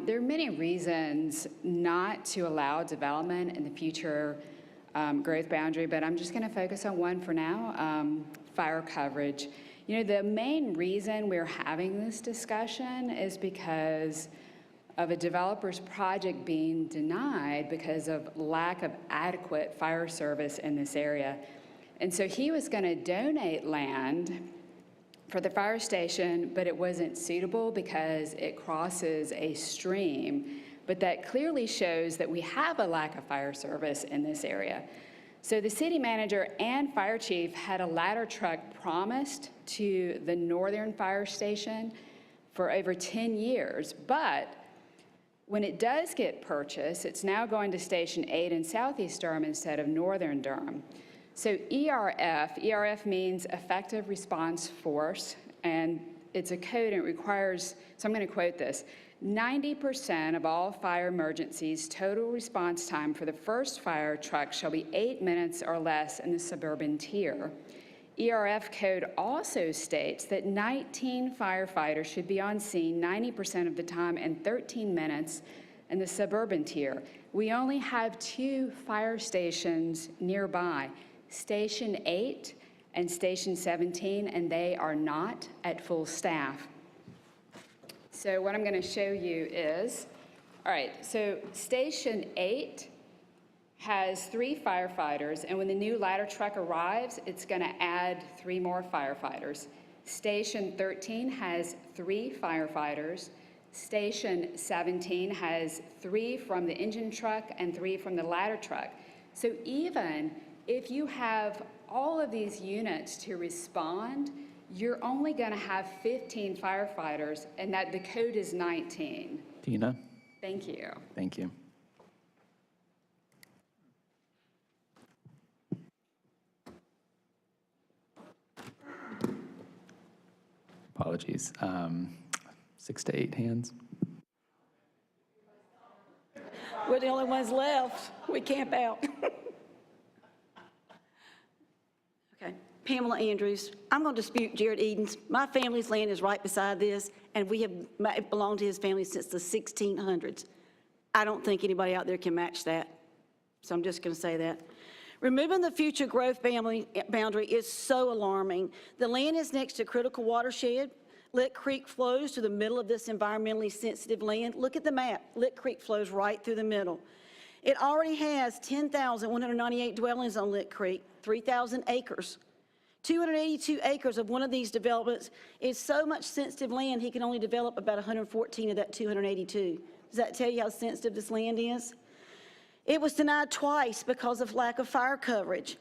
There are many reasons not to allow development in the future growth boundary, but I'm just going to focus on one for now, fire coverage. You know, the main reason we're having this discussion is because of a developer's project being denied because of lack of adequate fire service in this area. And so he was going to donate land for the fire station, but it wasn't suitable because it crosses a stream. But that clearly shows that we have a lack of fire service in this area. So the city manager and fire chief had a ladder truck promised to the northern fire station for over 10 years. But when it does get purchased, it's now going to Station 8 in Southeast Durham instead of Northern Durham. So ERF means Effective Response Force, and it's a code and it requires, so I'm going to quote this, 90% of all fire emergencies, total response time for the first fire truck shall be 8 minutes or less in the suburban tier. ERF code also states that 19 firefighters should be on scene 90% of the time and 13 minutes in the suburban tier. We only have 2 fire stations nearby, Station 8 and Station 17, and they are not at full staff. So what I'm going to show you is, all right, so Station 8 has 3 firefighters, and when the new ladder truck arrives, it's going to add 3 more firefighters. Station 13 has 3 firefighters. Station 17 has 3 from the engine truck and 3 from the ladder truck. So even if you have all of these units to respond, you're only going to have 15 firefighters, and that the code is 19. Tina? Thank you. Thank you. Apologies. 6 to 8 hands. We're the only ones left. We camp out. Okay, Pamela Andrews. I'm going to dispute Jared Eden's. My family's land is right beside this, and we have belonged to his family since the 1600s. I don't think anybody out there can match that, so I'm just going to say that. Removing the future growth boundary is so alarming. The land is next to critical watershed. Lick Creek flows through the middle of this environmentally sensitive land. Look at the map. Lick Creek flows right through the middle. It already has 10,198 dwellings on Lick Creek, 3,000 acres. 282 acres of one of these developments is so much sensitive land, he can only develop about 114 of that 282. Does that tell you how sensitive this land is? It was denied twice because of lack of fire coverage.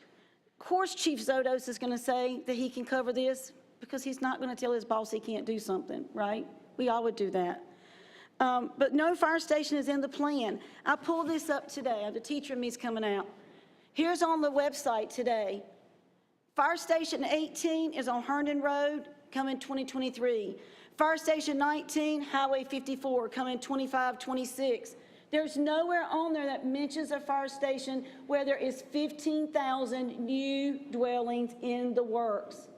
Of course, Chief Zodos is going to say that he can cover this because he's not going to tell his boss he can't do something, right? We all would do that. But no fire station is in the plan. I pulled this up today. The teacher in me's coming out. Here's on the website today. Fire Station 18 is on Herndon Road, coming 2023. Fire Station 19, Highway 54, coming 25, 26. There's nowhere on there that mentions a fire station where there is 15,000 new dwellings in the works.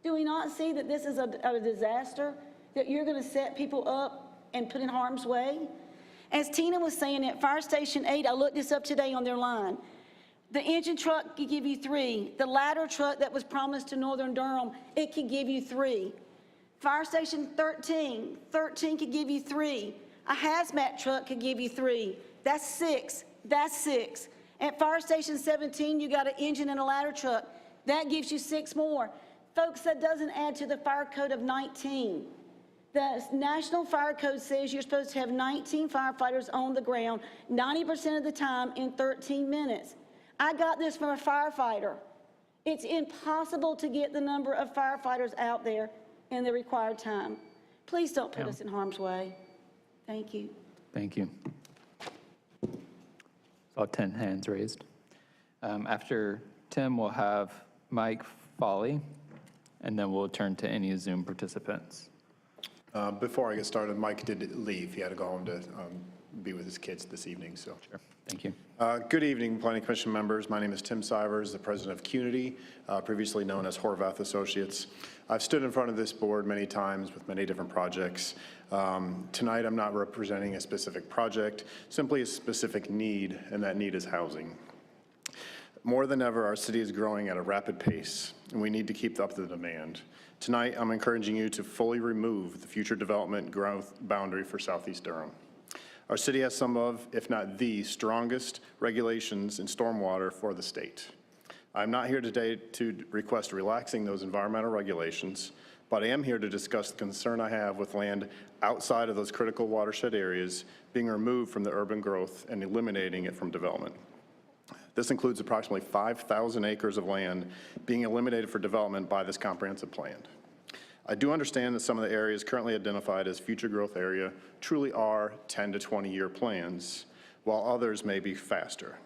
Do we not see that this is a disaster, that you're going to set people up and put in harm's way? As Tina was saying at Fire Station 8, I looked this up today on their line. The engine truck could give you 3. The ladder truck that was promised to Northern Durham, it could give you 3. Fire Station 13 could give you 3. A hazmat truck could give you 3. That's 6. That's 6. At Fire Station 17, you got an engine and a ladder truck. That gives you 6 more. Folks, that doesn't add to the fire code of 19. The National Fire Code says you're supposed to have 19 firefighters on the ground 90% of the time in 13 minutes. I got this from a firefighter. It's impossible to get the number of firefighters out there in the required time. Please don't put us in harm's way. Thank you. Thank you. Saw 10 hands raised. After Tim, we'll have Mike Foley, and then we'll turn to any Zoom participants. Before I get started, Mike did leave. He had to go home to be with his kids this evening. So, sure. Thank you. Good evening, Planning Commission members. My name is Tim Sivers, the president of CUNITY, previously known as Horvath Associates. I've stood in front of this board many times with many different projects. Tonight, I'm not representing a specific project, simply a specific need, and that need is housing. More than ever, our city is growing at a rapid pace, and we need to keep up the demand. Tonight, I'm encouraging you to fully remove the future development growth boundary for Southeast Durham. Our city has some of, if not the strongest regulations in stormwater for the state. I'm not here today to request relaxing those environmental regulations, but I am here to discuss the concern I have with land outside of those critical watershed areas being removed from the urban growth and eliminating it from development. This includes approximately 5,000 acres of land being eliminated for development by this comprehensive plan. I do understand that some of the areas currently identified as future growth area truly are 10 to 20-year plans, while others may be faster.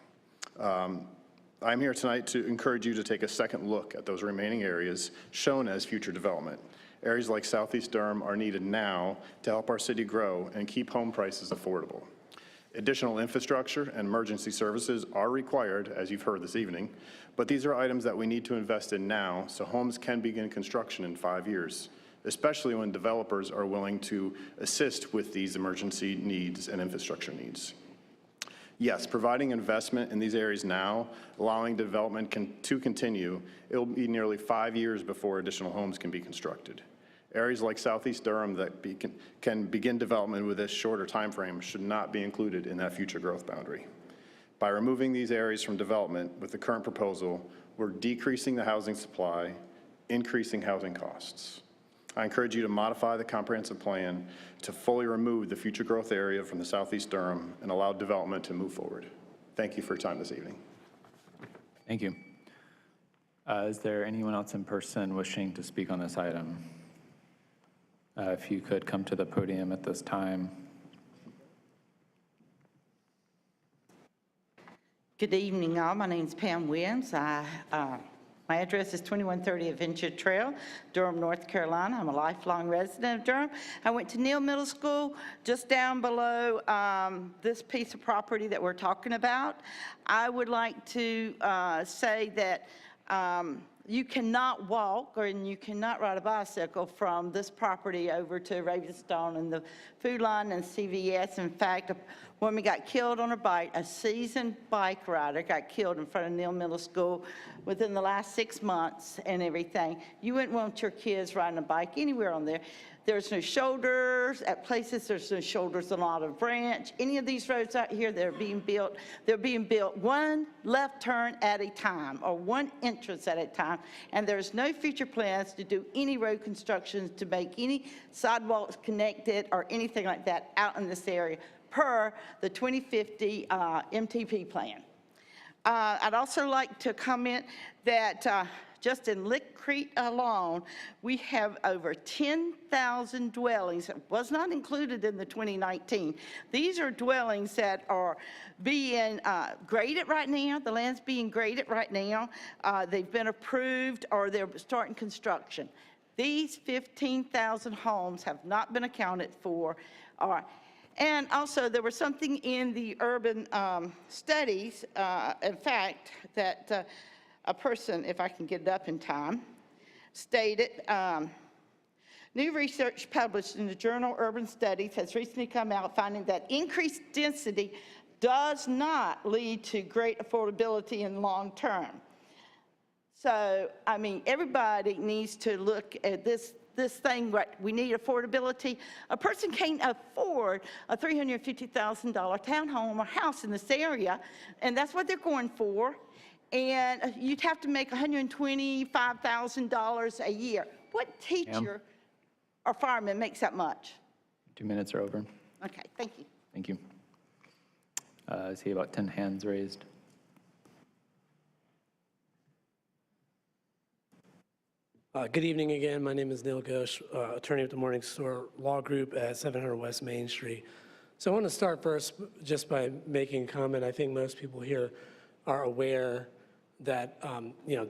I'm here tonight to encourage you to take a second look at those remaining areas shown as future development. Areas like Southeast Durham are needed now to help our city grow and keep home prices affordable. Additional infrastructure and emergency services are required, as you've heard this evening, but these are items that we need to invest in now so homes can begin construction in 5 years, especially when developers are willing to assist with these emergency needs and infrastructure needs. Yes, providing investment in these areas now, allowing development to continue, it will be nearly 5 years before additional homes can be constructed. Areas like Southeast Durham that can begin development with this shorter time frame should not be included in that future growth boundary. By removing these areas from development with the current proposal, we're decreasing the housing supply, increasing housing costs. I encourage you to modify the comprehensive plan to fully remove the future growth area from the Southeast Durham and allow development to move forward. Thank you for your time this evening. Thank you. Is there anyone else in person wishing to speak on this item? If you could come to the podium at this time. Good evening, all. My name is Pam Williams. My address is 2130 Adventure Trail, Durham, North Carolina. I'm a lifelong resident of Durham. I went to Neal Middle School just down below this piece of property that we're talking about. I would like to say that you cannot walk and you cannot ride a bicycle from this property over to Ravenstone and the Food Line and CVS. In fact, a woman got killed on her bike. A seasoned bike rider got killed in front of Neal Middle School within the last 6 months and everything. You wouldn't want your kids riding a bike anywhere on there. There's no shoulders. At places, there's no shoulders on Olive Branch. Any of these roads out here that are being built, they're being built one left turn at a time or one entrance at a time. and there's no future plans to do any road constructions to make any sidewalks connected or anything like that out in this area per the 2050 MTP plan. I'd also like to comment that just in Lick Creek alone, we have over 10,000 dwellings that was not included in the 2019. These are dwellings that are being graded right now. The land's being graded right now. They've been approved or they're starting construction. These 15,000 homes have not been accounted for. And also, there was something in the urban studies, in fact, that a person, if I can get it up in time, stated, new research published in the journal Urban Studies has recently come out finding that increased density does not lead to great affordability in long term. So, I mean, everybody needs to look at this thing, what we need affordability. A person can't afford a $350,000 townhome or house in this area, and that's what they're going for. And you'd have to make $125,000 a year. What teacher or fireman makes that much? 2 minutes are over. Okay, thank you. Thank you. I see about 10 hands raised. Good evening again. My name is Neil Ghosh, attorney at the Morningstar Law Group at 700 West Main Street. So I want to start first just by making a comment. I think most people here are aware that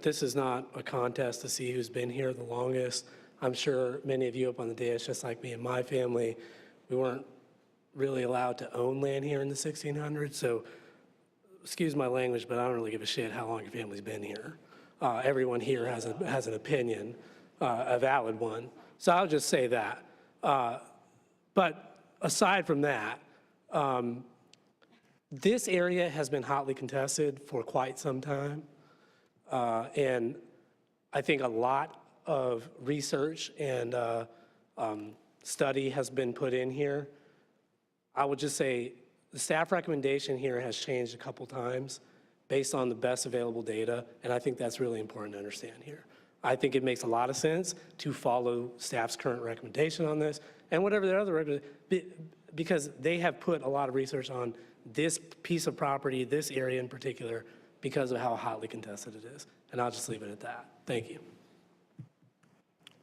this is not a contest to see who's been here the longest. I'm sure many of you up on the dais, just like me and my family, we weren't really allowed to own land here in the 1600s. So excuse my language, but I don't really give a shit how long your family's been here. Everyone here has an opinion, a valid one. So I'll just say that. But aside from that, this area has been hotly contested for quite some time. And I think a lot of research and study has been put in here. I would just say the staff recommendation here has changed a couple times based on the best available data, and I think that's really important to understand here. I think it makes a lot of sense to follow staff's current recommendation on this and whatever their other recommendation, because they have put a lot of research on this piece of property, this area in particular, because of how hotly contested it is. And I'll just leave it at that. Thank you.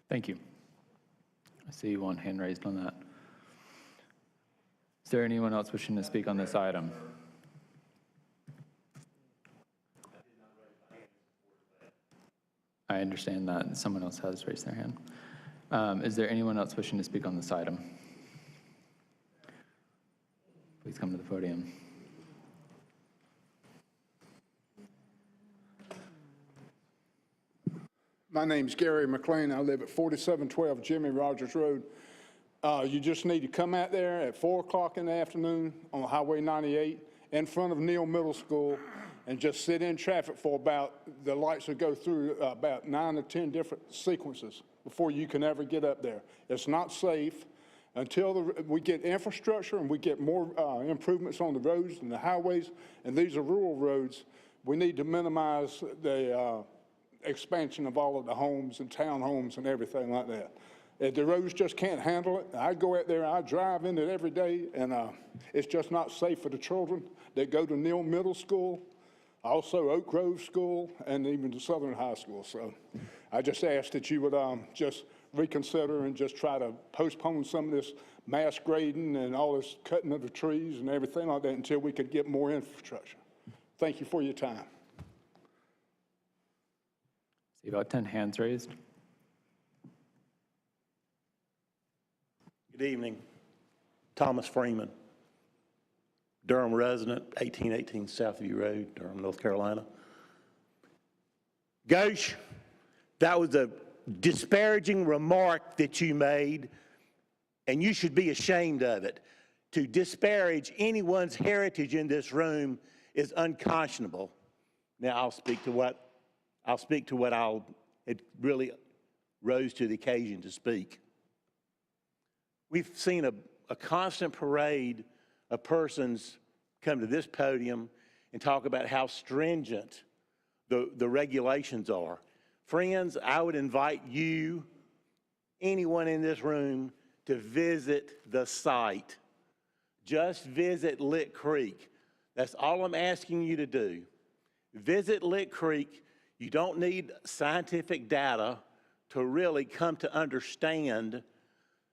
Thank you. I see one hand raised on that. Is there anyone else wishing to speak on this item? I understand that someone else has raised their hand. Is there anyone else wishing to speak on this item? Please come to the podium. My name's Gary McLean. I live at 4712 Jimmy Rogers Road. You just need to come out there at 4 o'clock in the afternoon on Highway 98 in front of Neal Middle School and just sit in traffic for the lights will go through about 9 or 10 different sequences before you can ever get up there. It's not safe until we get infrastructure and we get more improvements on the roads and the highways, and these are rural roads. We need to minimize the expansion of all of the homes and townhomes and everything like that. The roads just can't handle it. I go out there, I drive in it every day, and it's just not safe for the children that go to Neal Middle School, also Oak Grove School, and even to Southern High School. So I just ask that you would just reconsider and just try to postpone some of this mass grading and all this cutting of the trees and everything like that until we could get more infrastructure. Thank you for your time. See about 10 hands raised. Good evening. Thomas Freeman, Durham resident, 1818 Southview Road, Durham, North Carolina. Ghosh, that was a disparaging remark that you made, and you should be ashamed of it. To disparage anyone's heritage in this room is unconscionable. Now I'll speak to what it really rose to the occasion to speak. We've seen a constant parade of persons come to this podium and talk about how stringent the regulations are. Friends, I would invite you, anyone in this room, to visit the site. Just visit Lick Creek. That's all I'm asking you to do. Visit Lick Creek. You don't need scientific data to really come to understand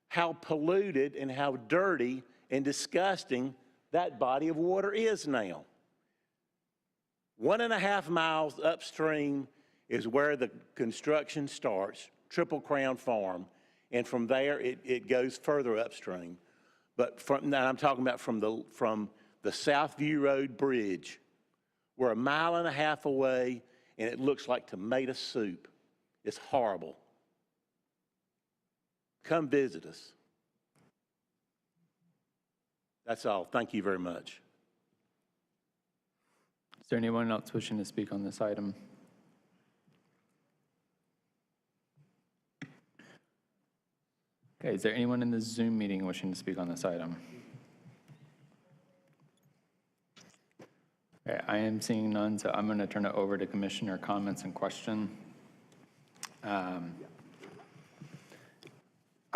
how polluted and how dirty and disgusting that body of water is now. 1.5 miles upstream is where the construction starts, Triple Crown Farm, and from there it goes further upstream. But from now I'm talking about from the Southview Road Bridge. We're 1.5 miles away, and it looks like tomato soup. It's horrible. Come visit us. That's all. Thank you very much. Is there anyone else wishing to speak on this item? Okay, is there anyone in the Zoom meeting wishing to speak on this item? Okay, I am seeing none, so I'm going to turn it over to commissioner comments and question.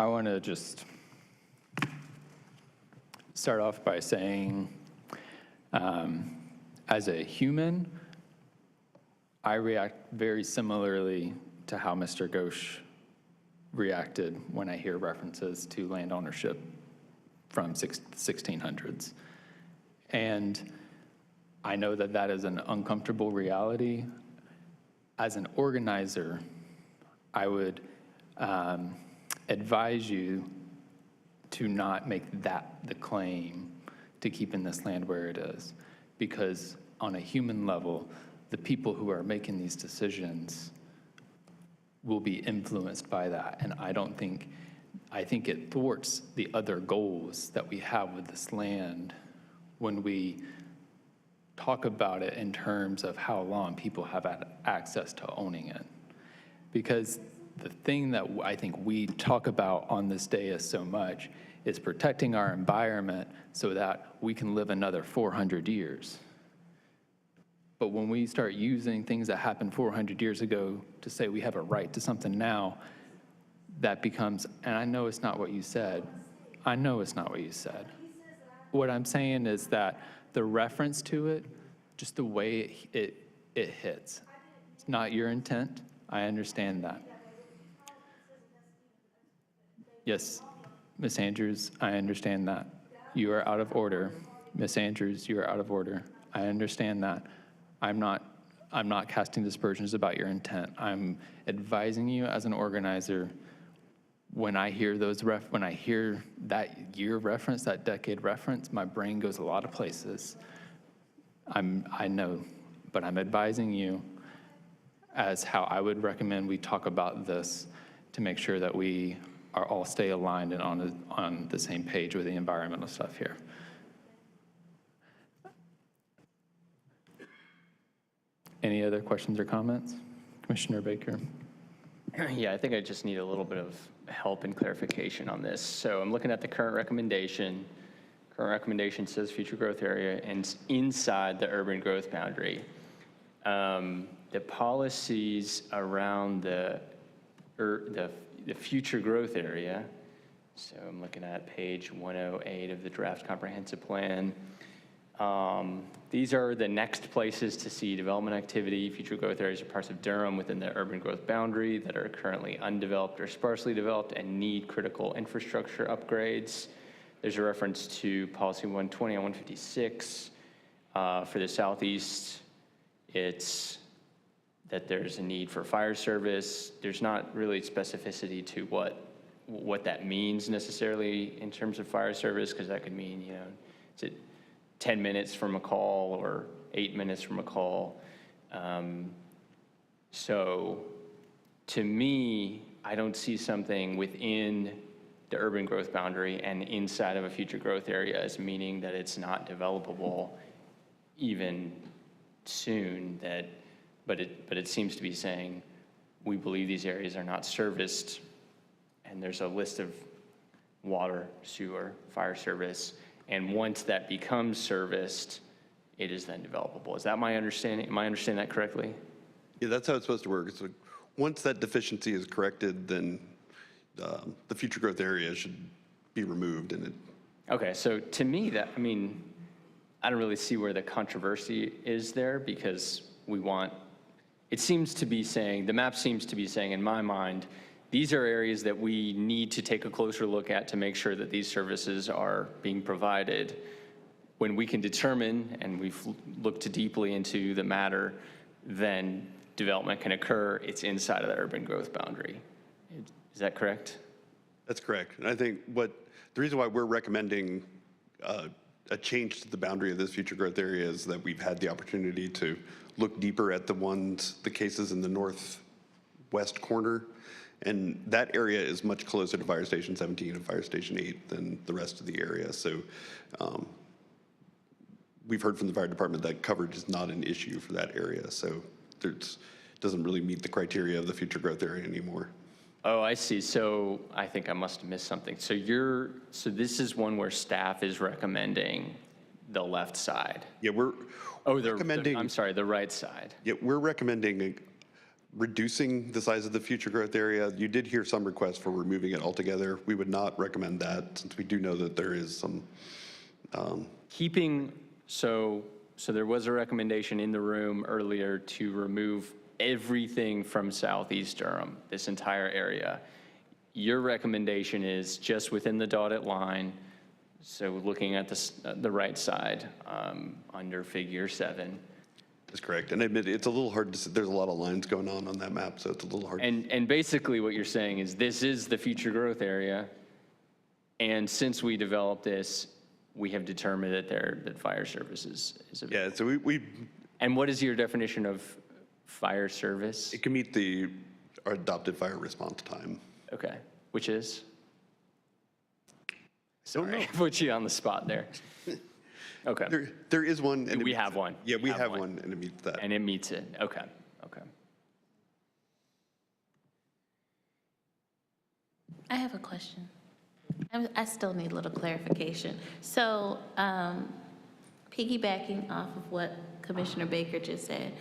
I want to just start off by saying, as a human, I react very similarly to how Mr. Ghosh reacted when I hear references to land ownership from the 1600s. And I know that that is an uncomfortable reality. As an organizer, I would advise you to not make that the claim to keeping this land where it is. Because on a human level, the people who are making these decisions will be influenced by that. And I think it thwarts the other goals that we have with this land when we talk about it in terms of how long people have had access to owning it. Because the thing that I think we talk about on this dais so much is protecting our environment so that we can live another 400 years. But when we start using things that happened 400 years ago to say we have a right to something now, that becomes, and I know it's not what you said. I know it's not what you said. What I'm saying is that the reference to it, just the way it hits, it's not your intent. I understand that. Yes, Ms. Andrews, I understand that. You are out of order. Ms. Andrews, you are out of order. I understand that. I'm not casting dispersions about your intent. I'm advising you as an organizer. When I hear when I hear that year reference, that decade reference, my brain goes a lot of places. I know, but I'm advising you as how I would recommend we talk about this to make sure that we are all stay aligned and on the same page with the environmental stuff here. Any other questions or comments? Commissioner Baker. Yeah, I think I just need a little bit of help and clarification on this. So I'm looking at the current recommendation. Current recommendation says future growth area and inside the urban growth boundary. The policies around the future growth area, so I'm looking at page 108 of the draft comprehensive plan. These are the next places to see development activity. Future growth areas are parts of Durham within the urban growth boundary that are currently undeveloped or sparsely developed and need critical infrastructure upgrades. There's a reference to policy 120 and 156. For the southeast, it's that there's a need for fire service. There's not really specificity to what that means necessarily in terms of fire service, because that could mean, is it 10 minutes from a call or 8 minutes from a call? So to me, I don't see something within the urban growth boundary and inside of a future growth area as meaning that it's not developable even soon, but it seems to be saying we believe these areas are not serviced, and there's a list of water, sewer, fire service, and once that becomes serviced, it is then developable. Is that my understanding? Am I understanding that correctly? Yeah, that's how it's supposed to work. It's like once that deficiency is corrected, then the future growth area should be removed, and it. Okay, so to me, that, I mean, I don't really see where the controversy is there, because we want, it seems to be saying, the map seems to be saying, in my mind, these are areas that we need to take a closer look at to make sure that these services are being provided. When we can determine, and we've looked deeply into the matter, then development can occur. It's inside of the urban growth boundary. Is that correct? That's correct. And I think the reason why we're recommending a change to the boundary of this future growth area is that we've had the opportunity to look deeper at the cases in the northwest corner. And that area is much closer to Fire Station 17 and Fire Station 8 than the rest of the area. So we've heard from the fire department that coverage is not an issue for that area. So it doesn't really meet the criteria of the future growth area anymore. Oh, I see. So I think I must have missed something. So this is one where staff is recommending the left side. Yeah, we're recommending. I'm sorry, the right side. Yeah, we're recommending reducing the size of the future growth area. You did hear some requests for removing it altogether. We would not recommend that, since we do know that there is some. So there was a recommendation in the room earlier to remove everything from Southeast Durham, this entire area. Your recommendation is just within the dotted line, so looking at the right side under figure 7. That's correct. And I admit it's a little hard to see. There's a lot of lines going on that map, so it's a little hard. And basically what you're saying is this is the future growth area, and since we developed this, we have determined that fire services is available. Yeah, so we. And what is your definition of fire service? It can meet our adopted fire response time. Okay, which is? Sorry, I put you on the spot there. Okay. There is one. And we have one. Yeah, we have one, and it meets that. And it meets it. Okay. Okay. I have a question. I still need a little clarification. So, piggybacking off of what Commissioner Baker just said,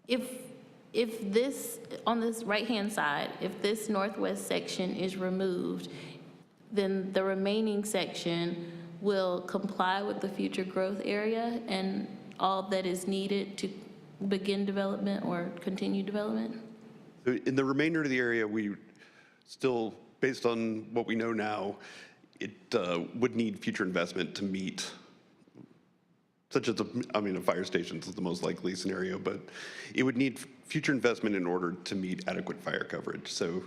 if this, on this right-hand side, if this northwest section is removed, then the remaining section will comply with the future growth area and all that is needed to begin development or continue development? So in the remainder of the area, we still, based on what we know now, it would need future investment to meet, such as a fire station is the most likely scenario, but it would need future investment in order to meet adequate fire coverage. So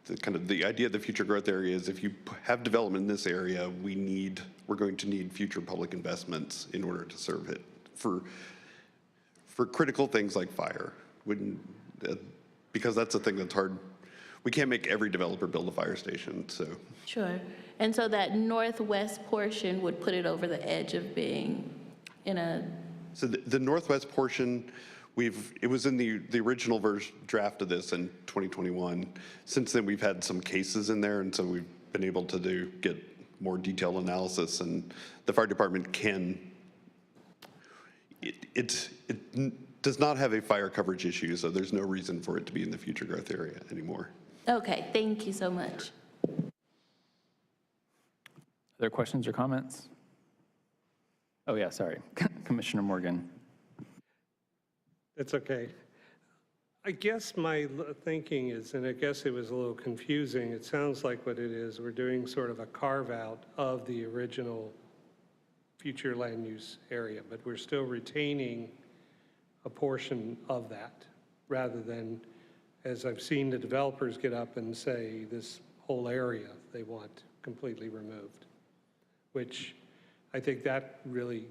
the idea of the future growth area is if you have development in this area, we're going to need future public investments in order to serve it for critical things like fire. Because that's the thing that's hard. We can't make every developer build a fire station, so. Sure. And so that northwest portion would put it over the edge of being in a... So the northwest portion, it was in the original draft of this in 2021. Since then, we've had some cases in there, and so we've been able to get more detailed analysis, and the fire department it does not have a fire coverage issue, so there's no reason for it to be in the future growth area anymore. Okay, thank you so much. Other questions or comments? Oh yeah, sorry, Commissioner Morgan. That's okay. I guess my thinking is, and I guess it was a little confusing, it sounds like what it is, we're doing sort of a carve out of the original future land use area, but we're still retaining a portion of that, rather than, as I've seen the developers get up and say, this whole area they want completely removed, which I think that really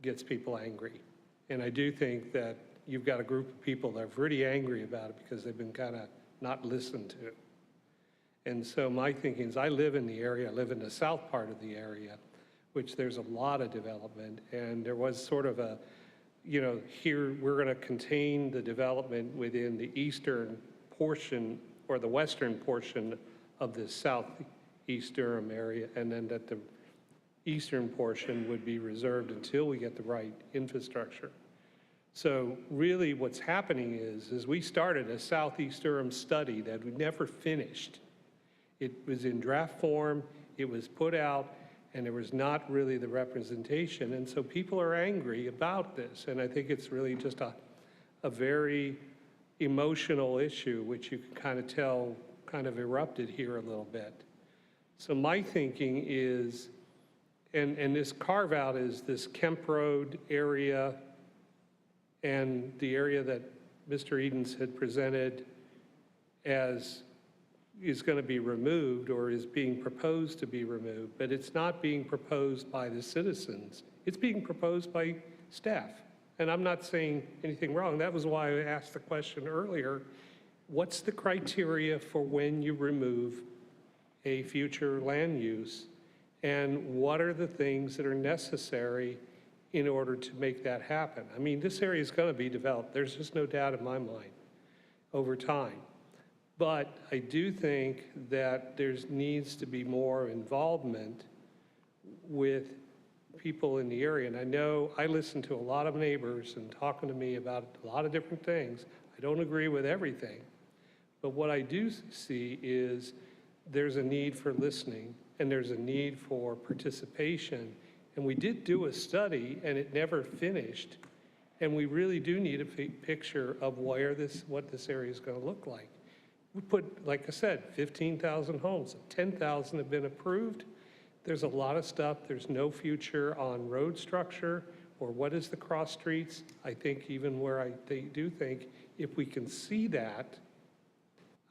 gets people angry. And I do think that you've got a group of people that are pretty angry about it because they've been kind of not listened to. And so my thinking is, I live in the area, I live in the south part of the area, which there's a lot of development, and there was sort of a, here we're going to contain the development within the eastern portion or the western portion of the southeast Durham area, and then that the eastern portion would be reserved until we get the right infrastructure. So really what's happening is we started a Southeast Durham study that we never finished. It was in draft form, it was put out, and there was not really the representation. And so people are angry about this. And I think it's really just a very emotional issue, which you can kind of tell kind of erupted here a little bit. So my thinking is, and this carve out is this Kemp Road area and the area that Mr. Edens had presented as is going to be removed or is being proposed to be removed, but it's not being proposed by the citizens. It's being proposed by staff. And I'm not saying anything wrong. That was why I asked the question earlier. What's the criteria for when you remove a future land use? And what are the things that are necessary in order to make that happen? I mean, this area is going to be developed. There's just no doubt in my mind over time. But I do think that there needs to be more involvement with people in the area. And I know I listen to a lot of neighbors and talking to me about a lot of different things. I don't agree with everything. But what I do see is there's a need for listening and there's a need for participation. And we did do a study and it never finished. And we really do need a picture of what this area is going to look like. We put, like I said, 15,000 homes. 10,000 have been approved. There's a lot of stuff. There's no future on road structure or what is the cross streets. I think even where I do think if we can see that,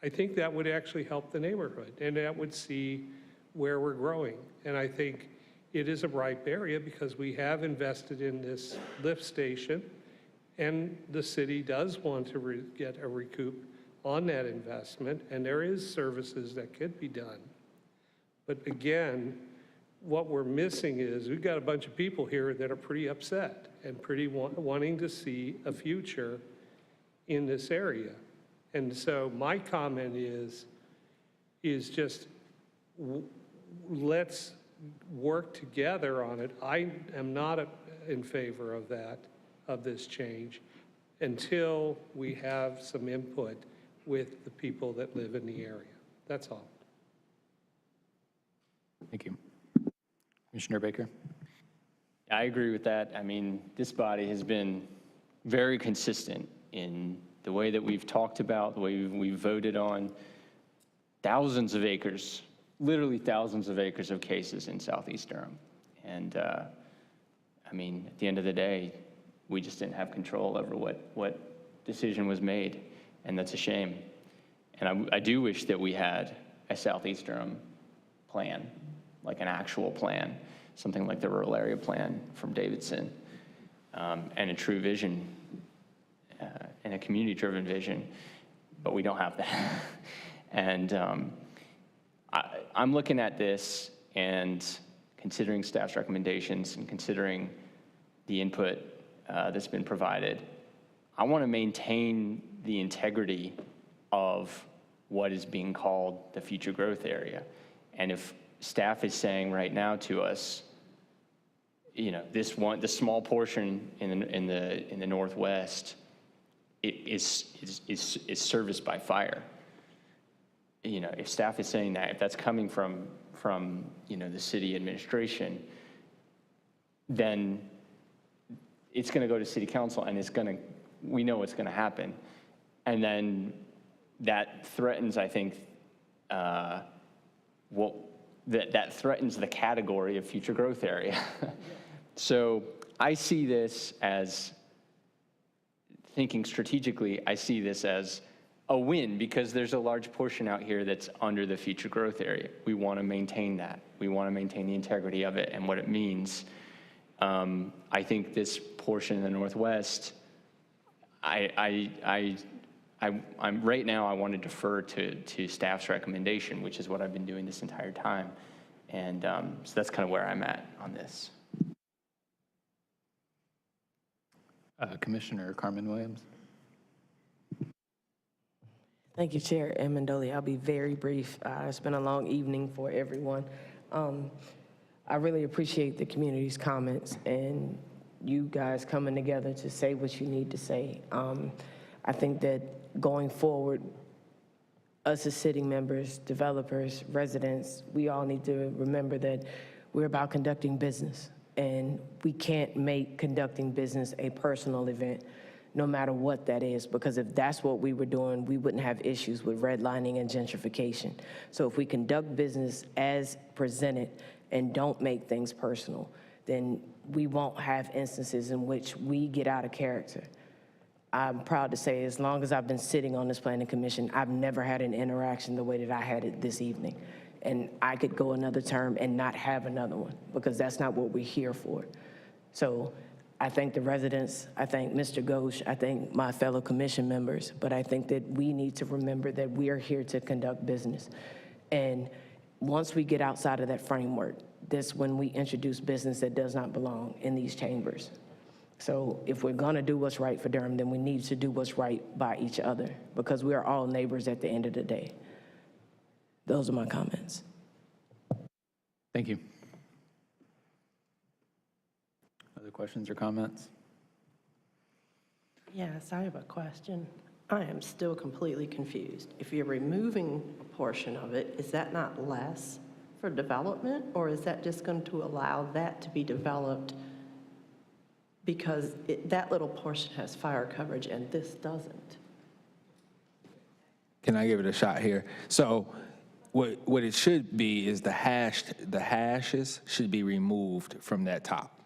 I think that would actually help the neighborhood and that would see where we're growing. And I think it is a ripe area because we have invested in this lift station and the city does want to get a recoup on that investment, and there is services that could be done. But again, what we're missing is we've got a bunch of people here that are pretty upset and pretty wanting to see a future in this area. And so my comment is just let's work together on it. I am not in favor of that, of this change, until we have some input with the people that live in the area. That's all. Thank you. Commissioner Baker? I agree with that. I mean, this body has been very consistent in the way that we've talked about, the way we've voted on thousands of acres, literally thousands of acres of cases in Southeast Durham. And I mean, at the end of the day, we just didn't have control over what decision was made. And that's a shame. And I do wish that we had a Southeast Durham plan, like an actual plan, something like the rural area plan from Davidson, and a true vision, and a community-driven vision, but we don't have that. And I'm looking at this and considering staff's recommendations and considering the input that's been provided. I want to maintain the integrity of what is being called the future growth area. And if staff is saying right now to us, you know, this small portion in the northwest is serviced by fire. You know, if staff is saying that, if that's coming from you know, the city administration, then it's going to go to city council and we know what's going to happen. And then that threatens, I think, that threatens the category of future growth area. So I see this as, thinking strategically, I see this as a win because there's a large portion out here that's under the future growth area. We want to maintain that. We want to maintain the integrity of it and what it means. I think this portion in the Northwest, I'm right now, I want to defer to staff's recommendation, which is what I've been doing this entire time. And so that's kind of where I'm at on this. Commissioner Carmen Williams. Thank you, Chair Amendolia. I'll be very brief. It's been a long evening for everyone. I really appreciate the community's comments, and you guys coming together to say what you need to say. I think that going forward, us as sitting members, developers, residents, we all need to remember that we're about conducting business, and we can't make conducting business a personal event, no matter what that is, because if that's what we were doing, we wouldn't have issues with redlining and gentrification. So if we conduct business as presented and don't make things personal, then we won't have instances in which we get out of character. I'm proud to say, as long as I've been sitting on this planning commission, I've never had an interaction the way that I had it this evening. And I could go another term and not have another one, because that's not what we're here for. So I thank the residents, I thank Mr. Ghosh, I thank my fellow commission members, but I think that we need to remember that we are here to conduct business. And once we get outside of that framework, that's when we introduce business that does not belong in these chambers. So if we're gonna do what's right for Durham, then we need to do what's right by each other, because we are all neighbors at the end of the day. Those are my comments. Thank you. Other questions or comments? Yes, I have a question. I am still completely confused. If you're removing a portion of it, is that not less for development, or is that just going to allow that to be developed because that little portion has fire coverage and this doesn't? Can I give it a shot here? So what it should be is the hashes should be removed from that top.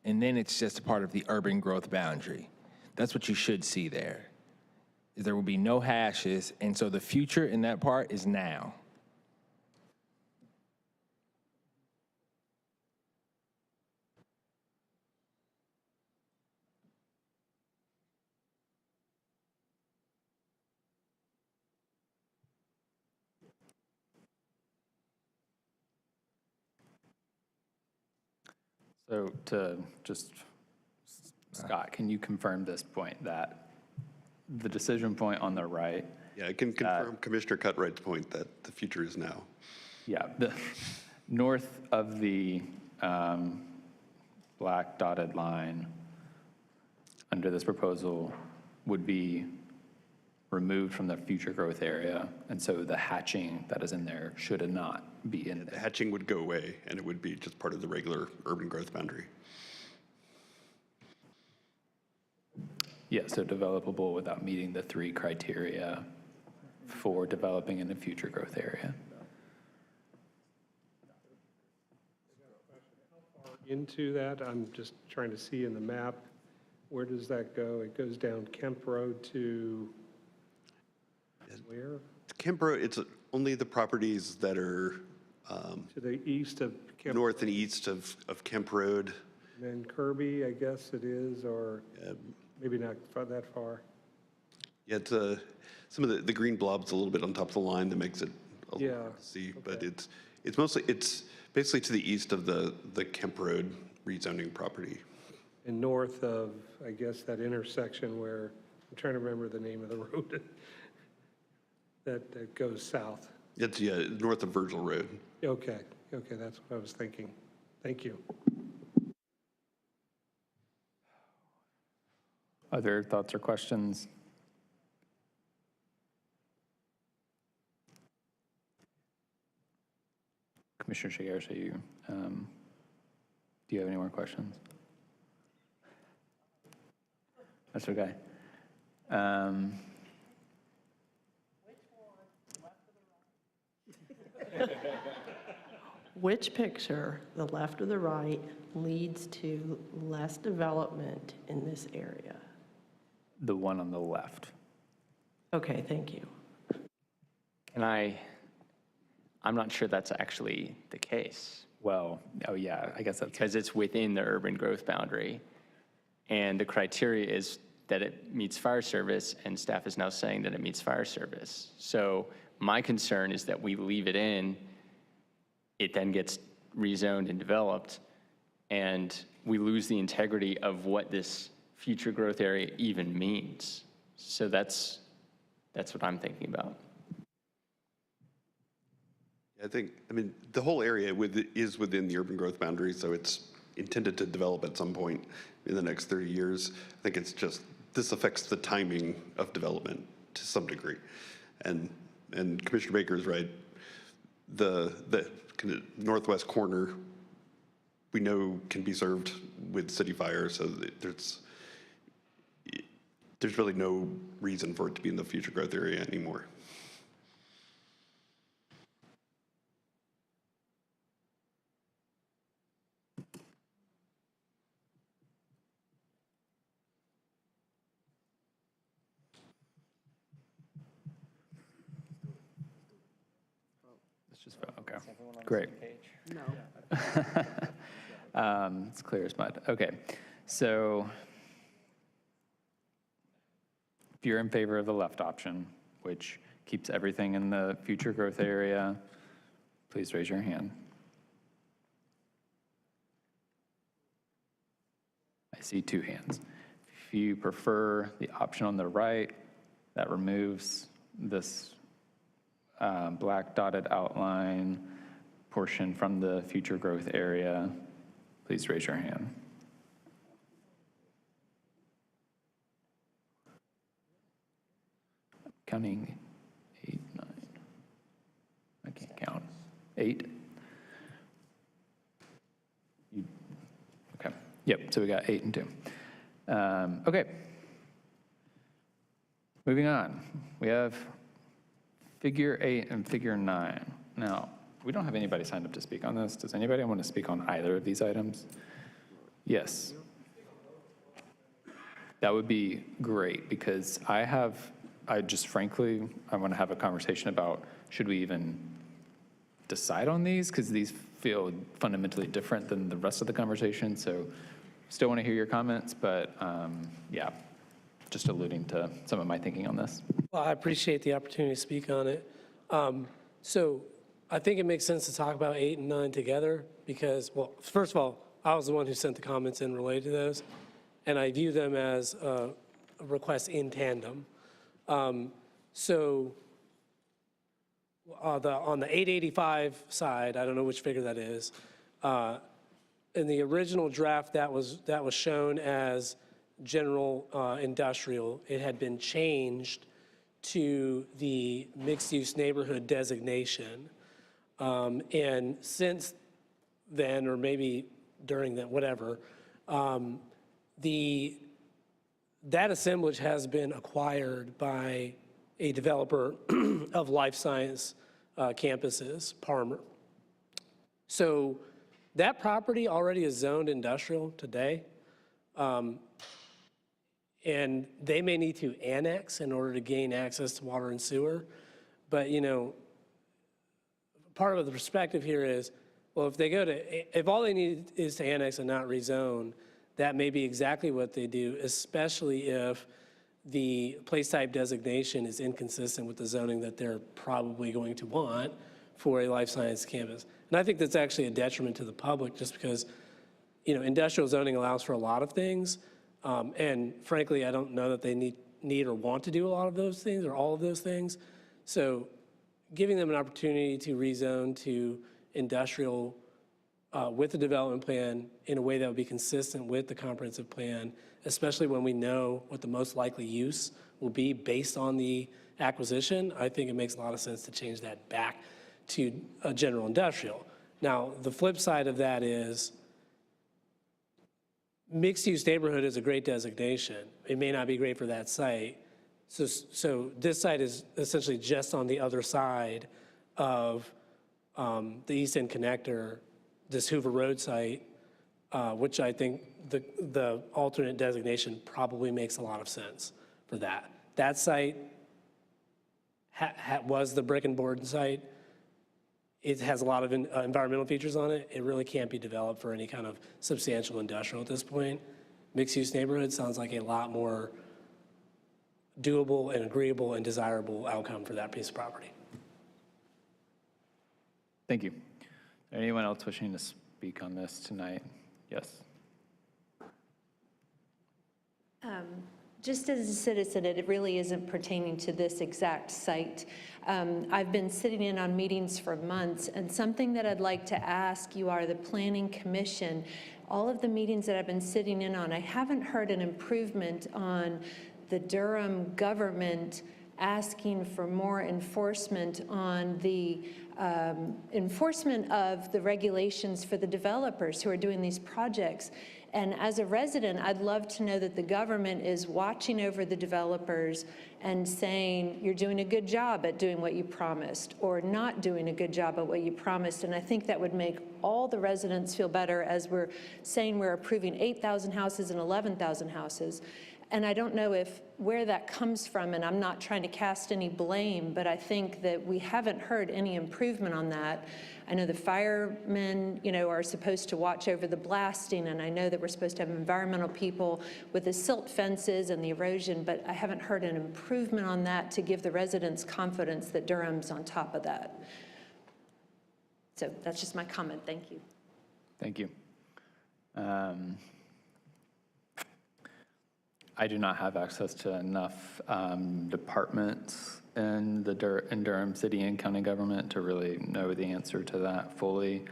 And then it's just a part of the urban growth boundary. That's what you should see there. There will be no hashes, and so the future in that part is now. So to just, Scott, can you confirm this point, that the decision point on the right? Yeah, I can confirm Commissioner Cutright's point that the future is now. Yeah, the north of the black dotted line under this proposal would be removed from the future growth area, and so the hatching that is in there should not be in there. The hatching would go away, and it would be just part of the regular urban growth boundary. Yeah, so developable without meeting the 3 criteria for developing in the future growth area. Into that, I'm just trying to see in the map, where does that go? It goes down Kemp Road to where? Kemp Road, it's only the properties that are To the east of Kemp. north and east of Kemp Road. And then Kirby, I guess it is, or maybe not that far. Yeah, it's some of the green blobs a little bit on top of the line that makes it a little hard to see, but it's basically to the east of the Kemp Road rezoning property. And north of, I guess, that intersection where, I'm trying to remember the name of the road that goes south. It's, north of Virgil Road. Okay, that's what I was thinking. Thank you. Other thoughts or questions? Commissioner Shigeru, do you have any more questions? That's okay. Which picture, the left or the right, leads to less development in this area? The one on the left. Okay, thank you. I'm not sure that's actually the case. Well, oh yeah, I guess that's because it's within the urban growth boundary. And the criteria is that it meets fire service, and staff is now saying that it meets fire service. So my concern is that we leave it in, it then gets rezoned and developed, and we lose the integrity of what this future growth area even means. So that's what I'm thinking about. I mean, the whole area is within the urban growth boundary, so it's intended to develop at some point in the next 30 years. I think it's just, this affects the timing of development to some degree. And Commissioner Baker is right. The kind of northwest corner, we know can be served with city fire, so there's really no reason for it to be in the future growth area anymore. Let's just vote, okay. Great. No. It's clear as mud. Okay, so if you're in favor of the left option, which keeps everything in the future growth area, please raise your hand. I see 2 hands. If you prefer the option on the right, that removes this black dotted outline portion from the future growth area, please raise your hand. Counting 8, 9. I can't count. 8. Okay. Yep. So we got 8 and 2. Okay. Moving on. We have Figure 8 and Figure 9. Now, we don't have anybody signed up to speak on this. Does anybody want to speak on either of these items? Yes. That would be great, because I want to have a conversation about, should we even decide on these? Because these feel fundamentally different than the rest of the conversation. So still want to hear your comments, but yeah, just alluding to some of my thinking on this. Well, I appreciate the opportunity to speak on it. So I think it makes sense to talk about 8 and 9 together because, well, first of all, I was the one who sent the comments in related to those, and I view them as a request in tandem. So on the 885 side, I don't know which figure that is, in the original draft that was shown as general industrial, it had been changed to the mixed-use neighborhood designation. And since then, or maybe during that, whatever, that assemblage has been acquired by a developer of life science campuses, Palmer. So that property already is zoned industrial today. And they may need to annex in order to gain access to water and sewer. But, you know, part of the perspective here is, well, if all they need is to annex and not rezone, that may be exactly what they do, especially if the place type designation is inconsistent with the zoning that they're probably going to want for a life science campus. And I think that's actually a detriment to the public just because, you know, industrial zoning allows for a lot of things. And frankly, I don't know that they need or want to do a lot of those things or all of those things. So giving them an opportunity to rezone to industrial with the development plan in a way that would be consistent with the comprehensive plan, especially when we know what the most likely use will be based on the acquisition, I think it makes a lot of sense to change that back to a general industrial. Now, the flip side of that is mixed-use neighborhood is a great designation. It may not be great for that site. So this site is essentially just on the other side of the East End Connector, this Hoover Road site, which I think the alternate designation probably makes a lot of sense for that. That site was the brick and board site. It has a lot of environmental features on it. It really can't be developed for any kind of substantial industrial at this point. Mixed-use neighborhood sounds like a lot more doable and agreeable and desirable outcome for that piece of property. Thank you. Anyone else wishing to speak on this tonight? Yes. Just as a citizen, it really isn't pertaining to this exact site. I've been sitting in on meetings for months, and something that I'd like to ask you are the Planning Commission all of the meetings that I've been sitting in on, I haven't heard an improvement on the Durham government asking for more enforcement on the enforcement of the regulations for the developers who are doing these projects. And as a resident, I'd love to know that the government is watching over the developers and saying, you're doing a good job at doing what you promised, or not doing a good job at what you promised. And I think that would make all the residents feel better, as we're saying we're approving 8,000 houses and 11,000 houses. And I don't know where that comes from, and I'm not trying to cast any blame, but I think that we haven't heard any improvement on that. I know the firemen, are supposed to watch over the blasting, and I know that we're supposed to have environmental people with the silt fences and the erosion, but I haven't heard an improvement on that to give the residents confidence that Durham's on top of that. So that's just my comment. Thank you. Thank you. I do not have access to enough departments in Durham City and County government to really know the answer to that fully.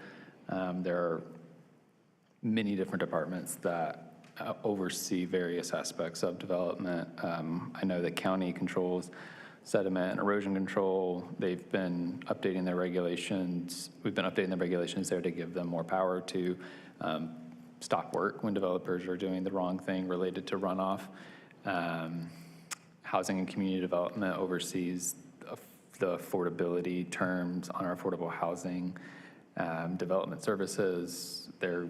There are many different departments that oversee various aspects of development. I know that county controls sediment and erosion control. They've been updating their regulations. We've been updating the regulations there to give them more power to stop work when developers are doing the wrong thing related to runoff. Housing and Community Development oversees the affordability terms on our affordable housing. Development Services, they're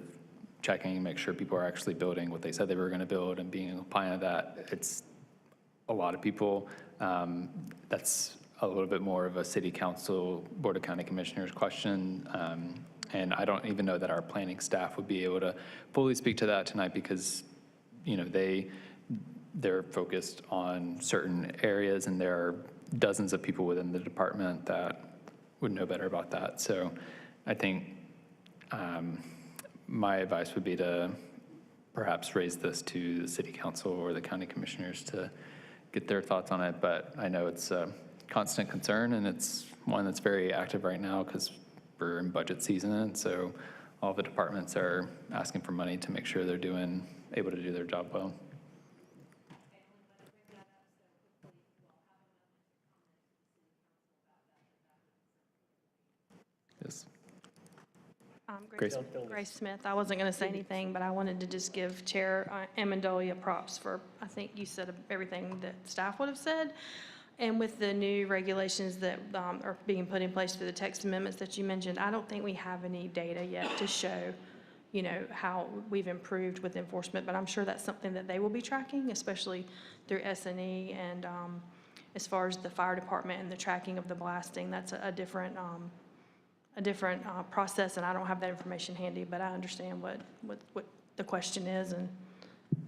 checking, make sure people are actually building what they said they were going to build and being compliant to that. It's a lot of people. That's a little bit more of a City Council, Board of County Commissioners question. And I don't even know that our planning staff would be able to fully speak to that tonight, because, they're focused on certain areas, and there are dozens of people within the department that would know better about that. So I think my advice would be to perhaps raise this to the City Council or the County Commissioners to get their thoughts on it. But I know it's a constant concern, and it's one that's very active right now because we're in budget season, and so all the departments are asking for money to make sure they're able to do their job well. Yes. Grace Smith. I wasn't going to say anything, but I wanted to just give Chair Amendolia props for, I think you said everything that staff would have said. And with the new regulations that are being put in place through the text amendments that you mentioned, I don't think we have any data yet to show, how we've improved with enforcement, but I'm sure that's something that they will be tracking, especially through S&E. And as far as the fire department and the tracking of the blasting, that's a different process, and I don't have that information handy, but I understand what the question is, and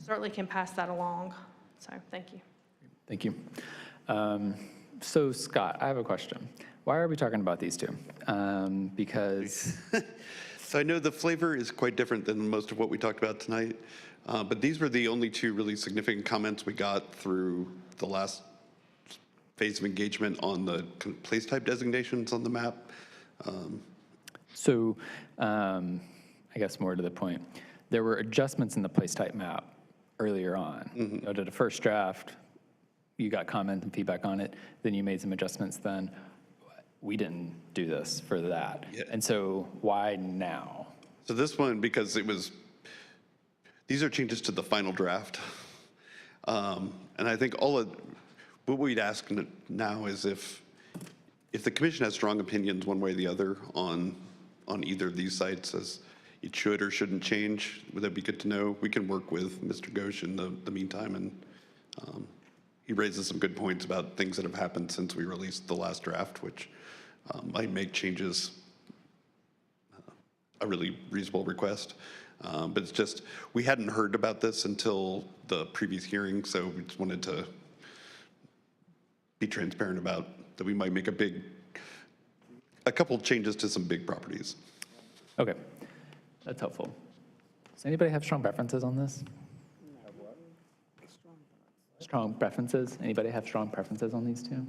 certainly can pass that along. So thank you. Thank you. So Scott, I have a question. Why are we talking about these two? Because so I know the flavor is quite different than most of what we talked about tonight, but these were the only two really significant comments we got through the last phase of engagement on the place type designations on the map. I guess more to the point, there were adjustments in the place type map earlier on. You did a first draft, you got comment and feedback on it, then you made some adjustments then. We didn't do this for that. Yeah. And so why now? So this one, because these are changes to the final draft. And I think what we'd ask now is if the commission has strong opinions one way or the other on either of these sites as it should or shouldn't change, would that be good to know? We can work with Mr. Ghosh in the meantime, and he raises some good points about things that have happened since we released the last draft, which might make changes a really reasonable request. But it's just, we hadn't heard about this until the previous hearing, so we just wanted to be transparent about that we might make a couple changes to some big properties. Okay, that's helpful. Does anybody have strong preferences on this? Strong preferences? Anybody have strong preferences on these two?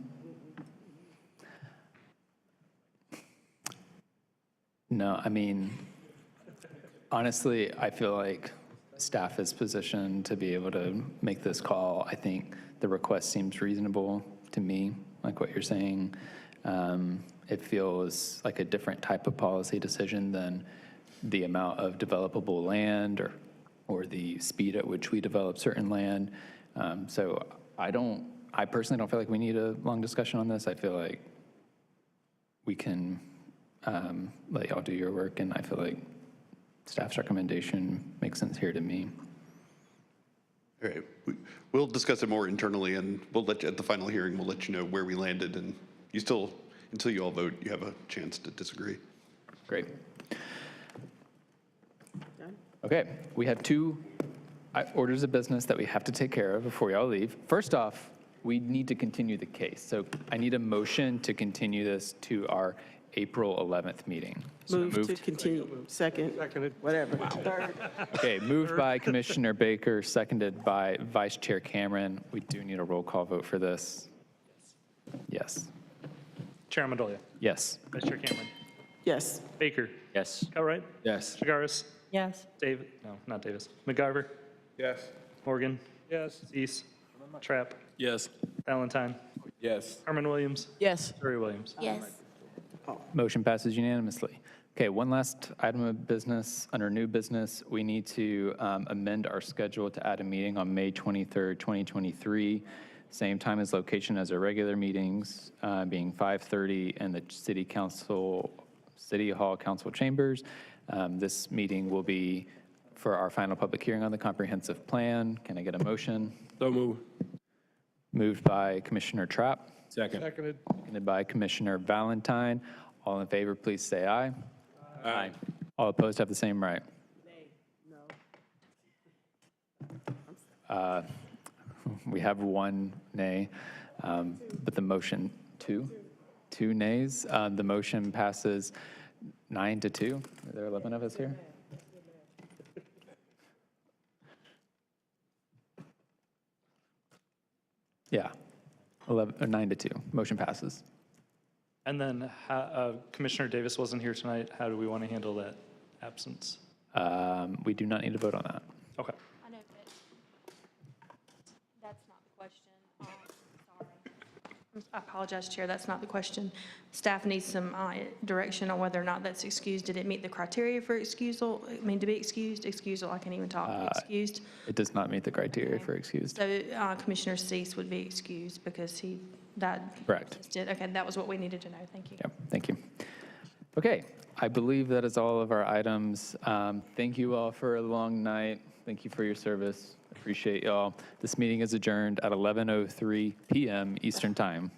No, I mean, Honestly, I feel like staff is positioned to be able to make this call. I think the request seems reasonable to me, like what you're saying. It feels like a different type of policy decision than the amount of developable land or the speed at which we develop certain land. So I personally don't feel like we need a long discussion on this. I feel like we can let y'all do your work, and I feel like staff's recommendation makes sense here to me. All right, we'll discuss it more internally, and we'll let you, at the final hearing, we'll let you know where we landed, and you still, until you all vote, you have a chance to disagree. Great. Okay, we have two orders of business that we have to take care of before y'all leave. First off, we need to continue the case. So I need a motion to continue this to our April 11th meeting. So Move to continue. Second. Seconded. Whatever. Third. Okay, moved by Commissioner Baker, seconded by Vice Chair Cameron. We do need a roll call vote for this. Yes. Chair Amendolia. Yes. Vice Chair Cameron. Yes. Baker. Yes. Elwright. Yes. Chagaris. Yes. David. No, not Davis. McGarver. Yes. Morgan. Yes. Cease. Trapp. Yes. Valentine. Yes. Herman Williams. Yes. Surrey Williams. Yes. Motion passes unanimously. Okay, one last item of business. Under new business, we need to amend our schedule to add a meeting on May 23rd, 2023. Same time as location as our regular meetings, being 5:30 in the City Hall Council chambers. This meeting will be for our final public hearing on the comprehensive plan. Can I get a motion? So move. Moved by Commissioner Trapp. Second. Seconded. Seconded by Commissioner Valentine. All in favor, please say aye. Aye. All opposed have the same right. We have one nay, but the motion, two nays. The motion passes 9-2. Are there 11 of us here? Yeah, 9-2. Motion passes. And then Commissioner Davis wasn't here tonight. How do we want to handle that absence? We do not need to vote on that. Okay. I know, but that's not the question. Sorry. I apologize, Chair, that's not the question. Staff needs some direction on whether or not that's excused. Did it meet the criteria for excusal? I mean, to be excused? Excusal, I can't even talk. Excused. It does not meet the criteria for excused. So Commissioner Cease would be excused because that Correct. did. Okay, that was what we needed to know. Thank you. Yep, thank you. Okay, I believe that is all of our items. Thank you all for a long night. Thank you for your service. Appreciate y'all. This meeting is adjourned at 11:03 p.m. Eastern Time.